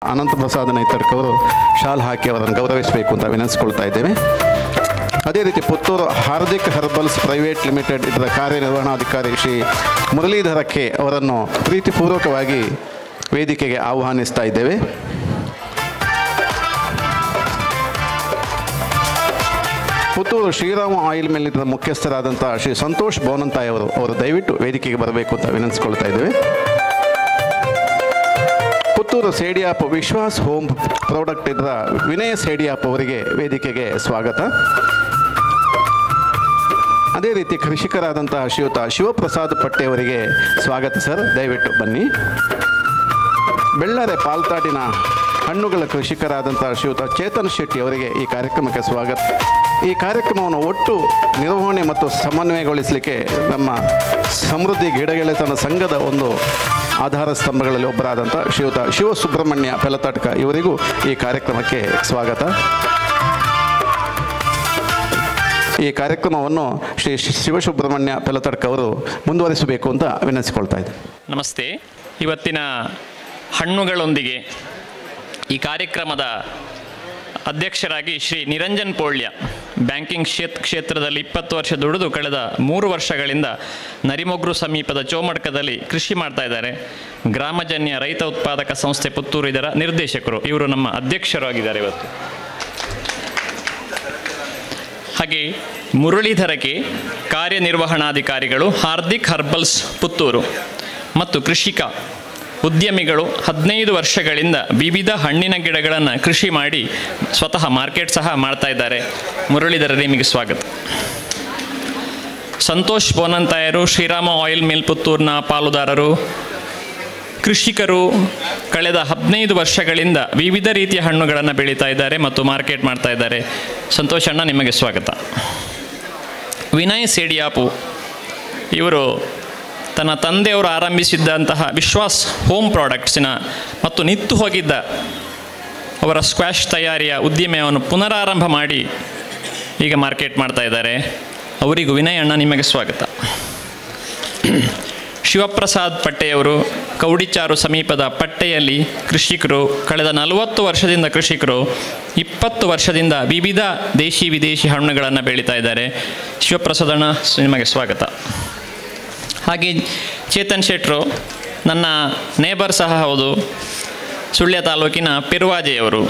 ಅನಂತ ಪ್ರಸಾದ್ ನೈತರ್ಕ್ ಅವರು ಶಾಲ್ ಹಾಕಿ ಅವರನ್ನು ಗೌರವಿಸಬೇಕು ಅಂತ ವಿನಂತಿಸ್ಕೊಳ್ತಾ ಇದ್ದೇವೆ. ಅದೇ ರೀತಿ Puttur Hardik herbals private limited ಇದರ ಕಾರ್ಯನಿರ್ವಹಣಾಧಿಕಾರಿ ಶ್ರೀ ಮುರಳೀಧರ ಕೆ ಅವರನ್ನು ಪ್ರೀತಿಪೂರ್ವಕವಾಗಿ ವೇದಿಕೆಗೆ ಆಹ್ವಾನಿಸ್ತಾ ಇದ್ದೇವೆ. ಪುತ್ತೂರು ಶ್ರೀರಾಮ ಆಯಿಲ್ ಮಿಲ್ ಇದರ ಮುಖ್ಯಸ್ಥರಾದಂಥ ಶ್ರೀ ಸಂತೋಷ್ ಬೋನಂತಾಯ್ ಅವರು ದಯವಿಟ್ಟು ವೇದಿಕೆಗೆ ಬರಬೇಕು ಅಂತ ವಿನಂತಿಸ್ಕೊಳ್ತಾ ಇದ್ದೇವೆ. ಪುತ್ತೂರು ಸೇಡಿಯಾಪ್ ವಿಶ್ವಾಸ್ ಹೋಮ್ ಪ್ರಾಡಕ್ಟ್ ಇದರ ವಿನಯ ಸೇಡಿಯಾಪ್ ಅವರಿಗೆ ವೇದಿಕೆಗೆ ಸ್ವಾಗತ. ಅದೇ ರೀತಿ ಕೃಷಿಕರಾದಂತಹ ಶ್ರೀಯುತ ಶಿವಪ್ರಸಾದ್ ಪಟ್ಟೆ ಅವರಿಗೆ ಸ್ವಾಗತ ಸರ್, ದಯವಿಟ್ಟು ಬನ್ನಿ. ಬೆಳ್ಳಾರೆ ಪಾಲ್ತಾಡಿನ ಹಣ್ಣುಗಳ ಕೃಷಿಕರಾದಂಥ ಶ್ರೀಯುತ ಚೇತನ್ ಶೆಟ್ಟಿ ಅವರಿಗೆ ಈ ಕಾರ್ಯಕ್ರಮಕ್ಕೆ ಸ್ವಾಗತ. ಈ ಕಾರ್ಯಕ್ರಮವನ್ನು ಒಟ್ಟು ನಿರ್ವಹಣೆ ಮತ್ತು ಸಮನ್ವಯಗೊಳಿಸಲಿಕ್ಕೆ ನಮ್ಮ ಸಮೃದ್ಧಿ ಗಿಡಗೆಳೆತನ ಸಂಘದ ಒಂದು ಆಧಾರ ಸ್ತಂಭಗಳಲ್ಲಿ ಒಬ್ಬರಾದಂಥ ಶ್ರೀಯುತ ಶಿವಸುಬ್ರಹ್ಮಣ್ಯ ಪೆಲತಡ್ಕ ಇವರಿಗೂ ಈ ಕಾರ್ಯಕ್ರಮಕ್ಕೆ ಸ್ವಾಗತ. ಈ ಕಾರ್ಯಕ್ರಮವನ್ನು ಶ್ರೀ ಶಿವಸುಬ್ರಹ್ಮಣ್ಯ ಪೆಲತಡ್ಕ ಅವರು ಮುಂದುವರಿಸಬೇಕು ಅಂತ ವಿನಂತಿಸಿಕೊಳ್ತಾ ಇದ್ದಾರೆ. ನಮಸ್ತೆ. ಇವತ್ತಿನ ಹಣ್ಣುಗಳೊಂದಿಗೆ ಈ ಕಾರ್ಯಕ್ರಮದ ಅಧ್ಯಕ್ಷರಾಗಿ ಶ್ರೀ ನಿರಂಜನ್ ಪೋಳ್ಯ, ಬ್ಯಾಂಕಿಂಗ್ ಕ್ಷೇತ್ರದಲ್ಲಿ 20 ವರ್ಷ ದುಡಿದು ಕಳೆದ 3 ವರ್ಷಗಳಿಂದ ನರಿಮೊಗ್ರು ಸಮೀಪದ ಚೋಮಡ್ಕದಲ್ಲಿ ಕೃಷಿ ಮಾಡ್ತಾ ಇದ್ದಾರೆ. ಗ್ರಾಮಜನ್ಯ ರೈತ ಉತ್ಪಾದಕ ಸಂಸ್ಥೆ ಪುತ್ತೂರು ಇದರ ನಿರ್ದೇಶಕರು. ಇವರು ನಮ್ಮ ಅಧ್ಯಕ್ಷರು ಆಗಿದ್ದಾರೆ ಇವತ್ತು. ಹಾಗೆ ಮುರಳೀಧರಕ್ಕೆ ಕಾರ್ಯನಿರ್ವಹಣಾಧಿಕಾರಿಗಳು, ಹಾರ್ದಿಕ್ ಹರ್ಬಲ್ಸ್ ಪುತ್ತೂರು ಮತ್ತು ಕೃಷಿಕ ಉದ್ಯಮಿಗಳು 15 ವರ್ಷಗಳಿಂದ ವಿವಿಧ ಹಣ್ಣಿನ ಗಿಡಗಳನ್ನು ಕೃಷಿ ಮಾಡಿ ಸ್ವತಃ ಮಾರ್ಕೆಟ್ ಸಹ ಮಾಡ್ತಾ ಇದ್ದಾರೆ. ಮುರಳೀಧರ, ನಿಮಗೆ ಸ್ವಾಗತ. ಸಂತೋಷ್ ಬೋನಂತಾಯರು ಶ್ರೀರಾಮ ಆಯಿಲ್ ಮಿಲ್ ಪುತ್ತೂರಿನ ಪಾಲುದಾರರು, ಕೃಷಿಕರು. ಕಳೆದ 15 ವರ್ಷಗಳಿಂದ ವಿವಿಧ ರೀತಿಯ ಹಣ್ಣುಗಳನ್ನು ಬೆಳೀತಾ ಇದ್ದಾರೆ ಮತ್ತು ಮಾರ್ಕೆಟ್ ಮಾಡ್ತಾ ಇದ್ದಾರೆ. ಸಂತೋಷ್ ಅಣ್ಣ, ನಿಮಗೆ ಸ್ವಾಗತ. ವಿನಯ್ ಸೇಡಿಯಾಪು ಇವರು ತನ್ನ ತಂದೆಯವರು ಆರಂಭಿಸಿದ್ದಂತಹ ವಿಶ್ವಾಸ್ ಹೋಮ್ ಪ್ರಾಡಕ್ಟ್ಸಿನ ಮತ್ತು ನಿತ್ತು ಹೋಗಿದ್ದ ಅವರ ಸ್ಕ್ವಾಷ್ ತಯಾರಿಯ ಉದ್ದಿಮೆಯನ್ನು ಪುನರಾರಂಭ ಮಾಡಿ ಈಗ ಮಾರ್ಕೆಟ್ ಮಾಡ್ತಾ ಇದ್ದಾರೆ. ಅವರಿಗೂ ವಿನಯ್ ಅಣ್ಣ, ನಿಮಗೆ ಸ್ವಾಗತ. ಶಿವಪ್ರಸಾದ್ ಪಟ್ಟೆಯವರು ಕೌಡಿಚಾರು ಸಮೀಪದ ಪಟ್ಟೆಯಲ್ಲಿ ಕೃಷಿಕರು. ಕಳೆದ 40 ವರ್ಷದಿಂದ ಕೃಷಿಕರು. 20 ವರ್ಷದಿಂದ ವಿವಿಧ ದೇಶಿ ವಿದೇಶಿ ಹಣ್ಣುಗಳನ್ನು ಬೆಳೀತಾ ಇದ್ದಾರೆ. ಶಿವಪ್ರಸಾದ್ ಅಣ್ಣ, ನಿಮಗೆ ಸ್ವಾಗತ. ಹಾಗೆ ಚೇತನ್ ಶೆಟ್ರು ನನ್ನ ನೇಬರ್ ಸಹ ಹೌದು. ಸುಳ್ಯ ತಾಲೂಕಿನ ಪೆರುವಾಜೆಯವರು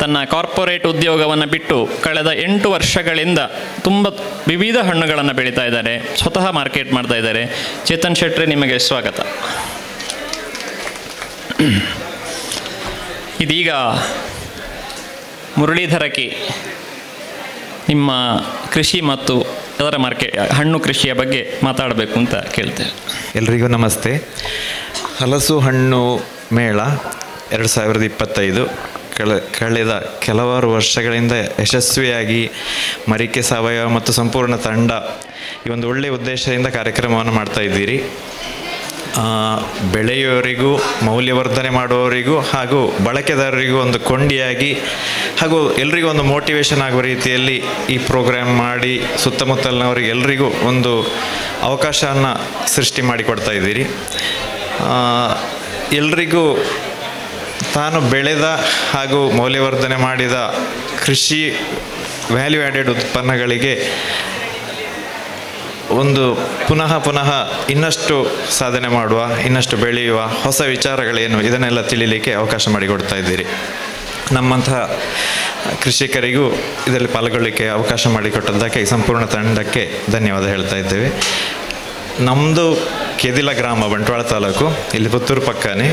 ತನ್ನ ಕಾರ್ಪೊರೇಟ್ ಉದ್ಯೋಗವನ್ನು ಬಿಟ್ಟು ಕಳೆದ 8 ವರ್ಷಗಳಿಂದ ತುಂಬ ವಿವಿಧ ಹಣ್ಣುಗಳನ್ನು ಬೆಳೀತಾ ಇದ್ದಾರೆ, ಸ್ವತಃ ಮಾರ್ಕೆಟ್ ಮಾಡ್ತಾ ಇದ್ದಾರೆ. ಚೇತನ್ ಶೆಟ್ರೆ, ನಿಮಗೆ ಸ್ವಾಗತ. ಇದೀಗ ಮುರಳೀಧರಕ್ಕೆ ನಿಮ್ಮ ಕೃಷಿ ಮತ್ತು ಅದರ ಹಣ್ಣು ಕೃಷಿಯ ಬಗ್ಗೆ ಮಾತಾಡಬೇಕು ಅಂತ ಕೇಳ್ತೇವೆ. ಎಲ್ರಿಗೂ ನಮಸ್ತೆ. ಹಲಸು ಹಣ್ಣು ಮೇಳ 2025 ಕಳೆದ ಕೆಲವಾರು ವರ್ಷಗಳಿಂದ ಯಶಸ್ವಿಯಾಗಿ ಮರಿಕೆ ಸಾವಯವ ಮತ್ತು ಸಂಪೂರ್ಣ ತಂಡ ಈ ಒಂದು ಒಳ್ಳೆಯ ಉದ್ದೇಶದಿಂದ ಕಾರ್ಯಕ್ರಮವನ್ನು ಮಾಡ್ತಾ ಇದ್ದೀರಿ. ಬೆಳೆಯೋರಿಗೂ ಮೌಲ್ಯವರ್ಧನೆ ಮಾಡುವವರಿಗೂ ಹಾಗೂ ಬಳಕೆದಾರರಿಗೂ ಒಂದು ಕೊಂಡಿಯಾಗಿ ಹಾಗೂ ಎಲ್ರಿಗೂ ಒಂದು ಮೋಟಿವೇಶನ್ ಆಗುವ ರೀತಿಯಲ್ಲಿ ಈ ಪ್ರೋಗ್ರಾಮ್ ಮಾಡಿ ಸುತ್ತಮುತ್ತಲಿನವರಿಗೆ ಎಲ್ರಿಗೂ ಒಂದು ಅವಕಾಶವನ್ನು ಸೃಷ್ಟಿ ಮಾಡಿಕೊಡ್ತಾ ಇದ್ದೀರಿ. ಎಲ್ರಿಗೂ ತಾನು ಬೆಳೆದ ಹಾಗೂ ಮೌಲ್ಯವರ್ಧನೆ ಮಾಡಿದ ಕೃಷಿ ವ್ಯಾಲ್ಯೂ ಆ್ಯಡೆಡ್ ಉತ್ಪನ್ನಗಳಿಗೆ ಒಂದು ಪುನಃ ಇನ್ನಷ್ಟು ಸಾಧನೆ ಮಾಡುವ, ಇನ್ನಷ್ಟು ಬೆಳೆಯುವ ಹೊಸ ವಿಚಾರಗಳೇನು ಇದನ್ನೆಲ್ಲ ತಿಳಿಲಿಕ್ಕೆ ಅವಕಾಶ ಮಾಡಿಕೊಡ್ತಾ ಇದ್ದೀರಿ. ನಮ್ಮಂತಹ ಕೃಷಿಕರಿಗೂ ಇದರಲ್ಲಿ ಪಾಲ್ಗೊಳ್ಳಿಕ್ಕೆ ಅವಕಾಶ ಮಾಡಿಕೊಟ್ಟದ್ದಕ್ಕೆ ಈ ಸಂಪೂರ್ಣ ತಂಡಕ್ಕೆ ಧನ್ಯವಾದ ಹೇಳ್ತಾ ಇದ್ದೇವೆ. ನಮ್ಮದು ಕೆದಿಲ ಗ್ರಾಮ, ಬಂಟ್ವಾಳ ತಾಲೂಕು, ಇಲ್ಲಿ ಪುತ್ತೂರು ಪಕ್ಕನೇ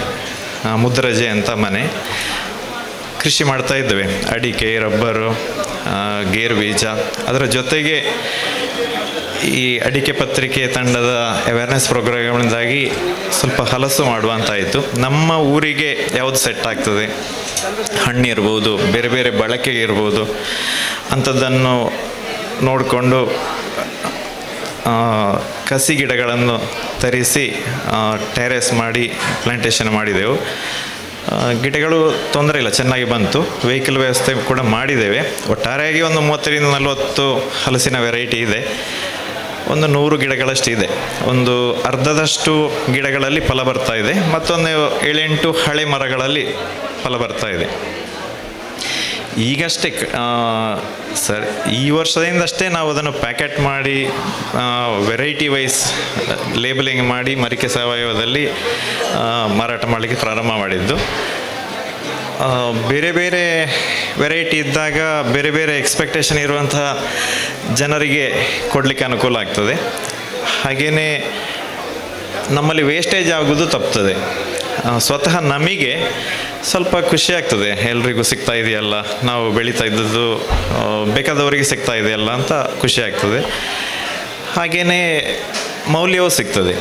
ಮುದ್ರಜೆ ಅಂತ ಮನೆ. ಕೃಷಿ ಮಾಡ್ತಾ ಇದ್ದೇವೆ. ಅಡಿಕೆ, ರಬ್ಬರು, ಗೇರು ಬೀಜ. ಅದರ ಜೊತೆಗೆ ಈ ಅಡಿಕೆ ಪತ್ರಿಕೆ ತಂಡದ ಅವೇರ್ನೆಸ್ ಪ್ರೋಗ್ರಾಮ್ನಿಂದಾಗಿ ಸ್ವಲ್ಪ ಹಲಸು ಮಾಡುವಂತಾಯಿತು. ನಮ್ಮ ಊರಿಗೆ ಯಾವುದು ಸೆಟ್ ಆಗ್ತದೆ, ಹಣ್ಣಿರ್ಬೋದು, ಬೇರೆ ಬೇರೆ ಬಳಕೆಗೆ ಇರ್ಬೋದು ಅಂಥದ್ದನ್ನು ನೋಡಿಕೊಂಡು ಕಸಿ ಗಿಡಗಳನ್ನು ತರಿಸಿ ಟೆರೆಸ್ ಮಾಡಿ ಪ್ಲಾಂಟೇಶನ್ ಮಾಡಿದೆವು. ಗಿಡಗಳು ತೊಂದರೆ ಇಲ್ಲ, ಚೆನ್ನಾಗಿ ಬಂತು. ವೆಹಿಕಲ್ ವ್ಯವಸ್ಥೆ ಕೂಡ ಮಾಡಿದ್ದೇವೆ. ಒಟ್ಟಾರೆಯಾಗಿ ಒಂದು 30 ರಿಂದ 40 ಹಲಸಿನ ವೆರೈಟಿ ಇದೆ. ಒಂದು 100 ಗಿಡಗಳಷ್ಟು ಇದೆ. ಒಂದು ಅರ್ಧದಷ್ಟು ಗಿಡಗಳಲ್ಲಿ ಫಲ ಬರ್ತಾ ಇದೆ, ಮತ್ತೊಂದು 7-8 ಹಳೆ ಮರಗಳಲ್ಲಿ ಫಲ ಬರ್ತಾ ಇದೆ. ಈಗಷ್ಟೇ ಸರ್, ಈ ವರ್ಷದಿಂದಷ್ಟೇ ನಾವು ಅದನ್ನು ಪ್ಯಾಕೆಟ್ ಮಾಡಿ ವೆರೈಟಿ ವೈಸ್ ಲೇಬಲಿಂಗ್ ಮಾಡಿ ಮರಿಕೆ ಸಾವಯವದಲ್ಲಿ ಮಾರಾಟ ಮಾಡಲಿಕ್ಕೆ ಪ್ರಾರಂಭ ಮಾಡಿದ್ದು. ಬೇರೆ ಬೇರೆ ವೆರೈಟಿ ಇದ್ದಾಗ ಬೇರೆ ಬೇರೆ ಎಕ್ಸ್ಪೆಕ್ಟೇಷನ್ ಇರುವಂತಹ ಜನರಿಗೆ ಕೊಡಲಿಕ್ಕೆ ಅನುಕೂಲ ಆಗ್ತದೆ. ಹಾಗೆಯೇ ನಮ್ಮಲ್ಲಿ ವೇಸ್ಟೇಜ್ ಆಗೋದು ತಪ್ತದೆ. ಸ್ವತಃ ನಮಗೆ ಸ್ವಲ್ಪ ಖುಷಿ ಆಗ್ತದೆ, ಎಲ್ರಿಗೂ ಸಿಗ್ತಾ ಇದೆಯಲ್ಲ, ನಾವು ಬೆಳೀತಾ ಇದ್ದದ್ದು ಬೇಕಾದವರಿಗೆ ಸಿಗ್ತಾ ಇದೆಯಲ್ಲ ಅಂತ ಖುಷಿ ಆಗ್ತದೆ. ಹಾಗೆಯೇ ಮೌಲ್ಯವೂ ಸಿಗ್ತದೆ.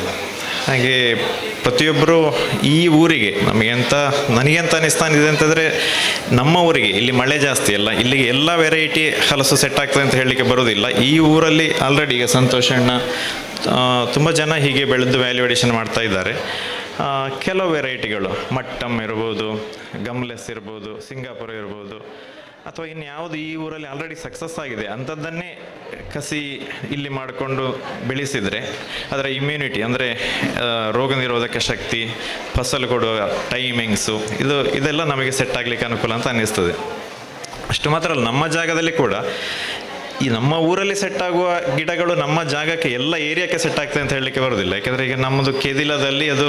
ಹಾಗೆ ಪ್ರತಿಯೊಬ್ಬರು ಈ ಊರಿಗೆ ನನಗೆಂತ ಅನಿಸ್ತಾನಿದೆ ಅಂತಂದರೆ, ನಮ್ಮ ಊರಿಗೆ ಇಲ್ಲಿ ಮಳೆ ಜಾಸ್ತಿ ಅಲ್ಲ, ಇಲ್ಲಿಗೆ ಎಲ್ಲ ವೆರೈಟಿ ಹಲಸು ಸೆಟ್ ಆಗ್ತದೆ ಅಂತ ಹೇಳಲಿಕ್ಕೆ ಬರೋದಿಲ್ಲ. ಈ ಊರಲ್ಲಿ ಆಲ್ರೆಡಿ ಈಗ ಸಂತೋಷ್ ಅಣ್ಣ ತುಂಬ ಜನ ಹೀಗೆ ಬೆಳೆದು ವ್ಯಾಲ್ಯೂಡೇಷನ್ ಮಾಡ್ತಾ ಇದ್ದಾರೆ. ಕೆಲವು ವೆರೈಟಿಗಳು ಮಟ್ಟಮ್ ಇರ್ಬೋದು, ಗಮ್ಲೆಸ್ ಇರ್ಬೋದು, ಸಿಂಗಾಪುರ ಇರ್ಬೋದು, ಅಥವಾ ಇನ್ಯಾವುದು ಈ ಊರಲ್ಲಿ ಆಲ್ರೆಡಿ ಸಕ್ಸಸ್ ಆಗಿದೆ ಅಂಥದ್ದನ್ನೇ ಕಸಿ ಇಲ್ಲಿ ಮಾಡಿಕೊಂಡು ಬೆಳೆಸಿದರೆ ಅದರ ಇಮ್ಯುನಿಟಿ ಅಂದರೆ ರೋಗ ನಿರೋಧಕ ಶಕ್ತಿ, ಫಸಲು ಕೊಡುವ ಟೈಮಿಂಗ್ಸು ಇದೆಲ್ಲ ನಮಗೆ ಸೆಟ್ ಆಗಲಿಕ್ಕೆ ಅನುಕೂಲ ಅಂತ ಅನ್ನಿಸ್ತದೆ. ಅಷ್ಟು ಮಾತ್ರ ಅಲ್ಲ, ನಮ್ಮ ಜಾಗದಲ್ಲಿ ಕೂಡ ಈ ನಮ್ಮ ಊರಲ್ಲಿ ಸೆಟ್ ಆಗುವ ಗಿಡಗಳು ನಮ್ಮ ಜಾಗಕ್ಕೆ ಎಲ್ಲ ಏರಿಯಾಕ್ಕೆ ಸೆಟ್ ಆಗ್ತದೆ ಅಂತ ಹೇಳಲಿಕ್ಕೆ ಬರೋದಿಲ್ಲ. ಯಾಕೆಂದರೆ ಈಗ ನಮ್ಮದು ಕೆದಿಲದಲ್ಲಿ ಅದು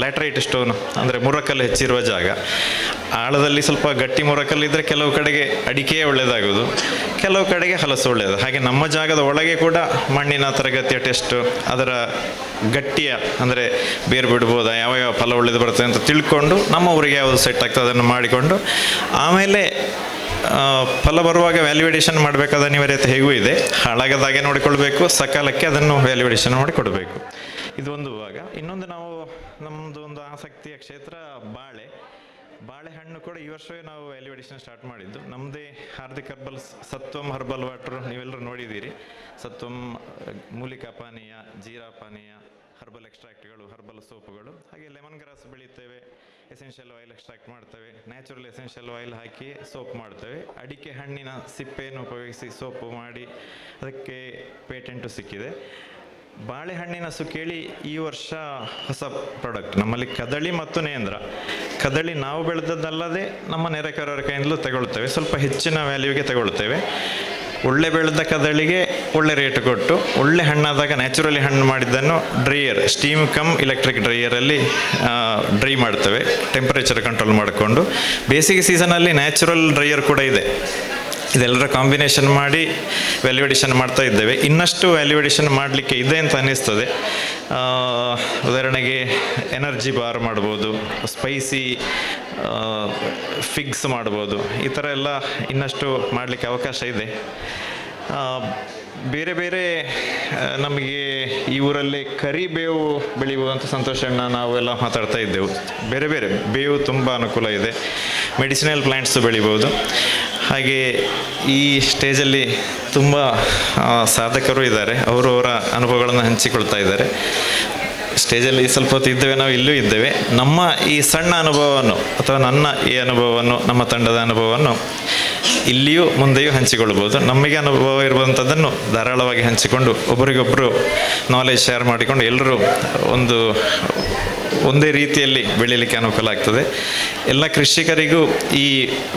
ಲ್ಯಾಟ್ರೈಟ್ ಸ್ಟೋನ್ ಅಂದರೆ ಮುರಕಲ್ಲು ಹೆಚ್ಚಿರುವ ಜಾಗ. ಆಳದಲ್ಲಿ ಸ್ವಲ್ಪ ಗಟ್ಟಿ ಮುರಕಲ್ಲಿದ್ದರೆ ಕೆಲವು ಕಡೆಗೆ ಅಡಿಕೆಯೇ ಒಳ್ಳೆಯದಾಗೋದು, ಕೆಲವು ಕಡೆಗೆ ಹಲಸು ಒಳ್ಳೆಯದು. ಹಾಗೆ ನಮ್ಮ ಜಾಗದ ಒಳಗೆ ಕೂಡ ಮಣ್ಣಿನ ತರಗತಿಯ ಟೆಸ್ಟು, ಅದರ ಗಟ್ಟಿಯ ಅಂದರೆ ಬೇರು ಬಿಡ್ಬೋದಾ, ಯಾವ ಯಾವ ಫಲ ಒಳ್ಳೆಯದು ಬರ್ತದೆ ಅಂತ ತಿಳ್ಕೊಂಡು ನಮ್ಮ ಊರಿಗೆ ಯಾವುದು ಸೆಟ್ ಆಗ್ತದೆ ಅದನ್ನು ಮಾಡಿಕೊಂಡು ಆಮೇಲೆ ಫಲ ಬರುವಾಗ ವ್ಯಾಲ್ಯೂಡೇಷನ್ ಮಾಡಬೇಕಾದ ಅನಿವಾರ್ಯತೆ ಹೇಗೂ ಇದೆ. ಹಾಳಾಗದಾಗೆ ನೋಡಿಕೊಳ್ಬೇಕು, ಸಕಾಲಕ್ಕೆ ಅದನ್ನು ವ್ಯಾಲ್ಯೂಡೇಷನ್ ಮಾಡಿ ಕೊಡಬೇಕು. ಇದೊಂದು ಭಾಗ. ಇನ್ನೊಂದು ನಮ್ಮದು ಒಂದು ಆಸಕ್ತಿಯ ಕ್ಷೇತ್ರ ಬಾಳೆಹಣ್ಣು ಕೂಡ ಈ ವರ್ಷವೇ ನಾವು ವ್ಯಾಲ್ಯೂಡೇಷನ್ ಸ್ಟಾರ್ಟ್ ಮಾಡಿದ್ದು. ನಮ್ಮದೇ ಹಾರ್ದಿಕ್ ಹರ್ಬಲ್ ಸತ್ವಂ ಹರ್ಬಲ್ ವಾಟರ್ ನೀವೆಲ್ಲರೂ ನೋಡಿದ್ದೀರಿ. ಸತ್ವಂ ಮೂಲಿಕಾ ಪಾನೀಯ, ಜೀರಾ ಪಾನೀಯ, ಹರ್ಬಲ್ ಎಕ್ಸ್ಟ್ರಾಕ್ಟ್ಗಳು, ಹರ್ಬಲ್ ಸೋಪುಗಳು, ಹಾಗೆ ಲೆಮನ್ ಗ್ರಾಸ್ ಬೆಳೀತೇವೆ, ಎಸೆನ್ಷಿಯಲ್ ಆಯಿಲ್ ಎಕ್ಸ್ಟ್ರಾಕ್ಟ್ ಮಾಡ್ತೇವೆ, ನ್ಯಾಚುರಲ್ ಎಸೆನ್ಷಿಯಲ್ ಆಯಿಲ್ ಹಾಕಿ ಸೋಪ್ ಮಾಡ್ತೇವೆ. ಅಡಿಕೆ ಹಣ್ಣಿನ ಸಿಪ್ಪೆಯನ್ನು ಉಪಯೋಗಿಸಿ ಸೋಪು ಮಾಡಿ ಅದಕ್ಕೆ ಪೇಟೆಂಟು ಸಿಕ್ಕಿದೆ. ಬಾಳೆಹಣ್ಣಿನ ಸುಕೇಳಿ ಈ ವರ್ಷ ಹೊಸ ಪ್ರಾಡಕ್ಟ್ ನಮ್ಮಲ್ಲಿ ಕದಳಿ ಮತ್ತು ನೇಂದ್ರ. ಕದಳಿ ನಾವು ಬೆಳೆದದ್ದಲ್ಲದೆ ನಮ್ಮ ನೆರೆಕರರ ಕೈಯಿಂದಲೂ ತಗೊಳ್ತೇವೆ, ಸ್ವಲ್ಪ ಹೆಚ್ಚಿನ ವ್ಯಾಲ್ಯೂಗೆ ತಗೊಳ್ತೇವೆ. ಒಳ್ಳೆ ಬೆಳೆದ ಕದಳಿಗೆ ಒಳ್ಳೆ ರೇಟ್ ಕೊಟ್ಟು ಒಳ್ಳೆ ಹಣ್ಣಾದಾಗ ನ್ಯಾಚುರಲಿ ಹಣ್ಣು ಮಾಡಿದ್ದನ್ನು ಡ್ರೈಯರ್, ಸ್ಟೀಮ್ ಕಮ್ ಇಲೆಕ್ಟ್ರಿಕ್ ಡ್ರೈಯರಲ್ಲಿ ಡ್ರೈ ಮಾಡ್ತೇವೆ, ಟೆಂಪರೇಚರ್ ಕಂಟ್ರೋಲ್ ಮಾಡಿಕೊಂಡು. ಬೇಸಿಗೆ ಸೀಸನಲ್ಲಿ ನ್ಯಾಚುರಲ್ ಡ್ರೈಯರ್ ಕೂಡ ಇದೆ. ಇದೆಲ್ಲರ ಕಾಂಬಿನೇಷನ್ ಮಾಡಿ ವ್ಯಾಲ್ಯೂಡೇಷನ್ ಮಾಡ್ತಾ ಇದ್ದೇವೆ. ಇನ್ನಷ್ಟು ವ್ಯಾಲ್ಯೂಡೇಷನ್ ಮಾಡಲಿಕ್ಕೆ ಇದೆ ಅಂತ ಅನ್ನಿಸ್ತದೆ. ಉದಾಹರಣೆಗೆ ಎನರ್ಜಿ ಬಾರ್ ಮಾಡ್ಬೋದು, ಸ್ಪೈಸಿ ಫಿಗ್ಸ್ ಮಾಡ್ಬೋದು, ಈ ಥರ ಎಲ್ಲ ಇನ್ನಷ್ಟು ಮಾಡಲಿಕ್ಕೆ ಅವಕಾಶ ಇದೆ. ಬೇರೆ ಬೇರೆ ನಮಗೆ ಈ ಊರಲ್ಲಿ ಕರಿಬೇವು ಬೆಳೆಯುವುದು ಅಂತ ಸಂತೋಷಣ್ಣ ನಾವೆಲ್ಲ ಮಾತಾಡ್ತಾ ಇದ್ದೆವು. ಬೇರೆ ಬೇರೆ ಬೇವು ತುಂಬ ಅನುಕೂಲ ಇದೆ, ಮೆಡಿಸಿನಲ್ ಪ್ಲ್ಯಾಂಟ್ಸು ಬೆಳಿಬೋದು. ಹಾಗೆ ಈ ಸ್ಟೇಜಲ್ಲಿ ತುಂಬ ಸಾಧಕರು ಇದ್ದಾರೆ, ಅವರವರ ಅನುಭವಗಳನ್ನು ಹಂಚಿಕೊಳ್ತಾ ಇದ್ದಾರೆ. ಸ್ಟೇಜಲ್ಲಿ ಸ್ವಲ್ಪ ಹೊತ್ತು ಇದ್ದೇವೆ, ನಾವು ಇಲ್ಲೂ ಇದ್ದೇವೆ. ನಮ್ಮ ಈ ಸಣ್ಣ ಅನುಭವವನ್ನು ಅಥವಾ ನನ್ನ ಈ ಅನುಭವವನ್ನು, ನಮ್ಮ ತಂಡದ ಅನುಭವವನ್ನು ಇಲ್ಲಿಯೂ ಮುಂದೆಯೂ ಹಂಚಿಕೊಳ್ಬೋದು. ನಮಗೆ ಅನುಭವ ಇರುವಂಥದ್ದನ್ನು ಧಾರಾಳವಾಗಿ ಹಂಚಿಕೊಂಡು ಒಬ್ಬರಿಗೊಬ್ಬರು ನಾಲೆಜ್ ಶೇರ್ ಮಾಡಿಕೊಂಡು ಎಲ್ಲರೂ ಒಂದೇ ರೀತಿಯಲ್ಲಿ ಬೆಳೀಲಿಕ್ಕೆ ಅನುಕೂಲ ಆಗ್ತದೆ. ಎಲ್ಲ ಕೃಷಿಕರಿಗೂ ಈ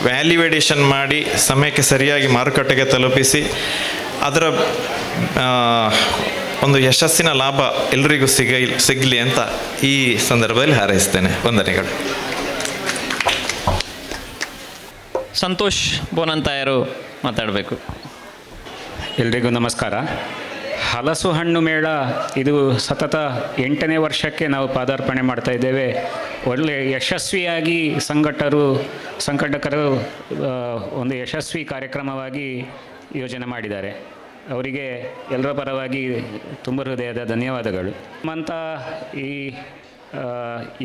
ವ್ಯಾಲ್ಯೂಡೇಷನ್ ಮಾಡಿ ಸಮಯಕ್ಕೆ ಸರಿಯಾಗಿ ಮಾರುಕಟ್ಟೆಗೆ ತಲುಪಿಸಿ ಅದರ ಒಂದು ಯಶಸ್ಸಿನ ಲಾಭ ಎಲ್ಲರಿಗೂ ಸಿಗಲಿ ಅಂತ ಈ ಸಂದರ್ಭದಲ್ಲಿ ಹಾರೈಸ್ತೇನೆ. ವಂದನೆಗಳು. ಸಂತೋಷ್ ಬೋನಂತಾಯರು ಮಾತಾಡಬೇಕು. ಎಲ್ರಿಗೂ ನಮಸ್ಕಾರ. ಹಲಸು ಹಣ್ಣು ಮೇಳ ಇದು ಸತತ 8ನೇ ವರ್ಷಕ್ಕೆ ನಾವು ಪಾದಾರ್ಪಣೆ ಮಾಡ್ತಾ ಇದ್ದೇವೆ. ಒಳ್ಳೆಯ ಯಶಸ್ವಿಯಾಗಿ ಸಂಘಟಕರು ಒಂದು ಯಶಸ್ವಿ ಕಾರ್ಯಕ್ರಮವಾಗಿ ಯೋಜನೆ ಮಾಡಿದ್ದಾರೆ. ಅವರಿಗೆ ಎಲ್ಲರ ಪರವಾಗಿ ತುಂಬ ಹೃದಯದ ಧನ್ಯವಾದಗಳು. ನಮ್ಮಂಥ ಈ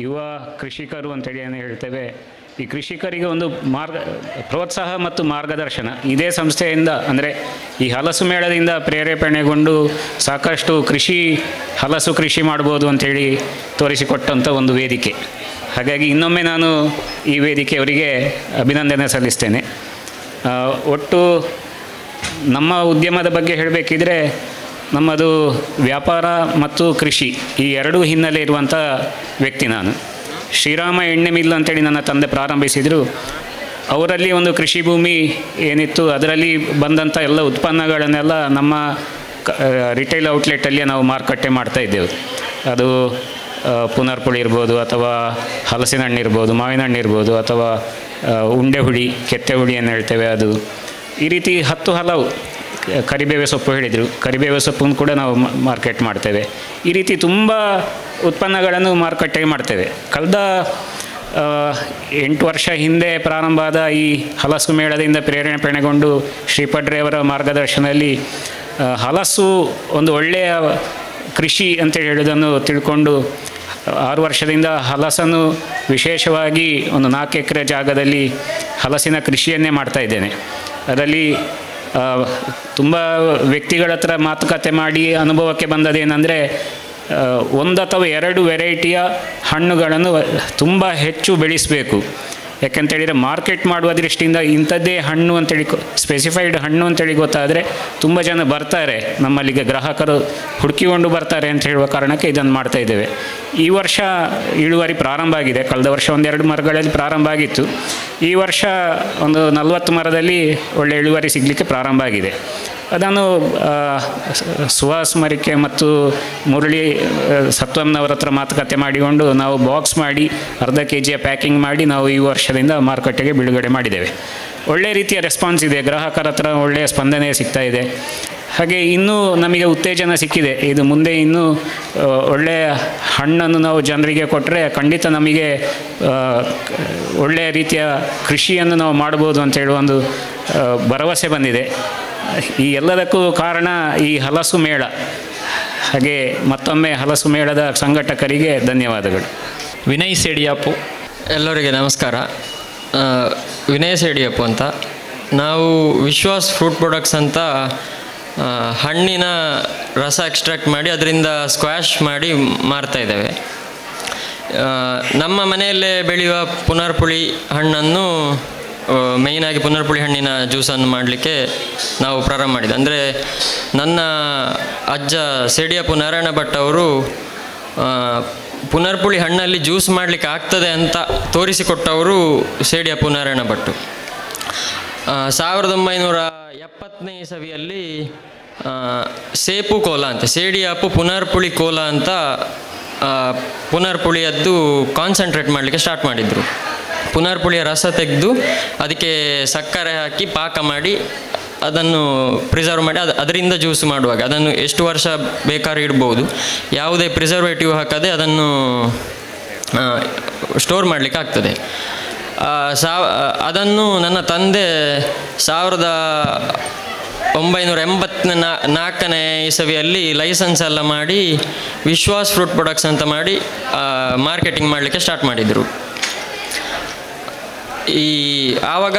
ಯುವ ಕೃಷಿಕರು ಅಂತೇಳಿ ಏನು ಹೇಳ್ತೇವೆ, ಈ ಕೃಷಿಕರಿಗೆ ಒಂದು ಪ್ರೋತ್ಸಾಹ ಮತ್ತು ಮಾರ್ಗದರ್ಶನ ಇದೇ ಸಂಸ್ಥೆಯಿಂದ, ಅಂದರೆ ಈ ಹಲಸು ಮೇಳದಿಂದ ಪ್ರೇರೇಪಣೆಗೊಂಡು ಸಾಕಷ್ಟು ಹಲಸು ಕೃಷಿ ಮಾಡ್ಬೋದು ಅಂಥೇಳಿ ತೋರಿಸಿಕೊಟ್ಟಂಥ ಒಂದು ವೇದಿಕೆ. ಹಾಗಾಗಿ ಇನ್ನೊಮ್ಮೆ ನಾನು ಈ ವೇದಿಕೆಯವರಿಗೆ ಅಭಿನಂದನೆ ಸಲ್ಲಿಸ್ತೇನೆ. ಒಟ್ಟು ನಮ್ಮ ಉದ್ಯಮದ ಬಗ್ಗೆ ಹೇಳಬೇಕಿದ್ರೆ ನಮ್ಮದು ವ್ಯಾಪಾರ ಮತ್ತು ಕೃಷಿ ಈ ಎರಡೂ ಹಿನ್ನೆಲೆ ಇರುವಂಥ ವ್ಯಕ್ತಿ ನಾನು. ಶ್ರೀರಾಮ ಎಣ್ಣೆ ಮಿಲ್ ಅಂತೇಳಿ ನನ್ನ ತಂದೆ ಪ್ರಾರಂಭಿಸಿದರು. ಅವರಲ್ಲಿ ಒಂದು ಕೃಷಿ ಭೂಮಿ ಏನಿತ್ತು, ಅದರಲ್ಲಿ ಬಂದಂಥ ಎಲ್ಲ ಉತ್ಪನ್ನಗಳನ್ನೆಲ್ಲ ನಮ್ಮ ರಿಟೇಲ್ ಔಟ್ಲೆಟಲ್ಲಿ ನಾವು ಮಾರುಕಟ್ಟೆ ಮಾಡ್ತಾಯಿದ್ದೆವು. ಅದು ಪುನರ್ಪುಳಿ ಇರ್ಬೋದು, ಅಥವಾ ಹಲಸಿನ ಹಣ್ಣು ಇರ್ಬೋದು, ಮಾವಿನ ಹಣ್ಣು ಇರ್ಬೋದು, ಅಥವಾ ಉಂಡೆ ಹುಳಿ, ಕೆತ್ತೆ ಹುಳಿ ಏನು ಹೇಳ್ತೇವೆ ಅದು. ಈ ರೀತಿ ಹಲವು ಕರಿಬೇವು ಸೊಪ್ಪು ಹೇಳಿದರು, ಕರಿಬೇವು ಸೊಪ್ಪನ್ನು ಕೂಡ ನಾವು ಮಾರ್ಕೆಟ್ ಮಾಡ್ತೇವೆ. ಈ ರೀತಿ ತುಂಬ ಉತ್ಪನ್ನಗಳನ್ನು ಮಾರುಕಟ್ಟೆ ಮಾಡ್ತೇವೆ. ಕಳೆದ 8 ವರ್ಷ ಹಿಂದೆ ಪ್ರಾರಂಭ ಆದ ಈ ಹಲಸು ಮೇಳದಿಂದ ಪ್ರೇರಣೆಗೊಂಡು ಶ್ರೀಪಡ್ರೆಯವರ ಮಾರ್ಗದರ್ಶನದಲ್ಲಿ ಹಲಸು ಒಂದು ಒಳ್ಳೆಯ ಕೃಷಿ ಅಂತ ಹೇಳೋದನ್ನು ತಿಳ್ಕೊಂಡು 6 ವರ್ಷದಿಂದ ಹಲಸನ್ನು ವಿಶೇಷವಾಗಿ ಒಂದು 4 ಎಕರೆ ಜಾಗದಲ್ಲಿ ಹಲಸಿನ ಕೃಷಿಯನ್ನೇ ಮಾಡ್ತಾಯಿದ್ದೇನೆ. ಅದರಲ್ಲಿ ತುಂಬ ವ್ಯಕ್ತಿಗಳ ಹತ್ರ ಮಾತುಕತೆ ಮಾಡಿ ಅನುಭವಕ್ಕೆ ಬಂದದೇನೆಂದರೆ, 1 ಅಥವಾ 2 ವೆರೈಟಿಯ ಹಣ್ಣುಗಳನ್ನು ತುಂಬ ಹೆಚ್ಚು ಬೆಳೆಸಬೇಕು. ಯಾಕೆಂತೇಳಿದರೆ ಮಾರ್ಕೆಟ್ ಮಾಡುವ ದೃಷ್ಟಿಯಿಂದ ಇಂಥದ್ದೇ ಹಣ್ಣು ಅಂತೇಳಿ ಸ್ಪೆಸಿಫೈಡ್ ಹಣ್ಣು ಅಂತೇಳಿ ಗೊತ್ತಾದರೆ ತುಂಬ ಜನ ಬರ್ತಾರೆ, ನಮ್ಮಲ್ಲಿಗೆ ಗ್ರಾಹಕರು ಹುಡುಕಿಕೊಂಡು ಬರ್ತಾರೆ ಅಂತ ಹೇಳುವ ಕಾರಣಕ್ಕೆ ಇದನ್ನು ಮಾಡ್ತಾಯಿದ್ದೇವೆ. ಈ ವರ್ಷ ಇಳುವರಿ ಪ್ರಾರಂಭ ಆಗಿದೆ. ಕಳೆದ ವರ್ಷ 1-2 ಮರಗಳಲ್ಲಿ ಪ್ರಾರಂಭ ಆಗಿತ್ತು. ಈ ವರ್ಷ ಒಂದು 40 ಮರದಲ್ಲಿ ಒಳ್ಳೆ ಇಳುವರಿ ಸಿಗಲಿಕ್ಕೆ ಪ್ರಾರಂಭ ಆಗಿದೆ. ಅದನ್ನು ಸುಹಾಸ್ ಮರಿಕೆ ಮತ್ತು ಮುರಳಿ ಸತ್ವಂನವರ ಹತ್ರ ಮಾತುಕತೆ ಮಾಡಿಕೊಂಡು ನಾವು ಬಾಕ್ಸ್ ಮಾಡಿ ಅರ್ಧ kg ಪ್ಯಾಕಿಂಗ್ ಮಾಡಿ ನಾವು ಈ ವರ್ಷದಿಂದ ಮಾರುಕಟ್ಟೆಗೆ ಬಿಡುಗಡೆ ಮಾಡಿದ್ದೇವೆ. ಒಳ್ಳೆಯ ರೀತಿಯ ರೆಸ್ಪಾನ್ಸ್ ಇದೆ, ಗ್ರಾಹಕರ ಹತ್ರ ಒಳ್ಳೆಯ ಸ್ಪಂದನೆ ಸಿಗ್ತಾ ಇದೆ. ಹಾಗೆ ಇನ್ನೂ ನಮಗೆ ಉತ್ತೇಜನ ಸಿಕ್ಕಿದೆ. ಇದು ಮುಂದೆ ಇನ್ನೂ ಒಳ್ಳೆಯ ಹಣ್ಣನ್ನು ನಾವು ಜನರಿಗೆ ಕೊಟ್ಟರೆ ಖಂಡಿತ ನಮಗೆ ಒಳ್ಳೆಯ ರೀತಿಯ ಕೃಷಿಯನ್ನು ನಾವು ಮಾಡ್ಬೋದು ಅಂತ ಹೇಳುವ ಒಂದು ಭರವಸೆ ಬಂದಿದೆ. ಈ ಎಲ್ಲದಕ್ಕೂ ಕಾರಣ ಈ ಹಲಸು ಮೇಳ. ಹಾಗೆ ಮತ್ತೊಮ್ಮೆ ಹಲಸು ಮೇಳದ ಸಂಘಟಕರಿಗೆ ಧನ್ಯವಾದಗಳು. ವಿನಯ್ ಸೇಡಿಯಾಪು. ಎಲ್ಲರಿಗೆ ನಮಸ್ಕಾರ. ವಿನಯ್ ಸೇಡಿಯಾಪು ಅಂತ. ನಾವು ವಿಶ್ವಾಸ್ ಫ್ರೂಟ್ ಪ್ರಾಡಕ್ಟ್ಸ್ ಅಂತ ಹಣ್ಣಿನ ರಸ ಎಕ್ಸ್ಟ್ರಾಕ್ಟ್ ಮಾಡಿ ಅದರಿಂದ ಸ್ಕ್ವಾಶ್ ಮಾಡಿ ಮಾರ್ತಾ ಇದ್ದೇವೆ. ನಮ್ಮ ಮನೆಯಲ್ಲೇ ಬೆಳೆಯುವ ಪುನರ್ಪುಳಿ ಹಣ್ಣನ್ನು ಮೇಯ್ನಾಗಿ ಪುನರ್ಪುಳಿ ಹಣ್ಣಿನ ಜ್ಯೂಸನ್ನು ಮಾಡಲಿಕ್ಕೆ ನಾವು ಪ್ರಾರಂಭ ಮಾಡಿದೆ. ಅಂದರೆ ನನ್ನ ಅಜ್ಜ ಸೇಡಿಯಾಪು ನಾರಾಯಣ ಭಟ್ ಅವರು ಪುನರ್ಪುಳಿ ಹಣ್ಣಲ್ಲಿ ಜ್ಯೂಸ್ ಮಾಡಲಿಕ್ಕೆ ಆಗ್ತದೆ ಅಂತ ತೋರಿಸಿಕೊಟ್ಟವರು ಸೇಡಿಯಾಪು ನಾರಾಯಣ ಭಟ್ಟು. 1970ನೇ ಇಸವಿಯಲ್ಲಿ ಸೇಪು ಕೋಲಾ ಅಂತ, ಸೇಡಿಯಾಪು ಪುನರ್ಪುಳಿ ಕೋಲಾ ಅಂತ ಪುನರ್ಪುಳಿಯದ್ದು ಕಾನ್ಸಂಟ್ರೇಟ್ ಮಾಡಲಿಕ್ಕೆ ಸ್ಟಾರ್ಟ್ ಮಾಡಿದರು. ಪುನರ್ಪುಳಿಯ ರಸ ತೆಗೆದು ಅದಕ್ಕೆ ಸಕ್ಕರೆ ಹಾಕಿ ಪಾಕ ಮಾಡಿ ಅದನ್ನು ಪ್ರಿಸರ್ವ್ ಮಾಡಿ ಅದರಿಂದ ಜ್ಯೂಸ್ ಮಾಡುವಾಗ ಅದನ್ನು ಎಷ್ಟು ವರ್ಷ ಬೇಕಾದ್ರೂ ಇಡ್ಬೋದು. ಯಾವುದೇ ಪ್ರಿಸರ್ವೇಟಿವ್ ಹಾಕದೆ ಅದನ್ನು ಸ್ಟೋರ್ ಮಾಡಲಿಕ್ಕೆ ಆಗ್ತದೆ. ಅದನ್ನು ನನ್ನ ತಂದೆ 1984ನೇ ಇಸವಿಯಲ್ಲಿ ಲೈಸೆನ್ಸ್ ಎಲ್ಲ ಮಾಡಿ ವಿಶ್ವಾಸ್ ಫ್ರೂಟ್ ಪ್ರಾಡಕ್ಟ್ಸ್ ಅಂತ ಮಾಡಿ ಮಾರ್ಕೆಟಿಂಗ್ ಮಾಡಲಿಕ್ಕೆ ಸ್ಟಾರ್ಟ್ ಮಾಡಿದರು. ಆವಾಗ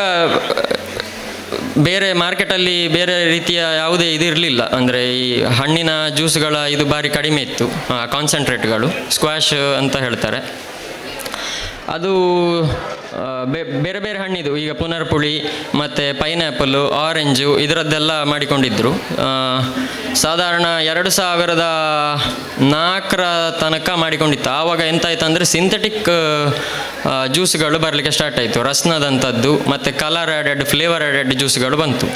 ಬೇರೆ ಮಾರ್ಕೆಟಲ್ಲಿ ಬೇರೆ ರೀತಿಯ ಯಾವುದೇ ಇದಿರಲಿಲ್ಲ. ಅಂದರೆ ಈ ಹಣ್ಣಿನ ಜ್ಯೂಸ್ಗಳ ಇದು ಭಾರಿ ಕಡಿಮೆ ಇತ್ತು, ಕಾನ್ಸಂಟ್ರೇಟ್ಗಳು, ಸ್ಕ್ವಾಶ್ ಅಂತ ಹೇಳ್ತಾರೆ. ಅದು ಬೇರೆ ಬೇರೆ ಹಣ್ಣಿದು, ಈಗ ಪುನರ್ಪುಳಿ ಮತ್ತು ಪೈನಾಪಲ್ಲು, ಆರೆಂಜು ಇದರದ್ದೆಲ್ಲ ಮಾಡಿಕೊಂಡಿದ್ದರು. ಸಾಧಾರಣ 2004ರ ತನಕ ಮಾಡಿಕೊಂಡಿತ್ತು. ಆವಾಗ ಎಂತಾಯ್ತು ಅಂದರೆ ಸಿಂಥೆಟಿಕ್ ಜ್ಯೂಸ್ಗಳು ಬರಲಿಕ್ಕೆ ಸ್ಟಾರ್ಟ್ ಆಯಿತು. ರಸ್ನದಂಥದ್ದು ಮತ್ತು ಕಲರ್ ಆ್ಯಡೆಡ್, ಫ್ಲೇವರ್ ಆ್ಯಡೆಡ್ ಜ್ಯೂಸ್ಗಳು ಬಂತು.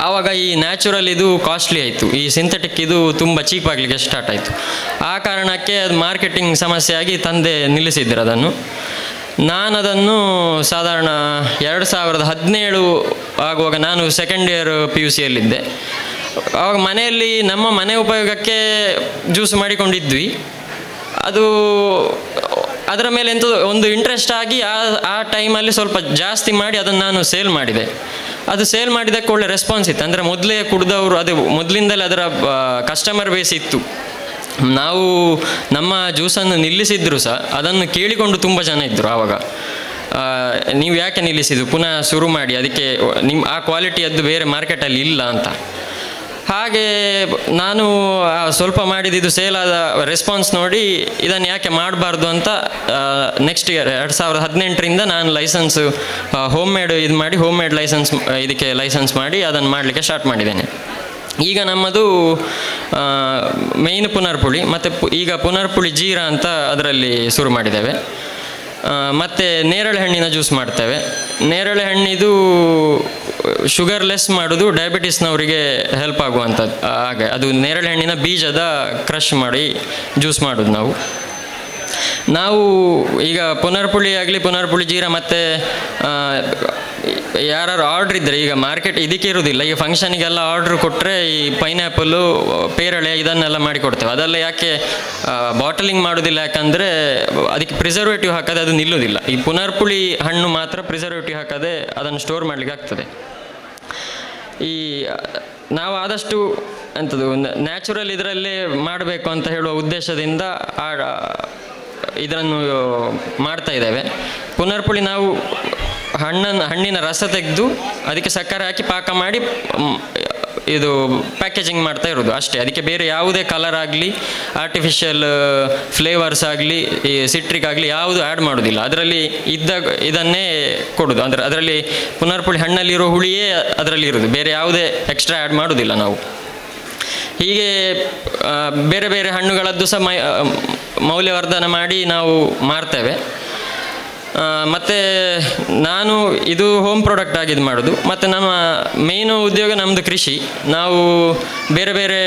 ಆವಾಗ ಈ ನ್ಯಾಚುರಲ್ ಇದು ಕಾಸ್ಟ್ಲಿ ಆಯಿತು, ಈ ಸಿಂಥೆಟಿಕ್ ಇದು ತುಂಬ ಚೀಪ್ ಆಗಲಿಕ್ಕೆ ಸ್ಟಾರ್ಟ್ ಆಯಿತು. ಆ ಕಾರಣಕ್ಕೆ ಅದು ಮಾರ್ಕೆಟಿಂಗ್ ಸಮಸ್ಯೆಯಾಗಿ ತಂದೆ ನಿಲ್ಲಿಸಿದ್ರು ಅದನ್ನು. ನಾನು ಅದನ್ನು ಸಾಧಾರಣ 2017 ಆಗುವಾಗ, ನಾನು ಸೆಕೆಂಡ್ ಇಯರ್ PUC ಯಲ್ಲಿದ್ದೆ. ಆವಾಗ ಮನೆಯಲ್ಲಿ ನಮ್ಮ ಮನೆ ಉಪಯೋಗಕ್ಕೆ ಜ್ಯೂಸ್ ಮಾಡಿಕೊಂಡಿದ್ವಿ. ಅದು ಅದರ ಮೇಲೆ ಎಂತ ಒಂದು ಇಂಟ್ರೆಸ್ಟ್ ಆಗಿ ಆ ಟೈಮಲ್ಲಿ ಸ್ವಲ್ಪ ಜಾಸ್ತಿ ಮಾಡಿ ಅದನ್ನು ನಾನು ಸೇಲ್ ಮಾಡಿದೆ. ಅದು ಸೇಲ್ ಮಾಡಿದ್ದಕ್ಕೆ ಒಳ್ಳೆ ರೆಸ್ಪಾನ್ಸ್ ಇತ್ತು. ಅಂದರೆ ಮೊದಲೇ ಕುಡಿದವರು, ಅದು ಮೊದಲಿಂದಲೇ ಅದರ ಕಸ್ಟಮರ್ ಬೇಸ್ ಇತ್ತು. ನಾವು ನಮ್ಮ ಜ್ಯೂಸನ್ನು ನಿಲ್ಲಿಸಿದ್ರು ಸಹ ಅದನ್ನು ಕೇಳಿಕೊಂಡು ತುಂಬ ಜನ ಇದ್ದರು. ಆವಾಗ ನೀವು ಯಾಕೆ ನಿಲ್ಲಿಸಿದ್ದು, ಪುನಃ ಶುರು ಮಾಡಿ, ಅದಕ್ಕೆ ನಿಮ್ಮ ಆ ಕ್ವಾಲಿಟಿಯದ್ದು ಬೇರೆ ಮಾರ್ಕೆಟಲ್ಲಿ ಇಲ್ಲ ಅಂತ. ಹಾಗೆ ನಾನು ಸ್ವಲ್ಪ ಮಾಡಿದ್ದು ಸೇಲಾದ ರೆಸ್ಪಾನ್ಸ್ ನೋಡಿ ಇದನ್ನು ಯಾಕೆ ಮಾಡಬಾರ್ದು ಅಂತ ನೆಕ್ಸ್ಟ್ ಇಯರ್ 2018ರಿಂದ ನಾನು ಲೈಸೆನ್ಸ್ ಹೋಮ್ ಮೇಡ್ ಇದು ಮಾಡಿ ಹೋಮ್ ಮೇಡ್ ಲೈಸೆನ್ಸ್ ಇದಕ್ಕೆ ಲೈಸೆನ್ಸ್ ಮಾಡಿ ಅದನ್ನು ಮಾಡಲಿಕ್ಕೆ ಸ್ಟಾರ್ಟ್ ಮಾಡಿದ್ದೇನೆ. ಈಗ ನಮ್ಮದು ಮೇಯ್ನ್ ಪುನರ್ಪುಳಿ ಮತ್ತು ಈಗ ಪುನರ್ಪುಳಿ ಜೀರಾ ಅಂತ ಅದರಲ್ಲಿ ಶುರು ಮಾಡಿದ್ದೇವೆ. ಮತ್ತು ನೇರಳೆ ಹಣ್ಣಿನ ಜ್ಯೂಸ್ ಮಾಡ್ತೇವೆ. ನೇರಳೆ ಹಣ್ಣಿದು ಶುಗರ್ಲೆಸ್ ಮಾಡೋದು ಡಯಾಬಿಟಿಸ್ನವರಿಗೆ ಹೆಲ್ಪ್ ಆಗುವಂಥದ್ದು. ಹಾಗೆ ಅದು ನೇರಳೆ ಹಣ್ಣಿನ ಬೀಜದ ಕ್ರಷ್ ಮಾಡಿ ಜ್ಯೂಸ್ ಮಾಡೋದು ನಾವು ಈಗ ಪುನರ್ಪುಳಿ ಆಗಲಿ ಪುನರ್ಪುಳಿ ಜೀರಾ ಮತ್ತು ಯಾರು ಆರ್ಡ್ರ್ ಇದ್ದರೆ ಈಗ ಮಾರ್ಕೆಟ್ ಇದಕ್ಕೆ ಇರೋದಿಲ್ಲ. ಈಗ ಫಂಕ್ಷನಿಗೆಲ್ಲ ಆರ್ಡ್ರ್ ಕೊಟ್ಟರೆ ಈ ಪೈನಾಪಲ್ಲು ಪೇರಳೆ ಇದನ್ನೆಲ್ಲ ಮಾಡಿಕೊಡ್ತೇವೆ. ಅದೆಲ್ಲ ಯಾಕೆ ಬಾಟಲಿಂಗ್ ಮಾಡೋದಿಲ್ಲ ಯಾಕಂದರೆ ಅದಕ್ಕೆ ಪ್ರಿಸರ್ವೇಟಿವ್ ಹಾಕದೆ ಅದು ನಿಲ್ಲೋದಿಲ್ಲ. ಈ ಪುನರ್ಪುಳಿ ಹಣ್ಣು ಮಾತ್ರ ಪ್ರಿಸರ್ವೇಟಿವ್ ಹಾಕದೆ ಅದನ್ನು ಸ್ಟೋರ್ ಮಾಡಲಿಕ್ಕೆ ಆಗ್ತದೆ. ಈ ನಾವು ಆದಷ್ಟು ಎಂಥದ್ದು ನ್ಯಾಚುರಲ್ ಇದರಲ್ಲೇ ಮಾಡಬೇಕು ಅಂತ ಹೇಳುವ ಉದ್ದೇಶದಿಂದ ಇದನ್ನು ಮಾಡ್ತಾ ಇದ್ದೇವೆ. ಪುನರ್ಪುಳಿ ನಾವು ಹಣ್ಣಿನ ರಸ ತೆಗೆದು ಅದಕ್ಕೆ ಸಕ್ಕರೆ ಹಾಕಿ ಪಾಕ ಮಾಡಿ ಇದು ಪ್ಯಾಕೇಜಿಂಗ್ ಮಾಡ್ತಾ ಇರೋದು ಅಷ್ಟೇ. ಅದಕ್ಕೆ ಬೇರೆ ಯಾವುದೇ ಕಲರ್ ಆಗಲಿ ಆರ್ಟಿಫಿಷಿಯಲ್ ಫ್ಲೇವರ್ಸ್ ಆಗಲಿ ಈ ಸಿಟ್ರಿಕ್ ಆಗಲಿ ಯಾವುದು ಆ್ಯಡ್ ಮಾಡೋದಿಲ್ಲ. ಅದರಲ್ಲಿ ಇದನ್ನೇ ಕೊಡೋದು. ಅಂದರೆ ಅದರಲ್ಲಿ ಪುನರ್ಪುಳಿ ಹಣ್ಣಲ್ಲಿರೋ ಹುಳಿಯೇ ಅದರಲ್ಲಿ ಇರೋದು, ಬೇರೆ ಯಾವುದೇ ಎಕ್ಸ್ಟ್ರಾ ಆ್ಯಡ್ ಮಾಡೋದಿಲ್ಲ ನಾವು. ಹೀಗೆ ಬೇರೆ ಬೇರೆ ಹಣ್ಣುಗಳದ್ದು ಸಹ ಮೌಲ್ಯವರ್ಧನ ಮಾಡಿ ನಾವು ಮಾರ್ತೇವೆ. ಮತ್ತು ನಾನು ಇದು ಹೋಮ್ ಪ್ರಾಡಕ್ಟ್ ಆಗಿದ್ದು ಮಾಡೋದು. ಮತ್ತು ನಮ್ಮ ಮೇಯ್ನು ಉದ್ಯೋಗ ನಮ್ಮದು ಕೃಷಿ. ನಾವು ಬೇರೆ ಬೇರೆ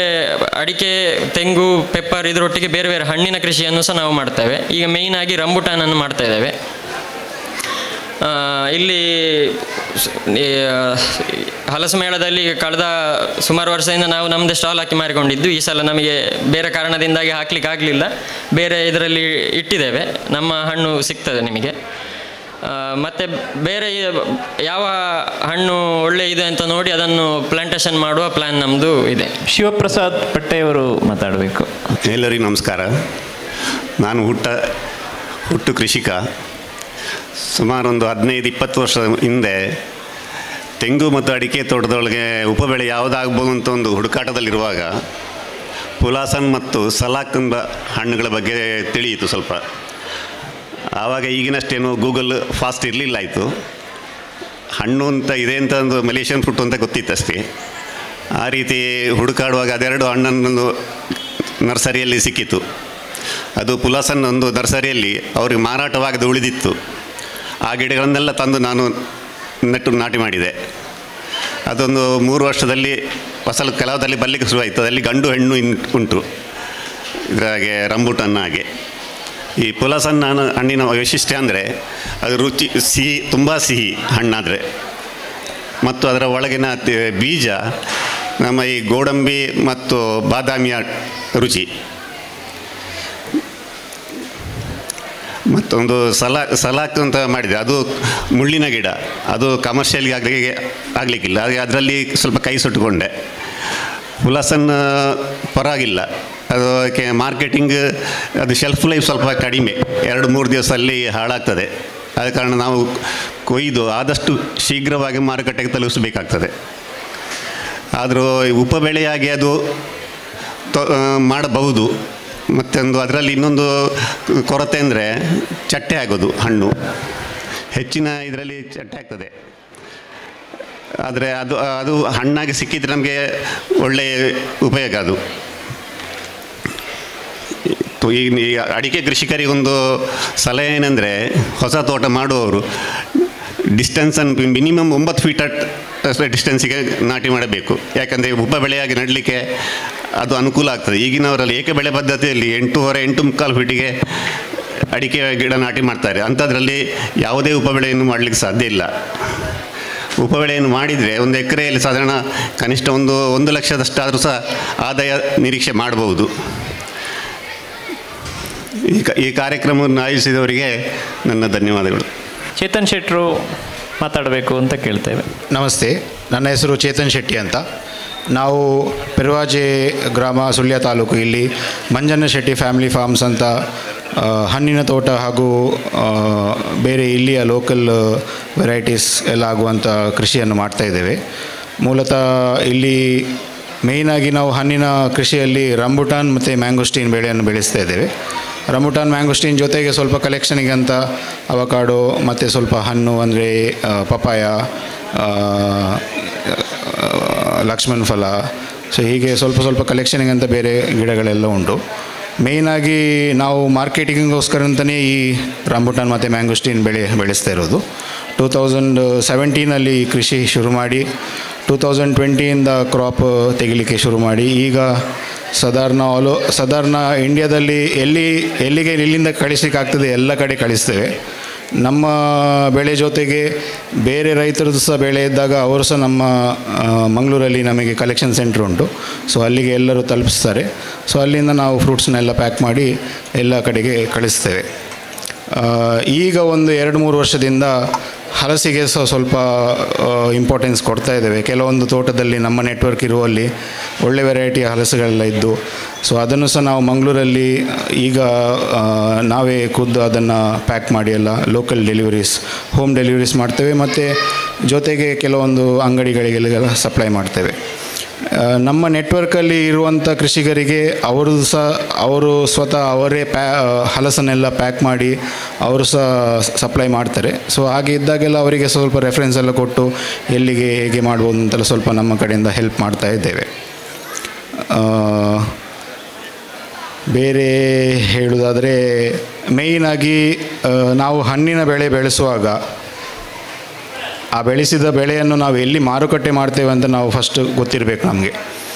ಅಡಿಕೆ, ತೆಂಗು, ಪೆಪ್ಪರ್ ಇದರೊಟ್ಟಿಗೆ ಬೇರೆ ಬೇರೆ ಹಣ್ಣಿನ ಕೃಷಿಯನ್ನು ಸಹ ನಾವು ಮಾಡ್ತೇವೆ. ಈಗ ಮೇಯ್ನಾಗಿ ರಂಬುಟಾನನ್ನು ಮಾಡ್ತಾ ಇದ್ದೇವೆ. ಇಲ್ಲಿ ಹಲಸು ಮೇಳದಲ್ಲಿ ಕಳೆದ ಸುಮಾರು ವರ್ಷದಿಂದ ನಾವು ನಮ್ಮದೇ ಸ್ಟಾಲ್ ಹಾಕಿ ಮಾರಿಕೊಂಡಿದ್ದು. ಈ ಸಲ ನಮಗೆ ಬೇರೆ ಕಾರಣದಿಂದಾಗಿ ಹಾಕ್ಲಿಕ್ಕೆ ಆಗಲಿಲ್ಲ, ಬೇರೆ ಇದರಲ್ಲಿ ಇಟ್ಟಿದ್ದೇವೆ. ನಮ್ಮ ಹಣ್ಣು ಸಿಗ್ತದೆ ನಿಮಗೆ. ಮತ್ತು ಬೇರೆ ಯಾವ ಹಣ್ಣು ಒಳ್ಳೆ ಇದೆ ಅಂತ ನೋಡಿ ಅದನ್ನು ಪ್ಲಾಂಟೇಶನ್ ಮಾಡುವ ಪ್ಲ್ಯಾನ್ ನಮ್ಮದು ಇದೆ. ಶಿವಪ್ರಸಾದ್ ಪಟ್ಟೆಯವರು ಮಾತಾಡಬೇಕು. ಎಲ್ಲರಿಗೂ ನಮಸ್ಕಾರ. ನಾನು ಹುಟ್ಟು ಕೃಷಿಕ. ಸುಮಾರು ಒಂದು 15-20 ವರ್ಷದ ಹಿಂದೆ ತೆಂಗು ಮತ್ತು ಅಡಿಕೆ ತೋಟದೊಳಗೆ ಉಪಬೆಳೆ ಯಾವುದಾಗ್ಬೋದು ಅಂತ ಒಂದು ಹುಡುಕಾಟದಲ್ಲಿರುವಾಗ ಪುಲಾಸನ್ ಮತ್ತು ಸಲಾಕ್ ಎಂಬ ಹಣ್ಣುಗಳ ಬಗ್ಗೆ ತಿಳಿಯಿತು ಸ್ವಲ್ಪ. ಆವಾಗ ಈಗಿನಷ್ಟೇನು ಗೂಗಲ್ ಫಾಸ್ಟ್ ಇರಲಿಲ್ಲ. ಆಯಿತು, ಹಣ್ಣು ಅಂತ ಇದೆ ಅಂತ ಒಂದು ಮಲೇಷಿಯನ್ ಫ್ರೂಟ್ ಅಂತ ಗೊತ್ತಿತ್ತಷ್ಟೇ. ಆ ರೀತಿ ಹುಡುಕಾಡುವಾಗ ಅದೆರಡು ಹಣ್ಣನ್ನು ನರ್ಸರಿಯಲ್ಲಿ ಸಿಕ್ಕಿತು. ಅದು ಪುಲಾಸನ್ ಒಂದು ನರ್ಸರಿಯಲ್ಲಿ ಅವ್ರಿಗೆ ಮಾರಾಟವಾಗದೆ ಉಳಿದಿತ್ತು. ಆ ಗಿಡಗಳನ್ನೆಲ್ಲ ತಂದು ನಾನು ನಾಟಿ ಮಾಡಿದೆ. ಅದೊಂದು 3 ವರ್ಷದಲ್ಲಿ ಫಸಲು ಕೆಲವದಲ್ಲಿ ಬರಲಿಕ್ಕೆ ಶುರುವಾಯಿತು. ಅದರಲ್ಲಿ ಗಂಡು ಹೆಣ್ಣು ಉಂಟು. ಇದರಾಗೆ ರಂಬುಟನ್ ಹಾಗೆ. ಈ ಪುಲಾಸನ್ ಹಣ್ಣಿನ ವೈಶಿಷ್ಟ್ಯ ಅಂದರೆ ಅದು ರುಚಿ ಸಿಹಿ, ತುಂಬ ಸಿಹಿ ಹಣ್ಣಾದರೆ, ಮತ್ತು ಅದರ ಒಳಗಿನ ಬೀಜ ನಮ್ಮ ಈ ಗೋಡಂಬಿ ಮತ್ತು ಬಾದಾಮಿಯ ರುಚಿ. ಮತ್ತೊಂದು ಸಲಾಕ್ ಅಂತ ಮಾಡಿದೆ. ಅದು ಮುಳ್ಳಿನ ಗಿಡ. ಅದು ಕಮರ್ಷಿಯಲ್ಗೆ ಆಗಲಿಕ್ಕಿಲ್ಲ. ಅದರಲ್ಲಿ ಸ್ವಲ್ಪ ಕೈ ಸುಟ್ಟುಕೊಂಡೆ. ಪುಲಾಸನ್ ಪರವಾಗಿಲ್ಲ, ಅದಕ್ಕೆ ಮಾರ್ಕೆಟಿಂಗ್ ಅದು ಶೆಲ್ಫ್ ಲೈಫ್ ಸ್ವಲ್ಪ ಕಡಿಮೆ, 2-3 ದಿವಸದಲ್ಲಿ ಹಾಳಾಗ್ತದೆ. ಆದ ಕಾರಣ ನಾವು ಕೊಯ್ದು ಆದಷ್ಟು ಶೀಘ್ರವಾಗಿ ಮಾರುಕಟ್ಟೆಗೆ ತಲುಪಿಸಬೇಕಾಗ್ತದೆ. ಆದರೂ ಉಪಬೆಳೆಯಾಗಿ ಅದು ಮಾಡಬಹುದು. ಮತ್ತೊಂದು ಅದರಲ್ಲಿ ಇನ್ನೊಂದು ಕೊರತೆ ಅಂದರೆ ಚಟ್ಟೆ ಆಗೋದು. ಹಣ್ಣು ಹೆಚ್ಚಿನ ಇದರಲ್ಲಿ ಚಟ್ಟೆ ಆಗ್ತದೆ. ಆದರೆ ಅದು ಹಣ್ಣಾಗಿ ಸಿಕ್ಕಿದರೆ ನಮಗೆ ಒಳ್ಳೆಯ ಉಪಯೋಗ. ಅದು ಈ ಅಡಿಕೆ ಕೃಷಿಕರಿಗೊಂದು ಸಲಹೆ ಏನೆಂದರೆ, ಹೊಸ ತೋಟ ಮಾಡುವವರು ಡಿಸ್ಟೆನ್ಸನ್ನು ಮಿನಿಮಮ್ 9 ಫೀಟ್ ಡಿಸ್ಟೆನ್ಸಿಗೆ ನಾಟಿ ಮಾಡಬೇಕು. ಯಾಕಂದರೆ ಉಪಬೆಳೆಯಾಗಿ ನೆಡಲಿಕ್ಕೆ ಅದು ಅನುಕೂಲ ಆಗ್ತದೆ. ಈಗಿನವರಲ್ಲಿ ಏಕ ಬೆಳೆ ಪದ್ಧತಿಯಲ್ಲಿ 8.25-8.25 ಫೀಟಿಗೆ ಅಡಿಕೆ ಗಿಡ ನಾಟಿ ಮಾಡ್ತಾರೆ. ಅಂಥದ್ರಲ್ಲಿ ಯಾವುದೇ ಉಪಬೆಳೆಯನ್ನು ಮಾಡಲಿಕ್ಕೆ ಸಾಧ್ಯ ಇಲ್ಲ. ಉಪಬೆಳೆಯನ್ನು ಮಾಡಿದರೆ ಒಂದು ಎಕರೆಯಲ್ಲಿ ಸಾಧಾರಣ ಕನಿಷ್ಠ 1 ಲಕ್ಷದಷ್ಟಾದರೂ ಸಹ ಆದಾಯ ನಿರೀಕ್ಷೆ ಮಾಡಬಹುದು. ಈ ಕಾರ್ಯಕ್ರಮವನ್ನು ಆಯೋಜಿಸಿದವರಿಗೆ ನನ್ನ ಧನ್ಯವಾದಗಳು. ಚೇತನ್ ಶೆಟ್ಟರು ಮಾತಾಡಬೇಕು ಅಂತ ಕೇಳ್ತೇವೆ. ನಮಸ್ತೆ, ನನ್ನ ಹೆಸರು ಚೇತನ್ ಶೆಟ್ಟಿ ಅಂತ. ನಾವು ಪೆರ್ವಾಜೆ ಗ್ರಾಮ, ಸುಳ್ಯ ತಾಲೂಕು. ಇಲ್ಲಿ ಮಂಜಣ್ಣ ಶೆಟ್ಟಿ ಫ್ಯಾಮಿಲಿ ಫಾರ್ಮ್ಸ್ ಅಂತ ಹಣ್ಣಿನ ತೋಟ ಹಾಗೂ ಬೇರೆ ಇಲ್ಲಿಯ ಲೋಕಲ್ ವೆರೈಟೀಸ್ ಎಲ್ಲ ಆಗುವಂಥ ಕೃಷಿಯನ್ನು ಮಾಡ್ತಾಯಿದ್ದೇವೆ. ಮೂಲತಃ ಇಲ್ಲಿ ಮೇಯ್ನಾಗಿ ನಾವು ಹಣ್ಣಿನ ಕೃಷಿಯಲ್ಲಿ ರಂಬುಟಾನ್ ಮತ್ತು ಮ್ಯಾಂಗೋಸ್ಟೀನ್ ಬೆಳೆಯನ್ನು ಬೆಳೆಸ್ತಾ ಇದ್ದೇವೆ. ರಂಬುಟಾನ್ ಮ್ಯಾಂಗೋಸ್ಟೀನ್ ಜೊತೆಗೆ ಸ್ವಲ್ಪ ಕಲೆಕ್ಷನಿಗೆ ಅಂತ ಅವಕಾಡೋ ಮತ್ತು ಸ್ವಲ್ಪ ಹಣ್ಣು ಅಂದರೆ ಪಪಾಯ, ಲಕ್ಷ್ಮಣ ಫಲ ಸೊ ಹೀಗೆ ಸ್ವಲ್ಪ ಸ್ವಲ್ಪ ಕಲೆಕ್ಷನಿಗೆ ಅಂತ ಬೇರೆ ಗಿಡಗಳೆಲ್ಲ ಉಂಟು. ಮೇಯ್ನಾಗಿ ನಾವು ಮಾರ್ಕೆಟಿಂಗಿಗೋಸ್ಕರ ಅಂತಲೇ ಈ ರಾಂಬುಟಾನ್ ಮತ್ತು ಮ್ಯಾಂಗೋಸ್ಟೀನ್ ಬೆಳೆಸ್ತಾ ಇರೋದು. 2017 ಕೃಷಿ ಶುರು ಮಾಡಿ 2020 ಕ್ರಾಪ್ ತೆಗಿಲಿಕ್ಕೆ ಶುರು ಮಾಡಿ ಈಗ ಸಾಧಾರಣ ಇಂಡಿಯಾದಲ್ಲಿ ಎಲ್ಲಿಗೆ ಇಲ್ಲಿಂದ ಕಳಿಸ್ಲಿಕ್ಕೆ ಆಗ್ತದೆ ಎಲ್ಲ ಕಡೆ ಕಳಿಸ್ತೇವೆ. ನಮ್ಮ ಬೆಳೆ ಜೊತೆಗೆ ಬೇರೆ ರೈತರದ್ದು ಸಹ ಬೆಳೆ ಇದ್ದಾಗ ಅವರು ಸಹ ನಮ್ಮ ಮಂಗಳೂರಲ್ಲಿ ನಮಗೆ ಕಲೆಕ್ಷನ್ ಸೆಂಟ್ರ್ ಉಂಟು. ಸೊ ಅಲ್ಲಿಗೆ ಎಲ್ಲರೂ ತಲುಪಿಸ್ತಾರೆ. ಸೊ ಅಲ್ಲಿಂದ ನಾವು ಫ್ರೂಟ್ಸ್ನೆಲ್ಲ ಪ್ಯಾಕ್ ಮಾಡಿ ಎಲ್ಲ ಕಡೆಗೆ ಕಳಿಸ್ತೇವೆ. ಈಗ ಒಂದು 2-3 ವರ್ಷದಿಂದ ಹಲಸಿಗೆ ಸಹ ಸ್ವಲ್ಪ ಇಂಪಾರ್ಟೆನ್ಸ್ ಕೊಡ್ತಾ ಇದ್ದೇವೆ. ಕೆಲವೊಂದು ತೋಟದಲ್ಲಿ ನಮ್ಮ ನೆಟ್ವರ್ಕ್ ಇರುವಲ್ಲಿ ಒಳ್ಳೆ ವೆರೈಟಿಯ ಹಲಸುಗಳೆಲ್ಲ ಇದ್ದು, ಸೊ ಅದನ್ನು ಸಹ ನಾವು ಮಂಗಳೂರಲ್ಲಿ ಈಗ ನಾವೇ ಖುದ್ದು ಅದನ್ನು ಪ್ಯಾಕ್ ಮಾಡಿ ಎಲ್ಲ ಲೋಕಲ್ ಡೆಲಿವರೀಸ್, ಹೋಮ್ ಡೆಲಿವರೀಸ್ ಮಾಡ್ತೇವೆ. ಮತ್ತು ಜೊತೆಗೆ ಕೆಲವೊಂದು ಅಂಗಡಿಗಳಿಗೆಲ್ಲ ಸಪ್ಲೈ ಮಾಡ್ತೇವೆ. ನಮ್ಮ ನೆಟ್ವರ್ಕಲ್ಲಿ ಇರುವಂಥ ಕೃಷಿಕರಿಗೆ ಅವರು ಸ್ವತಃ ಅವರೇ ಹಲಸನ್ನೆಲ್ಲ ಪ್ಯಾಕ್ ಮಾಡಿ ಅವರು ಸಹ ಸಪ್ಲೈ ಮಾಡ್ತಾರೆ. ಸೊ ಹಾಗೆ ಇದ್ದಾಗೆಲ್ಲ ಅವರಿಗೆ ಸ್ವಲ್ಪ ರೆಫರೆನ್ಸ್ ಎಲ್ಲ ಕೊಟ್ಟು ಎಲ್ಲಿಗೆ ಹೇಗೆ ಮಾಡ್ಬೋದು ಅಂತೆಲ್ಲ ಸ್ವಲ್ಪ ನಮ್ಮ ಕಡೆಯಿಂದ ಹೆಲ್ಪ್ ಮಾಡ್ತಾ ಇದ್ದೇವೆ. ಬೇರೆ ಹೇಳುವುದಾದರೆ ಮೇಯ್ನಾಗಿ ನಾವು ಹಣ್ಣಿನ ಬೆಳೆ ಬೆಳೆಸುವಾಗ ಆ ಬೆಳೆಸಿದ ಬೆಳೆಯನ್ನು ನಾವು ಎಲ್ಲಿ ಮಾರುಕಟ್ಟೆ ಮಾಡ್ತೇವೆ ಅಂತ ನಾವು ಫಸ್ಟ್ ಗೊತ್ತಿರಬೇಕು ನಮಗೆ.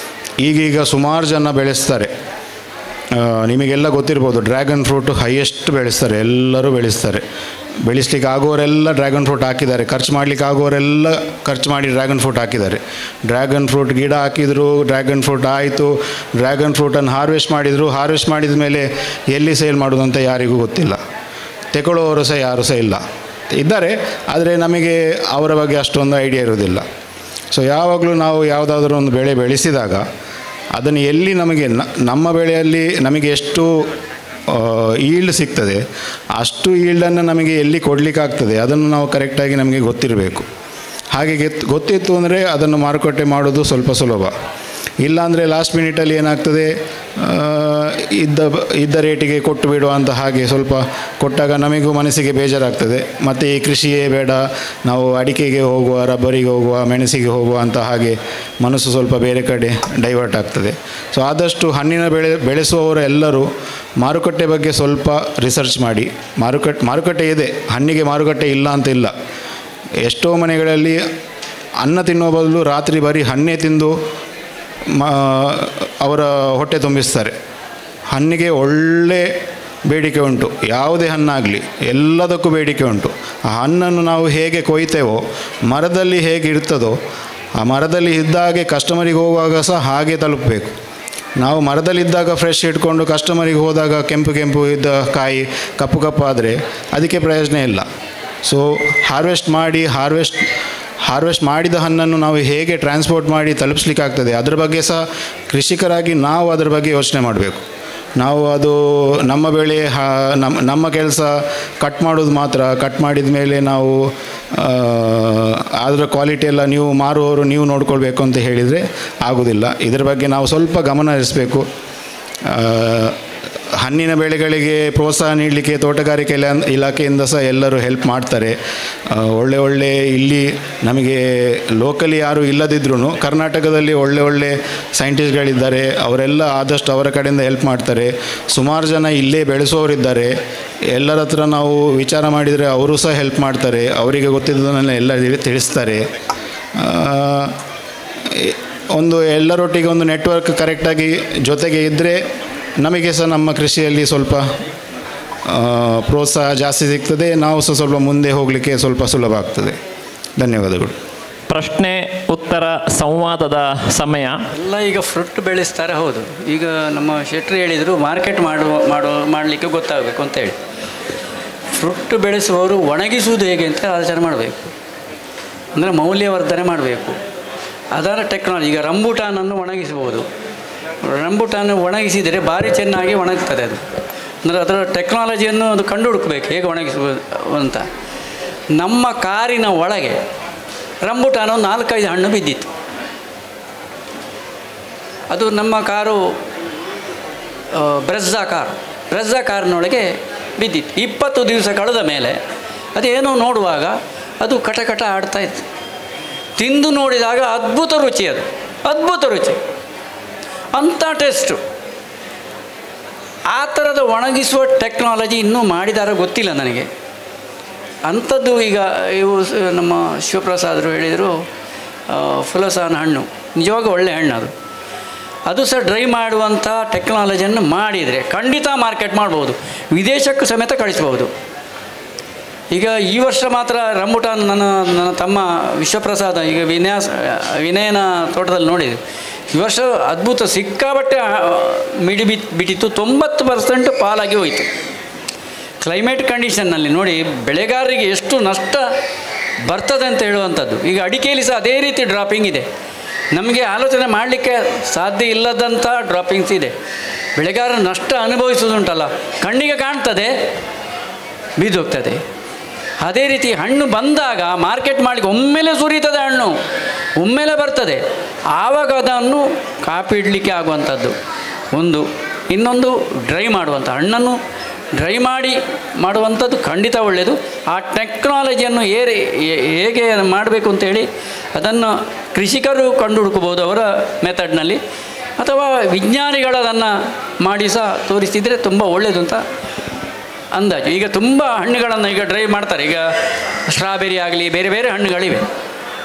ಈಗೀಗ ಸುಮಾರು ಜನ ಬೆಳೆಸ್ತಾರೆ. ನಿಮಗೆಲ್ಲ ಗೊತ್ತಿರ್ಬೋದು, ಡ್ರ್ಯಾಗನ್ ಫ್ರೂಟ್ ಹೈಯೆಸ್ಟ್ ಬೆಳೆಸ್ತಾರೆ, ಎಲ್ಲರೂ ಬೆಳೆಸ್ತಾರೆ. ಬೆಳೆಸ್ಲಿಕ್ಕೆ ಆಗುವವರೆಲ್ಲ ಡ್ರ್ಯಾಗನ್ ಫ್ರೂಟ್ ಹಾಕಿದ್ದಾರೆ, ಖರ್ಚು ಮಾಡಲಿಕ್ಕೆ ಆಗುವವರೆಲ್ಲ ಖರ್ಚು ಮಾಡಿ ಡ್ರ್ಯಾಗನ್ ಫ್ರೂಟ್ ಹಾಕಿದ್ದಾರೆ. ಡ್ರ್ಯಾಗನ್ ಫ್ರೂಟ್ ಗಿಡ ಹಾಕಿದರು, ಡ್ರ್ಯಾಗನ್ ಫ್ರೂಟ್ ಆಯಿತು, ಡ್ರ್ಯಾಗನ್ ಫ್ರೂಟನ್ನು ಹಾರ್ವೆಸ್ಟ್ ಮಾಡಿದರು. ಹಾರ್ವೆಸ್ಟ್ ಮಾಡಿದ ಮೇಲೆ ಎಲ್ಲಿ ಸೇಲ್ ಮಾಡೋದು ಅಂತ ಯಾರಿಗೂ ಗೊತ್ತಿಲ್ಲ, ತೆಗೊಳ್ಳೋರು ಸಹ ಯಾರೂ ಸಹ ಇಲ್ಲ. ಇದ್ದಾರೆ, ಆದರೆ ನಮಗೆ ಅವರ ಬಗ್ಗೆ ಅಷ್ಟೊಂದು ಐಡಿಯಾ ಇರೋದಿಲ್ಲ. ಸೊ ಯಾವಾಗಲೂ ನಾವು ಯಾವುದಾದ್ರೂ ಒಂದು ಬೆಳೆ ಬೆಳೆಸಿದಾಗ ಅದನ್ನು ಎಲ್ಲಿ ನಮಗೆ ನಮ್ಮ ಬೆಳೆಯಲ್ಲಿ ನಮಗೆ ಎಷ್ಟು ಈಲ್ಡ್ ಸಿಗ್ತದೆ ಅಷ್ಟು ಈಲ್ಡನ್ನು ನಮಗೆ ಎಲ್ಲಿ ಕೊಡಲಿಕ್ಕಾಗ್ತದೆ ಅದನ್ನು ನಾವು ಕರೆಕ್ಟಾಗಿ ನಮಗೆ ಗೊತ್ತಿರಬೇಕು. ಹಾಗೆ ಗೊತ್ತಿತ್ತು ಅಂದರೆ ಅದನ್ನು ಮಾರುಕಟ್ಟೆ ಮಾಡೋದು ಸ್ವಲ್ಪ ಸುಲಭ. ಇಲ್ಲಾಂದರೆ ಲಾಸ್ಟ್ ಮಿನಿಟಲ್ಲಿ ಏನಾಗ್ತದೆ, ಇದ್ದ ರೇಟಿಗೆ ಕೊಟ್ಟು ಬಿಡುವ ಅಂತ ಹಾಗೆ ಸ್ವಲ್ಪ ಕೊಟ್ಟಾಗ ನಮಗೂ ಮನಸ್ಸಿಗೆ ಬೇಜಾರಾಗ್ತದೆ. ಮತ್ತು ಈ ಕೃಷಿಯೇ ಬೇಡ, ನಾವು ಅಡಿಕೆಗೆ ಹೋಗುವ, ರಬ್ಬರಿಗೆ ಹೋಗುವ, ಮೆಣಸಿಗೆ ಹೋಗುವ ಅಂತ ಹಾಗೆ ಮನಸ್ಸು ಸ್ವಲ್ಪ ಬೇರೆ ಕಡೆ ಡೈವರ್ಟ್ ಆಗ್ತದೆ. ಸೊ ಆದಷ್ಟು ಹಣ್ಣಿನ ಬೆಳೆಸುವವರು ಎಲ್ಲರೂ ಮಾರುಕಟ್ಟೆ ಬಗ್ಗೆ ಸ್ವಲ್ಪ ರಿಸರ್ಚ್ ಮಾಡಿ. ಮಾರುಕಟ್ಟೆ ಇದೆ, ಹಣ್ಣಿಗೆ ಮಾರುಕಟ್ಟೆ ಇಲ್ಲ ಅಂತ ಇಲ್ಲ. ಎಷ್ಟೋ ಮನೆಗಳಲ್ಲಿ ಅನ್ನ ತಿನ್ನುವ ಬದಲು ರಾತ್ರಿ ಬರೀ ಹಣ್ಣೇ ತಿಂದು ಅವರ ಹೊಟ್ಟೆ ತುಂಬಿಸ್ತಾರೆ. ಹಣ್ಣಿಗೆ ಒಳ್ಳೆ ಬೇಡಿಕೆ ಉಂಟು, ಯಾವುದೇ ಹಣ್ಣಾಗಲಿ ಎಲ್ಲದಕ್ಕೂ ಬೇಡಿಕೆ ಉಂಟು. ಆ ಹಣ್ಣನ್ನು ನಾವು ಹೇಗೆ ಕೊಯ್ತೇವೋ, ಮರದಲ್ಲಿ ಹೇಗೆ ಇರ್ತದೋ ಆ ಮರದಲ್ಲಿ ಇದ್ದಾಗೆ ಕಸ್ಟಮರಿಗೆ ಹೋಗುವಾಗ ಸಹ ಹಾಗೆ ತಲುಪಬೇಕು. ನಾವು ಮರದಲ್ಲಿದ್ದಾಗ ಫ್ರೆಶ್ ಇಟ್ಕೊಂಡು ಕಸ್ಟಮರಿಗೆ ಹೋದಾಗ ಕೆಂಪು ಕೆಂಪು ಇದ್ದ ಕಾಯಿ ಕಪ್ಪು ಕಪ್ಪು ಆದರೆ ಅದಕ್ಕೆ ಪ್ರಯೋಜನ ಇಲ್ಲ. ಸೊ ಹಾರ್ವೆಸ್ಟ್ ಮಾಡಿದ ಹಣ್ಣನ್ನು ನಾವು ಹೇಗೆ ಟ್ರಾನ್ಸ್ಪೋರ್ಟ್ ಮಾಡಿ ತಲುಪಿಸ್ಲಿಕ್ಕಾಗ್ತದೆ ಅದರ ಬಗ್ಗೆ ಸಹ ಕೃಷಿಕರಾಗಿ ನಾವು ಅದರ ಬಗ್ಗೆ ಯೋಚನೆ ಮಾಡಬೇಕು. ನಾವು ಅದು ನಮ್ಮ ಬೆಳೆ ನಮ್ಮ ಕೆಲಸ ಕಟ್ ಮಾಡೋದು ಮಾತ್ರ. ಕಟ್ ಮಾಡಿದ ಮೇಲೆ ನಾವು ಅದರ ಕ್ವಾಲಿಟಿ ಎಲ್ಲ ನೀವು ಮಾರುವವರು ನೀವು ನೋಡ್ಕೊಳ್ಬೇಕು ಅಂತ ಹೇಳಿದರೆ ಆಗೋದಿಲ್ಲ. ಇದರ ಬಗ್ಗೆ ನಾವು ಸ್ವಲ್ಪ ಗಮನ ಹರಿಸಬೇಕು. ಹಣ್ಣಿನ ಬೆಳೆಗಳಿಗೆ ಪ್ರೋತ್ಸಾಹ ನೀಡಲಿಕ್ಕೆ ತೋಟಗಾರಿಕೆ ಇಲಾಖೆಯಿಂದ ಸಹ ಎಲ್ಲರೂ ಹೆಲ್ಪ್ ಮಾಡ್ತಾರೆ. ಒಳ್ಳೆ ಇಲ್ಲಿ ನಮಗೆ ಲೋಕಲಿ ಯಾರೂ ಇಲ್ಲದಿದ್ರೂ ಕರ್ನಾಟಕದಲ್ಲಿ ಒಳ್ಳೆ ಸೈಂಟಿಸ್ಟ್ಗಳಿದ್ದಾರೆ, ಅವರೆಲ್ಲ ಆದಷ್ಟು ಅವರ ಕಡೆಯಿಂದ ಹೆಲ್ಪ್ ಮಾಡ್ತಾರೆ. ಸುಮಾರು ಜನ ಇಲ್ಲೇ ಬೆಳೆಸೋರಿದ್ದಾರೆ, ಎಲ್ಲರ ಹತ್ರ ನಾವು ವಿಚಾರ ಮಾಡಿದರೆ ಅವರು ಸಹ ಹೆಲ್ಪ್ ಮಾಡ್ತಾರೆ. ಅವರಿಗೆ ಗೊತ್ತಿದ್ದದನ್ನೆಲ್ಲ ಎಲ್ಲ ತಿಳಿಸ್ತಾರೆ. ಎಲ್ಲರೊಟ್ಟಿಗೆ ಒಂದು ನೆಟ್ವರ್ಕ್ ಕರೆಕ್ಟಾಗಿ ಜೊತೆಗೆ ಇದ್ದರೆ ನಮಗೆ ಸಹ ನಮ್ಮ ಕೃಷಿಯಲ್ಲಿ ಸ್ವಲ್ಪ ಪ್ರೋತ್ಸಾಹ ಜಾಸ್ತಿ ಸಿಗ್ತದೆ. ನಾವು ಸಹ ಸ್ವಲ್ಪ ಮುಂದೆ ಹೋಗಲಿಕ್ಕೆ ಸ್ವಲ್ಪ ಸುಲಭ ಆಗ್ತದೆ. ಧನ್ಯವಾದಗಳು. ಪ್ರಶ್ನೆ ಉತ್ತರ ಸಂವಾದದ ಸಮಯ. ಎಲ್ಲ ಈಗ ಫ್ರೂಟ್ ಬೆಳೆಸ್ತಾರೆ, ಹೌದು. ಈಗ ನಮ್ಮ ಶೆಟ್ರು ಹೇಳಿದರು ಮಾರ್ಕೆಟ್ ಮಾಡಲಿಕ್ಕೆ ಗೊತ್ತಾಗಬೇಕು ಅಂತ ಹೇಳಿ. ಫ್ರೂಟ್ ಬೆಳೆಸುವವರು ಒಣಗಿಸುವುದು ಹೇಗೆ ಅಂತ ಆಲೋಚನೆ ಮಾಡಬೇಕು. ಅಂದರೆ ಮೌಲ್ಯವರ್ಧನೆ ಮಾಡಬೇಕು. ಅದರ ಟೆಕ್ನಾಲಜಿ, ಈಗ ರಂಬುಟಾನನ್ನು ಒಣಗಿಸ್ಬೋದು. ರಂಬುಟಾನ್ ಒಣಗಿಸಿದರೆ ಭಾರಿ ಚೆನ್ನಾಗಿ ಒಣಗ್ತದೆ ಅದು. ಅಂದರೆ ಅದರ ಟೆಕ್ನಾಲಜಿಯನ್ನು ಅದು ಕಂಡು ಹುಡುಕಬೇಕು ಹೇಗೆ ಒಣಗಿಸ್ಬೋದು ಅಂತ. ನಮ್ಮ ಕಾರಿನ ಒಳಗೆ ರಂಬುಟಾನ್ 4-5 ಹಣ್ಣು ಬಿದ್ದಿತ್ತು. ಅದು ನಮ್ಮ ಕಾರು ಬ್ರೆಜ್ಜಾ ಕಾರಿನೊಳಗೆ ಬಿದ್ದಿತ್ತು. 20 ದಿವಸ ಕಳೆದ ಮೇಲೆ ಅದೇನೋ ನೋಡುವಾಗ ಅದು ಕಟ ಆಡ್ತಾಯಿತ್ತು. ತಿಂದು ನೋಡಿದಾಗ ಅದ್ಭುತ ರುಚಿ, ಅದು ಅದ್ಭುತ ರುಚಿ. ಅಂಥ ಟೇಸ್ಟು. ಆ ಥರದ ಒಣಗಿಸುವ ಟೆಕ್ನಾಲಜಿ ಇನ್ನೂ ಮಾಡಿದಾರೋ ಗೊತ್ತಿಲ್ಲ ನನಗೆ. ಅಂಥದ್ದು ಈಗ ಇವು ನಮ್ಮ ಶಿವಪ್ರಸಾದರು ಹೇಳಿದರು, ಫುಲಸಾನ ಹಣ್ಣು ನಿಜವಾಗ ಒಳ್ಳೆ ಹಣ್ಣು ಅದು ಸಹ ಡ್ರೈ ಮಾಡುವಂಥ ಟೆಕ್ನಾಲಜಿಯನ್ನು ಮಾಡಿದರೆ ಖಂಡಿತ ಮಾರ್ಕೆಟ್ ಮಾಡ್ಬೋದು, ವಿದೇಶಕ್ಕೂ ಸಮೇತ ಕಳಿಸ್ಬೋದು. ಈಗ ಈ ವರ್ಷ ಮಾತ್ರ ರಂಬುಟಾನ್ ನನ್ನ ತಮ್ಮ ವಿಶ್ವಪ್ರಸಾದ ಈಗ ವಿನಯನ ತೋಟದಲ್ಲಿ ನೋಡಿದೆ. ಈ ವರ್ಷ ಅದ್ಭುತ ಸಿಕ್ಕಾಬಟ್ಟೆ ಬಿಟ್ಟಿತ್ತು, 90% ಪಾಲಾಗಿ ಹೋಯಿತು. ಕ್ಲೈಮೇಟ್ ಕಂಡೀಷನ್ನಲ್ಲಿ ನೋಡಿ ಬೆಳೆಗಾರರಿಗೆ ಎಷ್ಟು ನಷ್ಟ ಬರ್ತದೆ ಅಂತ ಹೇಳುವಂಥದ್ದು. ಈಗ ಅಡಿಕೆಯಲ್ಲಿ ಸಹ ಅದೇ ರೀತಿ ಡ್ರಾಪಿಂಗ್ ಇದೆ. ನಮಗೆ ಆಲೋಚನೆ ಮಾಡಲಿಕ್ಕೆ ಸಾಧ್ಯ ಇಲ್ಲದಂಥ ಡ್ರಾಪಿಂಗ್ಸ್ ಇದೆ. ಬೆಳೆಗಾರ ನಷ್ಟ ಅನುಭವಿಸೋದುಂಟಲ್ಲ, ಕಣ್ಣಿಗೆ ಕಾಣ್ತದೆ, ಬಿದ್ದೋಗ್ತದೆ. ಅದೇ ರೀತಿ ಹಣ್ಣು ಬಂದಾಗ ಮಾರ್ಕೆಟ್ ಮಾಡಲಿಕ್ಕೆ ಒಮ್ಮೆಲೆ ಸುರಿತದೆ, ಹಣ್ಣು ಒಮ್ಮೆಲೆ ಬರ್ತದೆ. ಆವಾಗ ಅದನ್ನು ಕಾಪಿ ಇಡಲಿಕ್ಕೆ ಆಗುವಂಥದ್ದು ಒಂದು. ಇನ್ನೊಂದು ಡ್ರೈ ಮಾಡುವಂಥ ಹಣ್ಣನ್ನು ಡ್ರೈ ಮಾಡಿ ಮಾಡುವಂಥದ್ದು ಖಂಡಿತ ಒಳ್ಳೆಯದು. ಆ ಟೆಕ್ನಾಲಜಿಯನ್ನು ಹೇಗೆ ಮಾಡಬೇಕು ಅಂತೇಳಿ ಅದನ್ನು ಕೃಷಿಕರು ಕಂಡು ಹುಡುಕಬಹುದು ಅವರ ಮೆಥಡ್ನಲ್ಲಿ, ಅಥವಾ ವಿಜ್ಞಾನಿಗಳದನ್ನು ಮಾಡಿ ಸಹ ತೋರಿಸಿದರೆ ತುಂಬ ಒಳ್ಳೆಯದು ಅಂತ ಅಂದಾಜು. ಈಗ ತುಂಬ ಹಣ್ಣುಗಳನ್ನು ಈಗ ಡ್ರೈ ಮಾಡ್ತಾರೆ. ಈಗ ಸ್ಟ್ರಾಬೆರಿ ಆಗಲಿ ಬೇರೆ ಬೇರೆ ಹಣ್ಣುಗಳಿವೆ,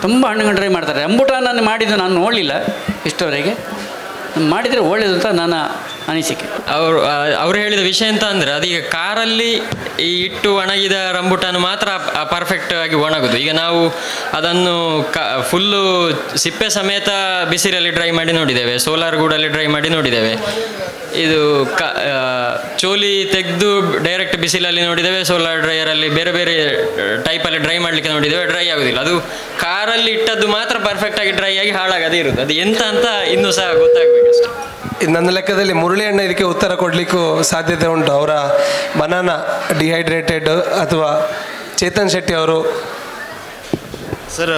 ತುಂಬ ಹಣ್ಣುಗಳು ಡ್ರೈ ಮಾಡ್ತಾರೆ. ರಂಬುಟಾನನ್ನು ಮಾಡಿದ್ದು ನಾನು ನೋಡಲಿಲ್ಲ ಇಷ್ಟವರೆಗೆ, ಮಾಡಿದರೆ ಒಳ್ಳೆಯದು ಅಂತ ನನ್ನ ಅನಿಸಿಕೆ. ಅವರು ಹೇಳಿದ ವಿಷಯ ಅಂತ ಅಂದರೆ ಅದೀಗ ಕಾರಲ್ಲಿ ಇಟ್ಟು ಒಣಗಿದ ರಂಬುಟಾನು ಮಾತ್ರ ಪರ್ಫೆಕ್ಟ್ ಆಗಿ ಒಣಗೋದು. ಈಗ ನಾವು ಅದನ್ನು ಫುಲ್ಲು ಸಿಪ್ಪೆ ಸಮೇತ ಬಿಸಿಲಲ್ಲಿ ಡ್ರೈ ಮಾಡಿ ನೋಡಿದ್ದೇವೆ, ಸೋಲಾರ್ ಗೂಡಲ್ಲಿ ಡ್ರೈ ಮಾಡಿ ನೋಡಿದ್ದೇವೆ. ಇದು ಚೋಲಿ ತೆಗೆದು ಡೈರೆಕ್ಟ್ ಬಿಸಿಲಲ್ಲಿ ನೋಡಿದ್ದೇವೆ, ಸೋಲಾರ್ ಡ್ರೈಯರಲ್ಲಿ ಬೇರೆ ಬೇರೆ ಟೈಪಲ್ಲಿ ಡ್ರೈ ಮಾಡಲಿಕ್ಕೆ ನೋಡಿದ್ದೇವೆ, ಡ್ರೈ ಆಗೋದಿಲ್ಲ. ಅದು ಕಾರಲ್ಲಿ ಇಟ್ಟದ್ದು ಮಾತ್ರ ಪರ್ಫೆಕ್ಟಾಗಿ ಡ್ರೈ ಆಗಿ ಹಾಳಾಗದೇ ಇರೋದು. ಅದು ಎಂತ ಅಂತ ಇನ್ನೂ ಸಹ ಗೊತ್ತಾಗಬೇಕಷ್ಟೆ. ನನ್ನ ಲೆಕ್ಕದಲ್ಲಿ ಮುರಳಿ ಅಣ್ಣ ಇದಕ್ಕೆ ಉತ್ತರ ಕೊಡಲಿಕ್ಕೂ ಸಾಧ್ಯತೆ ಉಂಟು. ಅವರ ಬನಾನಾ ಡಿಹೈಡ್ರೇಟೆಡ್ ಅಥವಾ ಚೇತನ್ ಶೆಟ್ಟಿ ಅವರು. ಸರ್,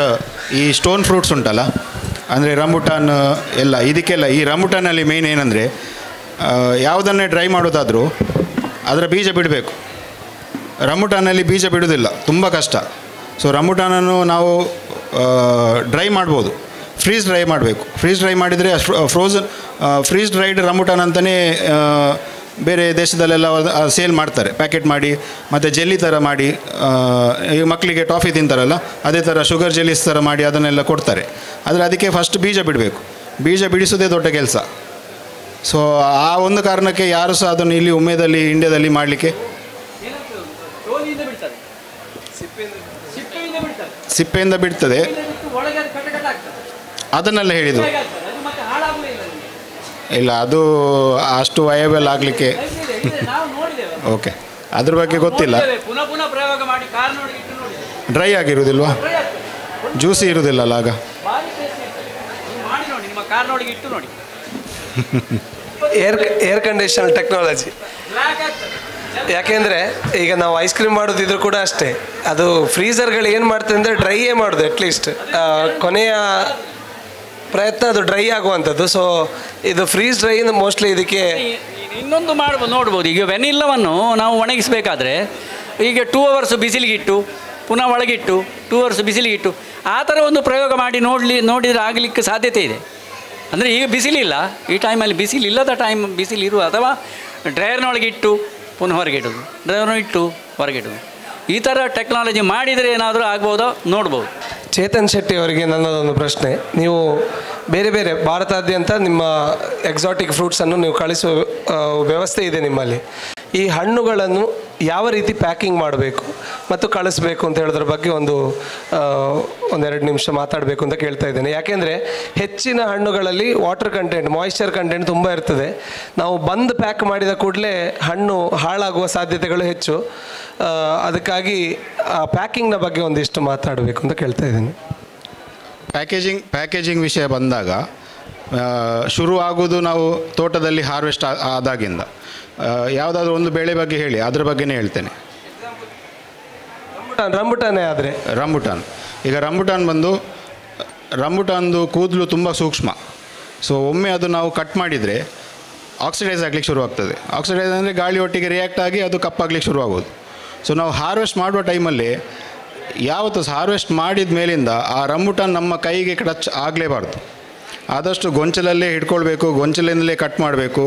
ಈ ಸ್ಟೋನ್ ಫ್ರೂಟ್ಸ್ ಉಂಟಲ್ಲ, ಅಂದರೆ ರಂಬುಟಾನ್ ಎಲ್ಲ, ಇದಕ್ಕೆಲ್ಲ ಈ ರಂಬುಟಾನಲ್ಲಿ ಮೇಯ್ನ್ ಏನಂದರೆ ಯಾವುದನ್ನೇ ಡ್ರೈ ಮಾಡೋದಾದರೂ ಅದರ ಬೀಜ ಬಿಡಬೇಕು. ರಂಬುಟಾನಲ್ಲಿ ಬೀಜ ಬಿಡೋದಿಲ್ಲ, ತುಂಬ ಕಷ್ಟ. ಸೊ ರಂಬುಟಾನನ್ನು ನಾವು ಡ್ರೈ ಮಾಡ್ಬೋದು, ಫ್ರೀಸ್ ಡ್ರೈ ಮಾಡಬೇಕು. ಫ್ರೀಸ್ ಡ್ರೈ ಮಾಡಿದರೆ ಫ್ರೀಸ್ ಡ್ರೈಡ್ ರಂಬುಟಾನ್ ಅಂತಲೇ ಬೇರೆ ದೇಶದಲ್ಲೆಲ್ಲ ಸೇಲ್ ಮಾಡ್ತಾರೆ, ಪ್ಯಾಕೆಟ್ ಮಾಡಿ, ಮತ್ತು ಜೆಲ್ಲಿ ಥರ ಮಾಡಿ. ಈಗ ಮಕ್ಕಳಿಗೆ ಟಾಫಿ ತಿಂತಾರಲ್ಲ, ಅದೇ ಥರ ಶುಗರ್ ಜೆಲ್ಲಿಸ್ ಥರ ಮಾಡಿ ಅದನ್ನೆಲ್ಲ ಕೊಡ್ತಾರೆ. ಆದರೆ ಅದಕ್ಕೆ ಫಸ್ಟ್ ಬೀಜ ಬಿಡಬೇಕು, ಬೀಜ ಬಿಡಿಸೋದೇ ದೊಡ್ಡ ಕೆಲಸ. ಸೊ ಆ ಒಂದು ಕಾರಣಕ್ಕೆ ಯಾರು ಸಹ ಅದನ್ನು ಇಲ್ಲಿ ಉಮೇದಲ್ಲಿ ಇಂಡಿಯಾದಲ್ಲಿ ಮಾಡಲಿಕ್ಕೆ ಸಿಪ್ಪೆಯಿಂದ ಬಿಡ್ತದೆ, ಅದನ್ನೆಲ್ಲ ಹೇಳಿದರು. ಇಲ್ಲ, ಅದು ಅಷ್ಟು ವಯಬಲ್ ಆಗಲಿಕ್ಕೆ ಓಕೆ, ಅದ್ರ ಬಗ್ಗೆ ಗೊತ್ತಿಲ್ಲ. ಡ್ರೈ ಆಗಿರುವುದಿಲ್ವಾ, ಜ್ಯೂಸಿ ಇರುವುದಿಲ್ಲಲ್ಲ ಆಗ. Air condition technology. ಯಾಕೆಂದರೆ ಈಗ ನಾವು ಐಸ್ ಕ್ರೀಮ್ ಮಾಡೋದಿದ್ರು ಕೂಡ ಅಷ್ಟೇ, ಅದು ಫ್ರೀಸರ್ಗಳು ಏನು ಮಾಡ್ತದೆ ಅಂದರೆ ಡ್ರೈಯೇ ಮಾಡೋದು. ಅಟ್ಲೀಸ್ಟ್ ಕೊನೆಯ ಪ್ರಯತ್ನ ಅದು ಡ್ರೈ ಆಗುವಂಥದ್ದು. ಸೊ ಇದು ಫ್ರೀಸ್ ಡ್ರೈ ಮೋಸ್ಟ್ಲಿ ಇದಕ್ಕೆ ಇನ್ನೊಂದು ನೋಡ್ಬೋದು. ಈಗ ವೆನಿಲ್ಲವನ್ನು ನಾವು ಒಣಗಿಸಬೇಕಾದ್ರೆ ಈಗ 2 hours ಬಿಸಿಲಿಗಿಟ್ಟು ಪುನಃ ಒಳಗಿಟ್ಟು 2 hours ಬಿಸಿಲಿಗಿಟ್ಟು ಆ ಥರ ಒಂದು ಪ್ರಯೋಗ ಮಾಡಿ ನೋಡಿದರೆ ಆಗಲಿಕ್ಕೆ ಸಾಧ್ಯತೆ ಇದೆ. ಅಂದರೆ ಈಗ ಬಿಸಿಲಿಲ್ಲ, ಈ ಟೈಮಲ್ಲಿ ಬಿಸಿಲಿಲ್ಲದ ಟೈಮ್ ಬಿಸಿಲಿರುವ, ಅಥವಾ ಡ್ರೈಯರ್ನೊಳಗಿಟ್ಟು ಪುನಃ ಹೊರಗಿಡೋದು, ಡ್ರೈವರ್ನ ಹೊರಗಿಡೋದು, ಈ ಥರ ಟೆಕ್ನಾಲಜಿ ಮಾಡಿದರೆ ಏನಾದರೂ ಆಗ್ಬೋದೋ ನೋಡ್ಬೋದು. ಚೇತನ್ ಶೆಟ್ಟಿ ಅವರಿಗೆ ನನ್ನದೊಂದು ಪ್ರಶ್ನೆ. ನೀವು ಬೇರೆ ಬೇರೆ ಭಾರತಾದ್ಯಂತ ನಿಮ್ಮ ಎಕ್ಸಾಟಿಕ್ ಫ್ರೂಟ್ಸನ್ನು ನೀವು ಕಳಿಸುವ ವ್ಯವಸ್ಥೆ ಇದೆ ನಿಮ್ಮಲ್ಲಿ. ಈ ಹಣ್ಣುಗಳನ್ನು ಯಾವ ರೀತಿ ಪ್ಯಾಕಿಂಗ್ ಮಾಡಬೇಕು ಮತ್ತು ಕಳಿಸ್ಬೇಕು ಅಂತ ಹೇಳೋದ್ರ ಬಗ್ಗೆ ಒಂದೆರಡು ನಿಮಿಷ ಮಾತಾಡಬೇಕು ಅಂತ ಕೇಳ್ತಾ ಇದ್ದೇನೆ. ಯಾಕೆಂದರೆ ಹೆಚ್ಚಿನ ಹಣ್ಣುಗಳಲ್ಲಿ ವಾಟರ್ ಕಂಟೆಂಟ್, ಮಾಯಿಶ್ಚರ್ ಕಂಟೆಂಟ್ ತುಂಬ ಇರ್ತದೆ. ನಾವು ಬಂದು ಪ್ಯಾಕ್ ಮಾಡಿದ ಕೂಡಲೇ ಹಣ್ಣು ಹಾಳಾಗುವ ಸಾಧ್ಯತೆಗಳು ಹೆಚ್ಚು. ಅದಕ್ಕಾಗಿ ಪ್ಯಾಕಿಂಗ್ನ ಬಗ್ಗೆ ಒಂದಿಷ್ಟು ಮಾತಾಡಬೇಕು ಅಂತ ಕೇಳ್ತಾ ಇದ್ದೀನಿ. ಪ್ಯಾಕೇಜಿಂಗ್ ವಿಷಯ ಬಂದಾಗ ಶುರು ಆಗೋದು ನಾವು ತೋಟದಲ್ಲಿ ಹಾರ್ವೆಸ್ಟ್ ಆದಾಗಿಂದ. ಯಾವುದಾದ್ರೂ ಒಂದು ಬೆಳೆ ಬಗ್ಗೆ ಹೇಳಿ, ಅದ್ರ ಬಗ್ಗೆನೇ ಹೇಳ್ತೇನೆ. ರಂಬುಟಾನೇ ಆದರೆ ಈಗ ರಂಬುಟಾನ್ದು ಕೂದಲು ತುಂಬ ಸೂಕ್ಷ್ಮ. ಸೊ ಒಮ್ಮೆ ಅದು ನಾವು ಕಟ್ ಮಾಡಿದರೆ ಆಕ್ಸಿಡೈಸ್ ಆಗಲಿಕ್ಕೆ ಶುರುವಾಗ್ತದೆ. ಆಕ್ಸಿಡೈಸ್ ಅಂದರೆ ಗಾಳಿ ಒಟ್ಟಿಗೆ ರಿಯಾಕ್ಟ್ ಆಗಿ ಅದು ಕಪ್ಪಾಗಲಿಕ್ಕೆ ಶುರುವಾಗೋದು. ಸೊ ನಾವು ಹಾರ್ವೆಸ್ಟ್ ಮಾಡುವ ಟೈಮಲ್ಲಿ ಯಾವತ್ತು ಹಾರ್ವೆಸ್ಟ್ ಮಾಡಿದ ಮೇಲಿಂದ ಆ ರಂಬುಟಾನ್ ನಮ್ಮ ಕೈಗೆ ಟಚ್ ಆಗಲೇಬಾರ್ದು. ಆದಷ್ಟು ಗೊಂಚಲಲ್ಲೇ ಹಿಡ್ಕೊಳ್ಬೇಕು, ಗೊಂಚಲಿಂದಲೇ ಕಟ್ ಮಾಡಬೇಕು.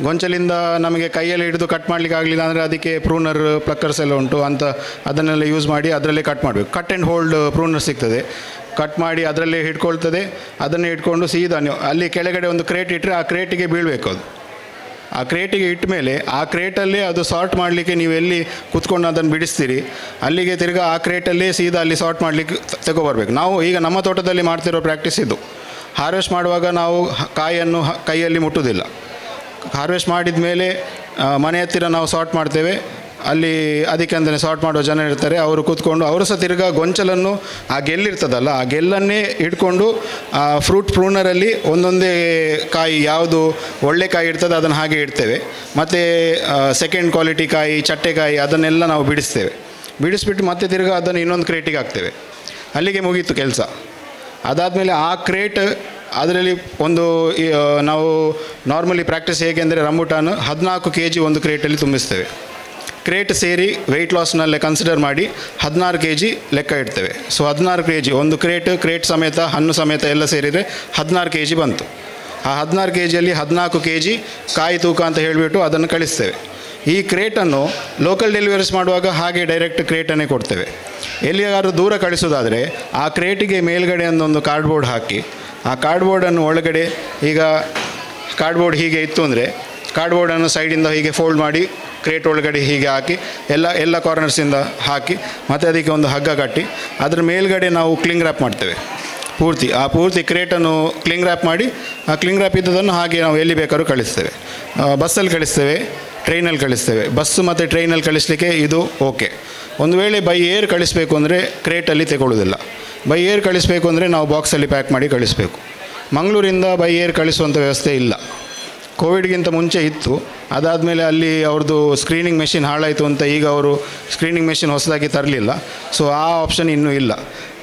ಗೊಂಚಲಿಂದ ನಮಗೆ ಕೈಯಲ್ಲಿ ಹಿಡಿದು ಕಟ್ ಮಾಡಲಿಕ್ಕೆ ಆಗಲಿಲ್ಲ ಅಂದರೆ ಅದಕ್ಕೆ ಪ್ರೂನರ್ ಪ್ಲಕ್ಕರ್ಸ್ ಎಲ್ಲ ಉಂಟು ಅಂತ, ಅದನ್ನೆಲ್ಲ ಯೂಸ್ ಮಾಡಿ ಅದರಲ್ಲೇ ಕಟ್ ಮಾಡಬೇಕು. ಕಟ್ ಆ್ಯಂಡ್ ಹೋಲ್ಡ್ ಪ್ರೂನರ್ ಸಿಗ್ತದೆ, ಕಟ್ ಮಾಡಿ ಅದರಲ್ಲೇ ಹಿಡ್ಕೊಳ್ತದೆ. ಅದನ್ನೇ ಇಟ್ಕೊಂಡು ಸೀದಾ ನೀವು ಅಲ್ಲಿ ಕೆಳಗಡೆ ಒಂದು ಕ್ರೇಟ್ ಇಟ್ಟರೆ ಆ ಕ್ರೇಟಿಗೆ ಬೀಳಬೇಕು. ಅದು ಆ ಕ್ರೇಟಿಗೆ ಇಟ್ಟ ಮೇಲೆ ಆ ಕ್ರೇಟಲ್ಲೇ ಅದು ಸಾರ್ಟ್ ಮಾಡಲಿಕ್ಕೆ ನೀವು ಎಲ್ಲಿ ಕೂತ್ಕೊಂಡು ಅದನ್ನು ಬಿಡಿಸ್ತೀರಿ ಅಲ್ಲಿಗೆ ತಿರ್ಗಾ ಆ ಕ್ರೇಟಲ್ಲೇ ಸೀದಾ ಅಲ್ಲಿ ಸಾರ್ಟ್ ಮಾಡಲಿಕ್ಕೆ ತಗೊಬರ್ಬೇಕು. ನಾವು ಈಗ ನಮ್ಮ ತೋಟದಲ್ಲಿ ಮಾಡ್ತಿರೋ ಪ್ರಾಕ್ಟೀಸ್ ಇದು. ಹಾರ್ವೆಸ್ಟ್ ಮಾಡುವಾಗ ನಾವು ಕಾಯನ್ನು ಕೈಯಲ್ಲಿ ಮುಟ್ಟುವುದಿಲ್ಲ. ಹಾರ್ವೆಸ್ಟ್ ಮಾಡಿದ ಮೇಲೆ ಮನೆ ಹತ್ತಿರ ನಾವು ಸಾರ್ಟ್ ಮಾಡ್ತೇವೆ. ಅಲ್ಲಿ ಅದಕ್ಕೆ ಅಂತಲೇ ಸಾರ್ಟ್ ಮಾಡೋ ಜನ ಇರ್ತಾರೆ, ಅವರು ಕೂತ್ಕೊಂಡು ಅವರು ಸಹ ತಿರ್ಗಾ ಗೊಂಚಲನ್ನು ಆ ಗೆಲ್ಲಿರ್ತದಲ್ಲ ಆ ಗೆಲ್ಲನ್ನೇ ಇಟ್ಕೊಂಡು ಆ ಫ್ರೂಟ್ ಪ್ರೂನರಲ್ಲಿ ಒಂದೊಂದೇ ಕಾಯಿ ಯಾವುದು ಒಳ್ಳೆ ಕಾಯಿ ಇರ್ತದೆ ಅದನ್ನು ಹಾಗೆ ಇಡ್ತೇವೆ. ಮತ್ತು ಸೆಕೆಂಡ್ ಕ್ವಾಲಿಟಿ ಕಾಯಿ, ಚಟ್ಟೆಕಾಯಿ ಅದನ್ನೆಲ್ಲ ನಾವು ಬಿಡಿಸ್ತೇವೆ. ಬಿಡಿಸ್ಬಿಟ್ಟು ಮತ್ತೆ ತಿರ್ಗಾ ಅದನ್ನು ಇನ್ನೊಂದು ಕ್ರೇಟಿಗೆ ಹಾಕ್ತೇವೆ. ಅಲ್ಲಿಗೆ ಮುಗೀತು ಕೆಲಸ. ಅದಾದಮೇಲೆ ಆ ಕ್ರೇಟ್ ಅದರಲ್ಲಿ ಒಂದು ನಾವು ನಾರ್ಮಲಿ ಪ್ರಾಕ್ಟೀಸ್ ಹೇಗೆ ಅಂದರೆ ರಂಬುಟಾನ್ 14 kg ಒಂದು ಕ್ರೇಟಲ್ಲಿ ತುಂಬಿಸ್ತೇವೆ. ಕ್ರೇಟ್ ಸೇರಿ ವೆಯ್ಟ್ ಲಾಸ್ನಲ್ಲೇ ಕನ್ಸಿಡರ್ ಮಾಡಿ 16 kg ಲೆಕ್ಕ ಇಡ್ತೇವೆ. ಸೊ 16 kg ಒಂದು ಕ್ರೇಟ್ ಸಮೇತ ಹಣ್ಣು ಸಮೇತ ಎಲ್ಲ ಸೇರಿದರೆ 16 kg ಬಂತು. ಆ 16 kgಯಲ್ಲಿ 14 kg ಕಾಯಿ ತೂಕ ಅಂತ ಹೇಳಿಬಿಟ್ಟು ಅದನ್ನು ಕಳಿಸ್ತೇವೆ. ಈ ಕ್ರೇಟನ್ನು ಲೋಕಲ್ ಡೆಲಿವರೀಸ್ ಮಾಡುವಾಗ ಹಾಗೆ ಡೈರೆಕ್ಟ್ ಕ್ರೇಟನ್ನೇ ಕೊಡ್ತೇವೆ. ಎಲ್ಲಿಯಾದ್ರೂ ದೂರ ಕಳಿಸೋದಾದರೆ ಆ ಕ್ರೇಟಿಗೆ ಮೇಲ್ಗಡೆ ಒಂದು ಕಾರ್ಡ್ಬೋರ್ಡ್ ಹಾಕಿ ಆ ಕಾರ್ಡ್ಬೋರ್ಡನ್ನು ಒಳಗಡೆ, ಈಗ ಕಾರ್ಡ್ಬೋರ್ಡ್ ಹೀಗೆ ಇತ್ತು ಅಂದರೆ ಕಾರ್ಡ್ಬೋರ್ಡನ್ನು ಸೈಡಿಂದ ಹೀಗೆ ಫೋಲ್ಡ್ ಮಾಡಿ ಕ್ರೇಟ್ ಒಳಗಡೆ ಹೀಗೆ ಹಾಕಿ ಎಲ್ಲ ಕಾರ್ನರ್ಸಿಂದ ಹಾಕಿ ಮತ್ತು ಅದಕ್ಕೆ ಒಂದು ಹಗ್ಗ ಕಟ್ಟಿ ಅದರ ಮೇಲ್ಗಡೆ ನಾವು ಕ್ಲಿಂಗ್ ರ್ಯಾಪ್ ಮಾಡ್ತೇವೆ. ಪೂರ್ತಿ ಕ್ರೇಟನ್ನು ಕ್ಲಿಂಗ್ ರ್ಯಾಪ್ ಮಾಡಿ ಆ ಕ್ಲಿಂಗ್ ರ್ಯಾಪ್ ಇದ್ದದನ್ನು ಹಾಗೆ ನಾವು ಎಲ್ಲಿ ಬೇಕಾದ್ರೂ ಕಳಿಸ್ತೇವೆ. ಬಸ್ಸಲ್ಲಿ ಕಳಿಸ್ತೇವೆ, ಟ್ರೈನಲ್ಲಿ ಕಳಿಸ್ತೇವೆ. ಬಸ್ಸು ಮತ್ತು ಟ್ರೈನಲ್ಲಿ ಕಳಿಸಲಿಕ್ಕೆ ಇದು ಓಕೆ. ಒಂದು ವೇಳೆ ಬೈ ಏರ್ ಕಳಿಸಬೇಕು ಅಂದರೆ ಕ್ರೇಟಲ್ಲಿ ತಗೊಳ್ಳೋದಿಲ್ಲ. ಬೈ ಏರ್ ಕಳಿಸಬೇಕು ಅಂದರೆ ನಾವು ಬಾಕ್ಸಲ್ಲಿ ಪ್ಯಾಕ್ ಮಾಡಿ ಕಳಿಸಬೇಕು. ಮಂಗಳೂರಿಂದ ಬೈ ಏರ್ ಕಳಿಸುವಂಥ ವ್ಯವಸ್ಥೆ ಇಲ್ಲ. ಕೋವಿಡ್ಗಿಂತ ಮುಂಚೆ ಇತ್ತು. ಅದಾದಮೇಲೆ ಅಲ್ಲಿ ಅವ್ರದ್ದು ಸ್ಕ್ರೀನಿಂಗ್ ಮೆಷಿನ್ ಹಾಳಾಯಿತು ಅಂತ ಈಗ ಅವರು ಸ್ಕ್ರೀನಿಂಗ್ ಮೆಷಿನ್ ಹೊಸದಾಗಿ ತರಲಿಲ್ಲ. ಸೊ ಆ ಆಪ್ಷನ್ ಇನ್ನೂ ಇಲ್ಲ.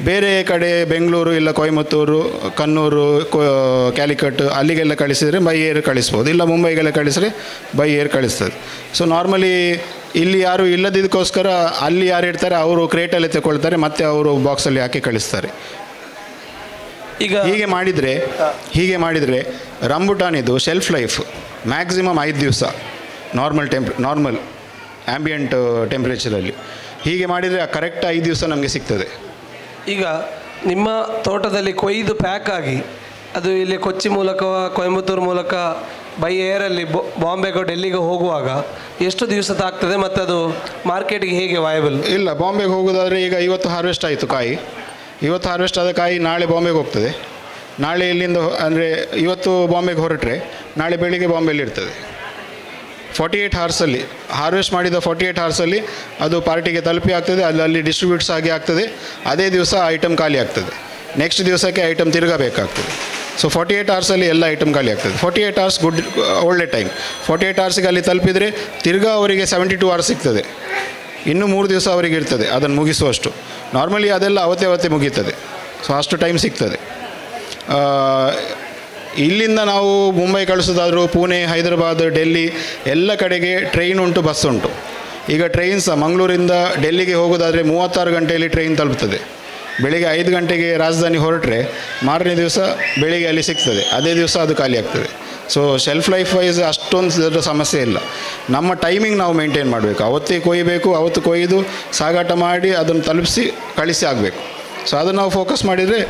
ಬೇರೆ ಕಡೆ ಬೆಂಗಳೂರು ಇಲ್ಲ ಕೊಯಮತ್ತೂರು, ಕಣ್ಣೂರು, ಕ್ಯಾಲಿಕಟ್ ಅಲ್ಲಿಗೆಲ್ಲ ಕಳಿಸಿದರೆ ಬೈ ಏರ್ ಕಳಿಸ್ಬೋದು. ಇಲ್ಲ ಮುಂಬೈಗೆಲ್ಲ ಕಳಿಸಿದ್ರೆ ಬೈ ಏರ್ ಕಳಿಸ್ತದೆ. ಸೊ ನಾರ್ಮಲಿ ಇಲ್ಲಿ ಯಾರು ಇಲ್ಲದಿದ್ದಕ್ಕೋಸ್ಕರ ಅಲ್ಲಿ ಯಾರು ಇರ್ತಾರೆ ಅವರು ಕ್ರೇಟಲ್ಲಿ ತಗೊಳ್ತಾರೆ, ಮತ್ತು ಅವರು ಬಾಕ್ಸಲ್ಲಿ ಹಾಕಿ ಕಳಿಸ್ತಾರೆ. ಈಗ ಹೀಗೆ ಮಾಡಿದರೆ ರಂಬುಟಾನಿದು ಶೆಲ್ಫ್ ಲೈಫ್ ಮ್ಯಾಕ್ಸಿಮಮ್ 5 ದಿವಸ ನಾರ್ಮಲ್ ಆ್ಯಂಬಿಯಂಟ್ ಟೆಂಪ್ರೇಚರಲ್ಲಿ. ಹೀಗೆ ಮಾಡಿದರೆ ಕರೆಕ್ಟ್ 5 ದಿವಸ ನಮಗೆ ಸಿಗ್ತದೆ. ಈಗ ನಿಮ್ಮ ತೋಟದಲ್ಲಿ ಕೊಯ್ದು ಪ್ಯಾಕ್ ಆಗಿ ಅದು ಇಲ್ಲಿ ಕೊಚ್ಚಿ ಮೂಲಕ ಕೊಯಂಬತ್ತೂರು ಮೂಲಕ ಬೈ ಏರಲ್ಲಿ ಬಾಂಬೆಗೋ ಡೆಲ್ಲಿಗೆ ಹೋಗುವಾಗ ಎಷ್ಟು ದಿವಸ ತಾಗ್ತದೆ ಮತ್ತು ಅದು ಮಾರ್ಕೆಟಿಗೆ ಹೇಗೆ ವಾಯಬಲ್? ಇಲ್ಲ, ಬಾಂಬೆಗೆ ಹೋಗೋದಾದರೆ ಈಗ ಇವತ್ತು ಹಾರ್ವೆಸ್ಟ್ ಆಯಿತು ಕಾಯಿ. ಇವತ್ತು ಹಾರ್ವೆಸ್ಟ್ ಆದ ಕಾಯಿ ನಾಳೆ ಬಾಂಬೆಗೆ ಹೋಗ್ತದೆ. ನಾಳೆ ಇಲ್ಲಿಂದ ಅಂದರೆ ಇವತ್ತು ಬಾಂಬೆಗೆ ಹೊರಟ್ರೆ ನಾಳೆ ಬೆಳಿಗ್ಗೆ ಬಾಂಬೆಯಲ್ಲಿ ಇರ್ತದೆ. 48 hours ಹಾರ್ವೆಸ್ಟ್ ಮಾಡಿದ 48 hours ಅದು ಪಾರ್ಟಿಗೆ ತಲುಪಿ ಆಗ್ತದೆ. ಅಲ್ಲಿ ಡಿಸ್ಟ್ರಿಬ್ಯೂಟ್ಸ್ ಆಗಿ ಆಗ್ತದೆ. ಅದೇ ದಿವಸ ಐಟಮ್ ಖಾಲಿ ಆಗ್ತದೆ. ನೆಕ್ಸ್ಟ್ ದಿವಸಕ್ಕೆ ಐಟಮ್ ತಿರುಗಬೇಕಾಗ್ತದೆ. ಸೊ 48 hours ಎಲ್ಲ ಐಟಮ್ ಖಾಲಿ ಆಗ್ತದೆ. 48 hours ಒಳ್ಳೆ ಟೈಮ್. 48 hours ಅಲ್ಲಿ ತಲುಪಿದರೆ ತಿರ್ಗಾ ಅವರಿಗೆ 72 hours ಸಿಗ್ತದೆ. ಇನ್ನೂ 3 ದಿವಸ ಅವರಿಗೆ ಇರ್ತದೆ ಅದನ್ನು ಮುಗಿಸುವಷ್ಟು. ನಾರ್ಮಲಿ ಅದೆಲ್ಲ ಅವತ್ತೇ ಮುಗೀತದೆ. ಸೊ ಅಷ್ಟು ಟೈಮ್ ಸಿಗ್ತದೆ. ಇಲ್ಲಿಂದ ನಾವು ಮುಂಬೈ ಕಳಿಸೋದಾದರೂ ಪುಣೆ, ಹೈದರಾಬಾದ್, ಡೆಲ್ಲಿ ಎಲ್ಲ ಕಡೆಗೆ ಟ್ರೈನ್ ಉಂಟು, ಬಸ್ ಉಂಟು. ಈಗ ಟ್ರೈನ್ ಸಹ ಮಂಗಳೂರಿಂದ ಡೆಲ್ಲಿಗೆ ಹೋಗೋದಾದರೆ 36 ಗಂಟೆಯಲ್ಲಿ ಟ್ರೈನ್ ತಲುಪ್ತದೆ. ಬೆಳಿಗ್ಗೆ 5 ಗಂಟೆಗೆ ರಾಜಧಾನಿ ಹೊರಟ್ರೆ ಮಾರನೇ ದಿವಸ ಬೆಳಿಗ್ಗೆ ಅಲ್ಲಿ ಸಿಗ್ತದೆ. ಅದೇ ದಿವಸ ಅದು ಖಾಲಿ ಆಗ್ತದೆ. ಸೊ ಶೆಲ್ಫ್ ಲೈಫ್ ವೈಸ್ ಅಷ್ಟೊಂದು ದೊಡ್ಡ ಸಮಸ್ಯೆ ಇಲ್ಲ. ನಮ್ಮ ಟೈಮಿಂಗ್ ನಾವು ಮೇಂಟೈನ್ ಮಾಡಬೇಕು. ಅವತ್ತೇ ಕೊಯ್ಯಬೇಕು, ಅವತ್ತು ಕೊಯ್ದು ಸಾಗಾಟ ಮಾಡಿ ಅದನ್ನು ತಲುಪಿಸಿ ಕಳಿಸಿ ಆಗಬೇಕು. ಸೊ ಅದನ್ನು ನಾವು ಫೋಕಸ್ ಮಾಡಿದರೆ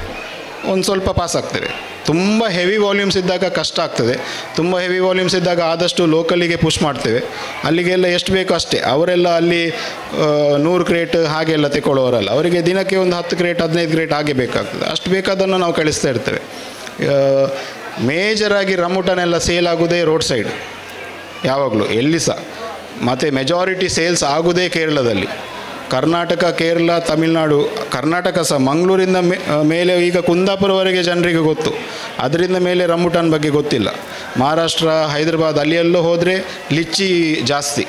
ಒಂದು ಸ್ವಲ್ಪ ಪಾಸ್ ಆಗ್ತೇವೆ. ತುಂಬ ಹೆವಿ ವಾಲ್ಯೂಮ್ಸ್ ಇದ್ದಾಗ ಕಷ್ಟ ಆಗ್ತದೆ. ತುಂಬ ಹೆವಿ ವಾಲ್ಯೂಮ್ಸ್ ಇದ್ದಾಗ ಆದಷ್ಟು ಲೋಕಲಿಗೆ ಪುಷ್ ಮಾಡ್ತೇವೆ. ಅಲ್ಲಿಗೆಲ್ಲ ಎಷ್ಟು ಬೇಕೋ ಅಷ್ಟೇ. ಅವರೆಲ್ಲ ಅಲ್ಲಿ 100 ಕ್ರೇಟ್ ಹಾಗೆಲ್ಲ ತಗೊಳ್ಳೋರಲ್ಲ. ಅವರಿಗೆ ದಿನಕ್ಕೆ ಒಂದು 10 ಕ್ರೇಟ್ 15 ಕ್ರೇಟ್ ಹಾಗೆ ಬೇಕಾಗ್ತದೆ. ಅಷ್ಟು ಬೇಕಾದನ್ನು ನಾವು ಕಳಿಸ್ತಾ ಇರ್ತೇವೆ. ಮೇಜರಾಗಿ ರಂಬುಟಾನೆಲ್ಲ ಸೇಲ್ ಆಗೋದೇ ರೋಡ್ ಸೈಡ್ ಯಾವಾಗಲೂ ಎಲ್ಲಿ ಸಹ. ಮತ್ತು ಮೆಜಾರಿಟಿ ಸೇಲ್ಸ್ ಆಗೋದೇ ಕೇರಳದಲ್ಲಿ. ಕರ್ನಾಟಕ, ಕೇರಳ, ತಮಿಳುನಾಡು, ಕರ್ನಾಟಕ ಸಹ ಮಂಗಳೂರಿಂದ ಮೇಲೆ ಈಗ ಕುಂದಾಪುರವರೆಗೆ ಜನರಿಗೆ ಗೊತ್ತು. ಅದರಿಂದ ಮೇಲೆ ರಂಬುಟಾನ್ ಬಗ್ಗೆ ಗೊತ್ತಿಲ್ಲ. ಮಹಾರಾಷ್ಟ್ರ, ಹೈದರಾಬಾದ್ ಅಲ್ಲೆಲ್ಲೋ ಹೋದರೆ ಲಿಚ್ಚಿ ಜಾಸ್ತಿ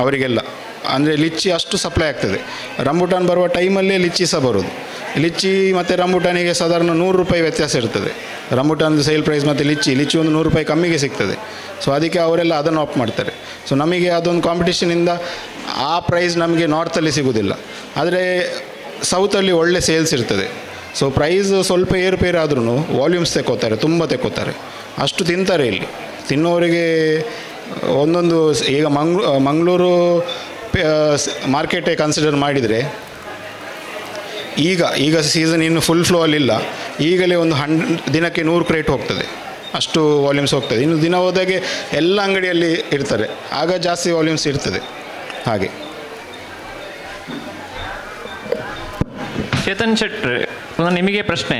ಅವರಿಗೆಲ್ಲ. ಅಂದರೆ ಲಿಚ್ಚಿ ಅಷ್ಟು ಸಪ್ಲೈ ಆಗ್ತದೆ. ರಂಬುಟಾನ್ ಬರುವ ಟೈಮಲ್ಲೇ ಲಿಚ್ಚಿ ಸಹ ಬರೋದು. ಲಿಚ್ಚಿ ಮತ್ತು ರಂಬುಟಾನಿಗೆ ಸಾಧಾರಣ 100 ರೂಪಾಯಿ ವ್ಯತ್ಯಾಸ ಇರ್ತದೆ. ರಂಬುಟಾನ್ದು ಸೇಲ್ ಪ್ರೈಸ್ ಮತ್ತು ಲಿಚ್ಚಿ ಒಂದು 100 ರೂಪಾಯಿ ಕಮ್ಮಿಗೆ ಸಿಗ್ತದೆ. ಸೊ ಅದಕ್ಕೆ ಅವರೆಲ್ಲ ಅದನ್ನು ಆಪ್ ಮಾಡ್ತಾರೆ. ಸೊ ನಮಗೆ ಅದೊಂದು ಕಾಂಪಿಟೇಷನಿಂದ ಆ ಪ್ರೈಸ್ ನಮಗೆ ನಾರ್ತಲ್ಲಿ ಸಿಗೋದಿಲ್ಲ. ಆದರೆ ಸೌತಲ್ಲಿ ಒಳ್ಳೆ ಸೇಲ್ಸ್ ಇರ್ತದೆ. ಸೊ ಪ್ರೈಸ್ ಸ್ವಲ್ಪ ಏರುಪೇರು ಆದ್ರೂ ವಾಲ್ಯೂಮ್ಸ್ ತೆಕ್ಕೋತಾರೆ, ತುಂಬ ತೆಕ್ಕೋತಾರೆ, ಅಷ್ಟು ತಿಂತಾರೆ ಇಲ್ಲಿ. ತಿನ್ನೋರಿಗೆ ಒಂದೊಂದು ಈಗ ಮಂಗಳೂರು ಮಾರ್ಕೆಟೇ ಕನ್ಸಿಡರ್ ಮಾಡಿದರೆ ಈಗ ಸೀಸನ್ ಇನ್ನು ಫುಲ್ ಫ್ಲೋ ಅಲ್ಲಿಲ್ಲ, ಈಗಲೇ ಒಂದು ದಿನಕ್ಕೆ 100 ಕ್ರೇಟ್ ಹೋಗ್ತದೆ, ಅಷ್ಟು ವಾಲ್ಯೂಮ್ಸ್ ಹೋಗ್ತದೆ. ಇನ್ನು ದಿನ ಹೋದಾಗೆ ಎಲ್ಲ ಅಂಗಡಿಯಲ್ಲಿ ಇರ್ತಾರೆ, ಆಗ ಜಾಸ್ತಿ ವಾಲ್ಯೂಮ್ಸ್ ಇರ್ತದೆ. ಹಾಗೆ ಚೇತನ್ ಶೆಟ್ಟಿ, ಪುನಃ ನಿಮಗೆ ಪ್ರಶ್ನೆ.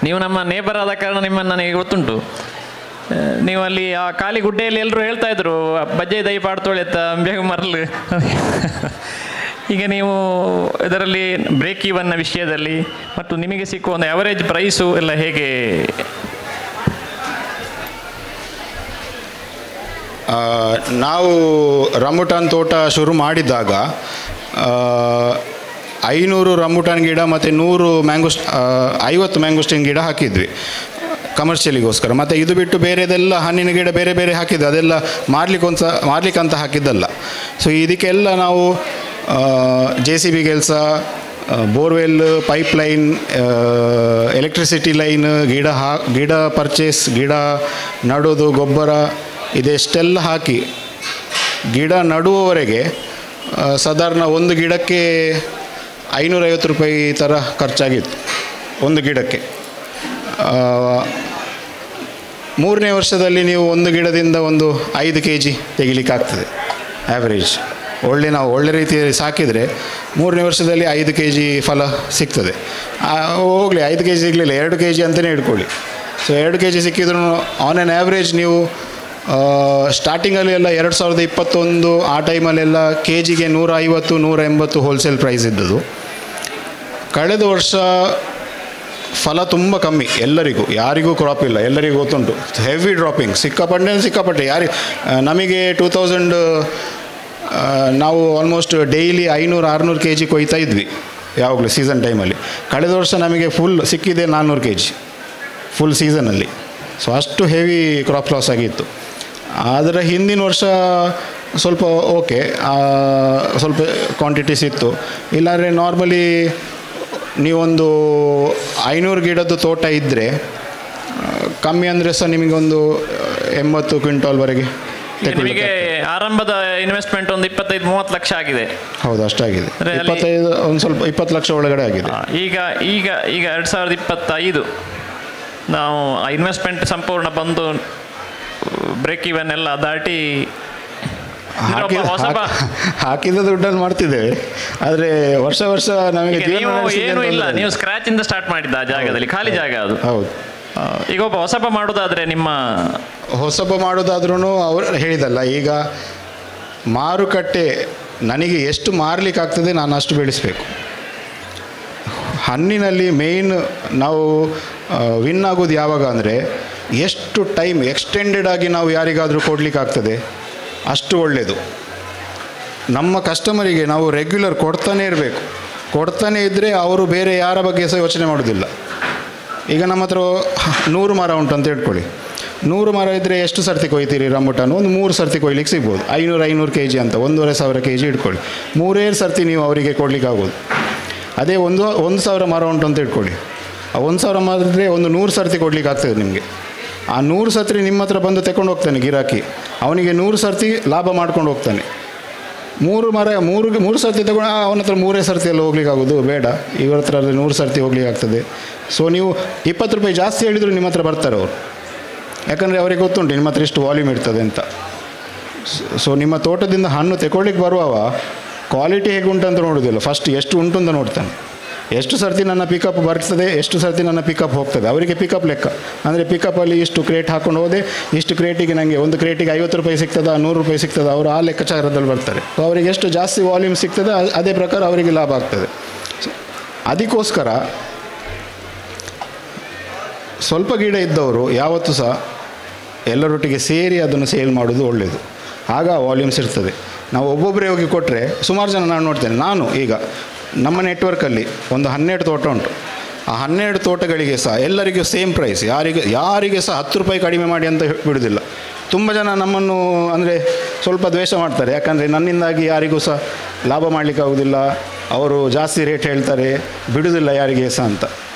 ನೀವು ನಮ್ಮ ನೇಬರ್ ಆದ ಕಾರಣ ನಿಮ್ಮನ್ನು ನನಗೆ ಗೊತ್ತುಂಟು. ನೀವು ಅಲ್ಲಿ ಆ ಖಾಲಿ ಗುಡ್ಡೆಯಲ್ಲಿ ಎಲ್ಲರೂ ಹೇಳ್ತಾ ಇದ್ರು ಬಜ್ಜೆ ದೈ ಪಾಡ್ತೋಳೆ ಎತ್ತ ಬೇಗ ಮರಲು. ಈಗ ನೀವು ಇದರಲ್ಲಿ ಬ್ರೇಕ್ ಈವನ್ನ ವಿಷಯದಲ್ಲಿ ಮತ್ತು ನಿಮಗೆ ಸಿಕ್ಕುವ ಒಂದು ಅವರೇಜ್ ಪ್ರೈಸು ಎಲ್ಲ ಹೇಗೆ? ನಾವು ರಂಬುಟಾನ್ ತೋಟ ಶುರು ಮಾಡಿದಾಗ 500 ರಂಬುಟಾನ್ ಗಿಡ ಮತ್ತು 50 ಮ್ಯಾಂಗೋಸ್ಟಿನ್ ಗಿಡ ಹಾಕಿದ್ವಿ ಕಮರ್ಷಿಯಲಿಗೋಸ್ಕರ. ಮತ್ತು ಇದು ಬಿಟ್ಟು ಬೇರೆದೆಲ್ಲ ಹಣ್ಣಿನ ಗಿಡ ಬೇರೆ ಬೇರೆ ಹಾಕಿದ್ದು, ಅದೆಲ್ಲ ಮಾರಲಿಕ್ಕಂತ ಹಾಕಿದ್ದಲ್ಲ. ಸೊ ಇದಕ್ಕೆಲ್ಲ ನಾವು JCB ಕೆಲಸ, ಬೋರ್ವೆಲ್, ಪೈಪ್ಲೈನ್, ಎಲೆಕ್ಟ್ರಿಸಿಟಿ ಲೈನ್, ಗಿಡ ಪರ್ಚೇಸ್, ಗಿಡ ನಡೋದು, ಗೊಬ್ಬರ ಇದೆಷ್ಟೆಲ್ಲ ಹಾಕಿ ಗಿಡ ನಡುವವರೆಗೆ ಸಾಧಾರಣ ಒಂದು ಗಿಡಕ್ಕೆ 550 ರೂಪಾಯಿ ಥರ ಖರ್ಚಾಗಿತ್ತು ಒಂದು ಗಿಡಕ್ಕೆ. 3ನೇ ವರ್ಷದಲ್ಲಿ ನೀವು ಒಂದು ಗಿಡದಿಂದ ಒಂದು 5 kg ತೆಗಿಲಿಕ್ಕಾಗ್ತದೆ ಆ್ಯಾವ್ರೇಜ್. ನಾವು ಒಳ್ಳೆ ರೀತಿಯಲ್ಲಿ ಸಾಕಿದರೆ 3ನೇ ವರ್ಷದಲ್ಲಿ 5 kg ಫಲ ಸಿಗ್ತದೆ. ಹೋಗಲಿ 5 kg ಸಿಗಲಿಲ್ಲ, 2 kg ಅಂತಲೇ ಇಟ್ಕೊಳ್ಳಿ. ಸೊ 2 kg ಸಿಕ್ಕಿದ್ರೂ ಆನ್ ಆ್ಯನ್ ಆ್ಯಾವ್ರೇಜ್ ನೀವು ಸ್ಟಾರ್ಟಿಂಗಲ್ಲಿ ಎಲ್ಲ 2021 ಆ ಟೈಮಲ್ಲೆಲ್ಲ KGಗೆ 150-180 ಹೋಲ್ಸೇಲ್ ಪ್ರೈಸ್ ಇದ್ದದ್ದು. ಕಳೆದ ವರ್ಷ ಫಲ ತುಂಬ ಕಮ್ಮಿ, ಎಲ್ಲರಿಗೂ, ಯಾರಿಗೂ ಕ್ರಾಪ್ ಇಲ್ಲ, ಎಲ್ಲರಿಗೂ ಗೊತ್ತುಂಟು. ಹೆವಿ ಡ್ರಾಪಿಂಗ್, ಸಿಕ್ಕಾಪಟ್ಟೆ ನಮಗೆ 2000 ನಾವು ಆಲ್ಮೋಸ್ಟ್ ಡೈಲಿ 500-600 kg ಕೊಯ್ತಾ ಇದ್ವಿ ಯಾವಾಗಲೂ ಸೀಸನ್ ಟೈಮಲ್ಲಿ. ಕಳೆದ ವರ್ಷ ನಮಗೆ ಫುಲ್ ಸಿಕ್ಕಿದೆ 400 kg ಫುಲ್ ಸೀಸನಲ್ಲಿ. ಸೊ ಅಷ್ಟು ಹೆವಿ ಕ್ರಾಪ್ ಲಾಸ್ ಆಗಿತ್ತು. ಅದರ ಹಿಂದಿನ ವರ್ಷ ಸ್ವಲ್ಪ ಓಕೆ, ಸ್ವಲ್ಪ ಕ್ವಾಂಟಿಟೀಸ್ ಇತ್ತು. ಇಲ್ಲಾಂದರೆ ನಾರ್ಮಲಿ ನೀವೊಂದು 500 ಗಿಡದ್ದು ತೋಟ ಇದ್ದರೆ ಕಮ್ಮಿ ಅಂದರೆ ಸಹ ನಿಮಗೊಂದು 80 ಕ್ವಿಂಟಾಲ್ವರೆಗೆ. ನಿಮಗೆ ಆರಂಭದ ಇನ್ವೆಸ್ಟ್ಮೆಂಟ್ ಒಂದು 25-30 ಲಕ್ಷ ಆಗಿದೆ. ಹೌದು, ಅಷ್ಟಾಗಿದೆ. 25 ಒಂದು ಸ್ವಲ್ಪ 20 ಲಕ್ಷ ಒಳಗಡೆ ಆಗಿದೆ. ಈಗ 2025 ನಾವು ಇನ್ವೆಸ್ಟ್ಮೆಂಟ್ ಸಂಪೂರ್ಣ ಬಂದು ಬ್ರೇಕ್ ಇವನ್ ಎಲ್ಲ ದಾಟಿ ಹಾಕಿದ ದುಡ್ಡನ್ನು ಮಾಡ್ತಿದ್ದೇವೆ. ಆದರೆ ವರ್ಷ ನಮಗೆ ಏನೂ ಇಲ್ಲ, ನೀವು ಸ್ಕ್ರಾಚಿಂದ ಸ್ಟಾರ್ಟ್ ಮಾಡಿದ್ದ ಆ ಜಾಗದಲ್ಲಿ, ಖಾಲಿ ಜಾಗ ಅದು. ಹೌದು. ಈಗ ಒಬ್ಬ ಹೊಸಬ ಮಾಡೋದಾದರೆ ಮಾಡೋದಾದ್ರೂ ಅವರು ಹೇಳಿದಲ್ಲ, ಈಗ ಮಾರುಕಟ್ಟೆ ನನಗೆ ಎಷ್ಟು ಮಾರಲಿಕ್ಕಾಗ್ತದೆ ನಾನು ಅಷ್ಟು ಬೆಳೆಸಬೇಕು. ಹಣ್ಣಿನಲ್ಲಿ ಮೇಯ್ನ್ ನಾವು ವಿನ್ ಆಗೋದು ಯಾವಾಗ ಅಂದರೆ ಎಷ್ಟು ಟೈಮ್ ಎಕ್ಸ್ಟೆಂಡೆಡ್ ಆಗಿ ನಾವು ಯಾರಿಗಾದರೂ ಕೊಡಲಿಕ್ಕಾಗ್ತದೆ ಅಷ್ಟು ಒಳ್ಳೆಯದು. ನಮ್ಮ ಕಸ್ಟಮರಿಗೆ ನಾವು ರೆಗ್ಯುಲರ್ ಕೊಡ್ತಾನೇ ಇರಬೇಕು. ಕೊಡ್ತಾನೇ ಇದ್ದರೆ ಅವರು ಬೇರೆ ಯಾರ ಬಗ್ಗೆ ಸಹ ಯೋಚನೆ ಮಾಡೋದಿಲ್ಲ. ಈಗ ನಮ್ಮ ಹತ್ರ 100 ಮರ ಉಂಟು ಅಂತ ಇಟ್ಕೊಳ್ಳಿ. 100 ಮರ ಇದ್ದರೆ ಎಷ್ಟು ಸರ್ತಿ ಕೊಯ್ತೀರಿ ರಂಬುಟಾನು? ಒಂದು 3 ಸರ್ತಿ ಕೊಯ್ಲಿಕ್ಕೆ ಸಿಗ್ಬೋದು. 500 kg ಅಂತ 1,500 kg ಇಟ್ಕೊಳ್ಳಿ. 3 ಸರ್ತಿ ನೀವು ಅವರಿಗೆ ಕೊಡ್ಲಿಕ್ಕೆ ಆಗೋದು. ಅದೇ 1,000 ಮರ ಉಂಟು ಅಂತ ಇಟ್ಕೊಳ್ಳಿ. ಆ 1,000 ಮರ ಇದ್ದರೆ ಒಂದು 100 ಸರ್ತಿ ಕೊಡ್ಲಿಕ್ಕೆ ಆಗ್ತದೆ ನಿಮಗೆ. ಆ 100 ಸರ್ತಿ ನಿಮ್ಮ ಹತ್ರ ಬಂದು ತಗೊಂಡು ಹೋಗ್ತಾನೆ ಗಿರಾಕಿ, ಅವನಿಗೆ 100 ಸರ್ತಿ ಲಾಭ ಮಾಡ್ಕೊಂಡು ಹೋಗ್ತಾನೆ. 3 ಸರ್ತಿ ತಗೊಂಡು ಅವನ ಹತ್ರ 3 ಸರ್ತಿ ಎಲ್ಲ ಹೋಗ್ಲಿಕ್ಕೆ ಆಗೋದು ಬೇಡ, ಇವ್ರ ಹತ್ರ 100 ಸರ್ತಿ ಹೋಗ್ಲಿಕ್ಕೆ ಆಗ್ತದೆ. ಸೊ ನೀವು 20 ರೂಪಾಯಿ ಜಾಸ್ತಿ ಹೇಳಿದ್ರು ನಿಮ್ಮ ಹತ್ರ ಬರ್ತಾರೆ ಅವರು, ಯಾಕಂದರೆ ಅವರಿಗೆ ಗೊತ್ತುಂಟು ನಿಮ್ಮ ಹತ್ರ ಇಷ್ಟು ವಾಲ್ಯೂಮ್ ಇರ್ತದೆ ಅಂತ. ಸೊ ನಿಮ್ಮ ತೋಟದಿಂದ ಹಣ್ಣು ತಗೊಳ್ಳಿಕ್ಕೆ ಬರುವವ ಕ್ವಾಲಿಟಿ ಹೇಗೆ ಉಂಟಂತ ನೋಡೋದಿಲ್ಲ, ಫಸ್ಟ್ ಎಷ್ಟು ಉಂಟು ಅಂತ ನೋಡ್ತಾನೆ. ಎಷ್ಟು ಸರ್ತಿ ನನ್ನ ಪಿಕಪ್ ಬರ್ತದೆ, ಎಷ್ಟು ಸರ್ತಿ ನನ್ನ ಪಿಕಪ್ ಹೋಗ್ತದೆ, ಅವರಿಗೆ ಪಿಕಪ್ ಲೆಕ್ಕ. ಅಂದರೆ ಪಿಕಪ್ಪಲ್ಲಿ ಇಷ್ಟು ಕ್ರೇಟ್ ಹಾಕೊಂಡು ಹೋದೆ, ಇಷ್ಟು ಕ್ರೇಟಿಗೆ ನನಗೆ ಒಂದು ಕ್ರೇಟಿಗೆ 50 ರೂಪಾಯಿ ಸಿಗ್ತದೆ, 100 ರೂಪಾಯಿ ಸಿಗ್ತದೆ, ಅವರು ಆ ಲೆಕ್ಕಾಚಾರದಲ್ಲಿ ಬರ್ತಾರೆ. ಸೊ ಅವರಿಗೆ ಎಷ್ಟು ಜಾಸ್ತಿ ವಾಲ್ಯೂಮ್ ಸಿಗ್ತದೆ ಅದೇ ಪ್ರಕಾರ ಅವರಿಗೆ ಲಾಭ ಆಗ್ತದೆ. ಅದಕ್ಕೋಸ್ಕರ ಸ್ವಲ್ಪ ಗಿಡ ಇದ್ದವರು ಯಾವತ್ತೂ ಸಹ ಎಲ್ಲರೊಟ್ಟಿಗೆ ಸೇರಿ ಅದನ್ನು ಸೇಲ್ ಮಾಡೋದು ಒಳ್ಳೆಯದು. ಆಗ ವಾಲ್ಯೂಮ್ಸ್ ಇರ್ತದೆ. ನಾವು ಒಬ್ಬೊಬ್ಬರೇ ಹೋಗಿ ಕೊಟ್ಟರೆ ಸುಮಾರು ಜನ ನಾನು ನೋಡ್ತೇನೆ. ನಾನು ಈಗ ನಮ್ಮ ನೆಟ್ವರ್ಕಲ್ಲಿ ಒಂದು 12 ತೋಟ ಉಂಟು. ಆ 12 ತೋಟಗಳಿಗೆ ಸಹ ಎಲ್ಲರಿಗೂ ಸೇಮ್ ಪ್ರೈಸ್, ಯಾರಿಗೆ ಸಹ 10 ರೂಪಾಯಿ ಕಡಿಮೆ ಮಾಡಿ ಅಂತ ಬಿಡೋದಿಲ್ಲ. ತುಂಬ ಜನ ನಮ್ಮನ್ನು ಅಂದರೆ ಸ್ವಲ್ಪ ದ್ವೇಷ ಮಾಡ್ತಾರೆ, ಯಾಕಂದರೆ ನನ್ನಿಂದಾಗಿ ಯಾರಿಗೂ ಸಹ ಲಾಭ ಮಾಡಲಿಕ್ಕೆ ಆಗೋದಿಲ್ಲ, ಅವರು ಜಾಸ್ತಿ ರೇಟ್ ಹೇಳ್ತಾರೆ, ಬಿಡುವುದಿಲ್ಲ ಯಾರಿಗೆ ಸಹ ಅಂತ.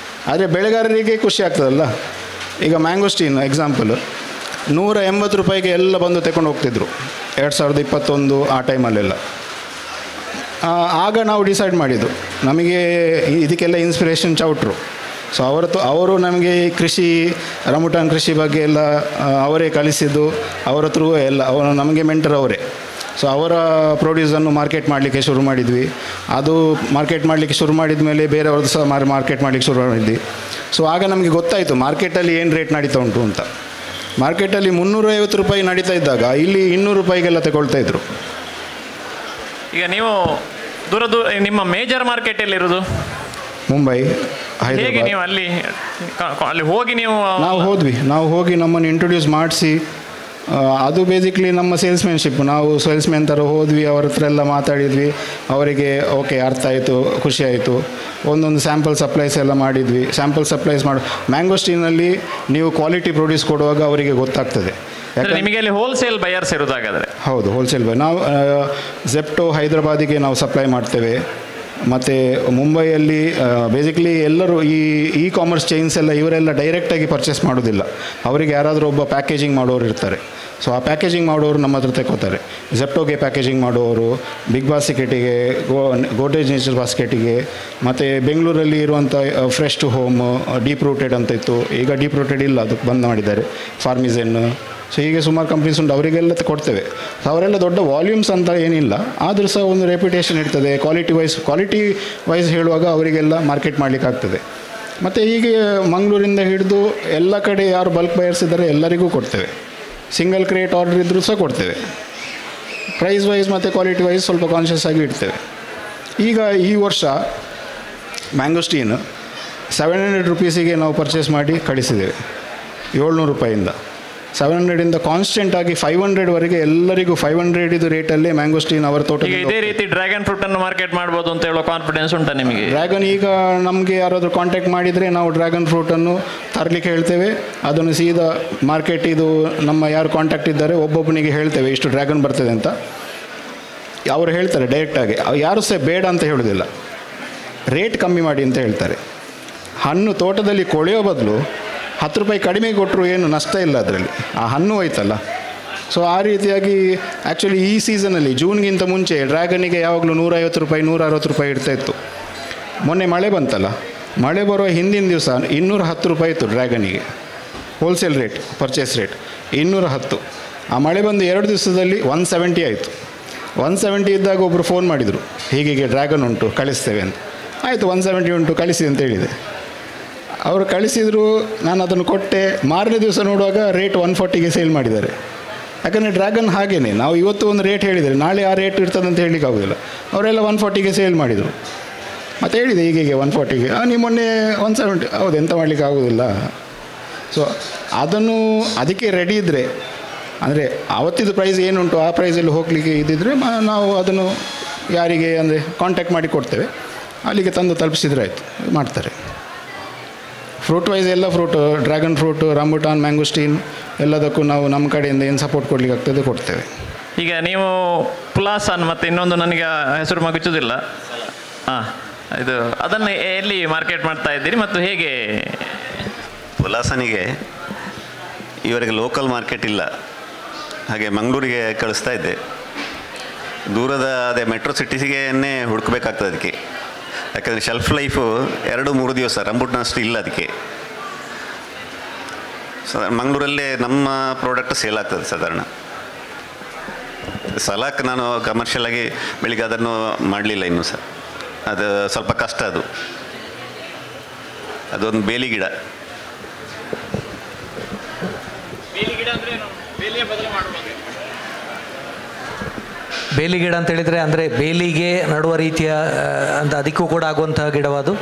ಆದರೆ ಬೆಳೆಗಾರರಿಗೆ ಖುಷಿ ಆಗ್ತದಲ್ಲ. ಈಗ ಮ್ಯಾಂಗೋಸ್ಟೀನ್ ಎಕ್ಸಾಂಪಲ್, 180 ರೂಪಾಯಿಗೆ ಎಲ್ಲ ಬಂದು ತಗೊಂಡು ಹೋಗ್ತಿದ್ರು 2021 ಆ ಟೈಮಲ್ಲೆಲ್ಲ. ಆಗ ನಾವು ಡಿಸೈಡ್ ಮಾಡಿದ್ದು, ನಮಗೆ ಇದಕ್ಕೆಲ್ಲ ಇನ್ಸ್ಪಿರೇಷನ್ ಚೌಟ್ರು. ಸೊ ಅವರು ನಮಗೆ ಕೃಷಿ, ರಮುಟಾನ್ ಕೃಷಿ ಬಗ್ಗೆ ಎಲ್ಲ ಅವರೇ ಕಲಿಸಿದ್ದು, ಅವರ ಥ್ರೂ ಎಲ್ಲ ಅವರು ನಮಗೆ ಮೆಂಟರ್ ಅವರೇ. ಸೊ ಅವರ ಪ್ರೊಡ್ಯೂಸನ್ನು ಮಾರ್ಕೆಟ್ ಮಾಡಲಿಕ್ಕೆ ಶುರು ಮಾಡಿದ್ವಿ. ಅದು ಮಾರ್ಕೆಟ್ ಮಾಡಲಿಕ್ಕೆ ಶುರು ಮಾಡಿದ ಮೇಲೆ ಬೇರೆಯವ್ರದ್ದು ಸಹ ಮಾರ್ಕೆಟ್ ಮಾಡಲಿಕ್ಕೆ ಶುರು ಮಾಡಿದ್ವಿ. ಸೊ ಆಗ ನಮಗೆ ಗೊತ್ತಾಯಿತು ಮಾರ್ಕೆಟಲ್ಲಿ ಏನು ರೇಟ್ ನಡೀತಾ ಉಂಟು ಅಂತ. ಮಾರ್ಕೆಟಲ್ಲಿ 350 ರೂಪಾಯಿ ನಡೀತಾ ಇದ್ದಾಗ ಇಲ್ಲಿ 200 ರೂಪಾಯಿಗೆಲ್ಲ ತಗೊಳ್ತಾ ಇದ್ರು. ಈಗ ನೀವು ನಿಮ್ಮ ಮೇಜರ್ ಮಾರ್ಕೆಟ್ ಎಲ್ಲಿರೋದು? ಮುಂಬೈ, ಹೇಗೆ ಹೈದರಾಬಾದ್. ನೀವು ಅಲ್ಲಿ ಹೋಗಿ ನಾವು ಹೋಗಿ ನಮ್ಮನ್ನು ಇಂಟ್ರೊಡ್ಯೂಸ್ ಮಾಡಿಸಿ, ಅದು ಬೇಸಿಕ್ಲಿ ನಮ್ಮ ಸೇಲ್ಸ್ಮ್ಯಾನ್ಶಿಪ್. ನಾವು ಸೇಲ್ಸ್ಮ್ಯಾನ್ ಥರ ಹೋದ್ವಿ, ಅವ್ರ ಹತ್ರ ಎಲ್ಲ ಮಾತಾಡಿದ್ವಿ. ಅವರಿಗೆ ಓಕೆ ಅರ್ಥ ಆಯಿತು, ಖುಷಿ ಆಯಿತು. ಒಂದೊಂದು ಸ್ಯಾಂಪಲ್ ಸಪ್ಲೈಸ್ ಎಲ್ಲ ಮಾಡಿದ್ವಿ. ಸ್ಯಾಂಪಲ್ ಸಪ್ಲೈಸ್ ಮ್ಯಾಂಗೋಸ್ಟೀನಲ್ಲಿ ನೀವು ಕ್ವಾಲಿಟಿ ಪ್ರೊಡ್ಯೂಸ್ ಕೊಡುವಾಗ ಅವರಿಗೆ ಗೊತ್ತಾಗ್ತದೆ. ನಿಮಗೆ ಅಲ್ಲಿ ಹೋಲ್ಸೇಲ್ ಬಯರ್ಸ್ ಇರೋದಾಗಾದರೆ? ಹೌದು, ಹೋಲ್ಸೇಲ್ ಬೈ. ನಾವು ಝೆಪ್ಟೋ ಹೈದರಾಬಾದಿಗೆ ನಾವು ಸಪ್ಲೈ ಮಾಡ್ತೇವೆ. ಮತ್ತು ಮುಂಬೈಯಲ್ಲಿ ಬೇಸಿಕ್ಲಿ ಎಲ್ಲರೂ ಈ ಕಾಮರ್ಸ್ ಚೈನ್ಸ್ ಎಲ್ಲ ಇವರೆಲ್ಲ ಡೈರೆಕ್ಟಾಗಿ ಪರ್ಚೇಸ್ ಮಾಡೋದಿಲ್ಲ. ಅವರಿಗೆ ಯಾರಾದರೂ ಒಬ್ಬ ಪ್ಯಾಕೇಜಿಂಗ್ ಮಾಡೋರು ಇರ್ತಾರೆ. ಸೊ ಆ ಪ್ಯಾಕೇಜಿಂಗ್ ಮಾಡೋರು ನಮ್ಮ ಹತ್ರ ತಗೋತಾರೆ. ಝೆಪ್ಟೋಗೆ ಪ್ಯಾಕೇಜಿಂಗ್ ಮಾಡೋರು, ಬಿಗ್ ಬಾಸ್ಕೆಟಿಗೆ, ಗೋಡ್ರೇಜ್ ನೇಚರ್ ಬಾಸ್ಕೆಟಿಗೆ, ಮತ್ತು ಬೆಂಗಳೂರಲ್ಲಿ ಇರುವಂಥ fresh to home, deep rooted ಅಂತ ಇತ್ತು. ಈಗ ಡೀಪ್ ರೂಟೆಡ್ ಇಲ್ಲ, ಅದಕ್ಕೆ ಬಂದ್ ಮಾಡಿದ್ದಾರೆ. ಫಾರ್ಮಿಸನ್. ಸೊ ಹೀಗೆ ಸುಮಾರು ಕಂಪ್ನೀಸ್ ಉಂಟು, ಅವರಿಗೆಲ್ಲ ಕೊಡ್ತೇವೆ. ಸೊ ಅವರೆಲ್ಲ ದೊಡ್ಡ ವಾಲ್ಯೂಮ್ಸ್ ಅಂತ ಏನಿಲ್ಲ, ಆದರೂ ಸಹ ಒಂದು ರೆಪ್ಯುಟೇಷನ್ ಇರ್ತದೆ. ಕ್ವಾಲಿಟಿ ವೈಸ್ ಹೇಳುವಾಗ ಅವರಿಗೆಲ್ಲ ಮಾರ್ಕೆಟ್ ಮಾಡಲಿಕ್ಕೆ ಆಗ್ತದೆ. ಮತ್ತು ಹೀಗೆ ಮಂಗಳೂರಿಂದ ಹಿಡಿದು ಎಲ್ಲ ಕಡೆ ಯಾರು ಬಲ್ಕ್ ಬಯರ್ಸ್ ಇದ್ದಾರೆ ಎಲ್ಲರಿಗೂ ಕೊಡ್ತೇವೆ. ಸಿಂಗಲ್ ಕ್ರೇಟ್ ಆರ್ಡರ್ ಇದ್ದರೂ ಸಹ ಕೊಡ್ತೇವೆ. ಪ್ರೈಸ್ ವೈಸ್ ಮತ್ತು ಕ್ವಾಲಿಟಿ ವೈಸ್ ಸ್ವಲ್ಪ ಕಾನ್ಷಿಯಸ್ ಆಗಿ ಇಡ್ತೇವೆ. ಈಗ ಈ ವರ್ಷ ಮ್ಯಾಂಗೋಸ್ಟೀನ್ 700 ರೂಪೀಸಿಗೆ ನಾವು ಪರ್ಚೇಸ್ ಮಾಡಿ ಕಳಿಸಿದ್ದೇವೆ. 700 ರೂಪಾಯಿಂದ 700ಇಂದ ಕಾನ್ಸ್ಟೆಂಟಾಗಿ 500ವರೆಗೆ ಎಲ್ಲರಿಗೂ 500 ಇದು ರೇಟಲ್ಲೇ ಮ್ಯಾಂಗೋಸ್ಟೀನ್ ಅವರ ತೋಟ. ಇದೇ ರೀತಿ ಡ್ರ್ಯಾಗನ್ ಫ್ರೂಟನ್ನು ಮಾರ್ಕೆಟ್ ಮಾಡ್ಬೋದು ಅಂತ ಹೇಳೋ ಕಾನ್ಫಿಡೆನ್ಸ್ ಉಂಟಾ ನಿಮಗೆ? ಡ್ರ್ಯಾಗನ್ ಈಗ ನಮಗೆ ಯಾರಾದರೂ ಕಾಂಟ್ಯಾಕ್ಟ್ ಮಾಡಿದರೆ ನಾವು ಡ್ರ್ಯಾಗನ್ ಫ್ರೂಟನ್ನು ತರಲಿಕ್ಕೆ ಹೇಳ್ತೇವೆ. ಅದನ್ನು ಸೀದಾ ಮಾರ್ಕೆಟ್, ಇದು ನಮ್ಮ ಯಾರು ಕಾಂಟ್ಯಾಕ್ಟ್ ಇದ್ದಾರೆ ಒಬ್ಬೊಬ್ಬನಿಗೆ ಹೇಳ್ತೇವೆ ಇಷ್ಟು ಡ್ರ್ಯಾಗನ್ ಬರ್ತದೆ ಅಂತ. ಅವರು ಹೇಳ್ತಾರೆ ಡೈರೆಕ್ಟಾಗಿ, ಯಾರು ಸಹ ಬೇಡ ಅಂತ ಹೇಳೋದಿಲ್ಲ, ರೇಟ್ ಕಮ್ಮಿ ಮಾಡಿ ಅಂತ ಹೇಳ್ತಾರೆ. ಹಣ್ಣು ತೋಟದಲ್ಲಿ ಕೊಳೆಯೋ ಬದಲು 10 ರೂಪಾಯಿ ಕಡಿಮೆ ಕೊಟ್ಟರು ಏನು ನಷ್ಟ ಇಲ್ಲ ಅದರಲ್ಲಿ, ಆ ಹಣ್ಣು ಹೋಯ್ತಲ್ಲ. ಸೊ ಆ ರೀತಿಯಾಗಿ ಆ್ಯಕ್ಚುಲಿ ಈ ಸೀಸನಲ್ಲಿ ಜೂನ್ಗಿಂತ ಮುಂಚೆ ಡ್ರ್ಯಾಗನಿಗೆ ಯಾವಾಗಲೂ 150 ರೂಪಾಯಿ 160 ರೂಪಾಯಿ ಇರ್ತಾಯಿತ್ತು. ಮೊನ್ನೆ ಮಳೆ ಬಂತಲ್ಲ, ಮಳೆ ಬರುವ ಹಿಂದಿನ ದಿವಸ 210 ರೂಪಾಯಿ ಇತ್ತು ಡ್ರ್ಯಾಗನಿಗೆ ಹೋಲ್ಸೇಲ್ ರೇಟ್, ಪರ್ಚೇಸ್ ರೇಟ್ 210. ಆ ಮಳೆ ಬಂದು 2 ದಿವಸದಲ್ಲಿ 170 ಆಯಿತು. 170 ಇದ್ದಾಗ ಒಬ್ಬರು ಫೋನ್ ಮಾಡಿದರು, ಹೀಗೆ ಡ್ರ್ಯಾಗನ್ ಉಂಟು ಕಳಿಸ್ತೇವೆ ಅಂತ. ಆಯಿತು, 170 ಉಂಟು ಕಳಿಸಿ ಅಂತ ಹೇಳಿದೆ. ಅವರು ಕಳಿಸಿದರು, ನಾನು ಅದನ್ನು ಕೊಟ್ಟೆ. ಮಾರನೇ ದಿವಸ ನೋಡುವಾಗ ರೇಟ್ 140ಗೆ ಸೇಲ್ ಮಾಡಿದ್ದಾರೆ. ಯಾಕಂದರೆ ಡ್ರ್ಯಾಗನ್ ಹಾಗೇ, ನಾವು ಇವತ್ತು ಒಂದು ರೇಟ್ ಹೇಳಿದರೆ ನಾಳೆ ಆ ರೇಟ್ ಇರ್ತದೆ ಅಂತ ಹೇಳಲಿಕ್ಕೆ ಆಗೋದಿಲ್ಲ. ಅವರೆಲ್ಲ 140ಗೆ ಸೇಲ್ ಮಾಡಿದರು. ಮತ್ತು ಹೇಳಿದೆ ಹೀಗೆ 140ಗೆ, ನೀವು ಮೊನ್ನೆ 170. ಹೌದು, ಎಂತ ಮಾಡಲಿಕ್ಕೆ ಆಗೋದಿಲ್ಲ. ಸೊ ಅದಕ್ಕೆ ರೆಡಿ ಇದ್ದರೆ, ಅಂದರೆ ಆವತ್ತಿದ್ದು ಪ್ರೈಸ್ ಏನುಂಟು ಆ ಪ್ರೈಸಲ್ಲಿ ಹೋಗಲಿಕ್ಕೆ ಇದ್ದಿದ್ದರೆ ನಾವು ಅದನ್ನು ಯಾರಿಗೆ ಅಂದರೆ ಕಾಂಟ್ಯಾಕ್ಟ್ ಮಾಡಿ ಕೊಡ್ತೇವೆ, ಅಲ್ಲಿಗೆ ತಂದು ತಲುಪಿಸಿದ್ರೆ ಆಯಿತು, ಮಾಡ್ತಾರೆ. ಫ್ರೂಟ್ ವೈಸ್ ಎಲ್ಲ fruit, dragon fruit, rambutan, mangosteen ಎಲ್ಲದಕ್ಕೂ ನಾವು ನಮ್ಮ ಕಡೆಯಿಂದ ಏನು ಸಪೋರ್ಟ್ ಕೊಡಲಿಕ್ಕೆ ಆಗ್ತದೆ ಕೊಡ್ತೇವೆ. ಈಗ ನೀವು ಪುಲಾಸನ್ ಮತ್ತು ಇನ್ನೊಂದು ನನಗೆ ಹೆಸರು ಮಗುಚುವುದಿಲ್ಲ, ಇದು ಅದನ್ನು ಎಲ್ಲಿ ಮಾರ್ಕೆಟ್ ಮಾಡ್ತಾ ಇದ್ದೀರಿ ಮತ್ತು ಹೇಗೆ? ಪುಲಾಸನಿಗೆ ಇವರಿಗೆ ಲೋಕಲ್ ಮಾರ್ಕೆಟ್ ಇಲ್ಲ, ಹಾಗೆ ಮಂಗಳೂರಿಗೆ ಕಳಿಸ್ತಾ ಇದ್ದೆ. ದೂರದ ಅದೇ ಮೆಟ್ರೋ ಸಿಟೀಸಿಗೆನೇ ಹುಡುಕಬೇಕಾಗ್ತದೆ ಅದಕ್ಕೆ. ಯಾಕಂದರೆ ಶೆಲ್ಫ್ ಲೈಫು 2-3 ದಿವಸ, ರಂಬುಟಾನಷ್ಟು ಇಲ್ಲ ಅದಕ್ಕೆ. ಮಂಗಳೂರಲ್ಲೇ ನಮ್ಮ ಪ್ರಾಡಕ್ಟ್ ಸೇಲ್ ಆಗ್ತದೆ ಸಾಧಾರಣ. ಸಲಾಕ್ ನಾನು ಕಮರ್ಷಿಯಲ್ ಆಗಿ ಬೆಳಿಗ್ಗೆ ಅದನ್ನು ಮಾಡಲಿಲ್ಲ ಇನ್ನೂ ಸಹ, ಅದು ಸ್ವಲ್ಪ ಕಷ್ಟ. ಅದೊಂದು ಬೇಲಿ ಗಿಡ. ಬೇಲಿ ಗಿಡ ಅಂತ ಹೇಳಿದರೆ ಅಂದರೆ ಬೇಲಿಗೆ ನಡುವ ರೀತಿಯ ಅಂತ ಅದಕ್ಕೂ ಕೂಡ ಆಗುವಂತಹ ಗಿಡವಾದು?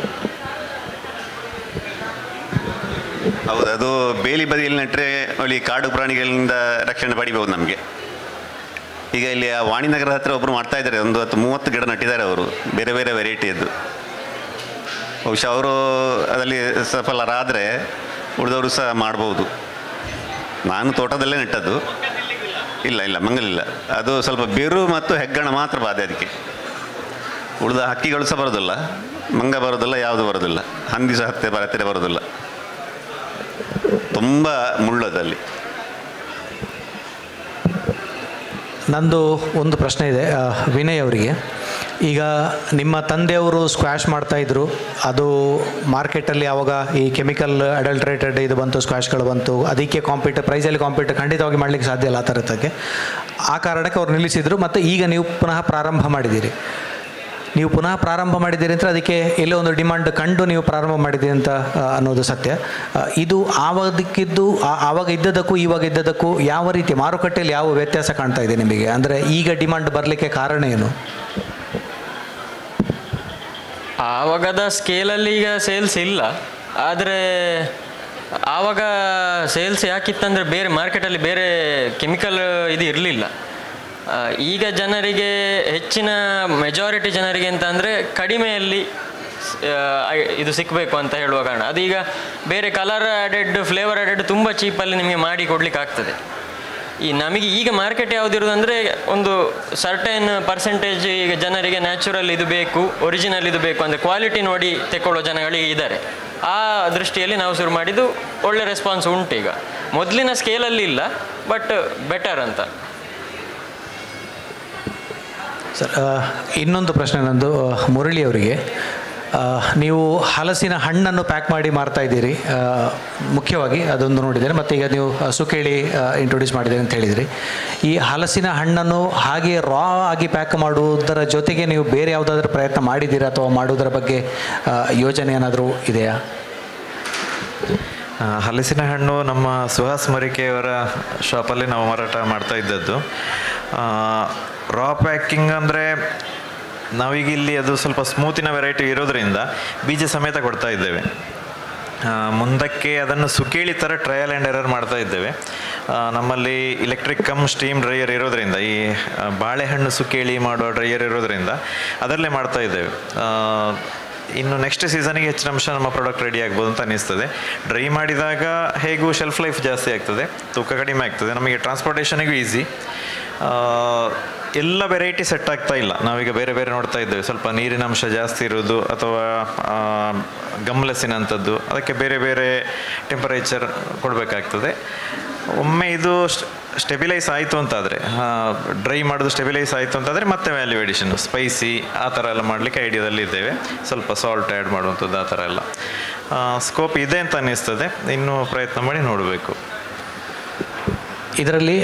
ಹೌದು, ಅದು ಬೇಲಿ ಬದಿಯಲ್ಲಿ ನೆಟ್ಟರೆ ಅಲ್ಲಿ ಕಾಡು ಪ್ರಾಣಿಗಳಿಂದ ರಕ್ಷಣೆ ಪಡಿಬೋದು ನಮಗೆ. ಈಗ ಇಲ್ಲಿ ಆ ವಾಣಿನಗರ ಹತ್ರ ಒಬ್ಬರು ಮಾಡ್ತಾ ಇದ್ದಾರೆ, ಒಂದು 30 ಗಿಡ ನಟ್ಟಿದ್ದಾರೆ ಅವರು, ಬೇರೆ ಬೇರೆ ವೆರೈಟಿಯದ್ದು. ಬಹುಶಃ ಅವರು ಅದರಲ್ಲಿ ಸಫಲರಾದರೆ ಉಳಿದವರು ಸಹ ಮಾಡ್ಬೋದು. ನಾನು ತೋಟದಲ್ಲೇ ನೆಟ್ಟದ್ದು. ಇಲ್ಲ ಮಂಗಲಿಲ್ಲ, ಅದು ಸ್ವಲ್ಪ ಬೇರು ಮತ್ತು ಹೆಗ್ಗಣ ಮಾತ್ರ ಬಾಧೆ ಅದಕ್ಕೆ. ಉಳಿದ ಹಕ್ಕಿಗಳು ಸಹ ಬರೋದಿಲ್ಲ, ಮಂಗ ಬರೋದಿಲ್ಲ, ಯಾವುದು ಬರೋದಿಲ್ಲ, ಹಂದಿ ಸಹ ಹತ್ತಿರ ಬರೋದಿಲ್ಲ. ತುಂಬ ಮುಳ್ಳದಲ್ಲಿ. ನಂದು ಒಂದು ಪ್ರಶ್ನೆ ಇದೆ ವಿನಯ್ ಅವರಿಗೆ. ಈಗ ನಿಮ್ಮ ತಂದೆಯವರು ಸ್ಕ್ವಾಷ್ ಮಾಡ್ತಾಯಿದ್ರು, ಅದು ಮಾರ್ಕೆಟಲ್ಲಿ ಆವಾಗ ಈ ಕೆಮಿಕಲ್ ಅಡಲ್ಟ್ರೇಟೆಡ್ ಇದು ಬಂತು, ಸ್ಕ್ವಾಷ್ಗಳು ಬಂತು, ಅದಕ್ಕೆ ಪ್ರೈಸಲ್ಲಿ ಕಾಂಪೀಟ್ ಖಂಡಿತವಾಗಿ ಮಾಡಲಿಕ್ಕೆ ಸಾಧ್ಯ ಇಲ್ಲ ಆ ಥರದಕ್ಕೆ. ಆ ಕಾರಣಕ್ಕೆ ಅವ್ರು ನಿಲ್ಲಿಸಿದರು. ಮತ್ತು ಈಗ ನೀವು ಪುನಃ ಪ್ರಾರಂಭ ಮಾಡಿದ್ದೀರಿ. ನೀವು ಪುನಃ ಪ್ರಾರಂಭ ಮಾಡಿದ್ದೀರಿ ಅಂದರೆ ಅದಕ್ಕೆ ಎಲ್ಲೋ ಒಂದು ಡಿಮಾಂಡ್ ಕಂಡು ನೀವು ಪ್ರಾರಂಭ ಮಾಡಿದ್ದೀರಿ ಅಂತ ಅನ್ನೋದು ಸತ್ಯ. ಇದು ಆವಾಗ ಇದ್ದದಕ್ಕೂ ಇವಾಗ ಇದ್ದದಕ್ಕೂ ಯಾವ ರೀತಿ ಮಾರುಕಟ್ಟೆಯಲ್ಲಿ ಯಾವ ವ್ಯತ್ಯಾಸ ಕಾಣ್ತಾ ಇದೆ ನಿಮಗೆ? ಅಂದರೆ ಈಗ ಡಿಮಾಂಡ್ ಬರಲಿಕ್ಕೆ ಕಾರಣ ಏನು? ಆವಾಗದ ಸ್ಕೇಲಲ್ಲಿ ಈಗ ಸೇಲ್ಸ್ ಇಲ್ಲ. ಆದರೆ ಆವಾಗ ಸೇಲ್ಸ್ ಯಾಕಿತ್ತಂದರೆ ಬೇರೆ ಮಾರ್ಕೆಟಲ್ಲಿ ಬೇರೆ ಕೆಮಿಕಲ್ ಇದು ಇರಲಿಲ್ಲ. ಈಗ ಜನರಿಗೆ ಹೆಚ್ಚಿನ ಮೆಜಾರಿಟಿ ಜನರಿಗೆ ಅಂತ ಅಂದರೆ ಕಡಿಮೆಯಲ್ಲಿ ಇದು ಸಿಕ್ಕಬೇಕು ಅಂತ ಹೇಳುವ ಕಾರಣ ಅದೀಗ ಬೇರೆ ಕಲರ್ ಆ್ಯಡೆಡ್ ಫ್ಲೇವರ್ ಆ್ಯಡೆಡ್ ತುಂಬ ಚೀಪಲ್ಲಿ ನಿಮಗೆ ಮಾಡಿ ಕೊಡಲಿಕ್ಕೆ ಆಗ್ತದೆ. ಈ ನಮಗೆ ಈಗ ಮಾರ್ಕೆಟ್ ಯಾವುದಿರೋದಂದರೆ ಒಂದು ಸರ್ಟೈನ್ ಪರ್ಸೆಂಟೇಜ್ ಈಗ ಜನರಿಗೆ ನ್ಯಾಚುರಲ್ ಇದು ಬೇಕು, ಒರಿಜಿನಲ್ ಇದು ಬೇಕು ಅಂದರೆ ಕ್ವಾಲಿಟಿ ನೋಡಿ ತೆಕ್ಕೊಳ್ಳೋ ಜನಗಳಿಗೆ ಇದ್ದಾರೆ. ಆ ದೃಷ್ಟಿಯಲ್ಲಿ ನಾವು ಶುರು ಮಾಡಿದ್ದು ಒಳ್ಳೆ ರೆಸ್ಪಾನ್ಸ್ ಉಂಟು. ಈಗ ಮೊದಲಿನ ಸ್ಕೇಲಲ್ಲಿ ಇಲ್ಲ, ಬಟ್ ಬೆಟರ್ ಅಂತ. ಸರ್, ಇನ್ನೊಂದು ಪ್ರಶ್ನೆ ನಂದು ಮುರಳಿ ಅವರಿಗೆ. ನೀವು ಹಲಸಿನ ಹಣ್ಣನ್ನು ಪ್ಯಾಕ್ ಮಾಡಿ ಮಾರ್ತಾ ಇದ್ದೀರಿ, ಮುಖ್ಯವಾಗಿ ಅದೊಂದು ನೋಡಿದ್ದೇನೆ. ಮತ್ತು ಈಗ ನೀವು ಸುಕೇಳಿ ಇಂಟ್ರೊಡ್ಯೂಸ್ ಮಾಡಿದ್ದೀರಿ ಅಂತ ಹೇಳಿದಿರಿ. ಈ ಹಲಸಿನ ಹಣ್ಣನ್ನು ಹಾಗೆ ರಾ ಆಗಿ ಪ್ಯಾಕ್ ಮಾಡುವುದರ ಜೊತೆಗೆ ನೀವು ಬೇರೆ ಯಾವುದಾದ್ರೂ ಪ್ರಯತ್ನ ಮಾಡಿದ್ದೀರಾ ಅಥವಾ ಮಾಡುವುದರ ಬಗ್ಗೆ ಯೋಜನೆ ಏನಾದರೂ ಇದೆಯಾ? ಹಲಸಿನ ಹಣ್ಣು ನಮ್ಮ ಸುಹಾಸ್ ಮರಿಕೆಯವರ ಶಾಪಲ್ಲಿ ನಾವು ಮಾರಾಟ ಮಾಡ್ತಾ ಇದ್ದದ್ದು. ರಾ ಪ್ಯಾಕಿಂಗ್ ಅಂದರೆ ನಾವೀಗ ಇಲ್ಲಿ ಅದು ಸ್ವಲ್ಪ ಸ್ಮೂತಿನ ವೆರೈಟಿ ಇರೋದರಿಂದ ಬೀಜ ಸಮೇತ ಕೊಡ್ತಾ ಇದ್ದೇವೆ. ಮುಂದಕ್ಕೆ ಅದನ್ನು ಸುಕೇಳಿ ಥರ ಟ್ರಯಲ್ ಆ್ಯಂಡ್ ಎರರ್ ಮಾಡ್ತಾ ಇದ್ದೇವೆ. ನಮ್ಮಲ್ಲಿ ಇಲೆಕ್ಟ್ರಿಕ್ ಕಮ್ ಸ್ಟೀಮ್ ಡ್ರೈಯರ್ ಇರೋದರಿಂದ, ಈ ಬಾಳೆಹಣ್ಣು ಸುಕೇಳಿ ಮಾಡುವ ಡ್ರೈಯರ್ ಇರೋದರಿಂದ ಅದರಲ್ಲೇ ಮಾಡ್ತಾ ಇದ್ದೇವೆ. ಇನ್ನು ನೆಕ್ಸ್ಟ್ ಸೀಸನಿಗೆ ಹೆಚ್ಚಿನ ಅಂಶ ನಮ್ಮ ಪ್ರಾಡಕ್ಟ್ ರೆಡಿ ಆಗ್ಬೋದು ಅಂತ ಅನ್ನಿಸ್ತದೆ. ಡ್ರೈ ಮಾಡಿದಾಗ ಹೇಗೂ ಶೆಲ್ಫ್ ಲೈಫ್ ಜಾಸ್ತಿ ಆಗ್ತದೆ, ತೂಕ ಕಡಿಮೆ ಆಗ್ತದೆ, ನಮಗೆ ಟ್ರಾನ್ಸ್ಪೋರ್ಟೇಷನಿಗೂ ಈಸಿ. ಎಲ್ಲ ವೆರೈಟಿ ಸೆಟ್ ಆಗ್ತಾ ಇಲ್ಲ. ನಾವೀಗ ಬೇರೆ ಬೇರೆ ನೋಡ್ತಾ ಇದ್ದೇವೆ, ಸ್ವಲ್ಪ ನೀರಿನ ಅಂಶ ಜಾಸ್ತಿ ಇರೋದು ಅಥವಾ ಗಮ್ಲೆಸ್ಸಿನಂಥದ್ದು, ಅದಕ್ಕೆ ಬೇರೆ ಬೇರೆ ಟೆಂಪರೇಚರ್ ಕೊಡಬೇಕಾಗ್ತದೆ. ಒಮ್ಮೆ ಇದು ಸ್ಟೆಬಿಲೈಸ್ ಆಯಿತು ಅಂತಾದರೆ, ಡ್ರೈ ಮಾಡೋದು ಸ್ಟೆಬಿಲೈಸ್ ಆಯಿತು ಅಂತಾದರೆ ಮತ್ತೆ ವ್ಯಾಲ್ಯೂ ಎಡಿಷನ್ ಸ್ಪೈಸಿ ಆ ಥರ ಎಲ್ಲ ಮಾಡಲಿಕ್ಕೆ ಐಡಿಯಾದಲ್ಲಿ ಇದ್ದೇವೆ. ಸ್ವಲ್ಪ ಸಾಲ್ಟ್ ಆ್ಯಡ್ ಮಾಡುವಂಥದ್ದು ಆ ಥರ ಎಲ್ಲ ಸ್ಕೋಪ್ ಇದೆ ಅಂತ ಅನ್ನಿಸ್ತದೆ. ಇನ್ನೂ ಪ್ರಯತ್ನ ಮಾಡಿ ನೋಡಬೇಕು. ಇದರಲ್ಲಿ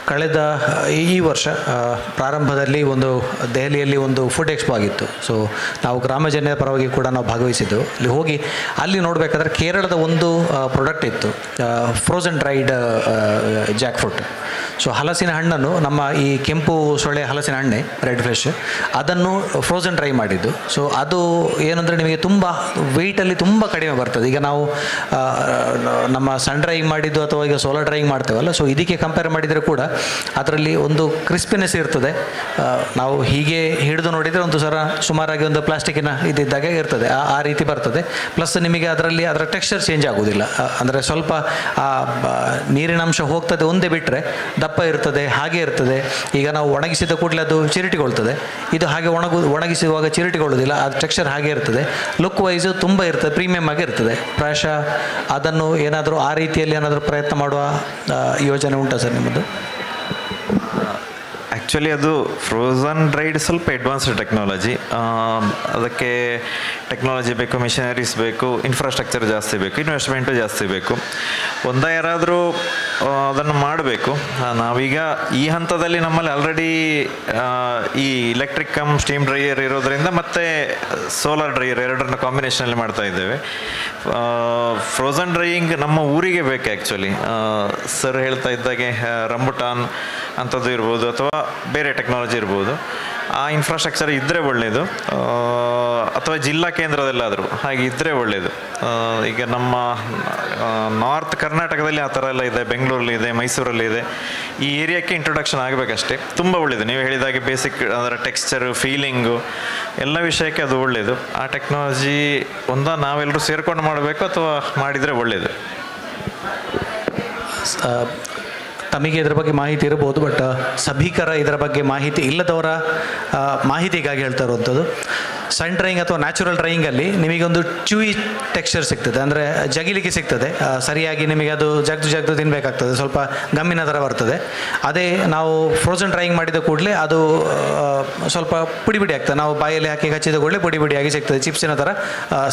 ಕಳೆದ ಈ ವರ್ಷ ಪ್ರಾರಂಭದಲ್ಲಿ ಒಂದು ದೆಹಲಿಯಲ್ಲಿ ಒಂದು ಫುಡ್ ಎಕ್ಸ್ಪೋ ಆಗಿತ್ತು. ಸೊ ನಾವು ಗ್ರಾಮ ಜನರ ಪರವಾಗಿ ಕೂಡ ನಾವು ಭಾಗವಹಿಸಿದ್ದು. ಅಲ್ಲಿ ಹೋಗಿ ಅಲ್ಲಿ ನೋಡಬೇಕಾದ್ರೆ ಕೇರಳದ ಒಂದು ಪ್ರಾಡಕ್ಟ್ ಇತ್ತು, frozen dried Jack fruit. So ಹಲಸಿನ ಹಣ್ಣನ್ನು, ನಮ್ಮ ಈ ಕೆಂಪು ಸೊಳ್ಳೆ ಹಲಸಿನ ಹಣ್ಣೆ ರೆಡ್ ಫ್ರೆಶ್, ಅದನ್ನು ಫ್ರೋಝನ್ ಡ್ರೈ ಮಾಡಿದ್ದು. ಸೊ ಅದು ಏನಂದರೆ ನಿಮಗೆ ತುಂಬ ವೆಯ್ಟಲ್ಲಿ ತುಂಬ ಕಡಿಮೆ ಬರ್ತದೆ. ಈಗ ನಾವು ನಮ್ಮ ಸನ್ ಡ್ರೈಯಿಂಗ್ ಮಾಡಿದ್ದು ಅಥವಾ ಈಗ ಸೋಲಾರ್ ಡ್ರೈಯಿಂಗ್ ಮಾಡ್ತೇವಲ್ಲ, ಸೊ ಇದಕ್ಕೆ ಕಂಪೇರ್ ಮಾಡಿದರೆ ಕೂಡ ಅದರಲ್ಲಿ ಒಂದು ಕ್ರಿಸ್ಪಿನೆಸ್ ಇರ್ತದೆ. ನಾವು ಹೀಗೆ ಹಿಡಿದು ನೋಡಿದರೆ ಒಂದು ಸುಮಾರಾಗಿ ಒಂದು ಪ್ಲಾಸ್ಟಿಕ್ಕಿನ ಇದ್ದಿದ್ದಾಗೆ ಇರ್ತದೆ, ಆ ರೀತಿ ಬರ್ತದೆ. ಪ್ಲಸ್ ನಿಮಗೆ ಅದರಲ್ಲಿ ಅದರ ಟೆಕ್ಸ್ಚರ್ ಚೇಂಜ್ ಆಗೋದಿಲ್ಲ. ಅಂದರೆ ಸ್ವಲ್ಪ ನೀರಿನ ಅಂಶ ಹೋಗ್ತದೆ ಒಂದೇ, ಬಿಟ್ಟರೆ ದಪ್ಪ ಇರ್ತದೆ, ಹಾಗೆ ಇರ್ತದೆ. ಈಗ ನಾವು ಒಣಗಿಸಿದ ಕೂಡಲೇ ಅದು ಚಿರಟಿಗೊಳ್ತದೆ. ಇದು ಹಾಗೆ ಒಣಗಿಸುವಾಗ ಚಿರಟಿಗೊಳ್ಳೋದಿಲ್ಲ, ಅದು ಟೆಕ್ಸ್ಚರ್ ಹಾಗೆ ಇರ್ತದೆ. ಲುಕ್ ವೈಸು ತುಂಬ ಇರ್ತದೆ, ಪ್ರೀಮಿಯಮ್ ಆಗಿ ಇರ್ತದೆ. ಪ್ರಾಯಶಃ ಅದನ್ನು ಏನಾದರೂ ಆ ರೀತಿಯಲ್ಲಿ ಏನಾದರೂ ಪ್ರಯತ್ನ ಮಾಡುವ ಯೋಜನೆ ಉಂಟಾ ಸರ್ ನಿಮ್ಮದು? ಆ್ಯಕ್ಚುಲಿ ಅದು ಫ್ರೋಝನ್ ಡ್ರೈಡ್ ಸ್ವಲ್ಪ ಅಡ್ವಾನ್ಸ್ಡ್ ಟೆಕ್ನಾಲಜಿ. ಅದಕ್ಕೆ ಟೆಕ್ನಾಲಜಿ ಬೇಕು, ಮಿಷನರೀಸ್ ಬೇಕು, ಇನ್ಫ್ರಾಸ್ಟ್ರಕ್ಚರ್ ಜಾಸ್ತಿ ಬೇಕು, ಇನ್ವೆಸ್ಟ್ಮೆಂಟು ಜಾಸ್ತಿ ಬೇಕು. ಯಾರಾದರೂ ಅದನ್ನು ಮಾಡಬೇಕು. ನಾವೀಗ ಈ ಹಂತದಲ್ಲಿ ನಮ್ಮಲ್ಲಿ ಆಲ್ರೆಡಿ ಈ ಇಲೆಕ್ಟ್ರಿಕ್ ಕಮ್ ಸ್ಟೀಮ್ ಡ್ರೈಯರ್ ಇರೋದರಿಂದ ಮತ್ತು ಸೋಲಾರ್ ಡ್ರೈಯರ್ ಎರಡರನ್ನ ಕಾಂಬಿನೇಷನಲ್ಲಿ ಮಾಡ್ತಾ ಇದ್ದೇವೆ. ಫ್ರೋಝನ್ ಡ್ರೈಯಿಂಗ್ ನಮ್ಮ ಊರಿಗೆ ಬೇಕು ಆ್ಯಕ್ಚುಲಿ. ಸರ್ ಹೇಳ್ತಾ ಇದ್ದಾಗೆ ರಂಬುಟಾನ್ ಅಂಥದ್ದು ಇರ್ಬೋದು ಅಥವಾ ಬೇರೆ ಟೆಕ್ನಾಲಜಿ ಇರ್ಬೋದು. ಆ ಇನ್ಫ್ರಾಸ್ಟ್ರಕ್ಚರ್ ಇದ್ದರೆ ಒಳ್ಳೆಯದು, ಅಥವಾ ಜಿಲ್ಲಾ ಕೇಂದ್ರದಲ್ಲಾದರೂ ಹಾಗೆ ಇದ್ದರೆ ಒಳ್ಳೆಯದು. ಈಗ ನಮ್ಮ ನಾರ್ತ್ ಕರ್ನಾಟಕದಲ್ಲಿ ಆ ಥರ ಎಲ್ಲ ಇದೆ, ಬೆಂಗಳೂರಲ್ಲಿ ಇದೆ, ಮೈಸೂರಲ್ಲಿ ಇದೆ. ಈ ಏರಿಯಾಕ್ಕೆ ಇಂಟ್ರೊಡಕ್ಷನ್ ಆಗಬೇಕಷ್ಟೇ. ತುಂಬ ಒಳ್ಳೆಯದು. ನೀವು ಹೇಳಿದಾಗೆ ಬೇಸಿಕ್ ಅದರ ಟೆಕ್ಸ್ಚರು, ಫೀಲಿಂಗು ಎಲ್ಲ ವಿಷಯಕ್ಕೆ ಅದು ಒಳ್ಳೆಯದು. ಆ ಟೆಕ್ನಾಲಜಿ ನಾವೆಲ್ಲರೂ ಸೇರ್ಕೊಂಡು ಮಾಡಬೇಕು ಅಥವಾ ಮಾಡಿದರೆ ಒಳ್ಳೆಯದು. ತಮಗೆ ಇದರ ಬಗ್ಗೆ ಮಾಹಿತಿ ಇರ್ಬೋದು, ಬಟ್ ಸಭಿಕರ ಇದರ ಬಗ್ಗೆ ಮಾಹಿತಿ ಇಲ್ಲದವರ ಮಾಹಿತಿಗಾಗಿ ಹೇಳ್ತಾ ಇರುವಂಥದ್ದು. ಸನ್ ಡ್ರೈಯಿಂಗ್ ಅಥವಾ ನ್ಯಾಚುರಲ್ ಡ್ರೈಯಿಂಗಲ್ಲಿ ನಿಮಗೊಂದು ಚೂಯಿ ಟೆಕ್ಸ್ಚರ್ ಸಿಗ್ತದೆ, ಅಂದರೆ ಜಗಿಲಿಕ್ಕೆ ಸಿಗ್ತದೆ. ಸರಿಯಾಗಿ ನಿಮಗೆ ಅದು ಜಗ್ದು ತಿನ್ನಬೇಕಾಗ್ತದೆ, ಸ್ವಲ್ಪ ಗಮ್ಮಿನ ಥರ ಬರ್ತದೆ. ಅದೇ ನಾವು ಫ್ರೋಝನ್ ಡ್ರೈಯಿಂಗ್ ಮಾಡಿದ ಕೂಡಲೇ ಅದು ಸ್ವಲ್ಪ ಪುಡಿ ಪುಡಿ ಆಗ್ತದೆ, ನಾವು ಬಾಯಲ್ಲಿ ಹಾಕಿ ಹಚ್ಚಿದ ಕೂಡಲೇ ಪುಡಿ ಪುಡಿಯಾಗಿ ಸಿಗ್ತದೆ, ಚಿಪ್ಸಿನ ಥರ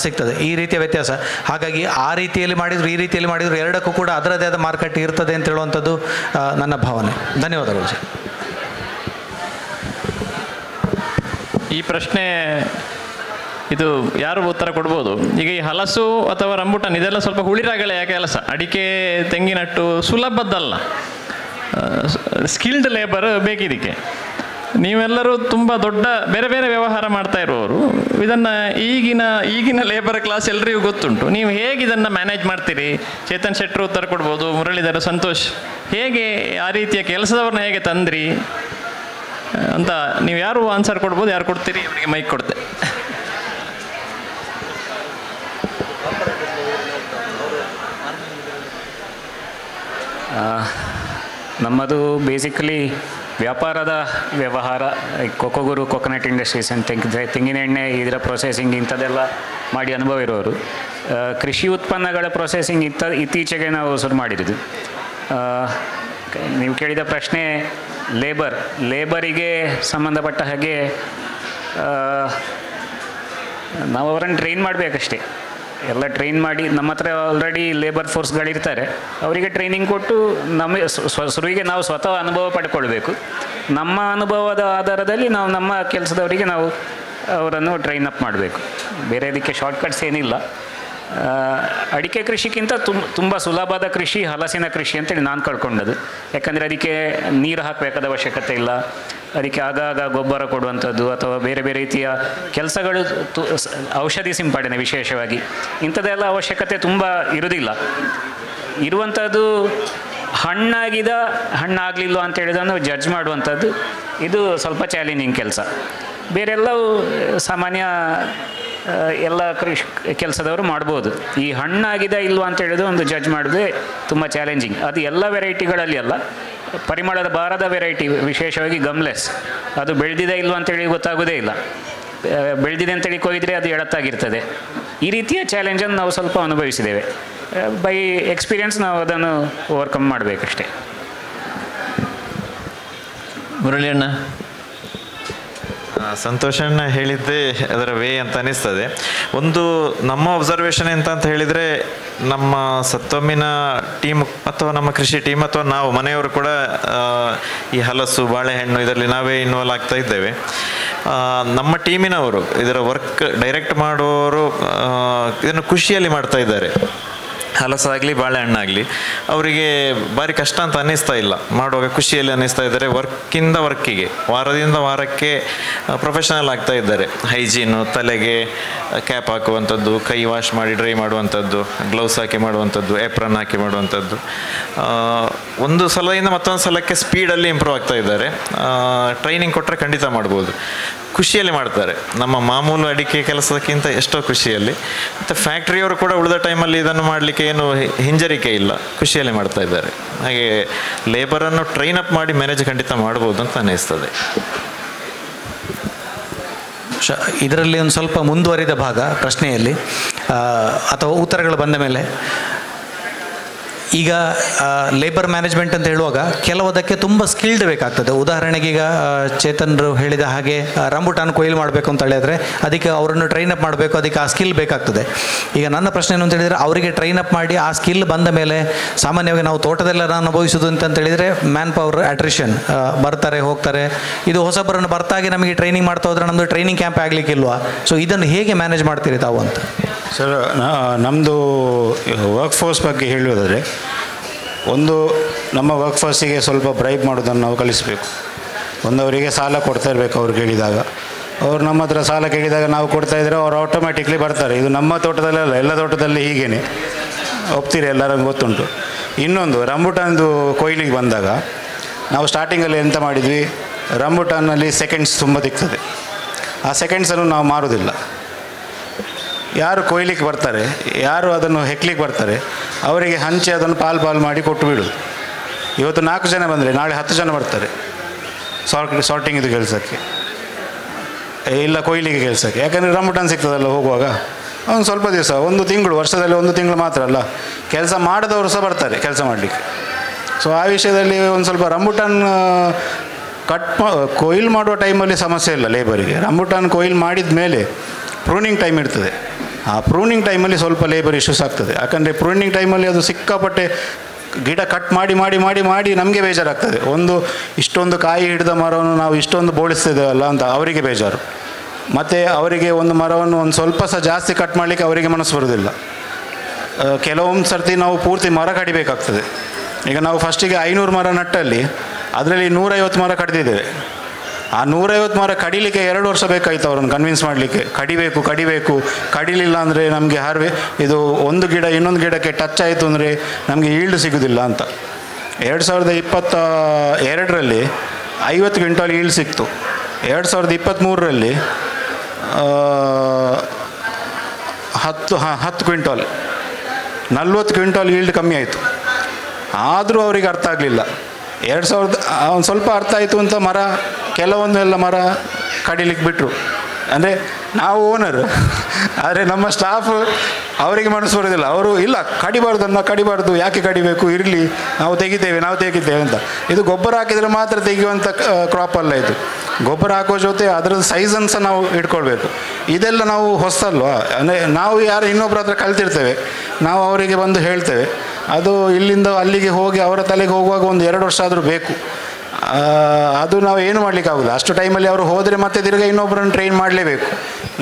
ಸಿಗ್ತದೆ. ಈ ರೀತಿಯ ವ್ಯತ್ಯಾಸ. ಹಾಗಾಗಿ ಆ ರೀತಿಯಲ್ಲಿ ಮಾಡಿದ್ರು ಈ ರೀತಿಯಲ್ಲಿ ಮಾಡಿದ್ರು ಎರಡಕ್ಕೂ ಕೂಡ ಅದರದೇ ಆದ ಮಾರ್ಕೆಟ್ ಇರ್ತದೆ ಅಂತ ಹೇಳುವಂಥದ್ದು ನನ್ನ ಭಾವನೆ. ಧನ್ಯವಾದಗಳು ಸರ್. ಈ ಪ್ರಶ್ನೆ ಇದು ಯಾರು ಉತ್ತರ ಕೊಡ್ಬೋದು? ಈಗ ಈ ಹಲಸು ಅಥವಾ ರಂಬುಟಾನ್ ಇದೆಲ್ಲ ಸ್ವಲ್ಪ ಹುಳಿರಾಗಳೆಯ ಕೆಲಸ. ಅಡಿಕೆ, ತೆಂಗಿನಟ್ಟು ಸುಲಭದ್ದಲ್ಲ, ಸ್ಕಿಲ್ಡ್ ಲೇಬರ್ ಬೇಕಿದಕ್ಕೆ. ನೀವೆಲ್ಲರೂ ತುಂಬ ದೊಡ್ಡ ಬೇರೆ ಬೇರೆ ವ್ಯವಹಾರ ಮಾಡ್ತಾ ಇರುವವರು, ಇದನ್ನು ಈಗಿನ ಲೇಬರ್ ಕ್ಲಾಸ್ ಎಲ್ರಿಗೂ ಗೊತ್ತುಂಟು. ನೀವು ಹೇಗೆ ಇದನ್ನು ಮ್ಯಾನೇಜ್ ಮಾಡ್ತೀರಿ? ಚೇತನ್ ಶೆಟ್ಟರು ಉತ್ತರ ಕೊಡ್ಬೋದು, ಮುರಳೀಧರ, ಸಂತೋಷ್, ಹೇಗೆ ಆ ರೀತಿಯ ಕೆಲಸದವ್ರನ್ನ ಹೇಗೆ ತಂದ್ರಿ ಅಂತ ನೀವು ಯಾರು ಆನ್ಸರ್ ಕೊಡ್ಬೋದು? ಯಾರು ಕೊಡ್ತೀರಿ? ಅವರಿಗೆ ಮೈಕ್ ಕೊಡ್ತೆ. ನಮ್ಮದು ಬೇಸಿಕಲಿ ವ್ಯಾಪಾರದ ವ್ಯವಹಾರ. ಕೊಕೊಗುರು ಕೊಕೊನಟ್ ಇಂಡಸ್ಟ್ರೀಸ್ ಅಂತ ತೆಂಗಿನ ಎಣ್ಣೆ ಇದರ ಪ್ರೊಸೆಸಿಂಗ್ ಇಂಥದ್ದೆಲ್ಲ ಮಾಡಿ ಅನುಭವ ಇರೋರು. ಕೃಷಿ ಉತ್ಪನ್ನಗಳ ಪ್ರೊಸೆಸಿಂಗ್ ಇತ್ತೀಚೆಗೆ ನಾವು ಶುರು ಮಾಡಿರೋದು. ನೀವು ಕೇಳಿದ ಪ್ರಶ್ನೆ ಲೇಬರಿಗೆ ಸಂಬಂಧಪಟ್ಟ ಹಾಗೆ ನಾವು ಅವರನ್ನು ಟ್ರೈನ್ ಮಾಡಬೇಕಷ್ಟೇ. ಎಲ್ಲ ಟ್ರೈನ್ ಮಾಡಿ, ನಮ್ಮ ಹತ್ರ ಆಲ್ರೆಡಿ ಲೇಬರ್ ಫೋರ್ಸ್ಗಳಿರ್ತಾರೆ, ಅವರಿಗೆ ಟ್ರೈನಿಂಗ್ ಕೊಟ್ಟು ಶುರುವಿಗೆ ನಾವು ಸ್ವತಃ ಅನುಭವ ಪಡ್ಕೊಳ್ಬೇಕು. ನಮ್ಮ ಅನುಭವದ ಆಧಾರದಲ್ಲಿ ನಾವು ನಮ್ಮ ಕೆಲಸದವರಿಗೆ ನಾವು ಅವರನ್ನು ಟ್ರೈನ್ ಅಪ್ ಮಾಡಬೇಕು. ಬೇರೆ ಇದಕ್ಕೆ ಶಾರ್ಟ್ಕಟ್ಸ್ ಏನಿಲ್ಲ. ಅಡಿಕೆ ಕೃಷಿಗಿಂತ ತುಂಬ ಸುಲಭದ ಕೃಷಿ ಹಲಸಿನ ಕೃಷಿ ಅಂತೇಳಿ ನಾನು ಕಳ್ಕೊಂಡದ್ದು. ಯಾಕಂದರೆ ಅದಕ್ಕೆ ನೀರು ಹಾಕಬೇಕಾದ ಅವಶ್ಯಕತೆ ಇಲ್ಲ, ಅದಕ್ಕೆ ಆಗಾಗ ಗೊಬ್ಬರ ಕೊಡುವಂಥದ್ದು ಅಥವಾ ಬೇರೆ ಬೇರೆ ರೀತಿಯ ಕೆಲಸಗಳು, ಔಷಧಿ ಸಿಂಪಡಣೆ ವಿಶೇಷವಾಗಿ ಇಂಥದ್ದೆಲ್ಲ ಅವಶ್ಯಕತೆ ತುಂಬ ಇರೋದಿಲ್ಲ. ಇರುವಂಥದ್ದು ಹಣ್ಣಾಗಲಿಲ್ಲ ಅಂತ ಹೇಳಿದನ್ನು ಜಡ್ಜ್ ಮಾಡುವಂಥದ್ದು, ಇದು ಸ್ವಲ್ಪ ಚಾಲೆಂಜಿಂಗ್ ಕೆಲಸ. ಬೇರೆಲ್ಲವೂ ಸಾಮಾನ್ಯ ಎಲ್ಲ ಕೆಲಸದವರು ಮಾಡ್ಬೋದು. ಈ ಹಣ್ಣಾಗಿದೆ ಇಲ್ವಾ ಅಂತ ಹೇಳಿದ್ರೆ ಒಂದು ಜಡ್ಜ್ ಮಾಡೋದೇ ತುಂಬ ಚಾಲೆಂಜಿಂಗ್. ಅದು ಎಲ್ಲ ವೆರೈಟಿಗಳಲ್ಲಿ ಅಲ್ಲ, ಪರಿಮಳದ ಬಾರದ ವೆರೈಟಿ, ವಿಶೇಷವಾಗಿ ಗಮ್ಲೆಸ್, ಅದು ಬೆಳೆದಿದೆ ಇಲ್ವಾ ಅಂತೇಳಿ ಗೊತ್ತಾಗೋದೇ ಇಲ್ಲ. ಬೆಳೆದಿದೆ ಅಂತೇಳಿ ಕೊಯ್ದರೆ ಅದು ಎಳತ್ತಾಗಿರ್ತದೆ. ಈ ರೀತಿಯ ಚಾಲೆಂಜನ್ನು ನಾವು ಸ್ವಲ್ಪ ಅನುಭವಿಸಿದ್ದೇವೆ. ಬೈ ಎಕ್ಸ್ಪೀರಿಯನ್ಸ್ ನಾವು ಅದನ್ನು ಓವರ್ಕಮ್ ಮಾಡಬೇಕಷ್ಟೇ. ಮುರಳಿಯಣ್ಣ, ಸಂತೋಷಣ್ಣ ಹೇಳಿದ್ದೇ ಅದರ ವೇ ಅಂತ ಅನಿಸ್ತದೆ. ಒಂದು ನಮ್ಮ ಅಬ್ಸರ್ವೇಷನ್ ಅಂತ ಹೇಳಿದರೆ, ನಮ್ಮ ಸತ್ತೊಮ್ಮಿನ ಟೀಮ್ ಅಥವಾ ನಮ್ಮ ಕೃಷಿ ಟೀಮ್ ಅಥವಾ ನಾವು ಮನೆಯವರು ಕೂಡ ಈ ಹಲಸು, ಬಾಳೆಹಣ್ಣು ಇದರಲ್ಲಿ ನಾವೇ ಇನ್ವಾಲ್ವ್ ಆಗ್ತಾ ಇದ್ದೇವೆ. ನಮ್ಮ ಟೀಮಿನವರು ಇದರ ವರ್ಕ್ ಡೈರೆಕ್ಟ್ ಮಾಡುವವರು ಇದನ್ನು ಖುಷಿಯಲ್ಲಿ ಮಾಡ್ತಾ ಇದ್ದಾರೆ. ಹಲಸಾಗಲಿ ಬಾಳೆಹಣ್ಣಾಗಲಿ ಅವರಿಗೆ ಭಾರಿ ಕಷ್ಟ ಅಂತ ಅನ್ನಿಸ್ತಾ ಇಲ್ಲ, ಮಾಡುವಾಗ ಖುಷಿಯಲ್ಲಿ ಅನ್ನಿಸ್ತಾ ಇದ್ದಾರೆ. ವರ್ಕಿಂದ ವರ್ಕಿಗೆ, ವಾರದಿಂದ ವಾರಕ್ಕೆ ಪ್ರೊಫೆಷನಲ್ ಆಗ್ತಾ ಇದ್ದಾರೆ. ಹೈಜೀನು, ತಲೆಗೆ ಕ್ಯಾಪ್ ಹಾಕುವಂಥದ್ದು, ಕೈ ವಾಶ್ ಮಾಡಿ ಡ್ರೈ ಮಾಡುವಂಥದ್ದು, ಗ್ಲೌಸ್ ಹಾಕಿ ಮಾಡುವಂಥದ್ದು, ಏಪ್ರನ್ ಹಾಕಿ ಮಾಡುವಂಥದ್ದು, ಒಂದು ಸಲದಿಂದ ಮತ್ತೊಂದು ಸಲಕ್ಕೆ ಸ್ಪೀಡಲ್ಲಿ ಇಂಪ್ರೂವ್ ಆಗ್ತಾ ಇದ್ದಾರೆ. ಟ್ರೈನಿಂಗ್ ಕೊಟ್ಟರೆ ಖಂಡಿತ ಮಾಡ್ಬೋದು. ಖುಷಿಯಲ್ಲಿ ಮಾಡ್ತಾರೆ, ನಮ್ಮ ಮಾಮೂಲು ಅಡಿಕೆ ಕೆಲಸಕ್ಕಿಂತ ಎಷ್ಟೋ ಖುಷಿಯಲ್ಲಿ. ಮತ್ತು ಫ್ಯಾಕ್ಟ್ರಿಯವರು ಕೂಡ ಉಳಿದ ಟೈಮಲ್ಲಿ ಇದನ್ನು ಮಾಡಲಿಕ್ಕೆ ಏನು ಹಿಂಜರಿಕೆ ಇಲ್ಲ, ಖುಷಿಯಲ್ಲಿ ಮಾಡ್ತಾ ಇದ್ದಾರೆ. ಹಾಗೆ ಲೇಬರನ್ನು ಟ್ರೈನ್ ಅಪ್ ಮಾಡಿ ಮ್ಯಾನೇಜ್ ಖಂಡಿತ ಮಾಡ್ಬೋದು ಅಂತ ಅನ್ನಿಸ್ತದೆ. ಇದರಲ್ಲಿ ಒಂದು ಸ್ವಲ್ಪ ಮುಂದುವರಿದ ಭಾಗ ಪ್ರಶ್ನೆಯಲ್ಲಿ ಅಥವಾ ಉತ್ತರಗಳು ಬಂದ ಮೇಲೆ, ಈಗ ಲೇಬರ್ ಮ್ಯಾನೇಜ್ಮೆಂಟ್ ಅಂತ ಹೇಳುವಾಗ ಕೆಲವದಕ್ಕೆ ತುಂಬ ಸ್ಕಿಲ್ಡ್ ಬೇಕಾಗ್ತದೆ. ಉದಾಹರಣೆಗೆ ಈಗ ಚೇತನ್ರು ಹೇಳಿದ ಹಾಗೆ ರಂಬುಟಾನ್ ಕೊಯ್ಲು ಮಾಡಬೇಕು ಅಂತ ಹೇಳಿದರೆ ಅದಕ್ಕೆ ಅವರನ್ನು ಟ್ರೈನ್ ಅಪ್ ಮಾಡಬೇಕು, ಅದಕ್ಕೆ ಆ ಸ್ಕಿಲ್ ಬೇಕಾಗ್ತದೆ. ಈಗ ನನ್ನ ಪ್ರಶ್ನೆ ಏನು ಅಂತ ಹೇಳಿದರೆ, ಅವರಿಗೆ ಟ್ರೈನ್ ಅಪ್ ಮಾಡಿ ಆ ಸ್ಕಿಲ್ ಬಂದ ಮೇಲೆ ಸಾಮಾನ್ಯವಾಗಿ ನಾವು ತೋಟದೆಲ್ಲ ಅನುಭವಿಸೋದು ಅಂತ ಹೇಳಿದರೆ ಮ್ಯಾನ್ ಪವರ್ ಅಟ್ರಿಷನ್, ಬರ್ತಾರೆ ಹೋಗ್ತಾರೆ. ಇದು ಹೊಸಬರನ್ನು ಬರ್ತಾಗೆ ನಮಗೆ ಟ್ರೈನಿಂಗ್ ಮಾಡ್ತಾ ಹೋದ್ರೆ ನಮ್ಮದು ಟ್ರೈನಿಂಗ್ ಕ್ಯಾಂಪ್ ಆಗಲಿಕ್ಕಿಲ್ವಾ? ಸೊ ಇದನ್ನು ಹೇಗೆ ಮ್ಯಾನೇಜ್ ಮಾಡ್ತೀರಿ ತಾವು ಅಂತ? ಸರ್, ನಮ್ಮದು ವರ್ಕ್ ಫೋರ್ಸ್ ಬಗ್ಗೆ ಹೇಳುವುದಾದರೆ, ಒಂದು ನಮ್ಮ ವರ್ಕ್ ಫೋರ್ಸಿಗೆ ಸ್ವಲ್ಪ ಬ್ರೈಬ್ ಮಾಡೋದನ್ನು ನಾವು ಕಲಿಸಬೇಕು. ಒಂದು ಅವರಿಗೆ ಸಾಲ ಕೊಡ್ತಾ ಇರಬೇಕು. ಅವ್ರು ಕೇಳಿದಾಗ, ಅವ್ರು ನಮ್ಮ ಹತ್ರ ಸಾಲ ಕೇಳಿದಾಗ ನಾವು ಕೊಡ್ತಾ ಇದ್ದರೆ ಅವ್ರು ಆಟೋಮ್ಯಾಟಿಕ್ಲಿ ಬರ್ತಾರೆ. ಇದು ನಮ್ಮ ತೋಟದಲ್ಲ, ಎಲ್ಲ ತೋಟದಲ್ಲಿ ಹೀಗೇ ಒಪ್ತೀರಿ, ಎಲ್ಲರಿಗೂ ಗೊತ್ತುಂಟು. ಇನ್ನೊಂದು, ರಂಬುಟಾನ್ದು ಕೊಯ್ಲಿಗೆ ಬಂದಾಗ ನಾವು ಸ್ಟಾರ್ಟಿಂಗಲ್ಲಿ ಎಂತ ಮಾಡಿದ್ವಿ, ರಂಬುಟಾನ್ನಲ್ಲಿ ಸೆಕೆಂಡ್ಸ್ ತುಂಬ ದಿಕ್ತದೆ. ಆ ಸೆಕೆಂಡ್ಸನ್ನು ನಾವು ಮಾರೋದಿಲ್ಲ. ಯಾರು ಕೊಯ್ಲಿಕ್ಕೆ ಬರ್ತಾರೆ, ಯಾರು ಅದನ್ನು ಹೆಕ್ಲಿಕ್ಕೆ ಬರ್ತಾರೆ, ಅವರಿಗೆ ಹಂಚಿ ಅದನ್ನು ಪಾಲು ಮಾಡಿ ಕೊಟ್ಟು ಬಿಡೋದು. ಇವತ್ತು 4 ಜನ ಬಂದರೆ ನಾಳೆ 10 ಜನ ಬರ್ತಾರೆ ಸಾರ್ಟಿಂಗ್ ಇದು ಕೆಲಸಕ್ಕೆ, ಇಲ್ಲ ಕೊಯ್ಲಿಗೆ ಕೆಲಸಕ್ಕೆ. ಯಾಕಂದರೆ ರಂಬುಟಾನ್ ಸಿಗ್ತದಲ್ಲ ಹೋಗುವಾಗ, ಒಂದು ಸ್ವಲ್ಪ ದಿವಸ, 1 ತಿಂಗಳು, ವರ್ಷದಲ್ಲಿ 1 ತಿಂಗಳು ಮಾತ್ರ ಅಲ್ಲ, ಕೆಲಸ ಮಾಡದವರು ಸಹ ಬರ್ತಾರೆ ಕೆಲಸ ಮಾಡಲಿಕ್ಕೆ. ಸೊ ಆ ವಿಷಯದಲ್ಲಿ ಒಂದು ಸ್ವಲ್ಪ ರಂಬುಟಾನ್ ಕೊಯ್ಲು ಮಾಡುವ ಟೈಮಲ್ಲಿ ಸಮಸ್ಯೆ ಇಲ್ಲ ಲೇಬರಿಗೆ. ರಂಬುಟಾನ್ ಕೊಯ್ಲು ಮಾಡಿದ ಮೇಲೆ ಪ್ರೂನಿಂಗ್ ಟೈಮ್ ಇರ್ತದೆ. ಆ ಪ್ರೂನಿಂಗ್ ಟೈಮಲ್ಲಿ ಸ್ವಲ್ಪ ಲೇಬರ್ ಇಶ್ಯೂಸ್ ಆಗ್ತದೆ. ಯಾಕಂದರೆ ಪ್ರೂನಿಂಗ್ ಟೈಮಲ್ಲಿ ಅದು ಸಿಕ್ಕಾಪಟ್ಟೆ ಗಿಡ ಕಟ್ ಮಾಡಿ ಮಾಡಿ ಮಾಡಿ ಮಾಡಿ ನಮಗೆ ಬೇಜಾರಾಗ್ತದೆ. ಇಷ್ಟೊಂದು ಕಾಯಿ ಹಿಡಿದ ಮರವನ್ನು ನಾವು ಇಷ್ಟೊಂದು ಬೋಳಿಸ್ತಿದ್ದೇವಲ್ಲ ಅಂತ ಅವರಿಗೆ ಬೇಜಾರು. ಮತ್ತು ಅವರಿಗೆ ಒಂದು ಮರವನ್ನು ಒಂದು ಸ್ವಲ್ಪ ಸಹ ಜಾಸ್ತಿ ಕಟ್ ಮಾಡಲಿಕ್ಕೆ ಅವರಿಗೆ ಮನಸ್ಸು ಬರೋದಿಲ್ಲ. ಕೆಲವೊಂದು ಸರ್ತಿ ನಾವು ಪೂರ್ತಿ ಮರ ಕಡಿಬೇಕಾಗ್ತದೆ. ಈಗ ನಾವು ಫಸ್ಟಿಗೆ 500 ಮರ ನಟ್ಟಲ್ಲಿ ಅದರಲ್ಲಿ 150 ಮರ ಕಡಿದಿದ್ದೇವೆ. ಆ 150 ಮರ ಕಡಿಲಿಕ್ಕೆ 2 ವರ್ಷ ಬೇಕಾಯಿತು ಅವರನ್ನು ಕನ್ವಿನ್ಸ್ ಮಾಡಲಿಕ್ಕೆ. ಕಡಿಬೇಕು ಕಡಿಲಿಲ್ಲ ಅಂದರೆ ನಮಗೆ ಇದು ಒಂದು ಗಿಡ ಇನ್ನೊಂದು ಗಿಡಕ್ಕೆ ಟಚ್ ಆಯಿತು ಅಂದರೆ ನಮಗೆ ಈಲ್ಡ್ ಸಿಗೋದಿಲ್ಲ ಅಂತ. 2022ರಲ್ಲಿ 50 ಕ್ವಿಂಟಾಲ್ ಈಲ್ಡ್ ಸಿಕ್ತು. 2023ರಲ್ಲಿ 10 ಕ್ವಿಂಟಾಲ್, 40 ಕ್ವಿಂಟಾಲ್ ಈಲ್ಡ್ ಕಮ್ಮಿ ಆಯಿತು. ಆದರೂ ಅವರಿಗೆ ಅರ್ಥ ಆಗಲಿಲ್ಲ. ಒಂದು ಸ್ವಲ್ಪ ಅರ್ಥ ಆಯಿತು ಅಂತ ಕೆಲವೊಂದೆಲ್ಲ ಮರ ಕಡಿಲಿಕ್ಕೆ ಬಿಟ್ಟರು. ಅಂದರೆ ನಾವು ಓನರ್, ಆದರೆ ನಮ್ಮ ಸ್ಟಾಫ್ ಅವರಿಗೆ ಮನಸ್ಸು ಬರೋದಿಲ್ಲ. ಅವರು ಇಲ್ಲ ಕಡಿಬಾರ್ದು, ಯಾಕೆ ಕಡಿಬೇಕು, ಇರಲಿ ನಾವು ತೆಗಿತೇವೆ ಅಂತ. ಇದು ಗೊಬ್ಬರ ಹಾಕಿದರೆ ಮಾತ್ರ ತೆಗೆಯುವಂಥ ಕ್ರಾಪ್ ಅಲ್ಲ ಇದು. ಗೊಬ್ಬರ ಹಾಕೋ ಜೊತೆ ಅದರದ್ದು ಸೈಜನ್ನು ಸಹ ನಾವು ಇಟ್ಕೊಳ್ಬೇಕು. ಇದೆಲ್ಲ ನಾವು ಹೊಸಲ್ವಾ, ಅಂದರೆ ನಾವು ಯಾರು ಇನ್ನೊಬ್ಬರ ಹತ್ರ ಕಲ್ತಿರ್ತೇವೆ, ನಾವು ಅವರಿಗೆ ಬಂದು ಹೇಳ್ತೇವೆ. ಅದು ಇಲ್ಲಿಂದ ಅಲ್ಲಿಗೆ ಹೋಗಿ ಅವರ ತಲೆಗೆ ಹೋಗುವಾಗ 1-2 ವರ್ಷ ಆದರೂ ಬೇಕು. ಅದು ನಾವು ಏನು ಮಾಡಲಿಕ್ಕಾಗೋಲ್ಲ. ಅಷ್ಟು ಟೈಮಲ್ಲಿ ಅವರು ಹೋದರೆ ಮತ್ತೆ ತಿರ್ಗಿ ಇನ್ನೊಬ್ಬರನ್ನು ಟ್ರೈನ್ ಮಾಡಲೇಬೇಕು.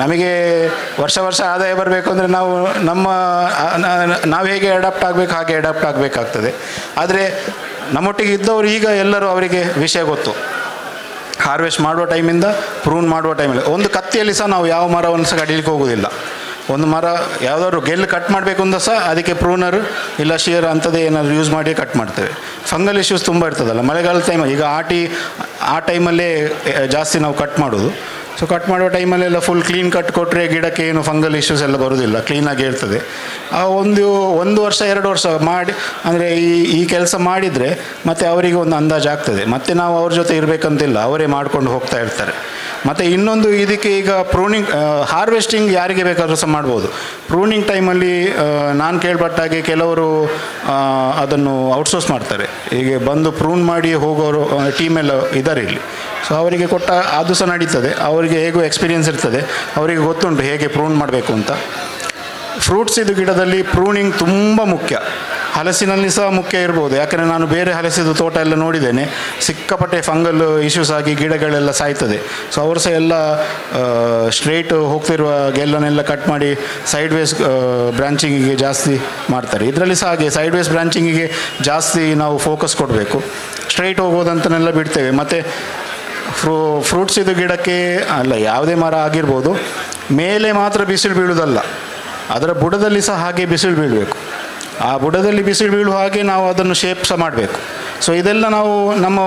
ನಮಗೆ ವರ್ಷ ಆದಾಯ ಬರಬೇಕು ಅಂದರೆ ನಾವು ಹೇಗೆ ಅಡಾಪ್ಟ್ ಆಗಬೇಕು ಹಾಗೆ ಅಡಾಪ್ಟ್ ಆಗಬೇಕಾಗ್ತದೆ. ಆದರೆ ನಮ್ಮೊಟ್ಟಿಗೆ ಇದ್ದವರು ಈಗ ಎಲ್ಲರೂ ಅವರಿಗೆ ವಿಷಯ ಗೊತ್ತು. ಹಾರ್ವೆಸ್ಟ್ ಮಾಡುವ ಟೈಮಿಂದ ಪ್ರೂನ್ ಮಾಡುವ ಟೈಮಲ್ಲಿ ಒಂದು ಕತ್ತಿಯಲ್ಲಿ ಸಹ ನಾವು ಯಾವ ಮರವನ್ನು ಸಹ ಕಡಿಲಿಕ್ಕೆ ಹೋಗೋದಿಲ್ಲ. ಒಂದು ಮರ ಯಾವುದಾದ್ರು ಗೆಲ್ಲು ಕಟ್ ಮಾಡಬೇಕು ಅಂತ ಸಹ ಅದಕ್ಕೆ ಪ್ರೂನರ್ ಇಲ್ಲ ಶಿಯರ್ ಅಂಥದ್ದೇ ಏನಾದರೂ ಯೂಸ್ ಮಾಡಿ ಕಟ್ ಮಾಡ್ತೇವೆ. ಫಂಗಲ್ ಇಶ್ಯೂಸ್ ತುಂಬ ಇರ್ತದಲ್ಲ ಮಳೆಗಾಲದ ಟೈಮಲ್ಲಿ. ಈಗ ಆ ಟೈಮಲ್ಲೇ ಜಾಸ್ತಿ ನಾವು ಕಟ್ ಮಾಡೋದು. ಸೊ ಕಟ್ ಮಾಡುವ ಟೈಮಲ್ಲೆಲ್ಲ ಫುಲ್ ಕ್ಲೀನ್ ಕಟ್ ಕೊಟ್ಟರೆ ಗಿಡಕ್ಕೆ ಏನು ಫಂಗಲ್ ಇಶ್ಯೂಸ್ ಎಲ್ಲ ಬರೋದಿಲ್ಲ, ಕ್ಲೀನಾಗಿ ಇರ್ತದೆ. ಆ ಒಂದು ವರ್ಷ 2 ವರ್ಷ ಮಾಡಿ ಅಂದರೆ ಈ ಕೆಲಸ ಮಾಡಿದರೆ ಮತ್ತು ಅವರಿಗೆ ಒಂದು ಅಂದಾಜು ಆಗ್ತದೆ. ಮತ್ತು ನಾವು ಅವ್ರ ಜೊತೆ ಇರಬೇಕಂತಿಲ್ಲ, ಅವರೇ ಮಾಡ್ಕೊಂಡು ಹೋಗ್ತಾ ಇರ್ತಾರೆ. ಮತ್ತು ಇನ್ನೊಂದು ಇದಕ್ಕೆ ಈಗ ಪ್ರೂನಿಂಗ್ ಹಾರ್ವೆಸ್ಟಿಂಗ್ ಯಾರಿಗೆ ಬೇಕಾದರೂ ಸಹ ಮಾಡ್ಬೋದು. ಪ್ರೂನಿಂಗ್ ಟೈಮಲ್ಲಿ ನಾನು ಕೇಳ್ಪಟ್ಟಾಗೆ ಕೆಲವರು ಅದನ್ನು ಔಟ್ಸೋರ್ಸ್ ಮಾಡ್ತಾರೆ. ಹೀಗೆ ಬಂದು ಪ್ರೂನ್ ಮಾಡಿ ಹೋಗೋರು ಟೀಮೆಲ್ಲ ಇದ್ದಾರೆ ಇಲ್ಲಿ. ಸೊ ಅವರಿಗೆ ಕೊಟ್ಟ ಅದು ಸಹ ನಡೀತದೆ. ಅವರಿಗೆ ಹೇಗೂ ಎಕ್ಸ್ಪೀರಿಯೆನ್ಸ್ ಇರ್ತದೆ, ಅವರಿಗೆ ಗೊತ್ತುಂಟು ಹೇಗೆ ಪ್ರೂನ್ ಮಾಡಬೇಕು ಅಂತ. ಫ್ರೂಟ್ಸ್ ಇದು ಗಿಡದಲ್ಲಿ ಪ್ರೂನಿಂಗ್ ತುಂಬ ಮುಖ್ಯ. ಹಲಸಿನಲ್ಲಿ ಸಹ ಮುಖ್ಯ ಇರ್ಬೋದು. ಯಾಕಂದರೆ ನಾನು ಬೇರೆ ಹಲಸಿದು ತೋಟ ಎಲ್ಲ ನೋಡಿದ್ದೇನೆ, ಸಿಕ್ಕಾಪಟ್ಟೆ ಫಂಗಲ್ ಇಶ್ಯೂಸ್ ಆಗಿ ಗಿಡಗಳೆಲ್ಲ ಸಾಯ್ತದೆ. ಸೊ ಅವರು ಸಹ ಎಲ್ಲ ಸ್ಟ್ರೇಟ್ ಹೋಗ್ತಿರುವ ಗೆಲ್ಲನೆಲ್ಲ ಕಟ್ ಮಾಡಿ ಸೈಡ್ ವೇಸ್ ಬ್ರಾಂಚಿಂಗಿಗೆ ಜಾಸ್ತಿ ಮಾಡ್ತಾರೆ. ಇದರಲ್ಲಿ ಸಹ ಹಾಗೆ ಸೈಡ್ ವೇಸ್ ಬ್ರಾಂಚಿಂಗಿಗೆ ಜಾಸ್ತಿ ನಾವು ಫೋಕಸ್ ಕೊಡಬೇಕು. ಸ್ಟ್ರೈಟ್ ಹೋಗೋದಂತನೆಲ್ಲ ಬಿಡ್ತೇವೆ. ಮತ್ತು ಫ್ರೂಟ್ಸ್ ಇದು ಗಿಡಕ್ಕೆ ಅಲ್ಲ, ಯಾವುದೇ ಮರ ಆಗಿರ್ಬೋದು, ಮೇಲೆ ಮಾತ್ರ ಬಿಸಿಲು ಬೀಳುವುದಲ್ಲ, ಅದರ ಬುಡದಲ್ಲಿ ಸಹ ಹಾಗೆ ಬಿಸಿಲು ಬೀಳಬೇಕು. ಆ ಬುಡದಲ್ಲಿ ಬಿಸಿಲು ಬೀಳುವ ಹಾಗೆ ನಾವು ಅದನ್ನು ಶೇಪ್ ಸಹ ಮಾಡಬೇಕು. ಸೊ ಇದೆಲ್ಲ ನಾವು ನಮ್ಮ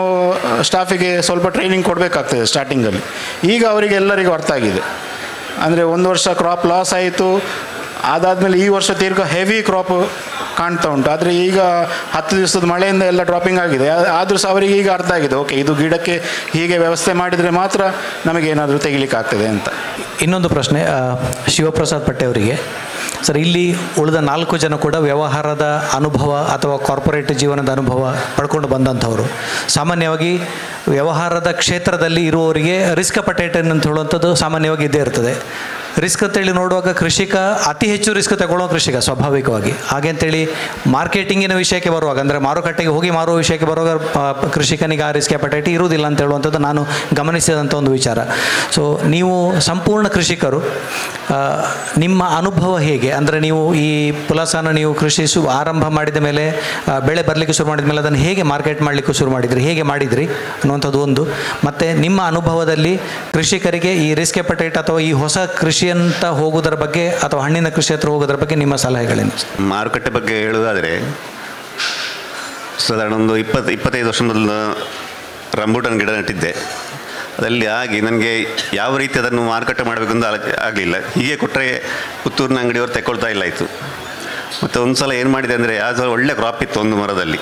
ಸ್ಟಾಫಿಗೆ ಸ್ವಲ್ಪ ಟ್ರೈನಿಂಗ್ ಕೊಡಬೇಕಾಗ್ತದೆ ಸ್ಟಾರ್ಟಿಂಗಲ್ಲಿ. ಈಗ ಅವರಿಗೆ ಎಲ್ಲರಿಗೂ ಅರ್ಥ ಆಗಿದೆ. ಅಂದರೆ 1 ವರ್ಷ ಕ್ರಾಪ್ ಲಾಸ್ ಆಯಿತು, ಅದಾದಮೇಲೆ ಈ ವರ್ಷ ತಿರ್ಗ ಹೆವಿ ಕ್ರಾಪ್ ಕಾಣ್ತಾ ಉಂಟು. ಆದರೆ ಈಗ 10 ದಿವಸದ ಮಳೆಯಿಂದ ಎಲ್ಲ ಡ್ರಾಪಿಂಗ್ ಆಗಿದೆ. ಆದರೂ ಸಹ ಅವರಿಗೆ ಈಗ ಅರ್ಥ ಆಗಿದೆ, ಓಕೆ ಇದು ಗಿಡಕ್ಕೆ ಹೀಗೆ ವ್ಯವಸ್ಥೆ ಮಾಡಿದರೆ ಮಾತ್ರ ನಮಗೇನಾದರೂ ತೆಗಿಲಿಕ್ಕೆ ಆಗ್ತದೆ ಅಂತ. ಇನ್ನೊಂದು ಪ್ರಶ್ನೆ ಶಿವಪ್ರಸಾದ್ ಪಟ್ಟೆ ಅವರಿಗೆ. ಸರ್, ಇಲ್ಲಿ ಉಳಿದ 4 ಜನ ಕೂಡ ವ್ಯವಹಾರದ ಅನುಭವ ಅಥವಾ ಕಾರ್ಪೊರೇಟ್ ಜೀವನದ ಅನುಭವ ಪಡ್ಕೊಂಡು ಬಂದಂಥವರು. ಸಾಮಾನ್ಯವಾಗಿ ವ್ಯವಹಾರದ ಕ್ಷೇತ್ರದಲ್ಲಿ ಇರುವವರಿಗೆ ರಿಸ್ಕ್ ಅಪಟೈಟನ್ ಅಂತ ಹೇಳುವಂಥದ್ದು ಸಾಮಾನ್ಯವಾಗಿ ಇದ್ದೇ ಇರ್ತದೆ. ರಿಸ್ಕ್ ಅಂತೇಳಿ ನೋಡುವಾಗ ಕೃಷಿಕ ಅತಿ ಹೆಚ್ಚು ರಿಸ್ಕ್ ತಗೊಳ್ಳೋ ಕೃಷಿಕ ಸ್ವಾಭಾವಿಕವಾಗಿ. ಹಾಗೆ ಅಂತೇಳಿ ಮಾರ್ಕೆಟಿಂಗಿನ ವಿಷಯಕ್ಕೆ ಬರುವಾಗ, ಅಂದರೆ ಮಾರುಕಟ್ಟೆಗೆ ಹೋಗಿ ಮಾರುವ ವಿಷಯಕ್ಕೆ ಬರುವಾಗ ಕೃಷಿಕನಿಗೆ ಆ ರಿಸ್ಕ್ ಅಪಟೈಟಿ ಇರುವುದಿಲ್ಲ ಅಂತ ಹೇಳುವಂಥದ್ದು ನಾನು ಗಮನಿಸಿದಂಥ ಒಂದು ವಿಚಾರ. ಸೊ ನೀವು ಸಂಪೂರ್ಣ ಕೃಷಿಕರು, ನಿಮ್ಮ ಅನುಭವ ಹೇಗೆ? ಅಂದರೆ ನೀವು ಈ ಪುಲಸನ ನೀವು ಕೃಷಿ ಆರಂಭ ಮಾಡಿದ ಮೇಲೆ, ಬೆಳೆ ಬರಲಿಕ್ಕೆ ಶುರು ಮಾಡಿದ ಮೇಲೆ ಅದನ್ನು ಹೇಗೆ ಮಾರ್ಕೆಟ್ ಮಾಡಲಿಕ್ಕೆ ಶುರು ಮಾಡಿದ್ರಿ, ಹೇಗೆ ಮಾಡಿದ್ರಿ ಅನ್ನುವಂಥದ್ದು ಒಂದು. ಮತ್ತು ನಿಮ್ಮ ಅನುಭವದಲ್ಲಿ ಕೃಷಿಕರಿಗೆ ಈ ರಿಸ್ಕ್ ಅಪಟೈಟ್ ಅಥವಾ ಈ ಹೊಸ ಕೃಷಿ ಅಂತ ಹೋಗೋದರ ಬಗ್ಗೆ ಅಥವಾ ಹಣ್ಣಿನ ಕೃಷಿ ಹತ್ರ ಹೋಗೋದ್ರ ಬಗ್ಗೆ ನಿಮ್ಮ ಸಲಹೆಗಳೇನು? ಮಾರುಕಟ್ಟೆ ಬಗ್ಗೆ ಹೇಳುವುದಾದರೆ, ಸಾಧಾರಣ ಒಂದು 20-25 ವರ್ಷ ಮೊದಲು ರಂಬೂಟಾನ್ ಗಿಡ ನೆಟ್ಟಿದ್ದೆ. ಅದರಲ್ಲಿ ಆಗಿ ನನಗೆ ಯಾವ ರೀತಿ ಅದನ್ನು ಮಾರುಕಟ್ಟೆ ಮಾಡಬೇಕು ಅಂತ ಆಗಲಿಲ್ಲ. ಹೀಗೆ ಕೊಟ್ಟರೆ ಪುತ್ತೂರಿನ ಅಂಗಡಿಯವರು ತೆಕ್ಕೊಳ್ತಾ ಇಲ್ಲ ಆಯಿತು. ಮತ್ತು ಒಂದು ಸಲ ಏನು ಮಾಡಿದೆ ಅಂದರೆ, ಆ ಸಲ ಒಳ್ಳೆ ಕ್ರಾಪ್ ಇತ್ತು ಒಂದು ಮರದಲ್ಲಿ.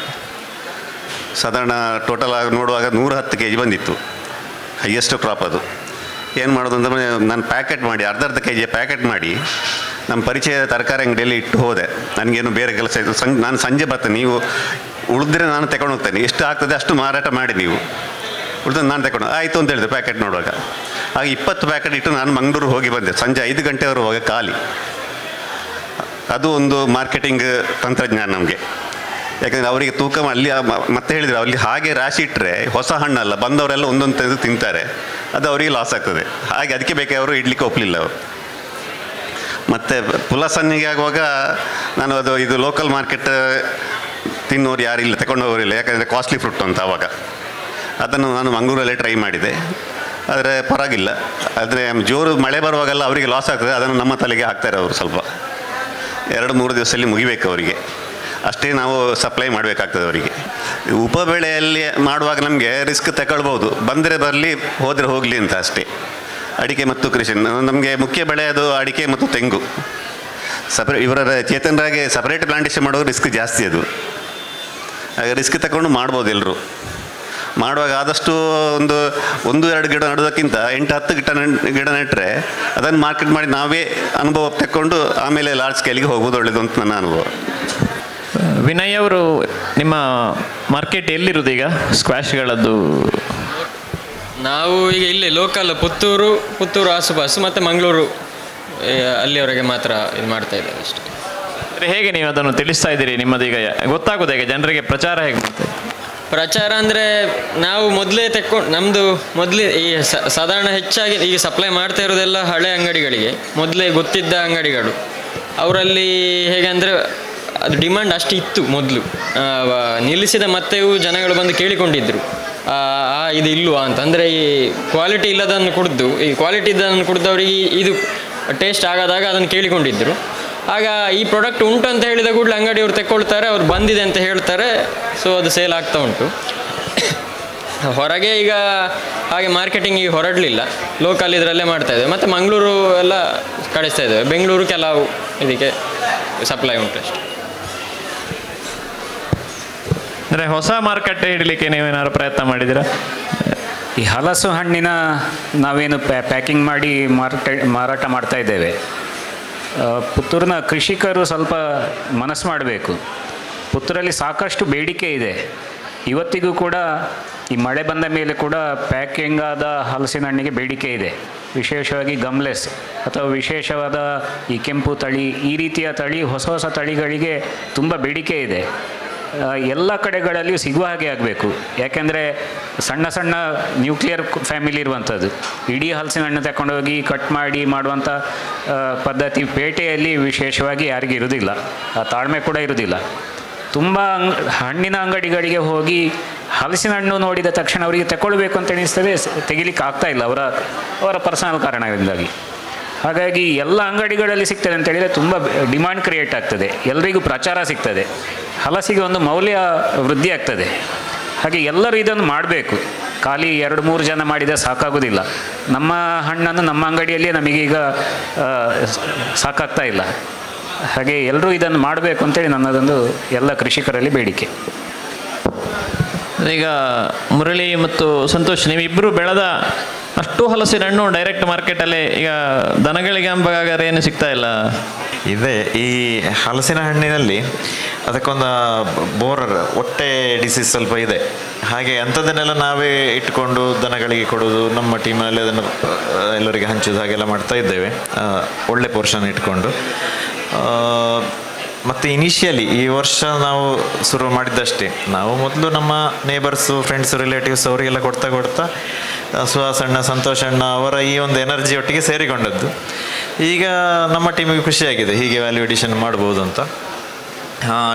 ಸಾಧಾರಣ ಟೋಟಲ್ ಆಗಿ ನೋಡುವಾಗ 110 kg ಬಂದಿತ್ತು, ಹೈಯೆಸ್ಟ್ ಕ್ರಾಪ್ ಅದು. ಏನು ಮಾಡೋದು ಅಂದರೆ ನಾನು ಪ್ಯಾಕೆಟ್ ಮಾಡಿ ಅರ್ಧ kg ಪ್ಯಾಕೆಟ್ ಮಾಡಿ ನಮ್ಮ ಪರಿಚಯ ತರಕಾರಿ ಅಂಗಡಿಯಲ್ಲಿ ಇಟ್ಟು ಹೋದೆ. ನನಗೇನು ಬೇರೆ ಕೆಲಸ ಇತ್ತು, ನಾನು ಸಂಜೆ ಬರ್ತೇನೆ, ನೀವು ಉಳಿದ್ರೆ ನಾನು ತಗೊಂಡು ಹೋಗ್ತೇನೆ, ಎಷ್ಟು ಆಗ್ತದೆ ಅಷ್ಟು ಮಾರಾಟ ಮಾಡಿ, ನೀವು ಉಳಿದ್ರೆ ನಾನು ತಗೊಂಡು ಆಯಿತು ಅಂತ ಹೇಳಿದೆ ಪ್ಯಾಕೆಟ್ ನೋಡುವಾಗ. ಆಗ 20 ಪ್ಯಾಕೆಟ್ ಇಟ್ಟು ನಾನು ಮಂಗಳೂರು ಹೋಗಿ ಬಂದೆ. ಸಂಜೆ 5 ಗಂಟೆವರೆಗೆ ಹೋಗಿ ಖಾಲಿ. ಅದು ಒಂದು ಮಾರ್ಕೆಟಿಂಗ್ ತಂತ್ರಜ್ಞಾನ ನಮಗೆ. ಯಾಕಂದರೆ ಅವರಿಗೆ ತೂಕ ಅಲ್ಲಿ ಮತ್ತೆ ಹೇಳಿದರು, ಅಲ್ಲಿ ಹಾಗೆ ರಾಶಿ ಇಟ್ಟರೆ ಹೊಸ ಹಣ್ಣಲ್ಲ, ಬಂದವರೆಲ್ಲ ಒಂದೊಂದು ತೆಗೆದು ತಿಂತಾರೆ, ಅದು ಅವರಿಗೆ ಲಾಸ್ ಆಗ್ತದೆ. ಹಾಗೆ ಅದಕ್ಕೆ ಬೇಕಾಗಿ ಅವರು ಇಡ್ಲಿಕ್ಕೆ ಒಪ್ಪಲಿಲ್ಲ ಅವರು. ಮತ್ತು ಪುಲಸನ್ನಿಗೆ ಆಗುವಾಗ ನಾನು ಇದು ಲೋಕಲ್ ಮಾರ್ಕೆಟ್ ತಿನ್ನೋರು ಯಾರಿಲ್ಲ, ತಗೊಂಡು ಹೋಗೋರಿಲ್ಲ, ಯಾಕಂದರೆ ಕಾಸ್ಟ್ಲಿ ಫ್ರೂಟ್ ಅಂತ ಆವಾಗ. ಅದನ್ನು ನಾನು ಮಂಗಳೂರಲ್ಲೇ ಟ್ರೈ ಮಾಡಿದೆ, ಆದರೆ ಪರವಾಗಿಲ್ಲ. ಆದರೆ ಜೋರು ಮಳೆ ಬರುವಾಗೆಲ್ಲ ಅವರಿಗೆ ಲಾಸ್ ಆಗ್ತದೆ, ಅದನ್ನು ನಮ್ಮ ತಲೆಗೆ ಹಾಕ್ತಾರೆ ಅವರು. ಸ್ವಲ್ಪ 2-3 ದಿವಸದಲ್ಲಿ ಮುಗಿಬೇಕು ಅವರಿಗೆ, ಅಷ್ಟೇ ನಾವು ಸಪ್ಲೈ ಮಾಡಬೇಕಾಗ್ತದೆ ಅವರಿಗೆ. ಉಪಬೆಳೆಯಲ್ಲಿ ಮಾಡುವಾಗ ನಮಗೆ ರಿಸ್ಕ್ ತಗೊಳ್ಬೋದು, ಬಂದರೆ ಬರಲಿ ಹೋದರೆ ಹೋಗಲಿ ಅಂತ ಅಷ್ಟೇ. ಅಡಿಕೆ ಮತ್ತು ಕೃಷಿ ನಮಗೆ ಮುಖ್ಯ ಬೆಳೆ ಅದು ಅಡಿಕೆ ಮತ್ತು ತೆಂಗು. ಇವರ ಚೇತನರಾಗೆ ಸಪ್ರೇಟ್ ಪ್ಲಾಂಟೇಶನ್ ಮಾಡುವಾಗ ರಿಸ್ಕ್ ಜಾಸ್ತಿ ಅದು. ಹಾಗೆ ರಿಸ್ಕ್ ತಗೊಂಡು ಮಾಡ್ಬೋದು ಎಲ್ಲರೂ. ಮಾಡುವಾಗ ಆದಷ್ಟು 1-2 ಗಿಡ ನೆಡೋದಕ್ಕಿಂತ 8-10 ಗಿಡ ನೆಟ್ಟರೆ ಅದನ್ನು ಮಾರ್ಕೆಟ್ ಮಾಡಿ ನಾವೇ ಅನುಭವ ತಗೊಂಡು ಆಮೇಲೆ ಲಾರ್ಜ್ ಸ್ಕೇಲಿಗೆ ಹೋಗೋದು ಒಳ್ಳೆಯದು ಅಂತ ನನ್ನ ಅನುಭವ. ವಿನಯ್ ಅವರು, ನಿಮ್ಮ ಮಾರ್ಕೆಟ್ ಎಲ್ಲಿರೋದು ಈಗ ಸ್ಕ್ವಾಶ್ಗಳದ್ದು? ನಾವು ಈಗ ಇಲ್ಲಿ ಲೋಕಲ್ ಪುತ್ತೂರು ಆಸುಪಾಸು ಮತ್ತು ಮಂಗಳೂರು ಅಲ್ಲಿವರೆಗೆ ಮಾತ್ರ ಇದು ಮಾಡ್ತಾ ಇದ್ದೇವೆ ಅಷ್ಟೇ. ಅಂದರೆ ಹೇಗೆ ನೀವು ಅದನ್ನು ತಿಳಿಸ್ತಾ ಇದ್ದೀರಿ? ನಿಮ್ಮದು ಈಗ ಗೊತ್ತಾಗೋದು ಹೇಗೆ, ಜನರಿಗೆ ಪ್ರಚಾರ ಹೇಗೆ ಮಾಡ್ತಾ ಇದ್ದೀರಿ? ಪ್ರಚಾರ ಅಂದರೆ ನಾವು ಮೊದಲೇ ನಮ್ಮದು ಮೊದಲೇ ಈ ಸಾಧಾರಣ ಹೆಚ್ಚಾಗಿ ಈಗ ಸಪ್ಲೈ ಮಾಡ್ತಾ ಇರೋದೆಲ್ಲ ಹಳೆ ಅಂಗಡಿಗಳಿಗೆ, ಮೊದಲೇ ಗೊತ್ತಿದ್ದ ಅಂಗಡಿಗಳು. ಅವರಲ್ಲಿ ಹೇಗೆ ಅಂದರೆ ಅದು ಡಿಮ್ಯಾಂಡ್ ಅಷ್ಟು ಇತ್ತು ಮೊದಲು. ನಿಲ್ಲಿಸಿದ ಮತ್ತೆಯೂ ಜನಗಳು ಬಂದು ಕೇಳಿಕೊಂಡಿದ್ದರು, ಇದು ಇಲ್ವಾ ಅಂತ. ಅಂದರೆ ಈ ಕ್ವಾಲಿಟಿ ಇಲ್ಲದನ್ನು ಕುಡಿದು, ಈ ಕ್ವಾಲಿಟಿ ಇದ್ದದನ್ನು ಕುಡಿದವರಿಗೆ ಇದು ಟೇಸ್ಟ್ ಆಗದಾಗ ಅದನ್ನು ಕೇಳಿಕೊಂಡಿದ್ದರು. ಆಗ ಈ ಪ್ರಾಡಕ್ಟ್ ಉಂಟು ಅಂತ ಹೇಳಿದ ಕೂಡಲೇ ಅಂಗಡಿಯವರು ತೆಕ್ಕೊಳ್ತಾರೆ, ಅವ್ರು ಬಂದಿದೆ ಅಂತ ಹೇಳ್ತಾರೆ. ಸೊ ಅದು ಸೇಲ್ ಆಗ್ತಾ ಉಂಟು. ಹೊರಗೆ ಈಗ ಹಾಗೆ ಮಾರ್ಕೆಟಿಂಗಿಗೆ ಹೊರಡಲಿಲ್ಲ, ಲೋಕಲ್ ಇದರಲ್ಲೇ ಮಾಡ್ತಾಯಿದ್ದೇವೆ. ಮತ್ತು ಮಂಗಳೂರು ಎಲ್ಲ ಕಳಿಸ್ತಾ ಇದ್ದೇವೆ, ಬೆಂಗಳೂರು ಕೆಲವು ಇದಕ್ಕೆ ಸಪ್ಲೈ ಉಂಟು ಅಷ್ಟೆ. ಅಂದರೆ ಹೊಸ ಮಾರುಕಟ್ಟೆ ಹಿಡಲಿಕ್ಕೆ ನೀವೇನಾದ್ರು ಪ್ರಯತ್ನ ಮಾಡಿದ್ದೀರಾ? ಈ ಹಲಸು ಹಣ್ಣಿನ ನಾವೇನು ಪ್ಯಾಕಿಂಗ್ ಮಾಡಿ ಮಾರಾಟ ಮಾಡ್ತಾ ಇದ್ದೇವೆ. ಪುತ್ತೂರಿನ ಕೃಷಿಕರು ಸ್ವಲ್ಪ ಮನಸ್ಸು ಮಾಡಬೇಕು. ಪುತ್ತೂರಲ್ಲಿ ಸಾಕಷ್ಟು ಬೇಡಿಕೆ ಇದೆ. ಇವತ್ತಿಗೂ ಕೂಡ ಈ ಮಳೆ ಬಂದ ಮೇಲೆ ಕೂಡ ಪ್ಯಾಕಿಂಗ್ ಆದ ಹಲಸಿನ ಹಣ್ಣಿಗೆ ಬೇಡಿಕೆ ಇದೆ. ವಿಶೇಷವಾಗಿ ಗಮ್ಲೆಸ್ ಅಥವಾ ವಿಶೇಷವಾದ ಈ ಕೆಂಪು ತಳಿ, ಈ ರೀತಿಯ ತಳಿ, ಹೊಸ ಹೊಸ ತಳಿಗಳಿಗೆ ತುಂಬ ಬೇಡಿಕೆ ಇದೆ. ಎಲ್ಲ ಕಡೆಗಳಲ್ಲಿಯೂ ಸಿಗುವ ಹಾಗೆ ಆಗಬೇಕು. ಯಾಕೆಂದರೆ ಸಣ್ಣ ಸಣ್ಣ ನ್ಯೂಕ್ಲಿಯರ್ ಫ್ಯಾಮಿಲಿ ಇರುವಂಥದ್ದು, ಇಡೀ ಹಲಸಿನ ಹಣ್ಣು ತಗೊಂಡೋಗಿ ಕಟ್ ಮಾಡಿ ಮಾಡುವಂಥ ಪದ್ಧತಿ ಪೇಟೆಯಲ್ಲಿ ವಿಶೇಷವಾಗಿ ಯಾರಿಗೂ ಇರೋದಿಲ್ಲ, ಆ ತಾಳ್ಮೆ ಕೂಡ ಇರೋದಿಲ್ಲ. ತುಂಬ ಹಣ್ಣಿನ ಅಂಗಡಿಗಳಿಗೆ ಹೋಗಿ ಹಲಸಿನ ಹಣ್ಣು ನೋಡಿದ ತಕ್ಷಣ ಅವರಿಗೆ ತಗೊಳ್ಬೇಕು ಅಂತ ಎಣಿಸ್ತದೆ, ತೆಗಿಲಿಕ್ಕೆ ಆಗ್ತಾಯಿಲ್ಲ ಅವರ ಪರ್ಸನಲ್ ಕಾರಣದಿಂದಾಗಿ. ಹಾಗಾಗಿ ಎಲ್ಲ ಅಂಗಡಿಗಳಲ್ಲಿ ಸಿಗ್ತದೆ ಅಂತ ಹೇಳಿದರೆ ತುಂಬ ಡಿಮ್ಯಾಂಡ್ ಕ್ರಿಯೇಟ್ ಆಗ್ತದೆ, ಎಲ್ಲರಿಗೂ ಪ್ರಚಾರ ಸಿಗ್ತದೆ, ಹಲಸಿಗೆ ಒಂದು ಮೌಲ್ಯ ವೃದ್ಧಿ ಆಗ್ತದೆ. ಹಾಗೆ ಎಲ್ಲರೂ ಇದನ್ನು ಮಾಡಬೇಕು. ಖಾಲಿ 2-3 ಜನ ಮಾಡಿದರೆ ಸಾಕಾಗೋದಿಲ್ಲ. ನಮ್ಮ ಹಣ್ಣನ್ನು ನಮ್ಮ ಅಂಗಡಿಯಲ್ಲಿಯೇ ನಮಗೀಗ ಸಾಕಾಗ್ತಾ ಇಲ್ಲ. ಹಾಗೆ ಎಲ್ಲರೂ ಇದನ್ನು ಮಾಡಬೇಕು ಅಂತೇಳಿ ನನ್ನದೊಂದು ಎಲ್ಲ ಕೃಷಿಕರಲ್ಲಿ ಬೇಡಿಕೆ. ಈಗ ಮುರಳಿ ಮತ್ತು ಸಂತೋಷ್, ನೀವಿಬ್ಬರು ಬೆಳೆದ ಅಷ್ಟು ಹಲಸಿನ ಹಣ್ಣು ಡೈರೆಕ್ಟ್ ಮಾರ್ಕೆಟಲ್ಲೇ ಈಗ ದನಗಳಿಗೆ ಅಂಬಗಾದರೆ ಏನು ಸಿಗ್ತಾ ಇಲ್ಲ ಇದೆ. ಈ ಹಲಸಿನ ಹಣ್ಣಿನಲ್ಲಿ ಅದಕ್ಕೊಂದು ಬೋರರ್ ಹೊಟ್ಟೆ ಡಿಸೀಸ್ ಸ್ವಲ್ಪ ಇದೆ. ಹಾಗೆ ಅಂಥದ್ದನ್ನೆಲ್ಲ ನಾವೇ ಇಟ್ಕೊಂಡು ದನಗಳಿಗೆ ಕೊಡೋದು, ನಮ್ಮ ಟೀಮಲ್ಲಿ ಅದನ್ನು ಎಲ್ಲರಿಗೆ ಹಂಚೋದು, ಹಾಗೆಲ್ಲ ಮಾಡ್ತಾ ಇದ್ದೇವೆ, ಒಳ್ಳೆ ಪೋರ್ಷನ್ ಇಟ್ಕೊಂಡು. ಮತ್ತು ಇನಿಷಿಯಲಿ ಈ ವರ್ಷ ನಾವು ಶುರು ಮಾಡಿದ್ದಷ್ಟೇ. ನಾವು ಮೊದಲು ನಮ್ಮ ನೇಬರ್ಸು, ಫ್ರೆಂಡ್ಸು, ರಿಲೇಟಿವ್ಸ್ ಅವರಿಗೆಲ್ಲ ಕೊಡ್ತಾ ಸುಹಾಸಣ್ಣ, ಸಂತೋಷಣ್ಣ ಅವರ ಈ ಒಂದು ಎನರ್ಜಿ ಒಟ್ಟಿಗೆ ಸೇರಿಕೊಂಡದ್ದು. ಈಗ ನಮ್ಮ ಟೀಮಿಗೆ ಖುಷಿಯಾಗಿದೆ, ಹೀಗೆ ವ್ಯಾಲ್ಯೂ ಎಡಿಷನ್ ಮಾಡ್ಬೋದು ಅಂತ.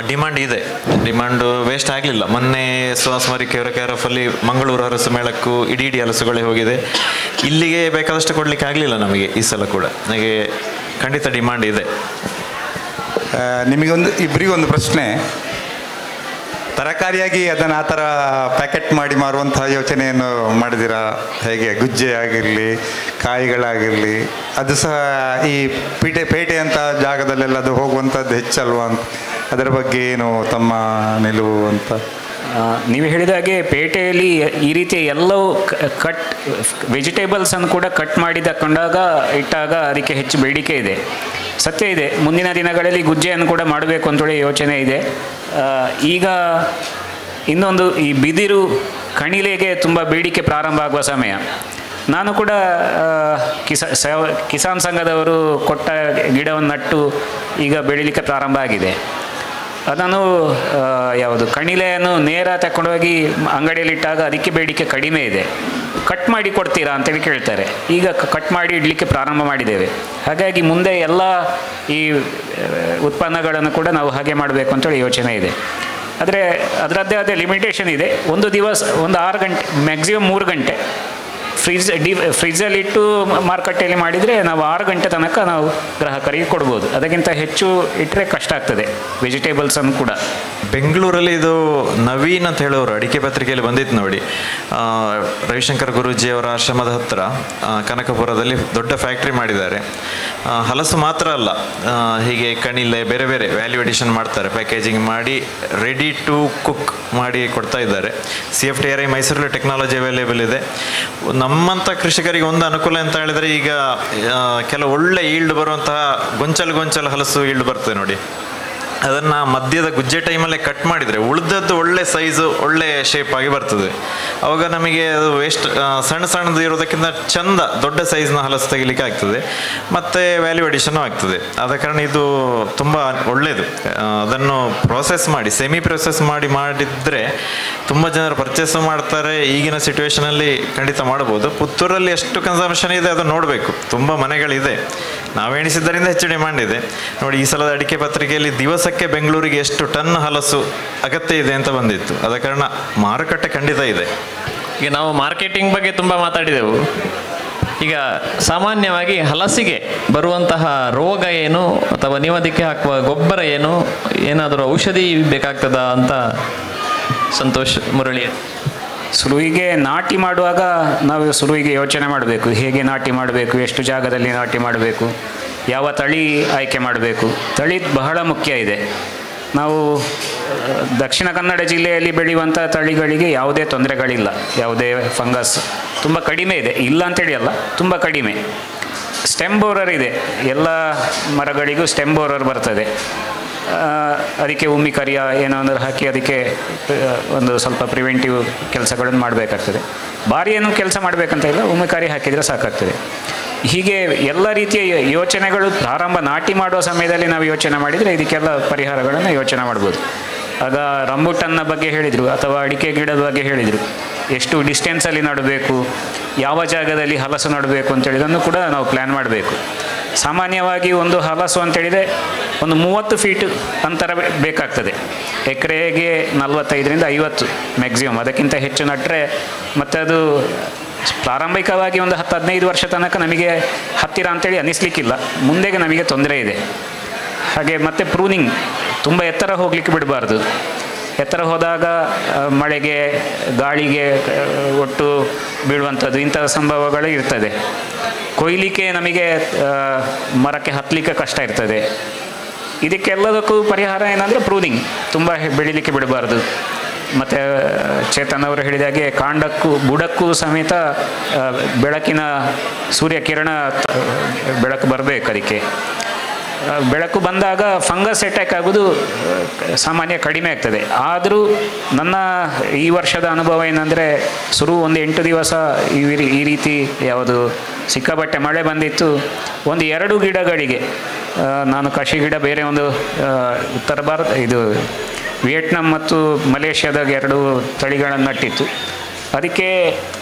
ಡಿಮ್ಯಾಂಡ್ ಇದೆ, ಡಿಮ್ಯಾಂಡು ವೇಸ್ಟ್ ಆಗಲಿಲ್ಲ. ಮೊನ್ನೆ ಸುಹಾಸ್ ಮರಿಕೆಯವರ ಕ್ಯಾರಫಲ್ಲಿ ಮಂಗಳೂರು ಹಲಸು ಮೇಳಕ್ಕೂ ಇಡೀ ಹಲಸುಗಳೇ ಹೋಗಿದೆ. ಇಲ್ಲಿಗೆ ಬೇಕಾದಷ್ಟು ಕೊಡಲಿಕ್ಕೆ ಆಗಲಿಲ್ಲ ನಮಗೆ ಈ ಸಲ ಕೂಡ. ಹಾಗೆ ಖಂಡಿತ ಡಿಮ್ಯಾಂಡ್ ಇದೆ. ಇಬ್ಬರಿಗೊಂದು ಪ್ರಶ್ನೆ. ತರಕಾರಿಯಾಗಿ ಅದನ್ನು ಆ ಥರ ಪ್ಯಾಕೆಟ್ ಮಾಡಿ ಮಾರುವಂತಹ ಯೋಚನೆಯನ್ನು ಮಾಡಿದ್ದೀರಾ? ಹೇಗೆ ಗುಜ್ಜೆ ಆಗಿರಲಿ, ಕಾಯಿಗಳಾಗಿರಲಿ, ಅದು ಸಹ ಈ ಪೇಟೆ ಅಂತ ಜಾಗದಲ್ಲೆಲ್ಲ ಅದು ಹೋಗುವಂಥದ್ದು ಹೆಚ್ಚಲ್ವಾ ಅಂತ, ಅದರ ಬಗ್ಗೆ ಏನು ತಮ್ಮ ನಿಲುವು ಅಂತ? ನೀವು ಹೇಳಿದ ಹಾಗೆ ಪೇಟೆಯಲ್ಲಿ ಈ ರೀತಿಯ ಎಲ್ಲವೂ ಕಟ್ ವೆಜಿಟೇಬಲ್ಸನ್ನು ಕೂಡ ಕಟ್ ಮಾಡಿ ತಗೊಂಡಾಗ ಇಟ್ಟಾಗ ಅದಕ್ಕೆ ಹೆಚ್ಚು ಬೇಡಿಕೆ ಇದೆ. ಸತ್ಯ ಇದೆ, ಮುಂದಿನ ದಿನಗಳಲ್ಲಿ ಗುಜ್ಜೆಯನ್ನು ಕೂಡ ಮಾಡಬೇಕು ಅಂತೇಳಿ ಯೋಚನೆ ಇದೆ. ಈಗ ಇನ್ನೊಂದು, ಈ ಬಿದಿರು ಕಣಿಲೆಗೆ ತುಂಬ ಬೇಡಿಕೆ ಪ್ರಾರಂಭ ಆಗುವ ಸಮಯ. ನಾನು ಕೂಡ ಕಿಸಾನ್ ಸಂಘದವರು ಕೊಟ್ಟ ಗಿಡವನ್ನು ನಟ್ಟು ಈಗ ಬೆಳೀಲಿಕ್ಕೆ ಪ್ರಾರಂಭ ಆಗಿದೆ. ಅದನ್ನು ಯಾವುದು ಕಣಿಲೆಯನ್ನು ನೇರ ತಗೊಂಡೋಗಿ ಅಂಗಡಿಯಲ್ಲಿಟ್ಟಾಗ ಅದಕ್ಕೆ ಬೇಡಿಕೆ ಕಡಿಮೆ ಇದೆ. ಕಟ್ ಮಾಡಿ ಕೊಡ್ತೀರಾ ಅಂತೇಳಿ ಕೇಳ್ತಾರೆ. ಈಗ ಕಟ್ ಮಾಡಿ ಇಡಲಿಕ್ಕೆ ಪ್ರಾರಂಭ ಮಾಡಿದ್ದೇವೆ. ಹಾಗಾಗಿ ಮುಂದೆ ಎಲ್ಲ ಈ ಉತ್ಪನ್ನಗಳನ್ನು ಕೂಡ ನಾವು ಹಾಗೆ ಮಾಡಬೇಕು ಅಂತೇಳಿ ಯೋಚನೆ ಇದೆ. ಆದರೆ ಅದರದ್ದೇ ಆದ ಲಿಮಿಟೇಷನ್ ಇದೆ. ಒಂದು ದಿವಸ ಒಂದು 6 ಗಂಟೆ, ಮ್ಯಾಕ್ಸಿಮಮ್ 3 ಗಂಟೆ ಫ್ರಿಜ್ಜಲ್ಲಿಟ್ಟು ಮಾರುಕಟ್ಟೆಯಲ್ಲಿ ಮಾಡಿದರೆ ನಾವು 6 ಗಂಟೆ ತನಕ ನಾವು ಗ್ರಾಹಕರಿಗೆ ಕೊಡ್ಬೋದು. ಅದಕ್ಕಿಂತ ಹೆಚ್ಚು ಇಟ್ಟರೆ ಕಷ್ಟ ಆಗ್ತದೆ ವೆಜಿಟೇಬಲ್ಸನ್ನು ಕೂಡ. ಬೆಂಗಳೂರಲ್ಲಿ ಇದು ನವೀನ್ ಅಂತ ಹೇಳೋರು ಅಡಿಕೆ ಪತ್ರಿಕೆಯಲ್ಲಿ ಬಂದಿತ್ತು ನೋಡಿ. ರವಿಶಂಕರ್ ಗುರೂಜಿಯವರ ಆಶ್ರಮದ ಹತ್ತಿರ ಕನಕಪುರದಲ್ಲಿ ದೊಡ್ಡ ಫ್ಯಾಕ್ಟ್ರಿ ಮಾಡಿದ್ದಾರೆ. ಹಲಸು ಮಾತ್ರ ಅಲ್ಲ, ಹೀಗೆ ಕಣಿಲೆ ಬೇರೆ ಬೇರೆ ವ್ಯಾಲ್ಯೂ ಎಡಿಷನ್ ಮಾಡ್ತಾರೆ, ಪ್ಯಾಕೇಜಿಂಗ್ ಮಾಡಿ ರೆಡಿ ಟು ಕುಕ್ ಮಾಡಿ ಕೊಡ್ತಾ ಇದ್ದಾರೆ. CFTRI ಮೈಸೂರಲ್ಲಿ ಟೆಕ್ನಾಲಜಿ ಅವೈಲೇಬಲ್ ಇದೆ. ನಮ್ಮಂಥ ಕೃಷಿಕರಿಗೆ ಒಂದು ಅನುಕೂಲ ಅಂತ ಹೇಳಿದರೆ, ಈಗ ಕೆಲವು ಒಳ್ಳೆ ಈಲ್ಡ್ ಬರುವಂತಹ ಗೊಂಚಲು ಹಲಸು ಈಲ್ಡ್ ಬರ್ತದೆ ನೋಡಿ. ಅದನ್ನು ಮಧ್ಯದ ಗುಜ್ಜೆ ಟೈಮಲ್ಲೇ ಕಟ್ ಮಾಡಿದರೆ ಉಳಿದದ್ದು ಒಳ್ಳೆ ಸೈಜು ಒಳ್ಳೆ ಶೇಪ್ ಆಗಿ ಬರ್ತದೆ. ಅವಾಗ ನಮಗೆ ಅದು ವೇಸ್ಟ್ ಸಣ್ಣದು ಇರೋದಕ್ಕಿಂತ ಚಂದ ದೊಡ್ಡ ಸೈಜ್ನ ಹಲಸು ತೆಗಿಲಿಕ್ಕೆ ಆಗ್ತದೆ, ಮತ್ತು ವ್ಯಾಲ್ಯೂ ಎಡಿಷನ್ನು ಆಗ್ತದೆ. ಆದ ಕಾರಣ ಇದು ತುಂಬ ಒಳ್ಳೆಯದು. ಅದನ್ನು ಪ್ರೋಸೆಸ್ ಮಾಡಿ ಸೆಮಿ ಪ್ರೋಸೆಸ್ ಮಾಡಿದರೆ ತುಂಬ ಜನರು ಪರ್ಚೇಸು ಮಾಡ್ತಾರೆ. ಈಗಿನ ಸಿಚುವೇಷನಲ್ಲಿ ಖಂಡಿತ ಮಾಡ್ಬೋದು. ಪುತ್ತೂರಲ್ಲಿ ಎಷ್ಟು ಕನ್ಸಂಪ್ಷನ್ ಇದೆ ಅದು ನೋಡಬೇಕು. ತುಂಬ ಮನೆಗಳಿದೆ, ನಾವೆಣಿಸಿದ್ದರಿಂದ ಹೆಚ್ಚು ಡಿಮ್ಯಾಂಡ್ ಇದೆ ನೋಡಿ. ಈ ಸಲದ ಅಡಿಕೆ ಪತ್ರಿಕೆಯಲ್ಲಿ ದಿವಸಕ್ಕೆ ಬೆಂಗಳೂರಿಗೆ ಎಷ್ಟು ಟನ್ ಹಲಸು ಅಗತ್ಯ ಇದೆ ಅಂತ ಬಂದಿತ್ತು. ಆದ ಕಾರಣ ಮಾರುಕಟ್ಟೆ ಖಂಡಿತ ಇದೆ. ಈಗ ನಾವು ಮಾರ್ಕೆಟಿಂಗ್ ಬಗ್ಗೆ ತುಂಬ ಮಾತಾಡಿದೆವು. ಈಗ ಸಾಮಾನ್ಯವಾಗಿ ಹಲಸಿಗೆ ಬರುವಂತಹ ರೋಗ ಏನು, ಅಥವಾ ನೀವು ಅದಕ್ಕೆ ಹಾಕುವ ಗೊಬ್ಬರ ಏನು, ಏನಾದರೂ ಔಷಧಿ ಬೇಕಾಗ್ತದಾ ಅಂತ ಸಂತೋಷ್ ಮುರಳಿ. ಸುರುವಿಗೆ ನಾಟಿ ಮಾಡುವಾಗ ನಾವು ಸುರುವಿಗೆ ಯೋಚನೆ ಮಾಡಬೇಕು. ಹೇಗೆ ನಾಟಿ ಮಾಡಬೇಕು, ಎಷ್ಟು ಜಾಗದಲ್ಲಿ ನಾಟಿ ಮಾಡಬೇಕು, ಯಾವ ತಳಿ ಆಯ್ಕೆ ಮಾಡಬೇಕು. ತಳಿ ಬಹಳ ಮುಖ್ಯ ಇದೆ. ನಾವು ದಕ್ಷಿಣ ಕನ್ನಡ ಜಿಲ್ಲೆಯಲ್ಲಿ ಬೆಳೆಯುವಂಥ ತಳಿಗಳಿಗೆ ಯಾವುದೇ ತೊಂದರೆಗಳಿಲ್ಲ, ಯಾವುದೇ ಫಂಗಸ್ ತುಂಬ ಕಡಿಮೆ ಇದೆ. ಇಲ್ಲ ಅಂತೇಳಿ ಅಲ್ಲ, ತುಂಬ ಕಡಿಮೆ. ಸ್ಟೆಮ್ ಬೋರರ್ ಇದೆ, ಎಲ್ಲ ಮರಗಳಿಗೂ ಸ್ಟೆಮ್ ಬೋರರ್ ಬರ್ತದೆ. ಅದಕ್ಕೆ ಉಮ್ಮಿ ಕರಿಯ ಏನಾದರೂ ಹಾಕಿ ಅದಕ್ಕೆ ಒಂದು ಸ್ವಲ್ಪ ಪ್ರಿವೆಂಟಿವ್ ಕೆಲಸಗಳನ್ನು ಮಾಡಬೇಕಾಗ್ತದೆ. ಭಾರಿ ಏನು ಕೆಲಸ ಮಾಡಬೇಕಂತ ಇಲ್ಲ, ಉಮ್ಮಿ ಕರಿ ಹಾಕಿದರೆ ಸಾಕಾಗ್ತದೆ. ಹೀಗೆ ಎಲ್ಲ ರೀತಿಯ ಯೋಚನೆಗಳು ಪ್ರಾರಂಭ ನಾಟಿ ಮಾಡುವ ಸಮಯದಲ್ಲಿ ನಾವು ಯೋಚನೆ ಮಾಡಿದರೆ ಇದಕ್ಕೆಲ್ಲ ಪರಿಹಾರಗಳನ್ನು ಯೋಚನೆ ಮಾಡ್ಬೋದು. ಆಗ ರಂಬುಟನ್ನ ಬಗ್ಗೆ ಹೇಳಿದರು, ಅಥವಾ ಅಡಿಕೆ ಗಿಡದ ಬಗ್ಗೆ ಹೇಳಿದರು. ಎಷ್ಟು ಡಿಸ್ಟೆನ್ಸಲ್ಲಿ ನಡಬೇಕು, ಯಾವ ಜಾಗದಲ್ಲಿ ಹಲಸು ನಡಬೇಕು ಅಂತೇಳಿದನ್ನು ಕೂಡ ನಾವು ಪ್ಲ್ಯಾನ್ ಮಾಡಬೇಕು. ಸಾಮಾನ್ಯವಾಗಿ ಒಂದು ಹಲಸು ಅಂತೇಳಿದರೆ ಒಂದು 30 ಫೀಟ್ ಅಂತರ ಬೇಕಾಗ್ತದೆ. ಎಕರೆಗೆ 45ರಿಂದ 50 ಮ್ಯಾಕ್ಸಿಮಮ್. ಅದಕ್ಕಿಂತ ಹೆಚ್ಚು ನಟ್ಟರೆ ಮತ್ತು ಅದು ಪ್ರಾರಂಭಿಕವಾಗಿ ಒಂದು 10-15 ವರ್ಷ ತನಕ ನಮಗೆ ಹತ್ತಿರ ಅಂತೇಳಿ ಅನ್ನಿಸ್ಲಿಕ್ಕಿಲ್ಲ, ಮುಂದೆಗೆ ನಮಗೆ ತೊಂದರೆ ಇದೆ. ಹಾಗೆ ಮತ್ತು ಪ್ರೂನಿಂಗ್ ತುಂಬ ಎತ್ತರ ಹೋಗಲಿಕ್ಕೆ ಬಿಡಬಾರ್ದು. ಎತ್ತರ ಹೋದಾಗ ಮಳೆಗೆ ಗಾಳಿಗೆ ಒಟ್ಟು ಬೀಳುವಂಥದ್ದು ಇಂಥ ಸಂಭವಗಳು ಇರ್ತದೆ. ಕೊಯ್ಲಿಕ್ಕೆ ನಮಗೆ ಮರಕ್ಕೆ ಹತ್ತಲಿಕ್ಕೆ ಕಷ್ಟ ಇರ್ತದೆ. ಇದಕ್ಕೆಲ್ಲದಕ್ಕೂ ಪರಿಹಾರ ಏನಂದರೆ ಪ್ರೂನಿಂಗ್, ತುಂಬ ಬೆಳೀಲಿಕ್ಕೆ ಬಿಡಬಾರ್ದು. ಮತ್ತು ಚೇತನ್ ಅವರು ಹೇಳಿದಾಗೆ ಕಾಂಡಕ್ಕೂ ಬುಡಕ್ಕೂ ಸಮೇತ ಬೆಳಕಿನ ಸೂರ್ಯಕಿರಣ ಬೆಳಕು ಬರಬೇಕು. ಅದಕ್ಕೆ ಬೆಳಕು ಬಂದಾಗ ಫಂಗಸ್ ಅಟ್ಯಾಕ್ ಆಗೋದು ಸಾಮಾನ್ಯ ಕಡಿಮೆ ಆಗ್ತದೆ. ಆದರೂ ನನ್ನ ಈ ವರ್ಷದ ಅನುಭವ ಏನಂದರೆ, ಶುರು ಒಂದು 8 ದಿವಸ ಈ ರೀತಿ ಯಾವುದು ಸಿಕ್ಕಾಪಟ್ಟೆ ಮಳೆ ಬಂದಿತ್ತು. ಒಂದು 2 ಗಿಡಗಳಿಗೆ ನಾನು ಕಷಿ ಗಿಡ ಬೇರೆ ಒಂದು ಉತ್ತರ ಭಾರತ ಇದು ವಿಯೆಟ್ನಾಂ ಮತ್ತು ಮಲೇಷ್ಯಾದಾಗ 2 ತಳಿಗಳನ್ನು ನಟ್ಟಿತ್ತು. ಅದಕ್ಕೆ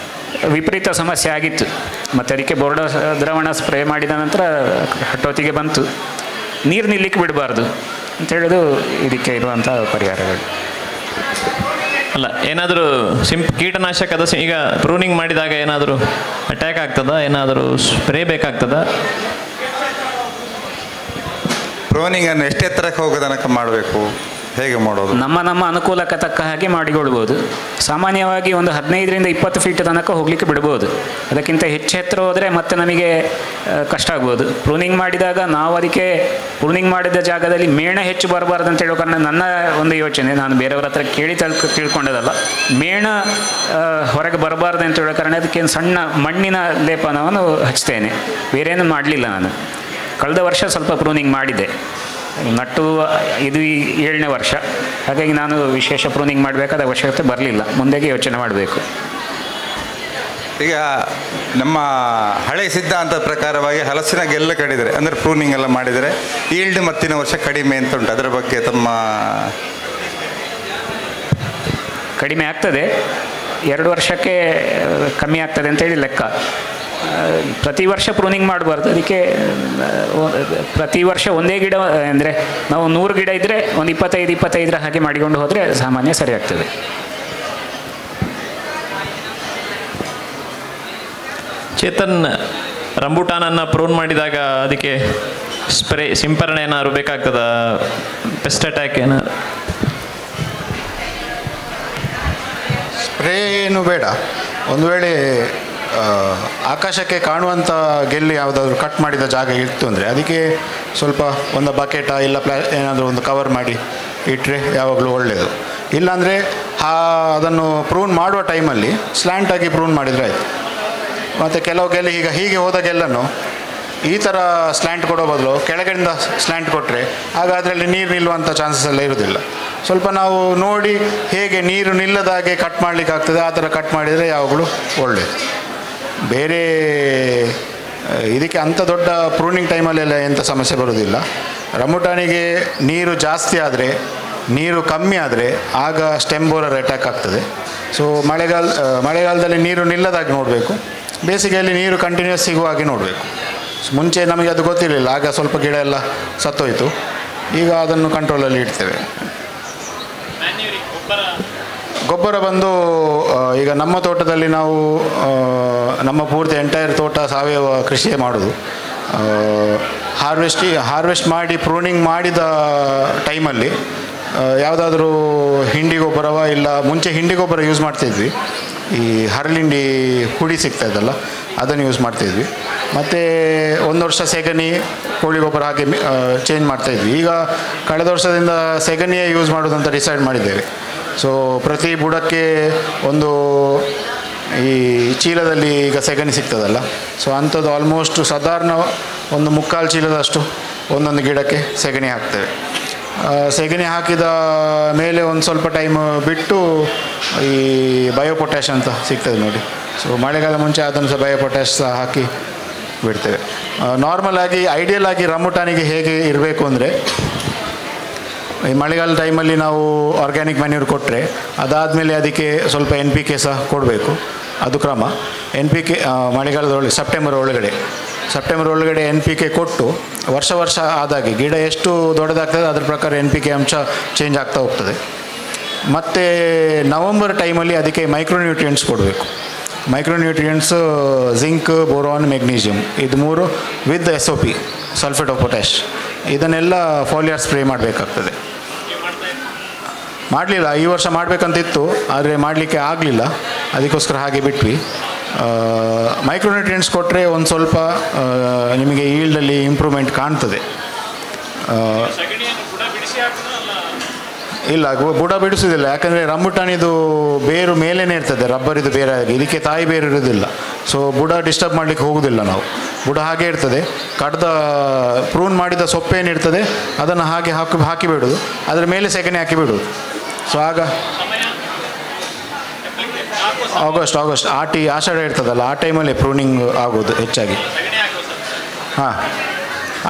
ವಿಪರೀತ ಸಮಸ್ಯೆ ಆಗಿತ್ತು. ಮತ್ತು ಅದಕ್ಕೆ ಬೋರ್ಡ ದ್ರಾವಣ ಸ್ಪ್ರೇ ಮಾಡಿದ ನಂತರ ಹಟ್ಟೋತಿಗೆ ಬಂತು. ನೀರು ನಿಲ್ಲಿಕ್ಕೆ ಬಿಡಬಾರ್ದು ಅಂತೇಳಿದು ಇದಕ್ಕೆ ಇರುವಂಥ ಪರಿಹಾರಗಳು. ಅಲ್ಲ, ಏನಾದರೂ ಕೀಟನಾಶಕದ ಈಗ ಪ್ರೂನಿಂಗ್ ಮಾಡಿದಾಗ ಏನಾದರೂ ಅಟ್ಯಾಕ್ ಆಗ್ತದಾ, ಏನಾದರೂ ಸ್ಪ್ರೇ ಬೇಕಾಗ್ತದಾ? ಪ್ರೂನಿಂಗನ್ನು ಎಷ್ಟು ಎತ್ತರಕ್ಕೆ ಹೋಗೋ ತನಕ ಮಾಡಬೇಕು, ಹೇಗೆ ಮಾಡೋದು? ನಮ್ಮ ಅನುಕೂಲಕ್ಕೆ ತಕ್ಕ ಹಾಗೆ ಮಾಡಿಕೊಳ್ಬೋದು. ಸಾಮಾನ್ಯವಾಗಿ ಒಂದು 15ರಿಂದ 20 ಫೀಟ್ ತನಕ ಹೋಗಲಿಕ್ಕೆ ಬಿಡ್ಬೋದು. ಅದಕ್ಕಿಂತ ಹೆಚ್ಚು ಎತ್ತರ ಹೋದರೆ ಮತ್ತೆ ನಮಗೆ ಕಷ್ಟ ಆಗ್ಬೋದು. ಪ್ರೂನಿಂಗ್ ಮಾಡಿದಾಗ ನಾವು ಅದಕ್ಕೆ ಪ್ರೂನಿಂಗ್ ಮಾಡಿದ ಜಾಗದಲ್ಲಿ ಮೇಣ ಹೆಚ್ಚು ಬರಬಾರ್ದು ಅಂತ ಹೇಳೋ ಕಾರಣ ನನ್ನ ಒಂದು ಯೋಚನೆ, ನಾನು ಬೇರೆಯವ್ರ ಹತ್ರ ಕೇಳಿ ತಿಳ್ಕೊಂಡದಲ್ಲ, ಮೇಣ ಹೊರಗೆ ಬರಬಾರ್ದು ಅಂತ ಹೇಳೋ ಕಾರಣ ಅದಕ್ಕೆ ಸಣ್ಣ ಮಣ್ಣಿನ ಲೇಪನವನ್ನು ಹಚ್ತೇನೆ. ಬೇರೇನು ಮಾಡಲಿಲ್ಲ ನಾನು. ಕಳೆದ ವರ್ಷ ಸ್ವಲ್ಪ ಪ್ರೂನಿಂಗ್ ಮಾಡಿದ್ದೆ, ನಟ್ಟು ಇದು 7ನೇ ವರ್ಷ. ಹಾಗಾಗಿ ನಾನು ವಿಶೇಷ ಪ್ರೂನಿಂಗ್ ಮಾಡಬೇಕಾದ ಅವಶ್ಯಕತೆ ಬರಲಿಲ್ಲ. ಮುಂದೆಗೆ ಯೋಚನೆ ಮಾಡಬೇಕು. ಈಗ ನಮ್ಮ ಹಳೆ ಸಿದ್ಧಾಂತದ ಪ್ರಕಾರವಾಗಿ ಹಲಸಿನ ಗೆಲ್ಲ ಕಡಿದರೆ ಅಂದರೆ ಪ್ರೂನಿಂಗ್ ಎಲ್ಲ ಮಾಡಿದರೆ ಈಲ್ಡ್ ಮತ್ತಿನ ವರ್ಷ ಕಡಿಮೆ ಅಂತ ಉಂಟು. ಅದರ ಬಗ್ಗೆ ತಮ್ಮ ಕಡಿಮೆ ಆಗ್ತದೆ, 2 ವರ್ಷಕ್ಕೆ ಕಮ್ಮಿ ಆಗ್ತದೆ ಅಂತೇಳಿ ಲೆಕ್ಕ. ಪ್ರತಿ ವರ್ಷ ಪ್ರೂನಿಂಗ್ ಮಾಡಬಾರ್ದು. ಅದಕ್ಕೆ ಪ್ರತಿ ವರ್ಷ ಒಂದೇ ಗಿಡ ಅಂದರೆ ನಾವು 100 ಗಿಡ ಇದ್ದರೆ ಒಂದು 25 ಹಾಗೆ ಮಾಡಿಕೊಂಡು ಹೋದರೆ ಸಾಮಾನ್ಯ ಸರಿ ಆಗ್ತದೆ. ಚೇತನ್, ರಂಬುಟಾನನ್ನು ಪ್ರೂನ್ ಮಾಡಿದಾಗ ಅದಕ್ಕೆ ಸಿಂಪರಣೆ ಏನಾದ್ರು ಬೇಕಾಗ್ತದ? ಪೆಸ್ಟ್ ಅಟ್ಯಾಕ್ ಏನಾದ್ರು? ಸ್ಪ್ರೇ ಏನು ಬೇಡ. ಒಂದು ವೇಳೆ ಆಕಾಶಕ್ಕೆ ಕಾಣುವಂಥ ಗೆಲ್ಲಿ ಯಾವುದಾದ್ರೂ ಕಟ್ ಮಾಡಿದ ಜಾಗ ಇತ್ತು ಅಂದರೆ ಅದಕ್ಕೆ ಸ್ವಲ್ಪ ಒಂದು ಬಕೆಟ ಇಲ್ಲ ಏನಾದರೂ ಒಂದು ಕವರ್ ಮಾಡಿ ಇಟ್ಟರೆ ಯಾವಾಗಲೂ ಒಳ್ಳೆಯದು. ಇಲ್ಲಾಂದರೆ ಅದನ್ನು ಪ್ರೂನ್ ಮಾಡುವ ಟೈಮಲ್ಲಿ ಸ್ಲ್ಯಾಂಟಾಗಿ ಪ್ರೂನ್ ಮಾಡಿದರೆ ಆಯಿತು. ಮತ್ತು ಕೆಲವು ಗೆಲ್ಲಿ ಹೀಗೆ ಹೋದ ಗೆಲ್ಲನ್ನು ಈ ಥರ ಸ್ಲ್ಯಾಂಟ್ ಕೊಡೋ ಬದಲು ಕೆಳಗಡೆಯಿಂದ ಸ್ಲ್ಯಾಂಟ್ ಕೊಟ್ಟರೆ ಆಗ ಅದರಲ್ಲಿ ನೀರು ನಿಲ್ಲುವಂಥ ಚಾನ್ಸಸ್ ಎಲ್ಲ ಇರೋದಿಲ್ಲ. ಸ್ವಲ್ಪ ನಾವು ನೋಡಿ ಹೇಗೆ ನೀರು ನಿಲ್ಲದಾಗೆ ಕಟ್ ಮಾಡಲಿಕ್ಕೆ ಆಗ್ತದೆ ಆ ಥರ ಕಟ್ ಮಾಡಿದರೆ ಯಾವಾಗಲೂ ಒಳ್ಳೆಯದು. ಬೇರೆ ಇದಕ್ಕೆ ಅಂಥ ದೊಡ್ಡ ಪ್ರೂನಿಂಗ್ ಟೈಮಲ್ಲೆಲ್ಲ ಎಂಥ ಸಮಸ್ಯೆ ಬರೋದಿಲ್ಲ. ರಂಬುಟಾನಿಗೆ ನೀರು ಜಾಸ್ತಿ ಆದರೆ, ನೀರು ಕಮ್ಮಿ ಆದರೆ ಆಗ ಸ್ಟೆಮ್ ಬೋರರ್ ಅಟ್ಯಾಕ್ ಆಗ್ತದೆ. ಸೊ ಮಳೆಗಾಲದಲ್ಲಿ ನೀರು ನಿಲ್ಲದಾಗಿ ನೋಡಬೇಕು, ಬೇಸಿಗೆಯಲ್ಲಿ ನೀರು ಕಂಟಿನ್ಯೂಸ್ ಸಿಗುವ ಹಾಗೆ ನೋಡಬೇಕು. ಮುಂಚೆ ನಮಗೆ ಅದು ಗೊತ್ತಿರಲಿಲ್ಲ, ಆಗ ಸ್ವಲ್ಪ ಗಿಡ ಎಲ್ಲ ಸತ್ತೋಯಿತು. ಈಗ ಅದನ್ನು ಕಂಟ್ರೋಲಲ್ಲಿ ಇಡ್ತೇವೆ. ಗೊಬ್ಬರ ಬಂದು ಈಗ ನಮ್ಮ ತೋಟದಲ್ಲಿ ನಾವು ನಮ್ಮ ಪೂರ್ತಿ ಎಂಟೈರ್ ತೋಟ ಸಾವಯವ ಕೃಷಿಯೇ ಮಾಡೋದು. ಹಾರ್ವೆಸ್ಟ್ ಮಾಡಿ ಪ್ರೂನಿಂಗ್ ಮಾಡಿದ ಟೈಮಲ್ಲಿ ಯಾವುದಾದ್ರೂ ಹಿಂಡಿ ಗೊಬ್ಬರವ ಇಲ್ಲ, ಮುಂಚೆ ಹಿಂಡಿ ಗೊಬ್ಬರ ಯೂಸ್ ಮಾಡ್ತಿದ್ವಿ, ಈ ಹರಳಿಂಡಿ ಹುಡಿ ಸಿಗ್ತಾಯಿದ್ದಲ್ಲ ಅದನ್ನು ಯೂಸ್ ಮಾಡ್ತಾಯಿದ್ವಿ. ಮತ್ತು ಒಂದು ವರ್ಷ ಸೆಗಣಿ ಕೋಳಿ ಗೊಬ್ಬರ ಹಾಗೆ ಚೇಂಜ್ ಮಾಡ್ತಾಯಿದ್ವಿ. ಈಗ ಕಳೆದ ವರ್ಷದಿಂದ ಸೆಗಣಿಯೇ ಯೂಸ್ ಮಾಡೋದಂತ ಡಿಸೈಡ್ ಮಾಡಿದ್ದೇವೆ. ಸೊ ಪ್ರತಿ ಬುಡಕ್ಕೆ ಒಂದು ಈ ಚೀಲದಲ್ಲಿ ಈಗ ಸೆಗಣಿ ಸಿಗ್ತದಲ್ಲ, ಸೊ ಅಂಥದ್ದು ಆಲ್ಮೋಸ್ಟ್ ಸಾಧಾರಣ ಒಂದು 3/4 ಚೀಲದಷ್ಟು ಒಂದೊಂದು ಗಿಡಕ್ಕೆ ಸೆಗಣಿ ಹಾಕ್ತೇವೆ. ಸೆಗಣಿ ಹಾಕಿದ ಮೇಲೆ ಒಂದು ಸ್ವಲ್ಪ ಟೈಮ್ ಬಿಟ್ಟು ಈ ಬಯೋಪೊಟ್ಯಾಶ್ ಅಂತ ಸಿಗ್ತದೆ ನೋಡಿ, ಸೊ ಮಳೆಗಾಲ ಮುಂಚೆ ಅದನ್ನು ಸಹ ಬಯೋಪೊಟ್ಯಾಶ್ ಸಹ ಹಾಕಿ ಬಿಡ್ತೇವೆ. ನಾರ್ಮಲ್ ಆಗಿ ಐಡಿಯಲ್ ಆಗಿ ರಂಬುಟಾನಿಗೆ ಹೇಗೆ ಇರಬೇಕು ಅಂದರೆ, ಈ ಮಳೆಗಾಲ ಟೈಮಲ್ಲಿ ನಾವು ಆರ್ಗ್ಯಾನಿಕ್ ಮ್ಯಾನ್ಯೂರ್ ಕೊಟ್ಟರೆ ಅದಾದಮೇಲೆ ಅದಕ್ಕೆ ಸ್ವಲ್ಪ NPK ಸಹ ಕೊಡಬೇಕು. ಅದು ಕ್ರಮ. NPK ಮಳೆಗಾಲದೊಳಗೆ ಸೆಪ್ಟೆಂಬರ್ ಒಳಗಡೆ NPK ಕೊಟ್ಟು ವರ್ಷ ಆದಾಗೆ ಗಿಡ ಎಷ್ಟು ದೊಡ್ಡದಾಗ್ತದೆ ಅದರ ಪ್ರಕಾರ NPK ಅಂಶ ಚೇಂಜ್ ಆಗ್ತಾ ಹೋಗ್ತದೆ. ಮತ್ತು ನವಂಬರ್ ಟೈಮಲ್ಲಿ ಅದಕ್ಕೆ ಮೈಕ್ರೋನ್ಯೂಟ್ರಿಯೆಂಟ್ಸ್ ಕೊಡಬೇಕು. ಮೈಕ್ರೋನ್ಯೂಟ್ರಿಯೆಂಟ್ಸ್ ಜಿಂಕ್, ಬೋರಾನ್, ಮೆಗ್ನೀಷಿಯಮ್, ಇದು 3 with SOP sulphate of potash, ಇದನ್ನೆಲ್ಲ ಫಾಲಿಯರ್ ಸ್ಪ್ರೇ ಮಾಡಬೇಕಾಗ್ತದೆ. ಮಾಡಲಿಲ್ಲ, ಈ ವರ್ಷ ಮಾಡಬೇಕಂತಿತ್ತು ಆದರೆ ಮಾಡಲಿಕ್ಕೆ ಆಗಲಿಲ್ಲ, ಅದಕ್ಕೋಸ್ಕರ ಹಾಗೆ ಬಿಟ್ವಿ. ಮೈಕ್ರೋನ್ಯೂಟ್ರಿಯೆಂಟ್ಸ್ ಕೊಟ್ಟರೆ ಒಂದು ಸ್ವಲ್ಪ ನಿಮಗೆ ಈಲ್ಡಲ್ಲಿ ಇಂಪ್ರೂವ್ಮೆಂಟ್ ಕಾಣ್ತದೆ. ಇಲ್ಲ, ಬುಡ ಬಿಡಿಸೋದಿಲ್ಲ, ಯಾಕಂದರೆ ರಂಬುಟಾನಿದು ಬೇರು ಮೇಲೇ ಇರ್ತದೆ, ರಬ್ಬರಿದು ಬೇರೆ ಆಗಿ, ಇದಕ್ಕೆ ತಾಯಿ ಬೇರು ಇರೋದಿಲ್ಲ. ಸೊ ಬುಡ ಡಿಸ್ಟರ್ಬ್ ಮಾಡಲಿಕ್ಕೆ ಹೋಗೋದಿಲ್ಲ ನಾವು. ಬುಡ ಹಾಗೆ ಇರ್ತದೆ, ಪ್ರೂನ್ ಮಾಡಿದ ಸೊಪ್ಪೇನಿರ್ತದೆ ಅದನ್ನು ಹಾಗೆ ಹಾಕಿ ಬಿಡೋದು, ಅದರ ಮೇಲೆ ಸೆಗಣಿ ಹಾಕಿ ಬಿಡೋದು. ಸೊ ಆಗ ಆಗಸ್ಟ್ ಆಷಾಢ ಇರ್ತದಲ್ಲ, ಆ ಟೈಮಲ್ಲಿ ಪ್ರೂನಿಂಗ್ ಆಗೋದು ಹೆಚ್ಚಾಗಿ. ಹಾಂ,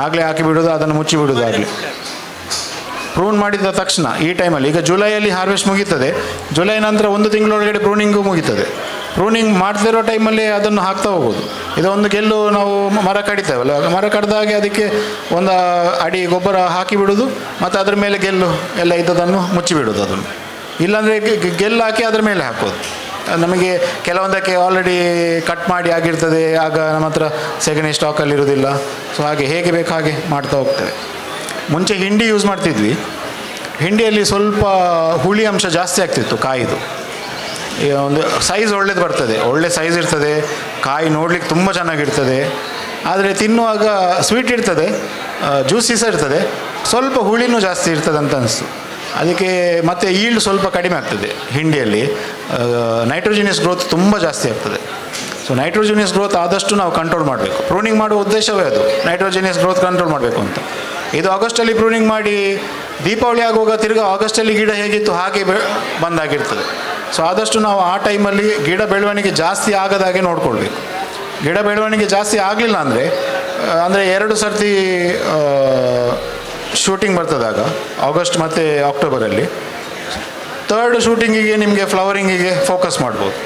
ಆಗಲೇ ಹಾಕಿ ಬಿಡೋದು, ಅದನ್ನು ಮುಚ್ಚಿ ಬಿಡೋದು ಆಗಲೇ ಪ್ರೂನ್ ಮಾಡಿದ ತಕ್ಷಣ. ಈ ಟೈಮಲ್ಲಿ ಈಗ ಜುಲೈಯಲ್ಲಿ ಹಾರ್ವೆಸ್ಟ್ ಮುಗೀತದೆ, ಜುಲೈ ನಂತರ 1 ತಿಂಗಳೊಳಗಡೆ ಪ್ರೂನಿಂಗು ಮುಗೀತದೆ. ಪ್ರೂನಿಂಗ್ ಮಾಡ್ತಿರೋ ಟೈಮಲ್ಲಿ ಅದನ್ನು ಹಾಕ್ತಾ ಹೋಗೋದು. ಇದೊಂದು ಗೆಲ್ಲು ನಾವು ಮರ ಕಡಿತೇವಲ್ಲ, ಮರ ಕಡ್ದಾಗೆ ಅದಕ್ಕೆ 1 ಅಡಿ ಗೊಬ್ಬರ ಹಾಕಿ ಬಿಡೋದು, ಮತ್ತು ಅದ್ರ ಮೇಲೆ ಗೆಲ್ಲು ಎಲ್ಲ ಇದ್ದದನ್ನು ಮುಚ್ಚಿಬಿಡೋದು. ಅದನ್ನು ಇಲ್ಲಾಂದರೆ ಗೆಲ್ಲು ಹಾಕಿ ಅದ್ರ ಮೇಲೆ ಹಾಕೋದು. ನಮಗೆ ಕೆಲವೊಂದಕ್ಕೆ ಆಲ್ರೆಡಿ ಕಟ್ ಮಾಡಿ ಆಗಿರ್ತದೆ, ಆಗ ನಮ್ಮ ಹತ್ರ ಸೆಗಣಿ ಸ್ಟಾಕಲ್ಲಿ ಇರೋದಿಲ್ಲ. ಸೊ ಹಾಗೆ ಹೇಗೆ ಬೇಕು ಹಾಗೆ ಮಾಡ್ತಾ ಹೋಗ್ತೇವೆ. ಮುಂಚೆ ಹಿಂಡಿ ಯೂಸ್ ಮಾಡ್ತಿದ್ವಿ, ಹಿಂಡಿಯಲ್ಲಿ ಸ್ವಲ್ಪ ಹುಳಿ ಅಂಶ ಜಾಸ್ತಿ ಆಗ್ತಿತ್ತು ಕಾಯಿದು. ಒಂದು ಸೈಜ್ ಒಳ್ಳೇದು ಬರ್ತದೆ, ಒಳ್ಳೆ ಸೈಜ್ ಇರ್ತದೆ, ಕಾಯಿ ನೋಡ್ಲಿಕ್ಕೆ ತುಂಬ ಚೆನ್ನಾಗಿರ್ತದೆ. ಆದರೆ ತಿನ್ನುವಾಗ ಸ್ವೀಟ್ ಇರ್ತದೆ, ಜ್ಯೂಸಿ ಸಹ ಇರ್ತದೆ, ಸ್ವಲ್ಪ ಹುಳಿನೂ ಜಾಸ್ತಿ ಇರ್ತದೆ ಅಂತ ಅನಿಸ್ತು. ಅದಕ್ಕೆ ಮತ್ತು ಈಲ್ಡ್ ಸ್ವಲ್ಪ ಕಡಿಮೆ ಆಗ್ತದೆ ಹಿಂಡಿಯಲ್ಲಿ. ನೈಟ್ರೋಜಿನಿಯಸ್ ಗ್ರೋತ್ ತುಂಬ ಜಾಸ್ತಿ ಆಗ್ತದೆ. ಸೊ ನೈಟ್ರೋಜಿನಿಯಸ್ ಗ್ರೋತ್ ಆದಷ್ಟು ನಾವು ಕಂಟ್ರೋಲ್ ಮಾಡಬೇಕು. ಪ್ರೂನಿಂಗ್ ಮಾಡುವ ಉದ್ದೇಶವೇ ಅದು, ನೈಟ್ರೋಜಿನಿಯಸ್ ಗ್ರೋತ್ ಕಂಟ್ರೋಲ್ ಮಾಡಬೇಕು ಅಂತ. ಇದು ಆಗಸ್ಟಲ್ಲಿ ಪ್ರೂನಿಂಗ್ ಮಾಡಿ ದೀಪಾವಳಿ ಆಗುವಾಗ ತಿರ್ಗಿ ಆಗಸ್ಟಲ್ಲಿ ಗಿಡ ಹೇಗಿತ್ತು ಹಾಗೆ ಬಂದಾಗಿರ್ತದೆ. ಸೊ ಆದಷ್ಟು ನಾವು ಆ ಟೈಮಲ್ಲಿ ಗಿಡ ಬೆಳವಣಿಗೆ ಜಾಸ್ತಿ ಆಗದಾಗೆ ನೋಡ್ಕೊಳ್ಬೇಕು. ಗಿಡ ಬೆಳವಣಿಗೆ ಜಾಸ್ತಿ ಆಗಲಿಲ್ಲ ಅಂದರೆ 2 ಸರ್ತಿ ಶೂಟಿಂಗ್ ಬರ್ತದಾಗ ಆಗಸ್ಟ್ ಮತ್ತು ಅಕ್ಟೋಬರಲ್ಲಿ, 3rd ಶೂಟಿಂಗಿಗೆ ನಿಮಗೆ ಫ್ಲವರಿಂಗಿಗೆ ಫೋಕಸ್ ಮಾಡ್ಬೋದು.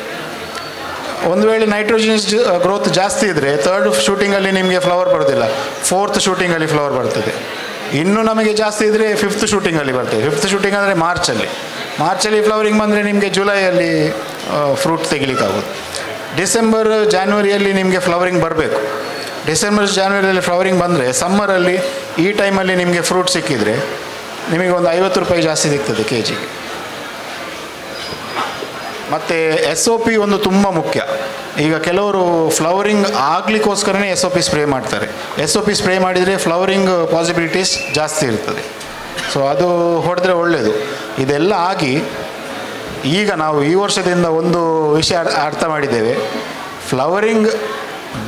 ಒಂದು ವೇಳೆ ನೈಟ್ರೋಜಿನಿಯಸ್ ಗ್ರೋತ್ ಜಾಸ್ತಿ ಇದ್ದರೆ 3rd ಶೂಟಿಂಗಲ್ಲಿ ನಿಮಗೆ ಫ್ಲವರ್ ಬರೋದಿಲ್ಲ, 4th ಶೂಟಿಂಗಲ್ಲಿ ಫ್ಲವರ್ ಬರ್ತದೆ. ಇನ್ನೂ ನಮಗೆ ಜಾಸ್ತಿ ಇದ್ದರೆ 5th ಶೂಟಿಂಗಲ್ಲಿ ಬರ್ತದೆ. 5th ಶೂಟಿಂಗ್ ಅಂದರೆ ಮಾರ್ಚಲ್ಲಿ ಫ್ಲವರಿಂಗ್ ಬಂದರೆ ನಿಮಗೆ ಜುಲೈಯಲ್ಲಿ ಫ್ರೂಟ್ ತೆಗಿಲಿಕ್ಕಾಗೋದು. ಡಿಸೆಂಬರ್ ಜಾನ್ವರಿಯಲ್ಲಿ ನಿಮಗೆ ಫ್ಲವರಿಂಗ್ ಬರಬೇಕು. ಡಿಸೆಂಬರ್ ಜಾನ್ವರಿಯಲ್ಲಿ ಫ್ಲವರಿಂಗ್ ಬಂದರೆ ಸಮ್ಮರಲ್ಲಿ ಈ ಟೈಮಲ್ಲಿ ನಿಮಗೆ ಫ್ರೂಟ್ ಸಿಕ್ಕಿದರೆ ನಿಮಗೆ ಒಂದು 50 ರೂಪಾಯಿ ಜಾಸ್ತಿ ಸಿಗ್ತದೆ kg. ಮತ್ತು SOP ಒಂದು ತುಂಬ ಮುಖ್ಯ. ಈಗ ಕೆಲವರು ಫ್ಲವರಿಂಗ್ ಆಗಲಿಕ್ಕೋಸ್ಕರನೇ SOP ಸ್ಪ್ರೇ ಮಾಡ್ತಾರೆ. SOP ಸ್ಪ್ರೇ ಮಾಡಿದರೆ ಫ್ಲವರಿಂಗ್ ಪಾಸಿಬಿಲಿಟೀಸ್ ಜಾಸ್ತಿ ಇರ್ತದೆ. ಸೊ ಅದು ಹೊಡೆದ್ರೆ ಒಳ್ಳೆಯದು. ಇದೆಲ್ಲ ಆಗಿ ಈಗ ನಾವು ಈ ವರ್ಷದಿಂದ ಒಂದು ವಿಷಯ ಅರ್ಥ ಮಾಡಿದ್ದೇವೆ, ಫ್ಲವರಿಂಗ್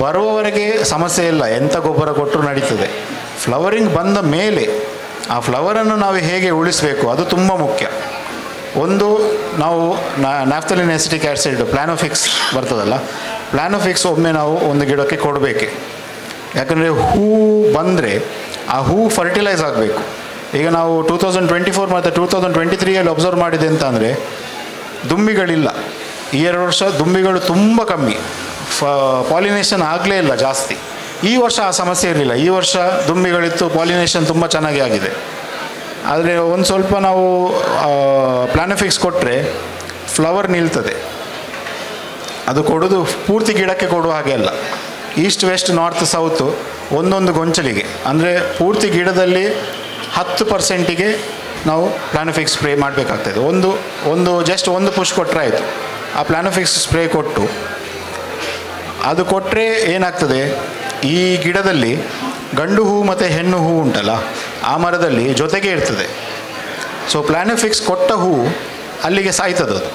ಬರುವವರೆಗೆ ಸಮಸ್ಯೆ ಇಲ್ಲ, ಎಂಥ ಗೊಬ್ಬರ ಕೊಟ್ಟರು ನಡೀತದೆ. ಫ್ಲವರಿಂಗ್ ಬಂದ ಮೇಲೆ ಆ ಫ್ಲವರನ್ನು ನಾವು ಹೇಗೆ ಉಳಿಸಬೇಕು ಅದು ತುಂಬ ಮುಖ್ಯ. ಒಂದು, ನಾವು ನ್ಯಾಫ್ಥಲಿನ್ ಎಸಿಟಿಕ್ ಆ್ಯಸಿಡ್ ಪ್ಲಾನೋಫಿಕ್ಸ್ ಬರ್ತದಲ್ಲ, ಪ್ಲಾನೋಫಿಕ್ಸ್ ಒಮ್ಮೆ ನಾವು ಒಂದು ಗಿಡಕ್ಕೆ ಕೊಡಬೇಕು. ಯಾಕಂದರೆ ಹೂ ಬಂದರೆ ಆ ಹೂ ಫರ್ಟಿಲೈಸ್ ಆಗಬೇಕು. ಈಗ ನಾವು 2024 ಮತ್ತು 2023ಯಲ್ಲಿ ಅಬ್ಸರ್ವ್ ಮಾಡಿದೆ ಅಂತ ಅಂದರೆ ದುಂಬಿಗಳಿಲ್ಲ. ಈ 2 ವರ್ಷ ದುಂಬಿಗಳು ತುಂಬ ಕಮ್ಮಿ, ಪಾಲಿನೇಷನ್ ಆಗಲೇ ಇಲ್ಲ ಜಾಸ್ತಿ. ಈ ವರ್ಷ ಆ ಸಮಸ್ಯೆ ಇರಲಿಲ್ಲ. ಈ ವರ್ಷ ದುಂಬಿಗಳಿತ್ತು, ಪಾಲಿನೇಷನ್ ತುಂಬ ಚೆನ್ನಾಗಿ ಆಗಿದೆ. ಆದರೆ ಒಂದು ಸ್ವಲ್ಪ ನಾವು ಪ್ಲಾನೋಫಿಕ್ಸ್ ಕೊಟ್ಟರೆ ಫ್ಲವರ್ ನಿಲ್ತದೆ. ಅದು ಕೊಡೋದು ಪೂರ್ತಿ ಗಿಡಕ್ಕೆ ಕೊಡುವ ಹಾಗೆ ಅಲ್ಲ, ಈಸ್ಟ್ ವೆಸ್ಟ್ ನಾರ್ತ್ ಸೌತು ಒಂದೊಂದು ಗೊಂಚಲಿಗೆ, ಅಂದರೆ ಪೂರ್ತಿ ಗಿಡದಲ್ಲಿ 10%ಗೆ ನಾವು ಪ್ಲಾನೋಫಿಕ್ಸ್ ಸ್ಪ್ರೇ ಮಾಡಬೇಕಾಗ್ತದೆ. ಒಂದು ಜಸ್ಟ್ ಒಂದು ಪುಷ್ ಕೊಟ್ಟರೆ ಆಯಿತು. ಆ ಪ್ಲಾನೋಫಿಕ್ಸ್ ಸ್ಪ್ರೇ ಕೊಟ್ಟು ಅದು ಕೊಟ್ಟರೆ ಏನಾಗ್ತದೆ, ಈ ಗಿಡದಲ್ಲಿ ಗಂಡು ಹೂ ಮತ್ತು ಹೆಣ್ಣು ಹೂ ಉಂಟಲ್ಲ, ಆ ಮರದಲ್ಲಿ ಜೊತೆಗೆ ಇರ್ತದೆ. ಸೊ ಪ್ಲಾನೋಫಿಕ್ಸ್ ಕೊಟ್ಟ ಹೂ ಅಲ್ಲಿಗೆ ಸಾಯ್ತದೆ. ಅದು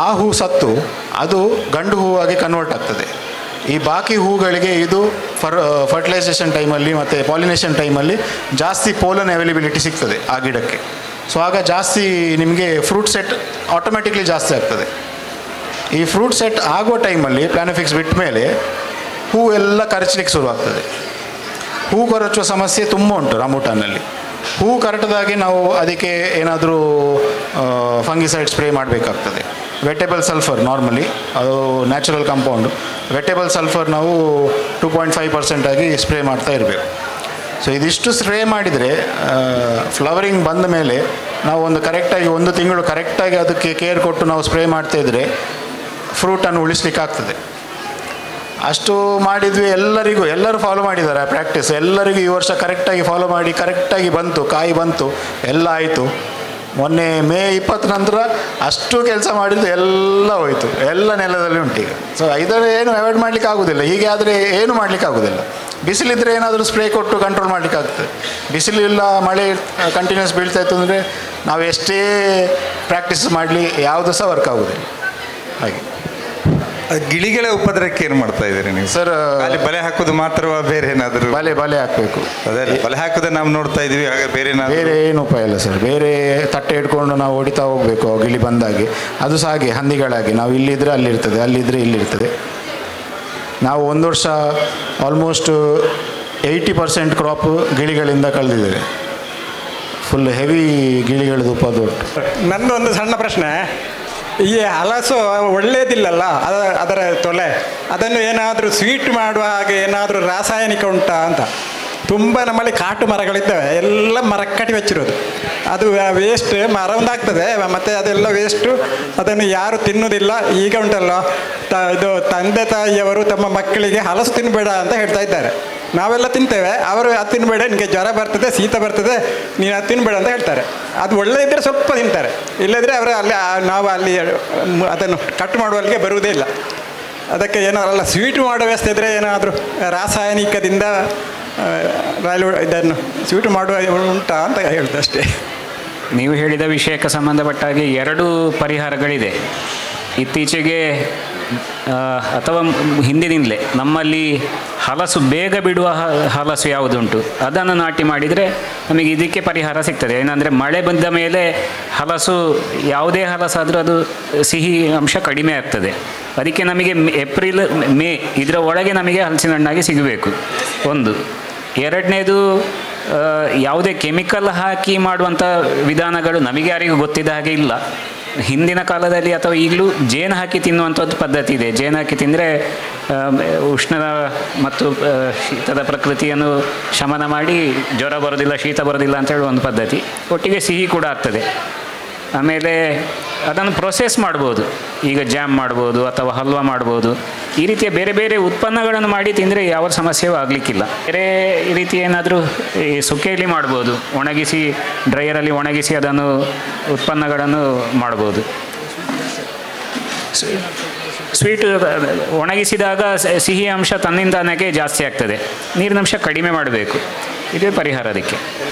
ಆ ಹೂ ಸತ್ತು ಅದು ಗಂಡು ಹೂವಾಗಿ ಕನ್ವರ್ಟ್ ಆಗ್ತದೆ. ಈ ಬಾಕಿ ಹೂಗಳಿಗೆ ಇದು ಫರ್ಟಿಲೈಸೇಷನ್ ಟೈಮಲ್ಲಿ ಮತ್ತು ಪಾಲಿನೇಷನ್ ಟೈಮಲ್ಲಿ ಜಾಸ್ತಿ ಪೋಲನ್ ಅವೈಲಬಿಲಿಟಿ ಸಿಗ್ತದೆ ಆ ಗಿಡಕ್ಕೆ. ಸೊ ಆಗ ಜಾಸ್ತಿ ನಿಮಗೆ ಫ್ರೂಟ್ ಸೆಟ್ ಆಟೋಮೆಟಿಕ್ಲಿ ಜಾಸ್ತಿ ಆಗ್ತದೆ. ಈ ಫ್ರೂಟ್ ಸೆಟ್ ಆಗೋ ಟೈಮಲ್ಲಿ ಪ್ಲಾನೋಫಿಕ್ಸ್ ಬಿಟ್ಟ ಮೇಲೆ ಹೂ ಎಲ್ಲ ಕರಚಲಿಕ್ಕೆ ಶುರುವಾಗ್ತದೆ. ಹೂ ಕೊರಚುವ ಸಮಸ್ಯೆ ತುಂಬ ಉಂಟು ರಾಂಬುಟಾನಲ್ಲಿ. ಹೂ ಕರಟದಾಗೆ ನಾವು ಅದಕ್ಕೆ ಏನಾದರೂ ಫಂಗಿಸೈಡ್ ಸ್ಪ್ರೇ ಮಾಡಬೇಕಾಗ್ತದೆ. ವೆಟೇಬಲ್ ಸಲ್ಫರ್ ನಾರ್ಮಲಿ ಅದು ನ್ಯಾಚುರಲ್ ಕಾಂಪೌಂಡು. ವೆಟೇಬಲ್ ಸಲ್ಫರ್ ನಾವು 2.5% ಆಗಿ ಸ್ಪ್ರೇ ಮಾಡ್ತಾ ಇರಬೇಕು. ಸೊ ಇದಿಷ್ಟು ಸ್ಪ್ರೇ ಮಾಡಿದರೆ ಫ್ಲವರಿಂಗ್ ಬಂದ ಮೇಲೆ ನಾವು ಒಂದು ಕರೆಕ್ಟಾಗಿ 1 ತಿಂಗಳು ಕರೆಕ್ಟಾಗಿ ಅದಕ್ಕೆ ಕೇರ್ ಕೊಟ್ಟು ನಾವು ಸ್ಪ್ರೇ ಮಾಡ್ತಾಯಿದ್ರೆ ಫ್ರೂಟನ್ನು ಉಳಿಸ್ಲಿಕ್ಕಾಗ್ತದೆ. ಅಷ್ಟು ಮಾಡಿದ್ವಿ. ಎಲ್ಲರೂ ಫಾಲೋ ಮಾಡಿದ್ದಾರೆ ಆ ಪ್ರಾಕ್ಟೀಸ್. ಎಲ್ಲರಿಗೂ ಈ ವರ್ಷ ಕರೆಕ್ಟಾಗಿ ಫಾಲೋ ಮಾಡಿ ಕರೆಕ್ಟಾಗಿ ಬಂತು, ಕಾಯಿ ಬಂತು, ಎಲ್ಲ ಆಯಿತು. ಮೊನ್ನೆ ಮೇ 20 ನಂತರ ಅಷ್ಟು ಕೆಲಸ ಮಾಡಿದ್ದು ಎಲ್ಲ ಹೋಯಿತು, ಎಲ್ಲ ನೆಲದಲ್ಲಿ ಉಂಟೀಗ. ಸೊ ಇದನ್ನು ಏನು ಅವಾಯ್ಡ್ ಮಾಡಲಿಕ್ಕೆ ಆಗೋದಿಲ್ಲ. ಹೀಗೆ ಆದರೆ ಏನು ಮಾಡಲಿಕ್ಕೆ ಆಗೋದಿಲ್ಲ. ಬಿಸಿಲಿದ್ದರೆ ಏನಾದರೂ ಸ್ಪ್ರೇ ಕೊಟ್ಟು ಕಂಟ್ರೋಲ್ ಮಾಡಲಿಕ್ಕಾಗ್ತದೆ. ಬಿಸಿಲಿಲ್ಲ, ಮಳೆ ಕಂಟಿನ್ಯೂಸ್ ಬೀಳ್ತಾ ಇತ್ತು ಅಂದರೆ ನಾವು ಎಷ್ಟೇ ಪ್ರಾಕ್ಟೀಸ್ ಮಾಡಲಿ ಯಾವುದು ಸಹ ವರ್ಕ್ ಆಗೋದಿಲ್ಲ. ಹಾಗೆ ಗಿಳಿಗಳ ಉಪದ್ರವಕ್ಕೆ ಏನು ಮಾಡ್ತಾ ಇದ್ದೀರಿ ನೀವು ಸರ್? ಅಲ್ಲಿ ಬಲೆ ಹಾಕೋದು ಮಾತ್ರವಾ, ಬೇರೆ ಏನಾದರೂ? ಬಲೆ ಹಾಕಬೇಕು. ಅದೇ ಬಲೆ ಹಾಕೋದೇ ನಾವು ನೋಡ್ತಾ ಇದ್ದೀವಿ. ಹಾಗೆ ಬೇರೆ ಏನು ಉಪಾಯ ಇಲ್ಲ ಸರ್. ಬೇರೆ ತಟ್ಟೆ ಇಟ್ಕೊಂಡು ನಾವು ಹೊಡಿತಾ ಹೋಗಬೇಕು ಗಿಳಿ ಬಂದಾಗೆ. ಅದು ಸಹ ಹಾಗೆ ಹಂದಿಗಳಾಗಿ ನಾವು ಇಲ್ಲಿದ್ದರೆ ಅಲ್ಲಿರ್ತದೆ, ಅಲ್ಲಿದ್ದರೆ ಇಲ್ಲಿರ್ತದೆ. ನಾವು ಒಂದು ವರ್ಷ ಆಲ್ಮೋಸ್ಟ್ 80% ಕ್ರಾಪ್ ಗಿಳಿಗಳಿಂದ ಕಳೆದಿದ್ದೇವೆ. ಫುಲ್ ಹೆವಿ ಗಿಳಿಗಳದ್ದು ಉಪದ್ರವ. ನನ್ನದೊಂದು ಸಣ್ಣ ಪ್ರಶ್ನೆ, ಈ ಹಲಸು ಒಳ್ಳೆಯದಿಲ್ಲಲ್ಲ, ಅದರ ತೊಲೆ, ಅದನ್ನು ಏನಾದರೂ ಸ್ವೀಟ್ ಮಾಡುವ ಹಾಗೆ ಏನಾದರೂ ರಾಸಾಯನಿಕ ಉಂಟಾ ಅಂತ. ತುಂಬ ನಮ್ಮಲ್ಲಿ ಕಾಟು ಮರಗಳಿದ್ದಾವೆ, ಎಲ್ಲ ಮರ ಕಟ್ಟಿ ಹಚ್ಚಿರೋದು. ಅದು ವೇಸ್ಟ್, ಮರ ಒಂದಾಗ್ತದೆ ಮತ್ತು ಅದೆಲ್ಲ ವೇಸ್ಟು, ಅದನ್ನು ಯಾರು ತಿನ್ನೋದಿಲ್ಲ. ಈಗ ಉಂಟಲ್ಲ ಇದು ತಂದೆ ತಾಯಿಯವರು ತಮ್ಮ ಮಕ್ಕಳಿಗೆ ಹಲಸು ತಿನ್ನಬೇಡ ಅಂತ ಹೇಳ್ತಾ ಇದ್ದಾರೆ. ನಾವೆಲ್ಲ ತಿಂತೇವೆ, ಅವರು ಅದು ತಿನ್ನಬೇಡ, ನಿನಗೆ ಜ್ವರ ಬರ್ತದೆ, ಶೀತ ಬರ್ತದೆ, ನೀನು ಅದು ತಿನ್ನಬೇಡ ಅಂತ ಹೇಳ್ತಾರೆ. ಅದು ಒಳ್ಳೆ ಇದ್ದರೆ ಸ್ವಲ್ಪ ತಿಂತಾರೆ, ಇಲ್ಲದ್ರೆ ಅವರು ಅಲ್ಲಿ ನಾವು ಅಲ್ಲಿ ಅದನ್ನು ಕಟ್ ಮಾಡುವಲ್ಲಿಗೆ ಬರುವುದೇ ಇಲ್ಲ. ಅದಕ್ಕೆ ಏನಾರಲ್ಲ ಸ್ವೀಟ್ ಮಾಡೋ ವ್ಯವಸ್ಥೆ ಇದ್ದರೆ ಏನಾದರೂ ರಾಸಾಯನಿಕದಿಂದ ಇದನ್ನು ಸ್ವೀಟ್ ಮಾಡುವ ಉಂಟಾ ಅಂತ ಹೇಳುದು ಅಷ್ಟೇ. ನೀವು ಹೇಳಿದ ವಿಷಯಕ್ಕೆ ಸಂಬಂಧಪಟ್ಟ ಹಾಗೆ 2 ಪರಿಹಾರಗಳಿದೆ. ಇತ್ತೀಚೆಗೆ ಅಥವಾ ಹಿಂದಿನಿಂದಲೇ ನಮ್ಮಲ್ಲಿ ಹಲಸು ಬೇಗ ಬಿಡುವ ಹಲಸು ಯಾವುದುಂಟು ಅದನ್ನು ನಾಟಿ ಮಾಡಿದರೆ ನಮಗೆ ಇದಕ್ಕೆ ಪರಿಹಾರ ಸಿಗ್ತದೆ. ಏನಂದರೆ ಮಳೆ ಬಂದ ಮೇಲೆ ಹಲಸು, ಯಾವುದೇ ಹಲಸಾದರೂ ಅದು ಸಿಹಿ ಅಂಶ ಕಡಿಮೆ ಆಗ್ತದೆ. ಅದಕ್ಕೆ ನಮಗೆ ಏಪ್ರಿಲ್ ಮೇ ಇದರ ಒಳಗೆ ನಮಗೆ ಹಲಸಿನ ಹಣ್ಣಾಗಿ ಸಿಗಬೇಕು ಒಂದು. ಎರಡನೇದು, ಯಾವುದೇ ಕೆಮಿಕಲ್ ಹಾಕಿ ಮಾಡುವಂಥ ವಿಧಾನಗಳು ನಮಗೆ ಯಾರಿಗೂ ಗೊತ್ತಿದ್ದ ಹಾಗೆ ಇಲ್ಲ. ಹಿಂದಿನ ಕಾಲದಲ್ಲಿ ಅಥವಾ ಈಗಲೂ ಜೇನು ಹಾಕಿ ತಿನ್ನುವಂಥದ್ದು ಪದ್ಧತಿ ಇದೆ. ಜೇನು ಹಾಕಿ ತಿಂದರೆ ಉಷ್ಣ ಮತ್ತು ಶೀತದ ಪ್ರಕೃತಿಯನ್ನು ಶಮನ ಮಾಡಿ ಜ್ವರ ಬರೋದಿಲ್ಲ, ಶೀತ ಬರೋದಿಲ್ಲ ಅಂತ ಹೇಳುವ ಒಂದು ಪದ್ಧತಿ. ಒಟ್ಟಿಗೆ ಸಿಹಿ ಕೂಡ ಆಗ್ತದೆ. ಆಮೇಲೆ ಅದನ್ನು ಪ್ರೊಸೆಸ್ ಮಾಡ್ಬೋದು, ಈಗ ಜಾಮ್ ಮಾಡ್ಬೋದು ಅಥವಾ ಹಲ್ವಾ ಮಾಡ್ಬೋದು. ಈ ರೀತಿಯ ಬೇರೆ ಬೇರೆ ಉತ್ಪನ್ನಗಳನ್ನು ಮಾಡಿ ತಿಂದರೆ ಯಾವ ಸಮಸ್ಯೆಯೂ ಆಗಲಿಕ್ಕಿಲ್ಲ. ಬೇರೆ ರೀತಿ ಏನಾದರೂ ಈ ಸುಕ್ಕೇಲಿ ಮಾಡ್ಬೋದು, ಒಣಗಿಸಿ ಡ್ರೈಯರಲ್ಲಿ ಒಣಗಿಸಿ ಅದನ್ನು ಉತ್ಪನ್ನಗಳನ್ನು ಮಾಡ್ಬೋದು. ಸ್ವೀಟ್ ಒಣಗಿಸಿದಾಗ ಸಿಹಿ ಅಂಶ ತನ್ನಿಂದಾನಕ್ಕೆ ಜಾಸ್ತಿ ಆಗ್ತದೆ, ನೀರಿನಂಶ ಕಡಿಮೆ ಮಾಡಬೇಕು. ಇದೇ ಪರಿಹಾರ ಅದಕ್ಕೆ.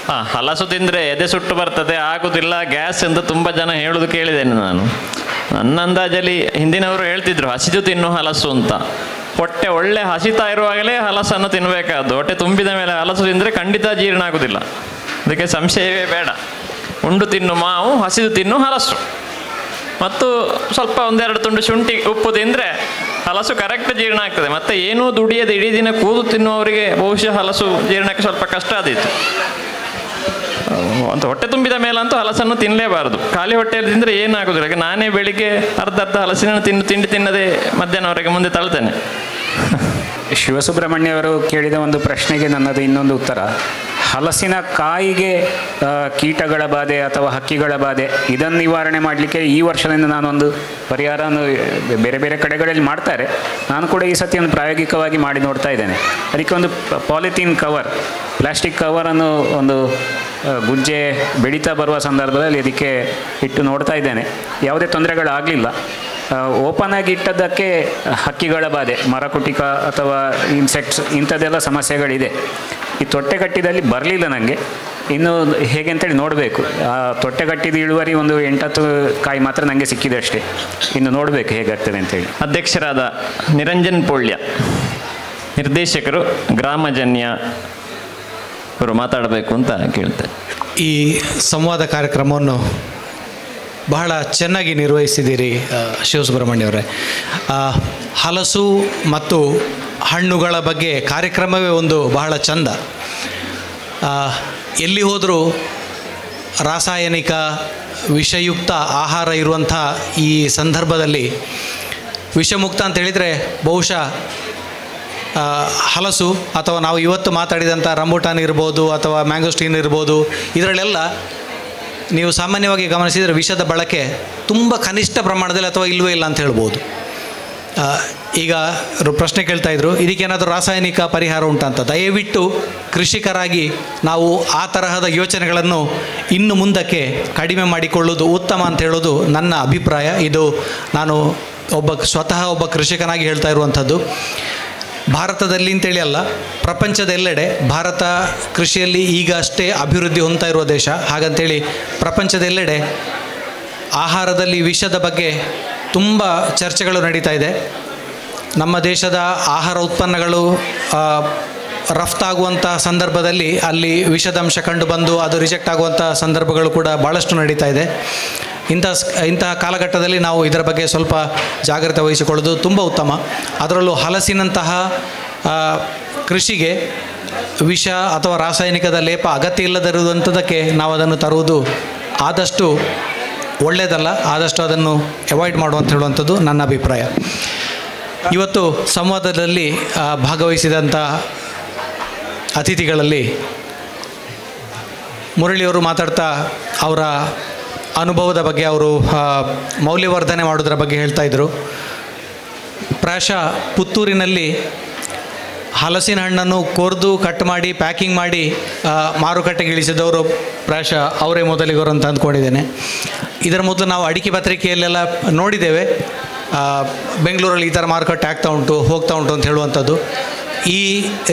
ಹಲಸು ತಿಂದರೆ ಎದೆ ಸುಟ್ಟು ಬರ್ತದೆ, ಆಗೋದಿಲ್ಲ, ಗ್ಯಾಸ್ ಅಂತ ತುಂಬ ಜನ ಹೇಳೋದು ಕೇಳಿದ್ದೇನೆ ನಾನು. ನನ್ನ ಅಂದಾಜಲ್ಲಿ ಹಿಂದಿನವರು ಹೇಳ್ತಿದ್ರು ಹಸಿದು ತಿನ್ನು ಹಲಸು ಅಂತ. ಹೊಟ್ಟೆ ಒಳ್ಳೆ ಹಸಿತಾ ಇರುವಾಗಲೇ ಹಲಸನ್ನು ತಿನ್ನಬೇಕಾದ್ದು. ಹೊಟ್ಟೆ ತುಂಬಿದ ಮೇಲೆ ಹಲಸು ತಿಂದರೆ ಖಂಡಿತ ಜೀರ್ಣ ಆಗೋದಿಲ್ಲ, ಅದಕ್ಕೆ ಸಂಶಯವೇ ಬೇಡ. ಉಂಡು ತಿನ್ನು ಮಾವು, ಹಸಿದು ತಿನ್ನು ಹಲಸು. ಮತ್ತು ಸ್ವಲ್ಪ 1-2 ತುಂಡು ಶುಂಠಿ ಉಪ್ಪು ತಿಂದರೆ ಹಲಸು ಕರೆಕ್ಟ್ ಜೀರ್ಣ ಆಗ್ತದೆ. ಮತ್ತು ಏನೂ ದುಡಿಯದೆ ಇಡೀ ದಿನ ಕೂದು ತಿನ್ನುವವರಿಗೆ ಬಹುಶಃ ಹಲಸು ಜೀರ್ಣಕ್ಕೆ ಸ್ವಲ್ಪ ಕಷ್ಟ ಆದೀತು. ಅಂತ ಹೊಟ್ಟೆ ತುಂಬಿದ ಮೇಲಂತೂ ಹಲಸನ್ನು ತಿನ್ನಲೇಬಾರದು. ಖಾಲಿ ಹೊಟ್ಟೆಯಲ್ಲಿ ತಿಂದರೆ ಏನಾಗೋದಿಲ್ಲ. ಹಾಗೆ ನಾನೇ ಬೆಳಿಗ್ಗೆ ಅರ್ಧ ಹಲಸಿನ ತಿಂಡಿ ತಿನ್ನದೆ ಮಧ್ಯಾಹ್ನವರೆಗೆ ಮುಂದೆ ತಳ್ತೇನೆ. ಶಿವಸುಬ್ರಹ್ಮಣ್ಯ ಅವರು ಕೇಳಿದ ಒಂದು ಪ್ರಶ್ನೆಗೆ ನನ್ನದು ಇನ್ನೊಂದು ಉತ್ತರ. ಹಲಸಿನ ಕಾಯಿಗೆ ಕೀಟಗಳ ಬಾಧೆ ಅಥವಾ ಹಕ್ಕಿಗಳ ಬಾಧೆ ಇದನ್ನು ನಿವಾರಣೆ ಮಾಡಲಿಕ್ಕೆ ಈ ವರ್ಷದಿಂದ ನಾನೊಂದು ಪರಿಹಾರವನ್ನು ಬೇರೆ ಬೇರೆ ಕಡೆಗಳಲ್ಲಿ ಮಾಡ್ತಾರೆ, ನಾನು ಕೂಡ ಈ ಸತಿ ಒಂದು ಪ್ರಾಯೋಗಿಕವಾಗಿ ಮಾಡಿ ನೋಡ್ತಾ ಇದ್ದೇನೆ. ಅದಕ್ಕೆ ಒಂದು ಪಾಲಿಥೀನ್ ಕವರ್, ಪ್ಲಾಸ್ಟಿಕ್ ಕವರನ್ನು ಒಂದು ಗುಜ್ಜೆ ಬೆಳೀತಾ ಬರುವ ಸಂದರ್ಭದಲ್ಲಿ ಅದಕ್ಕೆ ಇಟ್ಟು ನೋಡ್ತಾ ಇದ್ದೇನೆ. ಯಾವುದೇ ತೊಂದರೆಗಳಾಗಲಿಲ್ಲ. ಓಪನ್ ಆಗಿ ಇಟ್ಟದ್ದಕ್ಕೆ ಹಕ್ಕಿಗಳ ಬಾಧೆ, ಮರಕುಟಿಕ ಅಥವಾ ಇನ್ಸೆಕ್ಟ್ಸ್ ಇಂಥದ್ದೆಲ್ಲ ಸಮಸ್ಯೆಗಳಿದೆ. ಈ ತೊಟ್ಟೆಗಟ್ಟಿದಲ್ಲಿ ಬರಲಿಲ್ಲ ನನಗೆ. ಇನ್ನು ಹೇಗೆ ಅಂತೇಳಿ ನೋಡಬೇಕು. ಆ ತೊಟ್ಟೆಗಟ್ಟಿದ ಇಳುವರಿ ಒಂದು 8-10 ಕಾಯಿ ಮಾತ್ರ ನನಗೆ ಸಿಕ್ಕಿದೆ ಅಷ್ಟೇ. ಇನ್ನು ನೋಡಬೇಕು ಹೇಗಾಗ್ತದೆ ಅಂತೇಳಿ. ಅಧ್ಯಕ್ಷರಾದ ನಿರಂಜನ್ ಪೊಳ್ಯ, ನಿರ್ದೇಶಕರು ಗ್ರಾಮಜನ್ಯ ಅವರು ಮಾತಾಡಬೇಕು ಅಂತ ಕೇಳ್ತಾರೆ. ಈ ಸಂವಾದ ಕಾರ್ಯಕ್ರಮವನ್ನು ಬಹಳ ಚೆನ್ನಾಗಿ ನಿರ್ವಹಿಸಿದ್ದೀರಿ ಶಿವಸುಬ್ರಹ್ಮಣ್ಯ ಅವರೇ. ಹಲಸು ಮತ್ತು ಹಣ್ಣುಗಳ ಬಗ್ಗೆ ಕಾರ್ಯಕ್ರಮವೇ ಒಂದು ಬಹಳ ಚಂದ. ಎಲ್ಲಿ ಹೋದರೂ ರಾಸಾಯನಿಕ ವಿಷಯುಕ್ತ ಆಹಾರ ಇರುವಂಥ ಈ ಸಂದರ್ಭದಲ್ಲಿ ವಿಷಮುಕ್ತ ಅಂತ ಹೇಳಿದರೆ ಬಹುಶಃ ಹಲಸು ಅಥವಾ ನಾವು ಇವತ್ತು ಮಾತಾಡಿದಂಥ ರಂಬುಟಾನ್ ಇರ್ಬೋದು ಅಥವಾ ಮ್ಯಾಂಗೋಸ್ಟೀನ್ ಇರ್ಬೋದು, ಇದರಲ್ಲೆಲ್ಲ ನೀವು ಸಾಮಾನ್ಯವಾಗಿ ಗಮನಿಸಿದರೆ ವಿಷದ ಬಳಕೆ ತುಂಬ ಕನಿಷ್ಠ ಪ್ರಮಾಣದಲ್ಲಿ ಅಥವಾ ಇಲ್ಲವೇ ಇಲ್ಲ ಅಂತ ಹೇಳ್ಬೋದು. ಈಗ ಪ್ರಶ್ನೆ ಕೇಳ್ತಾ ಇದ್ರು, ಇದಕ್ಕೇನಾದರೂ ರಾಸಾಯನಿಕ ಪರಿಹಾರ ಉಂಟಂತ. ದಯವಿಟ್ಟು ಕೃಷಿಕರಾಗಿ ನಾವು ಆ ತರಹದ ಯೋಚನೆಗಳನ್ನು ಇನ್ನು ಮುಂದಕ್ಕೆ ಕಡಿಮೆ ಮಾಡಿಕೊಳ್ಳುವುದು ಉತ್ತಮ ಅಂತ ಹೇಳೋದು ನನ್ನ ಅಭಿಪ್ರಾಯ. ಇದು ನಾನು ಸ್ವತಃ ಒಬ್ಬ ಕೃಷಿಕನಾಗಿ ಹೇಳ್ತಾ ಇರುವಂಥದ್ದು. ಭಾರತದಲ್ಲಿ ಅಂತೇಳಿ ಅಲ್ಲ, ಪ್ರಪಂಚದೆಲ್ಲೆಡೆ ಭಾರತ ಕೃಷಿಯಲ್ಲಿ ಈಗ ಅಷ್ಟೇ ಅಭಿವೃದ್ಧಿ ಹೊಂದ್ತಾ ಇರುವ ದೇಶ. ಹಾಗಂತೇಳಿ ಪ್ರಪಂಚದೆಲ್ಲೆಡೆ ಆಹಾರದಲ್ಲಿ ವಿಷದ ಬಗ್ಗೆ ತುಂಬ ಚರ್ಚೆಗಳು ನಡೀತಾ ಇದೆ. ನಮ್ಮ ದೇಶದ ಆಹಾರ ಉತ್ಪನ್ನಗಳು ರಫ್ತಾಗುವಂಥ ಸಂದರ್ಭದಲ್ಲಿ ಅಲ್ಲಿ ವಿಷದಂಶ ಕಂಡುಬಂದು ಅದು ರಿಜೆಕ್ಟ್ ಆಗುವಂಥ ಸಂದರ್ಭಗಳು ಕೂಡ ಭಾಳಷ್ಟು ನಡೀತಾ ಇದೆ. ಇಂತಹ ಕಾಲಘಟ್ಟದಲ್ಲಿ ನಾವು ಇದರ ಬಗ್ಗೆ ಸ್ವಲ್ಪ ಜಾಗ್ರತೆ ವಹಿಸಿಕೊಳ್ಳೋದು ತುಂಬ ಉತ್ತಮ. ಅದರಲ್ಲೂ ಹಲಸಿನಂತಹ ಕೃಷಿಗೆ ವಿಷ ಅಥವಾ ರಾಸಾಯನಿಕದ ಲೇಪ ಅಗತ್ಯ ಇಲ್ಲದಿರುವಂಥದ್ದಕ್ಕೆ ನಾವು ಅದನ್ನು ತರುವುದು ಆದಷ್ಟು ಒಳ್ಳೆಯದಲ್ಲ. ಆದಷ್ಟು ಅದನ್ನು ಅವಾಯ್ಡ್ ಮಾಡುವಂತ ಹೇಳುವಂಥದ್ದು ನನ್ನ ಅಭಿಪ್ರಾಯ. ಇವತ್ತು ಸಂವಾದದಲ್ಲಿ ಭಾಗವಹಿಸಿದಂಥ ಅತಿಥಿಗಳಲ್ಲಿ ಮುರಳಿಯವರು ಮಾತಾಡ್ತಾ ಅವರ ಅನುಭವದ ಬಗ್ಗೆ, ಅವರು ಮೌಲ್ಯವರ್ಧನೆ ಮಾಡೋದ್ರ ಬಗ್ಗೆ ಹೇಳ್ತಾ ಇದ್ದರು. ಪ್ರಾಯಶಃ ಪುತ್ತೂರಿನಲ್ಲಿ ಹಲಸಿನ ಹಣ್ಣನ್ನು ಕೊರೆದು ಕಟ್ ಮಾಡಿ ಪ್ಯಾಕಿಂಗ್ ಮಾಡಿ ಮಾರುಕಟ್ಟೆಗೆ ಇಳಿಸಿದವರು ಪ್ರಾಯಶಃ ಅವರೇ ಮೊದಲಿಗರು ಅಂತ ಅಂದ್ಕೊಂಡಿದ್ದೇನೆ. ಇದರ ಮೊದಲು ನಾವು ಅಡಿಕೆ ಪತ್ರಿಕೆಯಲ್ಲೆಲ್ಲ ನೋಡಿದ್ದೇವೆ, ಬೆಂಗಳೂರಲ್ಲಿ ಈ ಥರ ಮಾರುಕಟ್ಟೆ ಹೋಗ್ತಾ ಉಂಟು ಅಂತ ಹೇಳುವಂಥದ್ದು. ಈ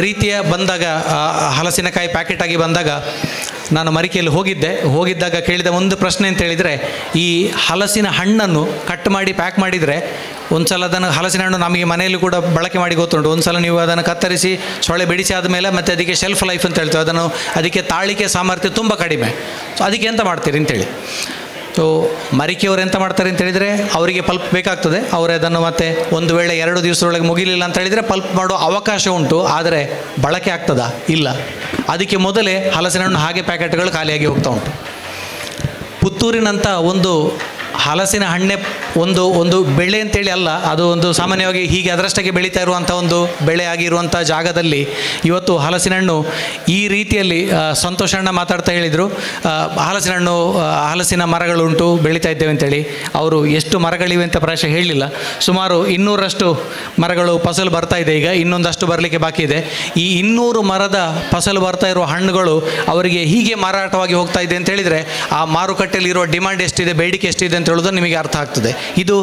ರೀತಿಯ ಬಂದಾಗ ಹಲಸಿನಕಾಯಿ ಪ್ಯಾಕೆಟ್ ಆಗಿ ಬಂದಾಗ ನಾನು ಮರಿಕೆಯಲ್ಲಿ ಹೋಗಿದ್ದಾಗ ಕೇಳಿದ ಒಂದು ಪ್ರಶ್ನೆ ಅಂತ ಹೇಳಿದರೆ, ಈ ಹಲಸಿನ ಹಣ್ಣನ್ನು ಕಟ್ ಮಾಡಿ ಪ್ಯಾಕ್ ಮಾಡಿದರೆ ಒಂದು ಸಲ ಅದನ್ನು ಹಲಸಿನ ಹಣ್ಣು ನಮಗೆ ಮನೆಯಲ್ಲಿ ಕೂಡ ಬಳಕೆ ಮಾಡಿ ಗೊತ್ತುಂಟು. ಒಂದು ಸಲ ನೀವು ಅದನ್ನು ಕತ್ತರಿಸಿ ಸೊಳ್ಳೆ ಬಿಡಿಸಿ ಆದಮೇಲೆ ಮತ್ತೆ ಅದಕ್ಕೆ ಶೆಲ್ಫ್ ಲೈಫ್ ಅಂತ ಹೇಳ್ತೇವೆ, ಅದಕ್ಕೆ ತಾಳಿಕೆ ಸಾಮರ್ಥ್ಯ ತುಂಬ ಕಡಿಮೆ. ಸೊ ಅದಕ್ಕೆ ಎಂತ ಮಾಡ್ತೀರಿ ಅಂತೇಳಿ. ಸೊ ಮರಿಕೆಯವರು ಎಂತ ಮಾಡ್ತಾರೆ ಅಂತ ಹೇಳಿದರೆ, ಅವರಿಗೆ ಪಲ್ಪ್ ಬೇಕಾಗ್ತದೆ, ಅವರೇ ಅದನ್ನು ಮತ್ತೆ ಒಂದು ವೇಳೆ 2 ದಿವಸದೊಳಗೆ ಮುಗಿಲಿಲ್ಲ ಅಂತ ಹೇಳಿದರೆ ಪಲ್ಪ್ ಮಾಡೋ ಅವಕಾಶ ಉಂಟು, ಆದರೆ ಬಳಕೆ ಆಗ್ತದಾ? ಇಲ್ಲ. ಅದಕ್ಕೆ ಮೊದಲೇ ಹಲಸಿನ ಹಣ್ಣು ಹಾಗೆ ಪ್ಯಾಕೆಟ್ಗಳು ಖಾಲಿಯಾಗಿ ಹೋಗ್ತಾ ಉಂಟು. ಪುತ್ತೂರಿನಂಥ ಒಂದು ಹಲಸಿನ ಹಣ್ಣೆ ಒಂದು ಬೆಳೆ ಅಂತೇಳಿ ಅಲ್ಲ, ಅದು ಒಂದು ಸಾಮಾನ್ಯವಾಗಿ ಹೀಗೆ ಅದರಷ್ಟಕ್ಕೆ ಬೆಳೀತಾ ಇರುವಂಥ ಒಂದು ಬೆಳೆ ಆಗಿರುವಂಥ ಜಾಗದಲ್ಲಿ ಇವತ್ತು ಹಲಸಿನ ಹಣ್ಣು ಈ ರೀತಿಯಲ್ಲಿ ಸಂತೋಷಣ್ಣ ಮಾತಾಡ್ತಾ ಹೇಳಿದರು, ಹಲಸಿನ ಮರಗಳುಂಟು ಬೆಳೀತಾ ಇದ್ದೇವೆ ಅಂತೇಳಿ. ಅವರು ಎಷ್ಟು ಮರಗಳಿವೆ ಅಂತ ಪ್ರಾಯಶಃ ಹೇಳಲಿಲ್ಲ. ಸುಮಾರು 200ರಷ್ಟು ಮರಗಳು ಫಸಲು ಬರ್ತಾ ಇದೆ, ಈಗ ಇನ್ನೊಂದಷ್ಟು ಬರಲಿಕ್ಕೆ ಬಾಕಿ ಇದೆ. ಈ 200 ಮರದ ಫಸಲು ಬರ್ತಾ ಇರುವ ಹಣ್ಣುಗಳು ಅವರಿಗೆ ಹೀಗೆ ಮಾರಾಟವಾಗಿ ಹೋಗ್ತಾ ಇದೆ ಅಂತ ಹೇಳಿದರೆ, ಆ ಮಾರುಕಟ್ಟೆಯಲ್ಲಿ ಇರುವ ಡಿಮಾಂಡ್ ಎಷ್ಟಿದೆ, ಬೇಡಿಕೆ ಎಷ್ಟಿದೆ ಅಂತ ಹೇಳೋದು ನಿಮಗೆ ಅರ್ಥ ಆಗ್ತದೆ. ಇದು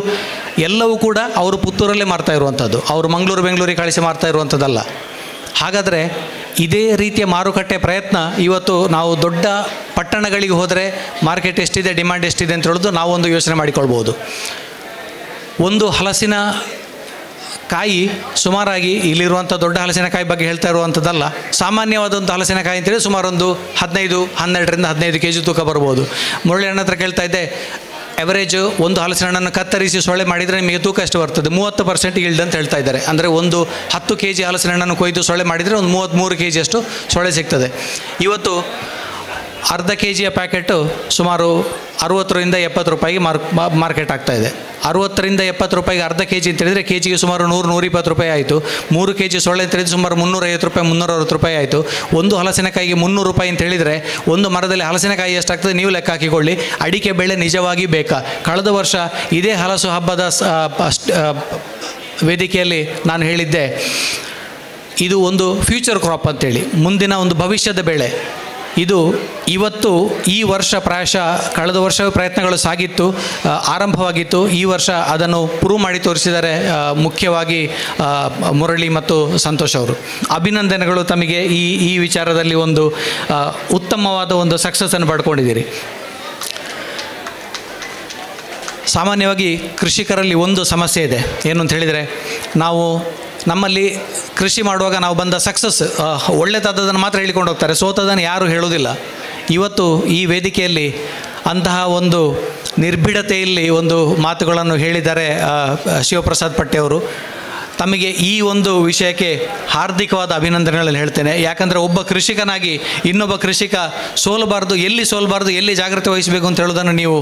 ಎಲ್ಲವೂ ಕೂಡ ಅವರು ಪುತ್ತೂರಲ್ಲೇ ಮಾರ್ತಾ ಇರುವಂಥದ್ದು, ಅವರು ಬೆಂಗಳೂರಿಗೆ ಕಳಿಸಿ ಮಾರ್ತಾ ಇರುವಂಥದ್ದಲ್ಲ. ಹಾಗಾದರೆ ಇದೇ ರೀತಿಯ ಮಾರುಕಟ್ಟೆ ಪ್ರಯತ್ನ ಇವತ್ತು ನಾವು ದೊಡ್ಡ ಪಟ್ಟಣಗಳಿಗೆ ಹೋದರೆ ಮಾರ್ಕೆಟ್ ಎಷ್ಟಿದೆ, ಡಿಮಾಂಡ್ ಎಷ್ಟಿದೆ ಅಂತ ಹೇಳೋದು ನಾವು ಒಂದು ಯೋಚನೆ ಮಾಡಿಕೊಳ್ಬೋದು. ಒಂದು ಹಲಸಿನ ಕಾಯಿ ಸುಮಾರಾಗಿ ಇಲ್ಲಿರುವಂಥ ದೊಡ್ಡ ಹಲಸಿನಕಾಯಿ ಬಗ್ಗೆ ಹೇಳ್ತಾ ಇರುವಂಥದ್ದಲ್ಲ, ಸಾಮಾನ್ಯವಾದಂಥ ಹಲಸಿನಕಾಯಿ ಅಂತೇಳಿ ಸುಮಾರು ಒಂದು 12ರಿಂದ 15 kg ತೂಕ ಬರ್ಬೋದು. ಮುರಳಿ ಅಣ್ಣ ಹತ್ರ ಕೇಳ್ತಾ ಇದ್ದೆ, ಎವರೇಜು ಒಂದು ಹಲಸಿನ ಹಣ್ಣನ್ನು ಕತ್ತರಿಸಿ ಸೊಳ್ಳೆ ಮಾಡಿದರೆ ನಿಮಗೆ ತೂಕ ಎಷ್ಟು ಬರ್ತದೆ? 30% ಈಲ್ಡ್ ಅಂತ ಹೇಳ್ತಾ ಇದ್ದಾರೆ. ಅಂದರೆ ಒಂದು 10 kg ಹಲಸಿನ ಹಣ್ಣನ್ನು ಕೊಯ್ದು ಸೊಳ್ಳೆ ಮಾಡಿದರೆ ಒಂದು 33 kg ಅಷ್ಟು ಸೊಳ್ಳೆ ಸಿಗ್ತದೆ. ಇವತ್ತು ಅರ್ಧ kg ಪ್ಯಾಕೆಟು ಸುಮಾರು 60ರಿಂದ 70 ರೂಪಾಯಿಗೆ ಮಾರ್ಕೆಟ್ ಆಗ್ತಾಯಿದೆ. 60ರಿಂದ 70 ರೂಪಾಯಿಗೆ ಅರ್ಧ kg ಅಂತ ಹೇಳಿದರೆ ಕೆಜಿಗೆ ಸುಮಾರು 100-120 ರೂಪಾಯಿ ಆಯಿತು. 3 kg ಸೊಳ್ಳೆ ಅಂತ ಹೇಳಿದರೆ ಸುಮಾರು 350 ರೂಪಾಯಿ 360 ರೂಪಾಯಿ ಆಯಿತು. ಒಂದು ಹಲಸಿನಕಾಯಿಗೆ 300 ರೂಪಾಯಿ ಅಂತ ಹೇಳಿದರೆ ಒಂದು ಮರದಲ್ಲಿ ಹಲಸಿನಕಾಯಿ ಎಷ್ಟಾಗ್ತದೆ ನೀವು ಲೆಕ್ಕ ಹಾಕಿಕೊಳ್ಳಿ. ಅಡಿಕೆ ಬೆಳೆ ನಿಜವಾಗಿ ಬೇಕಾ? ಕಳೆದ ವರ್ಷ ಇದೇ ಹಲಸು ಹಬ್ಬದ ವೇದಿಕೆಯಲ್ಲಿ ನಾನು ಹೇಳಿದ್ದೆ, ಇದು ಒಂದು ಫ್ಯೂಚರ್ ಕ್ರಾಪ್ ಅಂತೇಳಿ, ಮುಂದಿನ ಒಂದು ಭವಿಷ್ಯದ ಬೆಳೆ. ಇದು ಇವತ್ತು ಈ ವರ್ಷ ಪ್ರಾಯಶಃ ಕಳೆದ ವರ್ಷವೇ ಪ್ರಯತ್ನಗಳು ಸಾಗಿತ್ತು, ಆರಂಭವಾಗಿತ್ತು. ಈ ವರ್ಷ ಅದನ್ನು ಪ್ರೂವ್ ಮಾಡಿ ತೋರಿಸಿದ್ದಾರೆ ಮುಖ್ಯವಾಗಿ ಮುರಳಿ ಮತ್ತು ಸಂತೋಷ್ ಅವರು. ಅಭಿನಂದನೆಗಳು ತಮಗೆ. ಈ ವಿಚಾರದಲ್ಲಿ ಒಂದು ಉತ್ತಮವಾದ ಒಂದು ಸಕ್ಸಸ್ಸನ್ನು ಪಡ್ಕೊಂಡಿದ್ದೀರಿ. ಸಾಮಾನ್ಯವಾಗಿ ಕೃಷಿಕರಲ್ಲಿ ಒಂದು ಸಮಸ್ಯೆ ಇದೆ, ಏನು ಅಂತ ಹೇಳಿದರೆ, ನಮ್ಮಲ್ಲಿ ಕೃಷಿ ಮಾಡುವಾಗ ನಾವು ಬಂದ ಸಕ್ಸಸ್ ಒಳ್ಳೆದಾದದನ್ನು ಮಾತ್ರ ಹೇಳಿಕೊಂಡು ಹೋಗ್ತಾರೆ, ಸೋತದನ್ನು ಯಾರೂ ಹೇಳೋದಿಲ್ಲ. ಇವತ್ತು ಈ ವೇದಿಕೆಯಲ್ಲಿ ಅಂತಹ ಒಂದು ನಿರ್ಭೀಡತೆಯಲ್ಲಿ ಒಂದು ಮಾತುಗಳನ್ನು ಹೇಳಿದ್ದಾರೆ ಶಿವಪ್ರಸಾದ್ ಪಟ್ಟೆಯವರು. ತಮಗೆ ಈ ಒಂದು ವಿಷಯಕ್ಕೆ ಹಾರ್ದಿಕವಾದ ಅಭಿನಂದನೆಗಳನ್ನು ಹೇಳ್ತೇನೆ. ಯಾಕಂದರೆ ಒಬ್ಬ ಕೃಷಿಕನಾಗಿ ಇನ್ನೊಬ್ಬ ಕೃಷಿಕ ಸೋಲಬಾರ್ದು, ಎಲ್ಲಿ ಜಾಗ್ರತೆ ವಹಿಸಬೇಕು ಅಂತ ಹೇಳೋದನ್ನು ನೀವು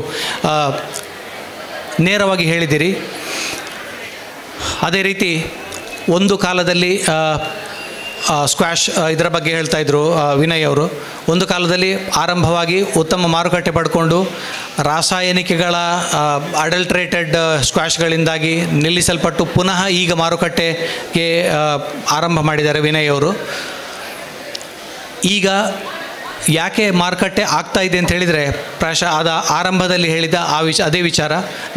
ನೇರವಾಗಿ ಹೇಳಿದ್ದೀರಿ. ಅದೇ ರೀತಿ ಒಂದು ಕಾಲದಲ್ಲಿ ಸ್ಕ್ವಾಷ್ ಇದರ ಬಗ್ಗೆ ಹೇಳ್ತಾ ಇದ್ದರು ವಿನಯ್ ಅವರು. ಒಂದು ಕಾಲದಲ್ಲಿ ಆರಂಭವಾಗಿ ಉತ್ತಮ ಮಾರುಕಟ್ಟೆ ಪಡ್ಕೊಂಡು ರಾಸಾಯನಿಕಗಳ ಅಡಲ್ಟ್ರೇಟೆಡ್ ಸ್ಕ್ವಾಷ್ಗಳಿಂದಾಗಿ ನಿಲ್ಲಿಸಲ್ಪಟ್ಟು ಪುನಃ ಈಗ ಮಾರುಕಟ್ಟೆಗೆ ಆರಂಭ ಮಾಡಿದ್ದಾರೆ ವಿನಯ್ ಅವರು. ಈಗ ಯಾಕೆ ಮಾರುಕಟ್ಟೆ ಆಗ್ತಾ ಇದೆ ಅಂತ ಹೇಳಿದರೆ, ಪ್ರಾಯಶಃ ಆರಂಭದಲ್ಲಿ ಹೇಳಿದ ಅದೇ ವಿಚಾರ,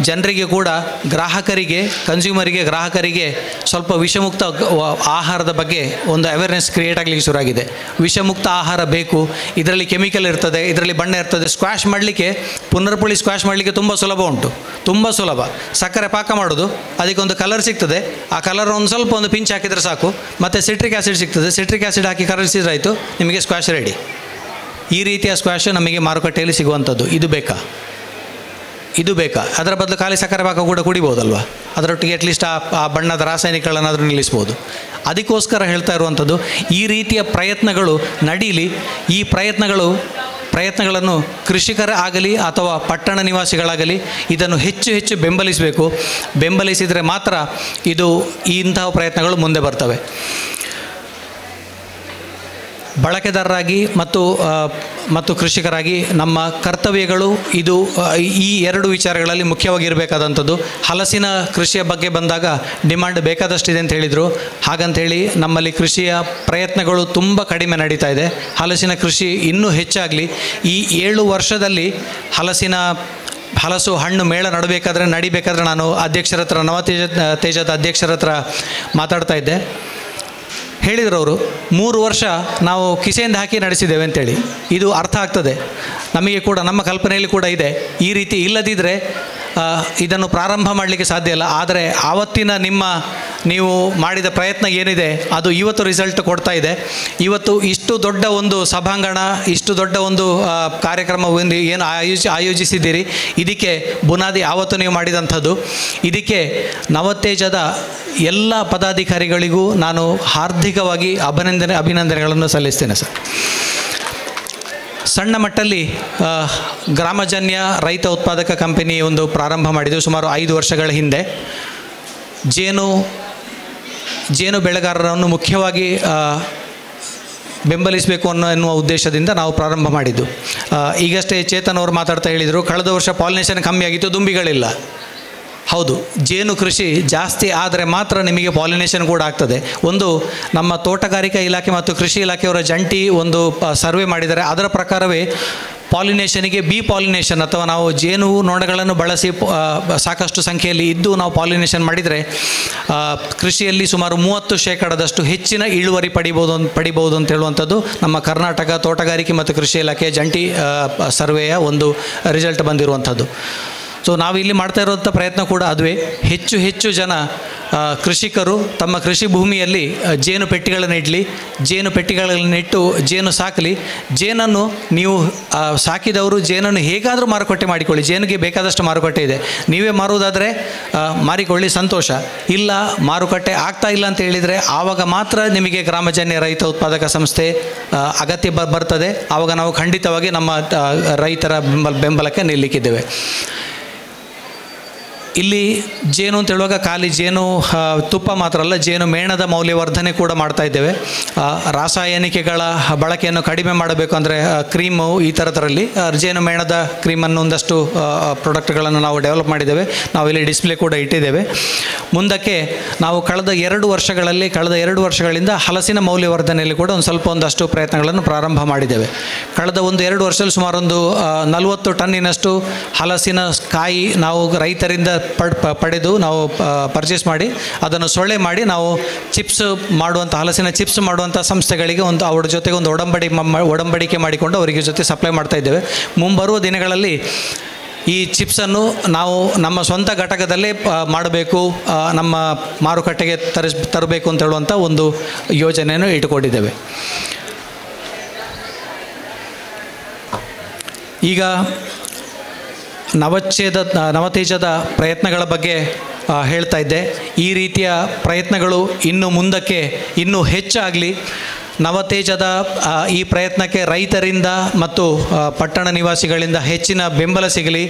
ಜನರಿಗೆ ಕೂಡ ಗ್ರಾಹಕರಿಗೆ ಸ್ವಲ್ಪ ವಿಷಮುಕ್ತ ಆಹಾರದ ಬಗ್ಗೆ ಒಂದು ಅವೇರ್ನೆಸ್ ಕ್ರಿಯೇಟ್ ಆಗಲಿಕ್ಕೆ ಶುರುವಾಗಿದೆ. ವಿಷಮುಕ್ತ ಆಹಾರ ಬೇಕು, ಇದರಲ್ಲಿ ಕೆಮಿಕಲ್ ಇರ್ತದೆ, ಇದರಲ್ಲಿ ಬಣ್ಣ ಇರ್ತದೆ. ಸ್ಕ್ವಾಷ್ ಮಾಡಲಿಕ್ಕೆ, ಪುನರ್ಪುಳಿ ಸ್ಕ್ವಾಷ್ ಮಾಡಲಿಕ್ಕೆ ತುಂಬ ಸುಲಭ ಉಂಟು, ತುಂಬ ಸುಲಭ. ಸಕ್ಕರೆ ಪಾಕ ಮಾಡೋದು, ಅದಕ್ಕೆ ಒಂದು ಕಲರ್ ಸಿಗ್ತದೆ, ಆ ಕಲರ್ ಒಂದು ಪಿಂಚ್ ಹಾಕಿದರೆ ಸಾಕು. ಮತ್ತು ಸಿಟ್ರಿಕ್ ಆ್ಯಸಿಡ್ ಸಿಗ್ತದೆ, ಸಿಟ್ರಿಕ್ ಆ್ಯಸಿಡ್ ಹಾಕಿ ಕರಗಿಸಿದ್ರೆ ಆಯಿತು, ನಿಮಗೆ ಸ್ಕ್ವಾಷ್ ರೆಡಿ. ಈ ರೀತಿಯ ಸ್ಕ್ವಾಶ್ ನಮಗೆ ಮಾರುಕಟ್ಟೆಯಲ್ಲಿ ಸಿಗುವಂಥದ್ದು. ಇದು ಬೇಕಾ? ಅದರ ಬದಲು ಖಾಲಿ ಸಕ್ಕರೆ ಪಾಕ ಕೂಡ ಕುಡಿಬೋದಲ್ವ? ಅದರೊಟ್ಟಿಗೆ ಅಟ್ಲೀಸ್ಟ್ ಆ ಬಣ್ಣದ ರಾಸಾಯನಿಕಗಳನ್ನಾದರೂ ನಿಲ್ಲಿಸ್ಬೋದು. ಅದಕ್ಕೋಸ್ಕರ ಹೇಳ್ತಾ ಇರುವಂಥದ್ದು, ಈ ರೀತಿಯ ಪ್ರಯತ್ನಗಳು ನಡೀಲಿ. ಈ ಪ್ರಯತ್ನಗಳನ್ನು ಕೃಷಿಕರೇ ಆಗಲಿ ಅಥವಾ ಪಟ್ಟಣ ನಿವಾಸಿಗಳಾಗಲಿ ಇದನ್ನು ಹೆಚ್ಚು ಬೆಂಬಲಿಸಬೇಕು. ಬೆಂಬಲಿಸಿದರೆ ಮಾತ್ರ ಇಂತಹ ಪ್ರಯತ್ನಗಳು ಮುಂದೆ ಬರ್ತವೆ. ಬಳಕೆದಾರರಾಗಿ ಮತ್ತು ಕೃಷಿಕರಾಗಿ ನಮ್ಮ ಕರ್ತವ್ಯಗಳು ಇದು ಈ ಎರಡು ವಿಚಾರಗಳಲ್ಲಿ ಮುಖ್ಯವಾಗಿರಬೇಕಾದಂಥದ್ದು. ಹಲಸಿನ ಕೃಷಿಯ ಬಗ್ಗೆ ಬಂದಾಗ ಡಿಮಾಂಡ್ ಬೇಕಾದಷ್ಟಿದೆ ಅಂತ ಹೇಳಿದರು. ಹಾಗಂತೇಳಿ ನಮ್ಮಲ್ಲಿ ಕೃಷಿಯ ಪ್ರಯತ್ನಗಳು ತುಂಬ ಕಡಿಮೆ ನಡೀತಾ ಇದೆ. ಹಲಸಿನ ಕೃಷಿ ಇನ್ನೂ ಹೆಚ್ಚಾಗಲಿ. ಈ 7 ವರ್ಷದಲ್ಲಿ ಹಲಸು ಹಣ್ಣು ಮೇಳ ನಡಿಬೇಕಾದ್ರೆ ನಾನು ಅಧ್ಯಕ್ಷರ ಹತ್ರ ನವತೇಜದ ಅಧ್ಯಕ್ಷರ ಹತ್ರ ಮಾತಾಡ್ತಾ ಇದ್ದೆ. ಹೇಳಿದರು ಅವರು, 3 ವರ್ಷ ನಾವು ಕಿಸೆಯಿಂದ ಹಾಕಿ ನಡೆಸಿದ್ದೇವೆ ಅಂತೇಳಿ. ಇದು ಅರ್ಥ ಆಗ್ತದೆ ನಮಗೆ ಕೂಡ, ನಮ್ಮ ಕಲ್ಪನೆಯಲ್ಲಿ ಕೂಡ ಇದೆ. ಈ ರೀತಿ ಇಲ್ಲದಿದ್ದರೆ ಇದನ್ನು ಪ್ರಾರಂಭ ಮಾಡಲಿಕ್ಕೆ ಸಾಧ್ಯ ಇಲ್ಲ. ಆದರೆ ಆವತ್ತಿನ ನೀವು ಮಾಡಿದ ಪ್ರಯತ್ನ ಏನಿದೆ ಅದು ಇವತ್ತು ರಿಸಲ್ಟ್ ಕೊಡ್ತಾ ಇದೆ. ಇವತ್ತು ಇಷ್ಟು ದೊಡ್ಡ ಒಂದು ಸಭಾಂಗಣ, ಇಷ್ಟು ದೊಡ್ಡ ಒಂದು ಕಾರ್ಯಕ್ರಮ ಏನು ಆಯೋಜಿಸಿದ್ದೀರಿ, ಇದಕ್ಕೆ ಬುನಾದಿ ಆವತ್ತು ನೀವು ಮಾಡಿದಂಥದ್ದು. ಇದಕ್ಕೆ ನವತೇಜದ ಎಲ್ಲ ಪದಾಧಿಕಾರಿಗಳಿಗೂ ನಾನು ಹಾರ್ದಿಕವಾಗಿ ಅಭಿನಂದನೆಗಳನ್ನು ಸಲ್ಲಿಸ್ತೇನೆ ಸರ್. ಸಣ್ಣ ಮಟ್ಟದಲ್ಲಿ ಗ್ರಾಮಜನ್ಯ ರೈತ ಉತ್ಪಾದಕ ಕಂಪನಿ ಒಂದು ಪ್ರಾರಂಭ ಮಾಡಿದೆವು ಸುಮಾರು 5 ವರ್ಷಗಳ ಹಿಂದೆ. ಜೇನು ಬೆಳೆಗಾರರನ್ನು ಮುಖ್ಯವಾಗಿ ಬೆಂಬಲಿಸಬೇಕು ಎನ್ನುವ ಉದ್ದೇಶದಿಂದ ನಾವು ಪ್ರಾರಂಭ ಮಾಡಿದ್ದು. ಈಗಷ್ಟೇ ಚೇತನ್ ಅವರು ಮಾತಾಡ್ತಾ ಹೇಳಿದರು, ಕಳೆದ ವರ್ಷ ಪಾಲಿನೇಷನ್ ಕಮ್ಮಿ ಆಗಿತ್ತು, ದುಂಬಿಗಳಿಲ್ಲ. ಹೌದು, ಜೇನು ಕೃಷಿ ಜಾಸ್ತಿ ಆದರೆ ಮಾತ್ರ ನಿಮಗೆ ಪಾಲಿನೇಷನ್ ಕೂಡ ಆಗ್ತದೆ. ಒಂದು ನಮ್ಮ ತೋಟಗಾರಿಕಾ ಇಲಾಖೆ ಮತ್ತು ಕೃಷಿ ಇಲಾಖೆಯವರ ಜಂಟಿ ಒಂದು ಸರ್ವೆ ಮಾಡಿದ್ದಾರೆ. ಅದರ ಪ್ರಕಾರವೇ ಪಾಲಿನೇಷನಿಗೆ ಬಿ ಪಾಲಿನೇಷನ್ ಅಥವಾ ನಾವು ಜೇನು ನೊಣಗಳನ್ನು ಬಳಸಿ ಸಾಕಷ್ಟು ಸಂಖ್ಯೆಯಲ್ಲಿ ಇದ್ದು ನಾವು ಪಾಲಿನೇಷನ್ ಮಾಡಿದರೆ ಕೃಷಿಯಲ್ಲಿ ಸುಮಾರು 30% ಹೆಚ್ಚಿನ ಇಳುವರಿ ಪಡಿಬೋದು ಅಂತ ಹೇಳುವಂಥದ್ದು ನಮ್ಮ ಕರ್ನಾಟಕ ತೋಟಗಾರಿಕೆ ಮತ್ತು ಕೃಷಿ ಇಲಾಖೆಯ ಜಂಟಿ ಸರ್ವೆಯ ಒಂದು ರಿಸಲ್ಟ್ ಬಂದಿರುವಂಥದ್ದು. ಸೊ ನಾವು ಇಲ್ಲಿ ಮಾಡ್ತಾ ಇರುವಂಥ ಪ್ರಯತ್ನ ಕೂಡ ಅದುವೇ. ಹೆಚ್ಚು ಜನ ಕೃಷಿಕರು ತಮ್ಮ ಕೃಷಿ ಭೂಮಿಯಲ್ಲಿ ಜೇನು ಪೆಟ್ಟಿಗಳನ್ನು ಇಟ್ಟು ಜೇನು ಸಾಕಲಿ. ಜೇನನ್ನು ನೀವು ಸಾಕಿದವರು ಜೇನನ್ನು ಹೇಗಾದರೂ ಮಾರುಕಟ್ಟೆ ಮಾಡಿಕೊಳ್ಳಿ. ಜೇನಿಗೆ ಬೇಕಾದಷ್ಟು ಮಾರುಕಟ್ಟೆ ಇದೆ. ನೀವೇ ಮಾರುವುದಾದರೆ ಮಾರಿಕೊಳ್ಳಿ, ಸಂತೋಷ. ಇಲ್ಲ, ಮಾರುಕಟ್ಟೆ ಆಗ್ತಾ ಇಲ್ಲ ಅಂತ ಹೇಳಿದರೆ ಆವಾಗ ಮಾತ್ರ ನಿಮಗೆ ಗ್ರಾಮಜನ್ಯ ರೈತ ಉತ್ಪಾದಕ ಸಂಸ್ಥೆ ಅಗತ್ಯ ಬರ್ತದೆ. ಆವಾಗ ನಾವು ಖಂಡಿತವಾಗಿ ನಮ್ಮ ರೈತರ ಬೆಂಬಲಕ್ಕೆ ನಿಲ್ಲಲಿಕ್ಕಿದ್ದೇವೆ. ಇಲ್ಲಿ ಜೇನು ಅಂತ ಹೇಳುವಾಗ ಖಾಲಿ ಜೇನು ತುಪ್ಪ ಮಾತ್ರ ಅಲ್ಲ, ಜೇನು ಮೇಣದ ಮೌಲ್ಯವರ್ಧನೆ ಕೂಡ ಮಾಡ್ತಾ ಇದ್ದೇವೆ. ರಾಸಾಯನಿಕಗಳ ಬಳಕೆಯನ್ನು ಕಡಿಮೆ ಮಾಡಬೇಕು ಅಂದರೆ ಕ್ರೀಮು ಈ ಥರದರಲ್ಲಿ ಜೇನು ಮೇಣದ ಕ್ರೀಮನ್ನು ಒಂದಷ್ಟು ಪ್ರಾಡಕ್ಟ್ಗಳನ್ನು ನಾವು ಡೆವಲಪ್ ಮಾಡಿದ್ದೇವೆ. ನಾವು ಇಲ್ಲಿ ಡಿಸ್ಪ್ಲೇ ಕೂಡ ಇಟ್ಟಿದ್ದೇವೆ. ಮುಂದಕ್ಕೆ ನಾವು ಕಳೆದ 2 ವರ್ಷಗಳಿಂದ ಹಲಸಿನ ಮೌಲ್ಯವರ್ಧನೆಯಲ್ಲಿ ಕೂಡ ಒಂದಷ್ಟು ಪ್ರಯತ್ನಗಳನ್ನು ಪ್ರಾರಂಭ ಮಾಡಿದ್ದೇವೆ. ಕಳೆದ 1-2 ವರ್ಷದಲ್ಲಿ ಸುಮಾರು 40 ಟನ್ನಿನಷ್ಟು ಹಲಸಿನ ಕಾಯಿ ನಾವು ರೈತರಿಂದ ಪಡೆದು ನಾವು ಪರ್ಚೇಸ್ ಮಾಡಿ ಅದನ್ನು ಸೊಳ್ಳೆ ಮಾಡಿ ನಾವು ಹಲಸಿನ ಚಿಪ್ಸ್ ಮಾಡುವಂಥ ಸಂಸ್ಥೆಗಳಿಗೆ ಅವರ ಜೊತೆಗೆ ಒಂದು ಒಡಂಬಡಿಕೆ ಮಾಡಿಕೊಂಡು ಅವರಿಗೆ ಜೊತೆ ಸಪ್ಲೈ ಮಾಡ್ತಾ ಇದ್ದೇವೆ. ಮುಂಬರುವ ದಿನಗಳಲ್ಲಿ ಈ ಚಿಪ್ಸನ್ನು ನಾವು ನಮ್ಮ ಸ್ವಂತ ಘಟಕದಲ್ಲೇ ಮಾಡಬೇಕು, ನಮ್ಮ ಮಾರುಕಟ್ಟೆಗೆ ತರಬೇಕು ಅಂತ ಹೇಳುವಂಥ ಒಂದು ಯೋಜನೆಯನ್ನು ಇಟ್ಟುಕೊಂಡಿದ್ದೇವೆ. ಈಗ ನವತೇಜದ ಪ್ರಯತ್ನಗಳ ಬಗ್ಗೆ ಹೇಳ್ತಾ ಇದ್ದೆ. ಈ ರೀತಿಯ ಪ್ರಯತ್ನಗಳು ಇನ್ನೂ ಹೆಚ್ಚಾಗಲಿ. ನವತೇಜದ ಈ ಪ್ರಯತ್ನಕ್ಕೆ ರೈತರಿಂದ ಮತ್ತು ಪಟ್ಟಣ ನಿವಾಸಿಗಳಿಂದ ಹೆಚ್ಚಿನ ಬೆಂಬಲ ಸಿಗಲಿ.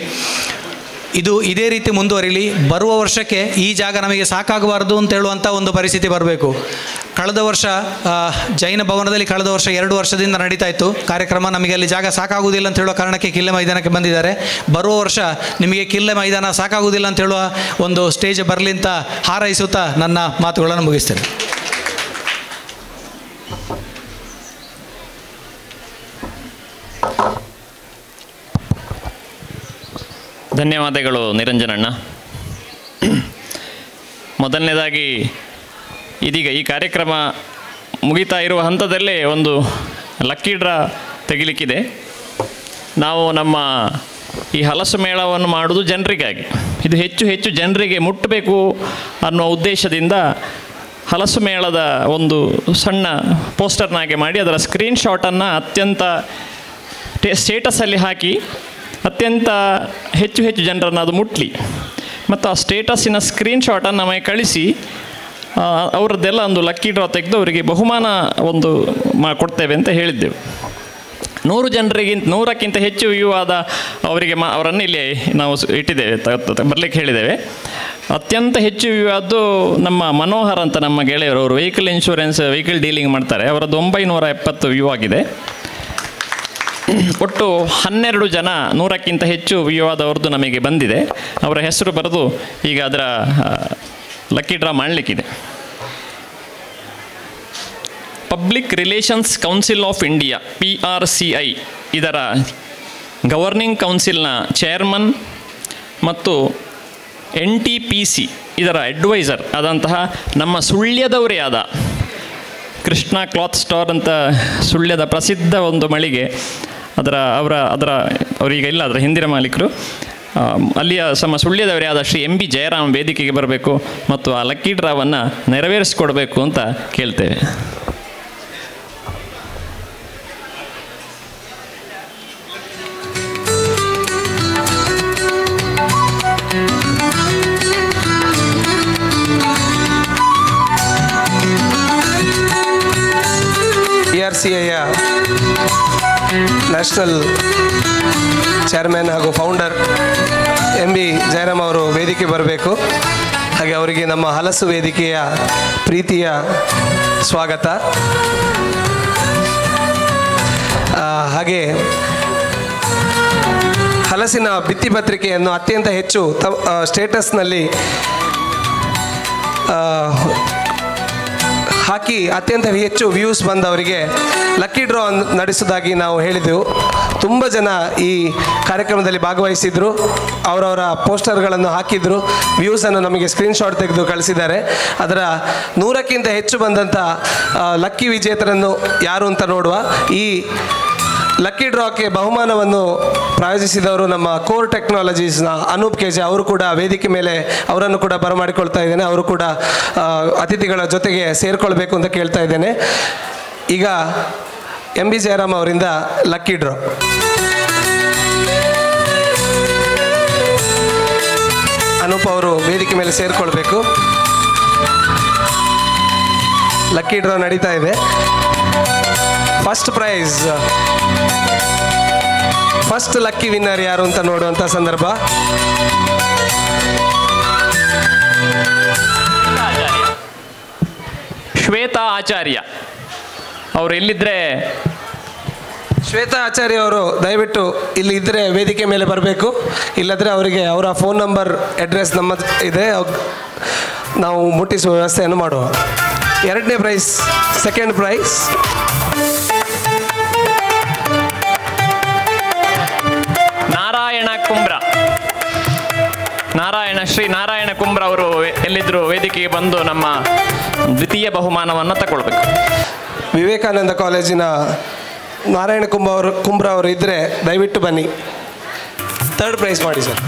ಇದೇ ರೀತಿ ಮುಂದುವರಿಲಿ. ಬರುವ ವರ್ಷಕ್ಕೆ ಈ ಜಾಗ ನಮಗೆ ಸಾಕಾಗಬಾರ್ದು ಅಂತ ಹೇಳುವಂಥ ಒಂದು ಪರಿಸ್ಥಿತಿ ಬರಬೇಕು. ಕಳೆದ ವರ್ಷ ಜೈನ ಭವನದಲ್ಲಿ 2 ವರ್ಷದಿಂದ ನಡೀತಾ ಇತ್ತು ಕಾರ್ಯಕ್ರಮ. ನಮಗೆ ಅಲ್ಲಿ ಜಾಗ ಸಾಕಾಗುವುದಿಲ್ಲ ಅಂತ ಹೇಳುವ ಕಾರಣಕ್ಕೆ ಕಿಲ್ಲೆ ಮೈದಾನಕ್ಕೆ ಬಂದಿದ್ದಾರೆ. ಬರುವ ವರ್ಷ ನಿಮಗೆ ಕಿಲ್ಲೆ ಮೈದಾನ ಸಾಕಾಗುವುದಿಲ್ಲ ಅಂತ ಹೇಳುವ ಒಂದು ಸ್ಟೇಜ್ ಬರಲಿ ಅಂತ ಹಾರೈಸುತ್ತಾ ನನ್ನ ಮಾತುಗಳನ್ನು ಮುಗಿಸ್ತೇನೆ. ಧನ್ಯವಾದಗಳು ನಿರಂಜನಣ್ಣ. ಮೊದಲನೇದಾಗಿ ಇದೀಗ ಈ ಕಾರ್ಯಕ್ರಮ ಮುಗಿತಾ ಇರುವ ಹಂತದಲ್ಲೇ ಒಂದು ಲಕ್ಕಿ ಡ್ರಾ ತೆಗಿಲಿಕ್ಕಿದೆ. ನಾವು ನಮ್ಮ ಈ ಹಲಸು ಮೇಳವನ್ನು ಮಾಡುವುದು ಜನರಿಗಾಗಿ, ಇದು ಹೆಚ್ಚು ಜನರಿಗೆ ಮುಟ್ಟಬೇಕು ಅನ್ನೋ ಉದ್ದೇಶದಿಂದ ಹಲಸು ಮೇಳದ ಒಂದು ಸಣ್ಣ ಪೋಸ್ಟರ್ನಾಗೆ ಮಾಡಿ ಅದರ ಸ್ಕ್ರೀನ್ಶಾಟನ್ನು ಅತ್ಯಂತ ಸ್ಟೇಟಸಲ್ಲಿ ಹಾಕಿ ಅತ್ಯಂತ ಹೆಚ್ಚು ಜನರನ್ನು ಅದು ಮುಟ್ಟಲಿ ಮತ್ತು ಆ ಸ್ಟೇಟಸ್ಸಿನ ಸ್ಕ್ರೀನ್ಶಾಟನ್ನು ನಮಗೆ ಕಳಿಸಿ ಅವರದ್ದೆಲ್ಲ ಒಂದು ಲಕ್ಕಿ ಡ್ರಾ ತೆಗೆದು ಅವರಿಗೆ ಬಹುಮಾನ ಒಂದು ಕೊಡ್ತೇವೆ ಅಂತ ಹೇಳಿದ್ದೆವು. 100 ಹೆಚ್ಚು ವ್ಯೂ ಆದ ಅವರಿಗೆ ಅವರನ್ನು ಇಲ್ಲಿ ನಾವು ಇಟ್ಟಿದ್ದೇವೆ, ಬರಲಿಕ್ಕೆ ಹೇಳಿದ್ದೇವೆ. ಅತ್ಯಂತ ಹೆಚ್ಚು ವಿವಾದ್ದು ನಮ್ಮ ಮನೋಹರ್ ಅಂತ ನಮ್ಮ ಗೆಳೆಯರು, ಅವರು ವೆಹಿಕಲ್ ಇನ್ಶೂರೆನ್ಸ್ ವೆಹಿಕಲ್ ಡೀಲಿಂಗ್ ಮಾಡ್ತಾರೆ. ಅವರದ್ದು 970 ವ್ಯೂ ಆಗಿದೆ. ಒಟ್ಟು 12 ಜನ 100ಕ್ಕಿಂತ ಹೆಚ್ಚು ವ್ಯೂ ಆದವ್ರದ್ದು ನಮಗೆ ಬಂದಿದೆ. ಅವರ ಹೆಸರು ಬರೆದು ಈಗ ಅದರ ಲಕ್ಕಿ ಡ್ರಾ ಮಾಡಲಿಕ್ಕಿದೆ. Public relations council of India PRCI ಇದರ ಗವರ್ನಿಂಗ್ ಕೌನ್ಸಿಲ್ನ ಚೇರ್ಮನ್ ಮತ್ತು NTPC ಇದರ ಅಡ್ವೈಸರ್ ಆದಂತಹ ನಮ್ಮ ಸುಳ್ಯದವರೇ ಆದ ಕೃಷ್ಣ ಕ್ಲಾತ್ ಸ್ಟೋರ್ ಅಂತ ಸುಳ್ಯದ ಪ್ರಸಿದ್ಧ ಒಂದು ಮಳಿಗೆ, ಅವರೀಗ ಇಲ್ಲ, ಅದರ ಹಿಂದಿನ ಮಾಲೀಕರು, ಅಲ್ಲಿಯ ಸುಳ್ಯದವರೇ ಆದ ಶ್ರೀ MB ಜಯರಾಮ್ ವೇದಿಕೆಗೆ ಬರಬೇಕು ಮತ್ತು ಆ ಲಕ್ಕಿ ಡ್ರಾವನ್ನು ನೆರವೇರಿಸಿಕೊಡ್ಬೇಕು ಅಂತ ಕೇಳ್ತೇವೆ. PRCIಯ ನ್ಯಾಷನಲ್ ಚೇರ್ಮನ್ ಹಾಗೂ ಫೌಂಡರ್ MB ಜಯರಾಮ್ ಅವರು ವೇದಿಕೆ ಬರಬೇಕು. ಹಾಗೆ ಅವರಿಗೆ ನಮ್ಮ ಹಲಸು ವೇದಿಕೆಯ ಪ್ರೀತಿಯ ಸ್ವಾಗತ. ಹಾಗೆ ಹಲಸಿನ ಭಿತ್ತಿಪತ್ರಿಕೆಯನ್ನು ಅತ್ಯಂತ ಹೆಚ್ಚು ಸ್ಟೇಟಸ್ನಲ್ಲಿ ಹಾಕಿ ಅತ್ಯಂತ ಹೆಚ್ಚು ವ್ಯೂಸ್ ಬಂದವರಿಗೆ ಲಕ್ಕಿ ಡ್ರಾ ನಡೆಸೋದಾಗಿ ನಾವು ಹೇಳಿದೆವು. ತುಂಬ ಜನ ಈ ಕಾರ್ಯಕ್ರಮದಲ್ಲಿ ಭಾಗವಹಿಸಿದರು, ಅವರವರ ಪೋಸ್ಟರ್ಗಳನ್ನು ಹಾಕಿದರು, ವ್ಯೂಸನ್ನು ನಮಗೆ ಸ್ಕ್ರೀನ್ಶಾಟ್ ತೆಗೆದು ಕಳಿಸಿದ್ದಾರೆ. ಅದರ 100ಕ್ಕಿಂತ ಹೆಚ್ಚು ಬಂದಂಥ ಲಕ್ಕಿ ವಿಜೇತರನ್ನು ಯಾರು ಅಂತ ನೋಡುವ. ಈ ಲಕ್ಕಿ ಡ್ರಾಕ್ಕೆ ಬಹುಮಾನವನ್ನು ಪ್ರಾಯೋಜಿಸಿದವರು ನಮ್ಮ ಕೋರ್ ಟೆಕ್ನಾಲಜೀಸ್ನ ಅನೂಪ್ ಕೆಜೆ, ಅವರು ಕೂಡ ವೇದಿಕೆ ಮೇಲೆ ಅವರನ್ನು ಕೂಡ ಬರಮಾಡಿಕೊಳ್ತಾ ಇದ್ದೇನೆ. ಅವರು ಕೂಡ ಅತಿಥಿಗಳ ಜೊತೆಗೆ ಸೇರಿಕೊಳ್ಬೇಕು ಅಂತ ಕೇಳ್ತಾ ಇದ್ದೇನೆ. ಈಗ MB ಜಯರಾಮ್ ಅವರಿಂದ ಲಕ್ಕಿ ಡ್ರಾ. ಅನೂಪ್ ಅವರು ವೇದಿಕೆ ಮೇಲೆ ಸೇರಿಕೊಳ್ಬೇಕು. ಲಕ್ಕಿ ಡ್ರಾ ನಡೀತಾ ಇದೆ. ಫಸ್ಟ್ ಲಕ್ಕಿ ವಿನ್ನರ್ ಯಾರು ಅಂತ ನೋಡುವಂಥ ಸಂದರ್ಭ. ಶ್ವೇತಾ ಆಚಾರ್ಯ ಅವರು ಎಲ್ಲಿದ್ದರೆ, ಶ್ವೇತಾ ಆಚಾರ್ಯ ಅವರು ದಯವಿಟ್ಟು ಇಲ್ಲಿ ಇದ್ದರೆ ವೇದಿಕೆ ಮೇಲೆ ಬರಬೇಕು. ಇಲ್ಲದ್ರೆ ಅವರಿಗೆ ಅವರ ಫೋನ್ ನಂಬರ್ ಅಡ್ರೆಸ್ ನಮ್ಮ ಇದೆ, ನಾವು ಮುಟ್ಟಿಸುವ ವ್ಯವಸ್ಥೆಯನ್ನು ಮಾಡುವ. 2ನೇ prize, second prize Shri Narayana Kumbra ಅವರು ಎಲ್ಲಿದ್ದರೂ ವೇದಿಕೆಗೆ ಬಂದು ನಮ್ಮ ದ್ವಿತೀಯ ಬಹುಮಾನವನ್ನು ತಗೊಳ್ಬೇಕು. ವಿವೇಕಾನಂದ ಕಾಲೇಜಿನ ನಾರಾಯಣ ಕುಂಬ್ರ ಅವರು ಇದ್ದರೆ ದಯವಿಟ್ಟು ಬನ್ನಿ. 3rd ಪ್ರೈಸ್ ಮಾಡಿ ಸರ್.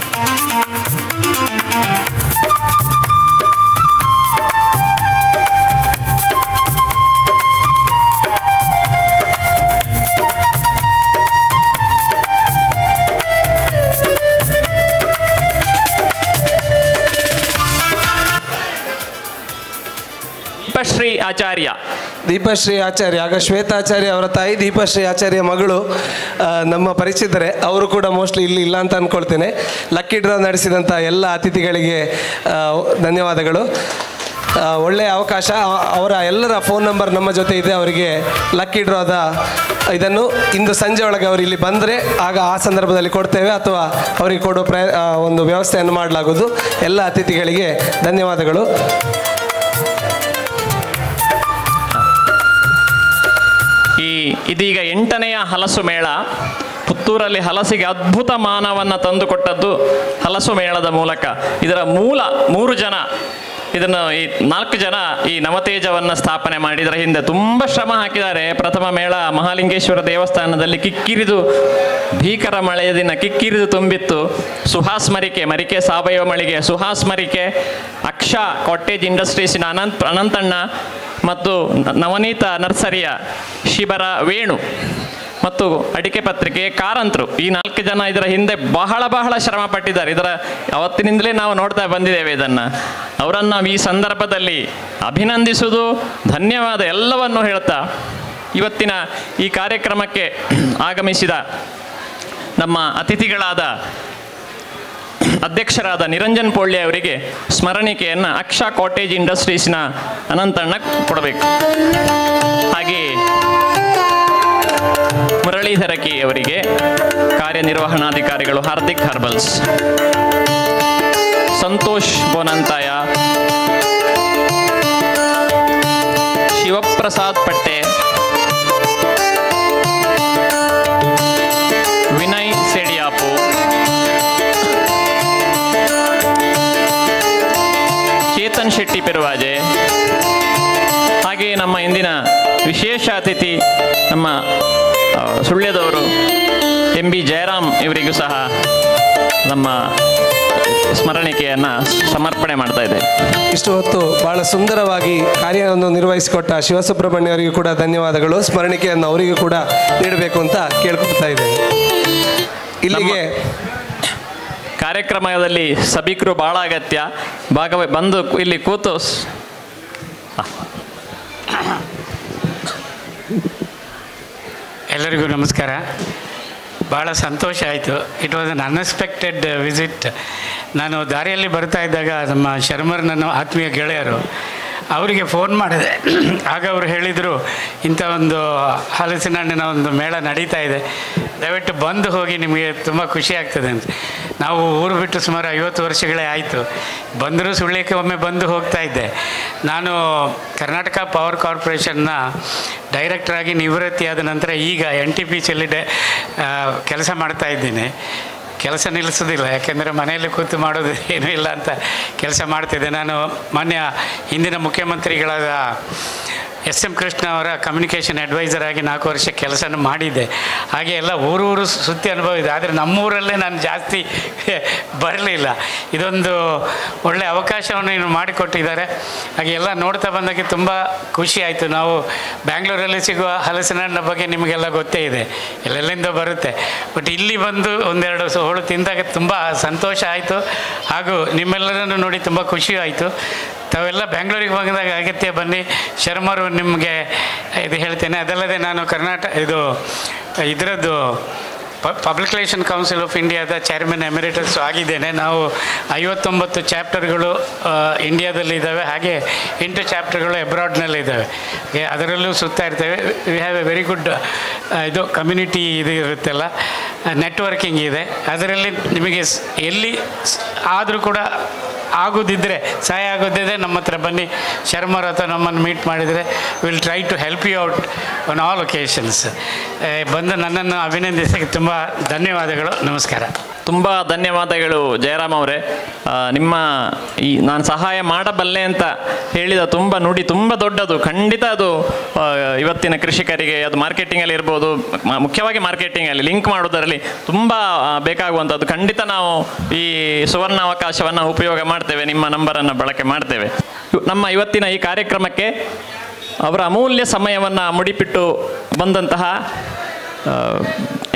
ದೀಪಶ್ರೀ ಆಚಾರ್ಯ ಆಗ ಶ್ವೇತಾಚಾರ್ಯ ಅವರ ತಾಯಿ ದೀಪಶ್ರೀ ಆಚಾರ್ಯ ಮಗಳು ನಮ್ಮ ಪರಿಚಿತರೆ. ಅವರು ಕೂಡ ಮೋಸ್ಟ್ಲಿ ಇಲ್ಲಿ ಇಲ್ಲ ಅಂತ ಅಂದ್ಕೊಳ್ತೇನೆ. ಲಕ್ಕಿ ಡ್ರಾ ನಡೆಸಿದಂಥ ಎಲ್ಲ ಅತಿಥಿಗಳಿಗೆ ಧನ್ಯವಾದಗಳು. ಒಳ್ಳೆಯ ಅವಕಾಶ. ಅವರ ಎಲ್ಲರ ಫೋನ್ ನಂಬರ್ ನಮ್ಮ ಜೊತೆ ಇದೆ. ಅವರಿಗೆ ಲಕ್ಕಿ ಡ್ರಾದ ಇದನ್ನು ಇಂದು ಸಂಜೆ ಒಳಗೆ ಅವರು ಇಲ್ಲಿ ಬಂದರೆ ಆಗ ಆ ಸಂದರ್ಭದಲ್ಲಿ ಕೊಡ್ತೇವೆ, ಅಥವಾ ಅವರಿಗೆ ಕೊಡೋ ಒಂದು ವ್ಯವಸ್ಥೆಯನ್ನು ಮಾಡಲಾಗುವುದು. ಎಲ್ಲ ಅತಿಥಿಗಳಿಗೆ ಧನ್ಯವಾದಗಳು. ಇದೀಗ 8ನೆಯ ಹಲಸು ಮೇಳ. ಪುತ್ತೂರಲ್ಲಿ ಹಲಸಿಗೆ ಅದ್ಭುತ ಮಾನವನ್ನು ತಂದುಕೊಟ್ಟದ್ದು ಹಲಸು ಮೇಳದ ಮೂಲಕ. ಇದರ ಮೂಲ 3 ಜನ, ಇದನ್ನು ಈ 4 ಜನ ಈ ನವತೇಜವನ್ನು ಸ್ಥಾಪನೆ ಮಾಡಿ ಇದರ ಹಿಂದೆ ತುಂಬ ಶ್ರಮ ಹಾಕಿದ್ದಾರೆ. ಪ್ರಥಮ ಮೇಳ ಮಹಾಲಿಂಗೇಶ್ವರ ದೇವಸ್ಥಾನದಲ್ಲಿ ಕಿಕ್ಕಿರಿದು, ಭೀಕರ ಮಳೆಯ ದಿನ ಕಿಕ್ಕಿರಿದು ತುಂಬಿತ್ತು. ಸುಹಾಸ್ ಮರಿಕೆ ಸಾವಯವ ಮಳಿಗೆ ಸುಹಾಸ್ ಮರಿಕೆ, ಅಕ್ಷ ಕಾಟೇಜ್ ಇಂಡಸ್ಟ್ರೀಸಿನ ಅನಂತಣ್ಣ ಮತ್ತು ನವನೀತ ನರ್ಸರಿಯ ಶಿಬರ ವೇಣು ಮತ್ತು ಅಡಿಕೆ ಪತ್ರಿಕೆ ಕಾರಂತರು, ಈ 4 ಜನ ಇದರ ಹಿಂದೆ ಬಹಳ ಶ್ರಮ ಪಟ್ಟಿದ್ದಾರೆ. ಇದರ ಅವತ್ತಿನಿಂದಲೇ ನಾವು ನೋಡ್ತಾ ಬಂದಿದ್ದೇವೆ ಇದನ್ನು. ಅವರನ್ನು ಈ ಸಂದರ್ಭದಲ್ಲಿ ಅಭಿನಂದಿಸುವುದು, ಧನ್ಯವಾದ ಎಲ್ಲವನ್ನು ಹೇಳ್ತಾ ಇವತ್ತಿನ ಈ ಕಾರ್ಯಕ್ರಮಕ್ಕೆ ಆಗಮಿಸಿದ ನಮ್ಮ ಅತಿಥಿಗಳಾದ ಅಧ್ಯಕ್ಷರಾದ ನಿರಂಜನ್ ಪೊಳ್ಳೆ ಅವರಿಗೆ ಸ್ಮರಣಿಕೆಯನ್ನು ಅಕ್ಷಾ ಕಾಟೇಜ್ ಇಂಡಸ್ಟ್ರೀಸ್ನ ಅನಂತಣ್ಣ ಕೊಡಬೇಕು. ಹಾಗೆ ಮುರಳೀಧರಕಿ ಅವರಿಗೆ ಕಾರ್ಯನಿರ್ವಹಣಾಧಿಕಾರಿಗಳು ಹಾರ್ದಿಕ್ ಹರ್ಬಲ್ಸ್. ಸಂತೋಷ್ ಬೋನಂತಾಯ, ಶಿವಪ್ರಸಾದ್ ಪಟ್ಟೆ, ವಿನಯ್ ಸೇಡಿಯಾಪು, ಚೇತನ್ ಶೆಟ್ಟಿ ಪೆರುವಾಜೆ, ಹಾಗೆಯೇ ನಮ್ಮ ಇಂದಿನ ವಿಶೇಷ ಅತಿಥಿ ನಮ್ಮ ಸುಳ್ಯದವರು ಎಂ ಬಿ ಜಯರಾಮ್ ಇವರಿಗೂ ಸಹ ನಮ್ಮ ಸ್ಮರಣಿಕೆಯನ್ನು ಸಮರ್ಪಣೆ ಮಾಡ್ತಾ ಇದೆ. ಇಷ್ಟು ಹೊತ್ತು ಬಹಳ ಸುಂದರವಾಗಿ ಕಾರ್ಯವನ್ನು ನಿರ್ವಹಿಸಿಕೊಟ್ಟ ಶಿವಸುಬ್ರಹ್ಮಣ್ಯ ಅವರಿಗೂ ಕೂಡ ಧನ್ಯವಾದಗಳು. ಸ್ಮರಣಿಕೆಯನ್ನು ಅವರಿಗೂ ಕೂಡ ನೀಡಬೇಕು ಅಂತ ಕೇಳ್ಕೊಳ್ತಾ ಇದ್ದೇನೆ. ಇಲ್ಲಿಗೆ ಕಾರ್ಯಕ್ರಮದಲ್ಲಿ ಸಭಿಕರು ಬಹಳ ಅಗತ್ಯ. ಬಂದು ಇಲ್ಲಿ ಕೂತು ಎಲ್ಲರಿಗೂ ನಮಸ್ಕಾರ. ಭಾಳ ಸಂತೋಷ ಆಯಿತು. It was an unexpected visit. ನಾನು ದಾರಿಯಲ್ಲಿ ಬರ್ತಾ ಇದ್ದಾಗ ನಮ್ಮ ಶರ್ಮರ್ ನನ್ನ ಆತ್ಮೀಯ ಗೆಳೆಯರು ಅವರಿಗೆ ಫೋನ್ ಮಾಡಿದೆ. ಆಗ ಅವರು ಹೇಳಿದರು, ಇಂಥ ಒಂದು ಹಲಸಿನ ಹಣ್ಣಿನ ಒಂದು ಮೇಳ ನಡೀತಾ ಇದೆ, ದಯವಿಟ್ಟು ಬಂದು ಹೋಗಿ, ನಿಮಗೆ ತುಂಬ ಖುಷಿ ಆಗ್ತದೆ ಅಂತ. ನಾವು ಊರು ಬಿಟ್ಟು ಸುಮಾರು 50 ವರ್ಷಗಳೇ ಆಯಿತು. ಬಂದರೂ ಸುಳ್ಯಕ್ಕೆ ಒಮ್ಮೆ ಬಂದು ಹೋಗ್ತಾ ಇದ್ದೆ. ನಾನು ಕರ್ನಾಟಕ ಪವರ್ ಕಾರ್ಪೊರೇಷನ್ನ ಡೈರೆಕ್ಟ್ರಾಗಿ ನಿವೃತ್ತಿಯಾದ ನಂತರ ಈಗ NTPCಯಲ್ಲಿ ಕೆಲಸ ಮಾಡ್ತಾ ಇದ್ದೀನಿ. ಕೆಲಸ ನಿಲ್ಲಿಸೋದಿಲ್ಲ, ಯಾಕೆಂದರೆ ಮನೆಯಲ್ಲಿ ಕೂತು ಮಾಡೋದು ಏನೂ ಇಲ್ಲ ಅಂತ ಕೆಲಸ ಮಾಡ್ತಿದ್ದೆ. ನಾನು ಮಾನ್ಯ ಹಿಂದಿನ ಮುಖ್ಯಮಂತ್ರಿಗಳಾದ SM ಕೃಷ್ಣ ಅವರ ಕಮ್ಯುನಿಕೇಷನ್ ಅಡ್ವೈಸರ್ ಆಗಿ 4 ವರ್ಷ ಕೆಲಸ ಮಾಡಿದ್ದೆ. ಹಾಗೆ ಎಲ್ಲ ಊರೂರು ಸುತ್ತಿ ಅನುಭವ ಇದೆ. ಆದರೆ ನಮ್ಮೂರಲ್ಲೇ ನಾನು ಜಾಸ್ತಿ ಬರಲಿಲ್ಲ. ಇದೊಂದು ಒಳ್ಳೆಯ ಅವಕಾಶವನ್ನು ಇನ್ನು ಮಾಡಿಕೊಟ್ಟಿದ್ದಾರೆ. ಹಾಗೆ ಎಲ್ಲ ನೋಡ್ತಾ ಬಂದಾಗೆ ತುಂಬ ಖುಷಿ ಆಯಿತು. ನಾವು ಬ್ಯಾಂಗ್ಳೂರಲ್ಲಿ ಸಿಗುವ ಹಲಸಿನ ಹಣ್ಣಿನ ಬಗ್ಗೆ ನಿಮಗೆಲ್ಲ ಗೊತ್ತೇ ಇದೆ, ಎಲ್ಲೆಲ್ಲಿಂದ ಬರುತ್ತೆ. ಬಟ್ ಇಲ್ಲಿ ಬಂದು ಒಂದೆರಡು ಹೋಳು ತಿಂದಾಗ ತುಂಬ ಸಂತೋಷ ಆಯಿತು. ಹಾಗೂ ನಿಮ್ಮೆಲ್ಲರನ್ನು ನೋಡಿ ತುಂಬ ಖುಷಿಯೂ ಆಯಿತು. ತಾವೆಲ್ಲ ಬೆಂಗಳೂರಿಗೆ ಬಂದಾಗ ಅಗತ್ಯ ಬನ್ನಿ. ಶರ್ಮರು ನಿಮಗೆ ಇದು ಹೇಳ್ತೇನೆ. ಅದಲ್ಲದೆ ನಾನು ಇದರದ್ದು ಪಬ್ಲಿಕ್ ರಿಲೇಷನ್ ಕೌನ್ಸಿಲ್ ಆಫ್ ಇಂಡಿಯಾದ ಚೇರ್ಮನ್ ಎಮಿರೇಟಸ್ ಆಗಿದ್ದೇನೆ. ನಾವು 59 ಚಾಪ್ಟರ್ಗಳು ಇಂಡಿಯಾದಲ್ಲಿದ್ದಾವೆ, ಹಾಗೆ 8 ಚಾಪ್ಟರ್ಗಳು ಅಬ್ರಾಡ್ನಲ್ಲಿದ್ದಾವೆ. ಅದರಲ್ಲೂ ಸುತ್ತಾ ಇರ್ತೇವೆ. We have A very good ಇದು ಕಮ್ಯುನಿಟಿ ಇದು ಇರುತ್ತಲ್ಲ, ನೆಟ್ವರ್ಕಿಂಗ್ ಇದೆ. ಅದರಲ್ಲಿ ನಿಮಗೆ ಎಲ್ಲಿ ಆದರೂ ಕೂಡ ಆಗೋದಿದ್ದರೆ, ಸಹಾಯ ಆಗೋದಿದ್ದರೆ ನಮ್ಮ ಹತ್ರ ಬನ್ನಿ. ಶರ್ಮರ್ ಅಥವಾ ನಮ್ಮನ್ನು ಮೀಟ್ ಮಾಡಿದರೆ will try to help you out on all occasions. ಬಂದು ನನ್ನನ್ನು ಅಭಿನಂದಿಸೋಕ್ಕೆ ತುಂಬ ಧನ್ಯವಾದಗಳು. ನಮಸ್ಕಾರ. ತುಂಬ ಧನ್ಯವಾದಗಳು ಜಯರಾಮ್ ಅವರೇ. ನಿಮ್ಮ ನಾನು ಸಹಾಯ ಮಾಡಬಲ್ಲೆ ಅಂತ ಹೇಳಿದ ನುಡಿ ತುಂಬ ದೊಡ್ಡದು. ಖಂಡಿತ ಅದು ಇವತ್ತಿನ ಕೃಷಿಕರಿಗೆ ಅದು ಮಾರ್ಕೆಟಿಂಗಲ್ಲಿ ಇರ್ಬೋದು, ಮುಖ್ಯವಾಗಿ ಮಾರ್ಕೆಟಿಂಗಲ್ಲಿ ಲಿಂಕ್ ಮಾಡೋದರಲ್ಲಿ ತುಂಬ ಬೇಕಾಗುವಂಥದ್ದು. ಖಂಡಿತ ನಾವು ಈ ಸುವರ್ಣ ಅವಕಾಶವನ್ನು ಉಪಯೋಗ ಮಾಡ್ತೇವೆ, ನಿಮ್ಮ ನಂಬರನ್ನು ಬಳಕೆ ಮಾಡ್ತೇವೆ. ನಮ್ಮ ಇವತ್ತಿನ ಈ ಕಾರ್ಯಕ್ರಮಕ್ಕೆ ಅವರ ಅಮೂಲ್ಯ ಸಮಯವನ್ನು ಮುಡಿಪಿಟ್ಟು ಬಂದಂತಹ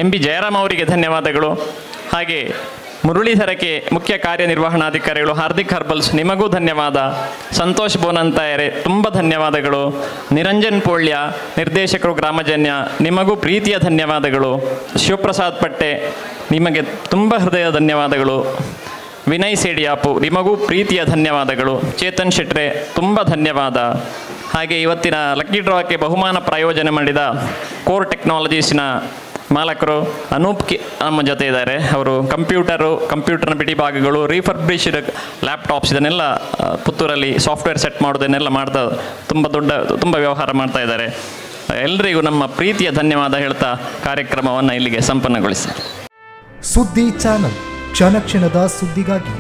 MB ಜಯರಾಮ್ ಅವರಿಗೆ ಧನ್ಯವಾದಗಳು. ಹಾಗೆ ಮುರಳೀಧರಕ್ಕೆ ಮುಖ್ಯ ಕಾರ್ಯನಿರ್ವಹಣಾಧಿಕಾರಿಗಳು ಹಾರ್ದಿಕ್ ಹರ್ಬಲ್ಸ್, ನಿಮಗೂ ಧನ್ಯವಾದ. ಸಂತೋಷ್ ಬೋನಂತಾಯರೆ ತುಂಬ ಧನ್ಯವಾದಗಳು. ನಿರಂಜನ್ ಪೋಳ್ಯ ನಿರ್ದೇಶಕರು ಗ್ರಾಮಜನ್ಯ, ನಿಮಗೂ ಪ್ರೀತಿಯ ಧನ್ಯವಾದಗಳು. ಶಿವಪ್ರಸಾದ್ ಪಟ್ಟೆ, ನಿಮಗೆ ತುಂಬ ಹೃದಯ ಧನ್ಯವಾದಗಳು. ವಿನಯ್ ಸೇಡಿಯಾಪು, ನಿಮಗೂ ಪ್ರೀತಿಯ ಧನ್ಯವಾದಗಳು. ಚೇತನ್ ಶೆಟ್ರೆ, ತುಂಬ ಧನ್ಯವಾದ. ಹಾಗೆ ಇವತ್ತಿನ ಲಕ್ಕಿ ಡ್ರಾಕ್ಕೆ ಬಹುಮಾನ ಪ್ರಾಯೋಜನೆ ಮಾಡಿದ ಕೋರ್ ಟೆಕ್ನಾಲಜೀಸ್ನ ಮಾಲಕರು ಅನೂಪ್ ನಮ್ಮ ಜೊತೆ ಇದ್ದಾರೆ. ಅವರು ಕಂಪ್ಯೂಟರ್ನ ಬಿಡಿ ಭಾಗಗಳು, ರೀಫರ್ಬಿಶ್ಡ್ ಲ್ಯಾಪ್ಟಾಪ್ಸ್, ಇದನ್ನೆಲ್ಲ ಪುತ್ತೂರಲ್ಲಿ ಸಾಫ್ಟ್ವೇರ್ ಸೆಟ್ ಮಾಡೋದನ್ನೆಲ್ಲ ಮಾಡ್ತಾ ತುಂಬ ವ್ಯವಹಾರ ಮಾಡ್ತಾ ಇದ್ದಾರೆ. ಎಲ್ಲರಿಗೂ ನಮ್ಮ ಪ್ರೀತಿಯ ಧನ್ಯವಾದ ಹೇಳ್ತಾ ಕಾರ್ಯಕ್ರಮವನ್ನು ಇಲ್ಲಿಗೆ ಸಂಪನ್ನಗೊಳಿಸಿ. ಸುದ್ದಿ ಚಾನಲ್, ಕ್ಷಣ ಕ್ಷಣದ ಸುದ್ದಿಗಾಗಿ.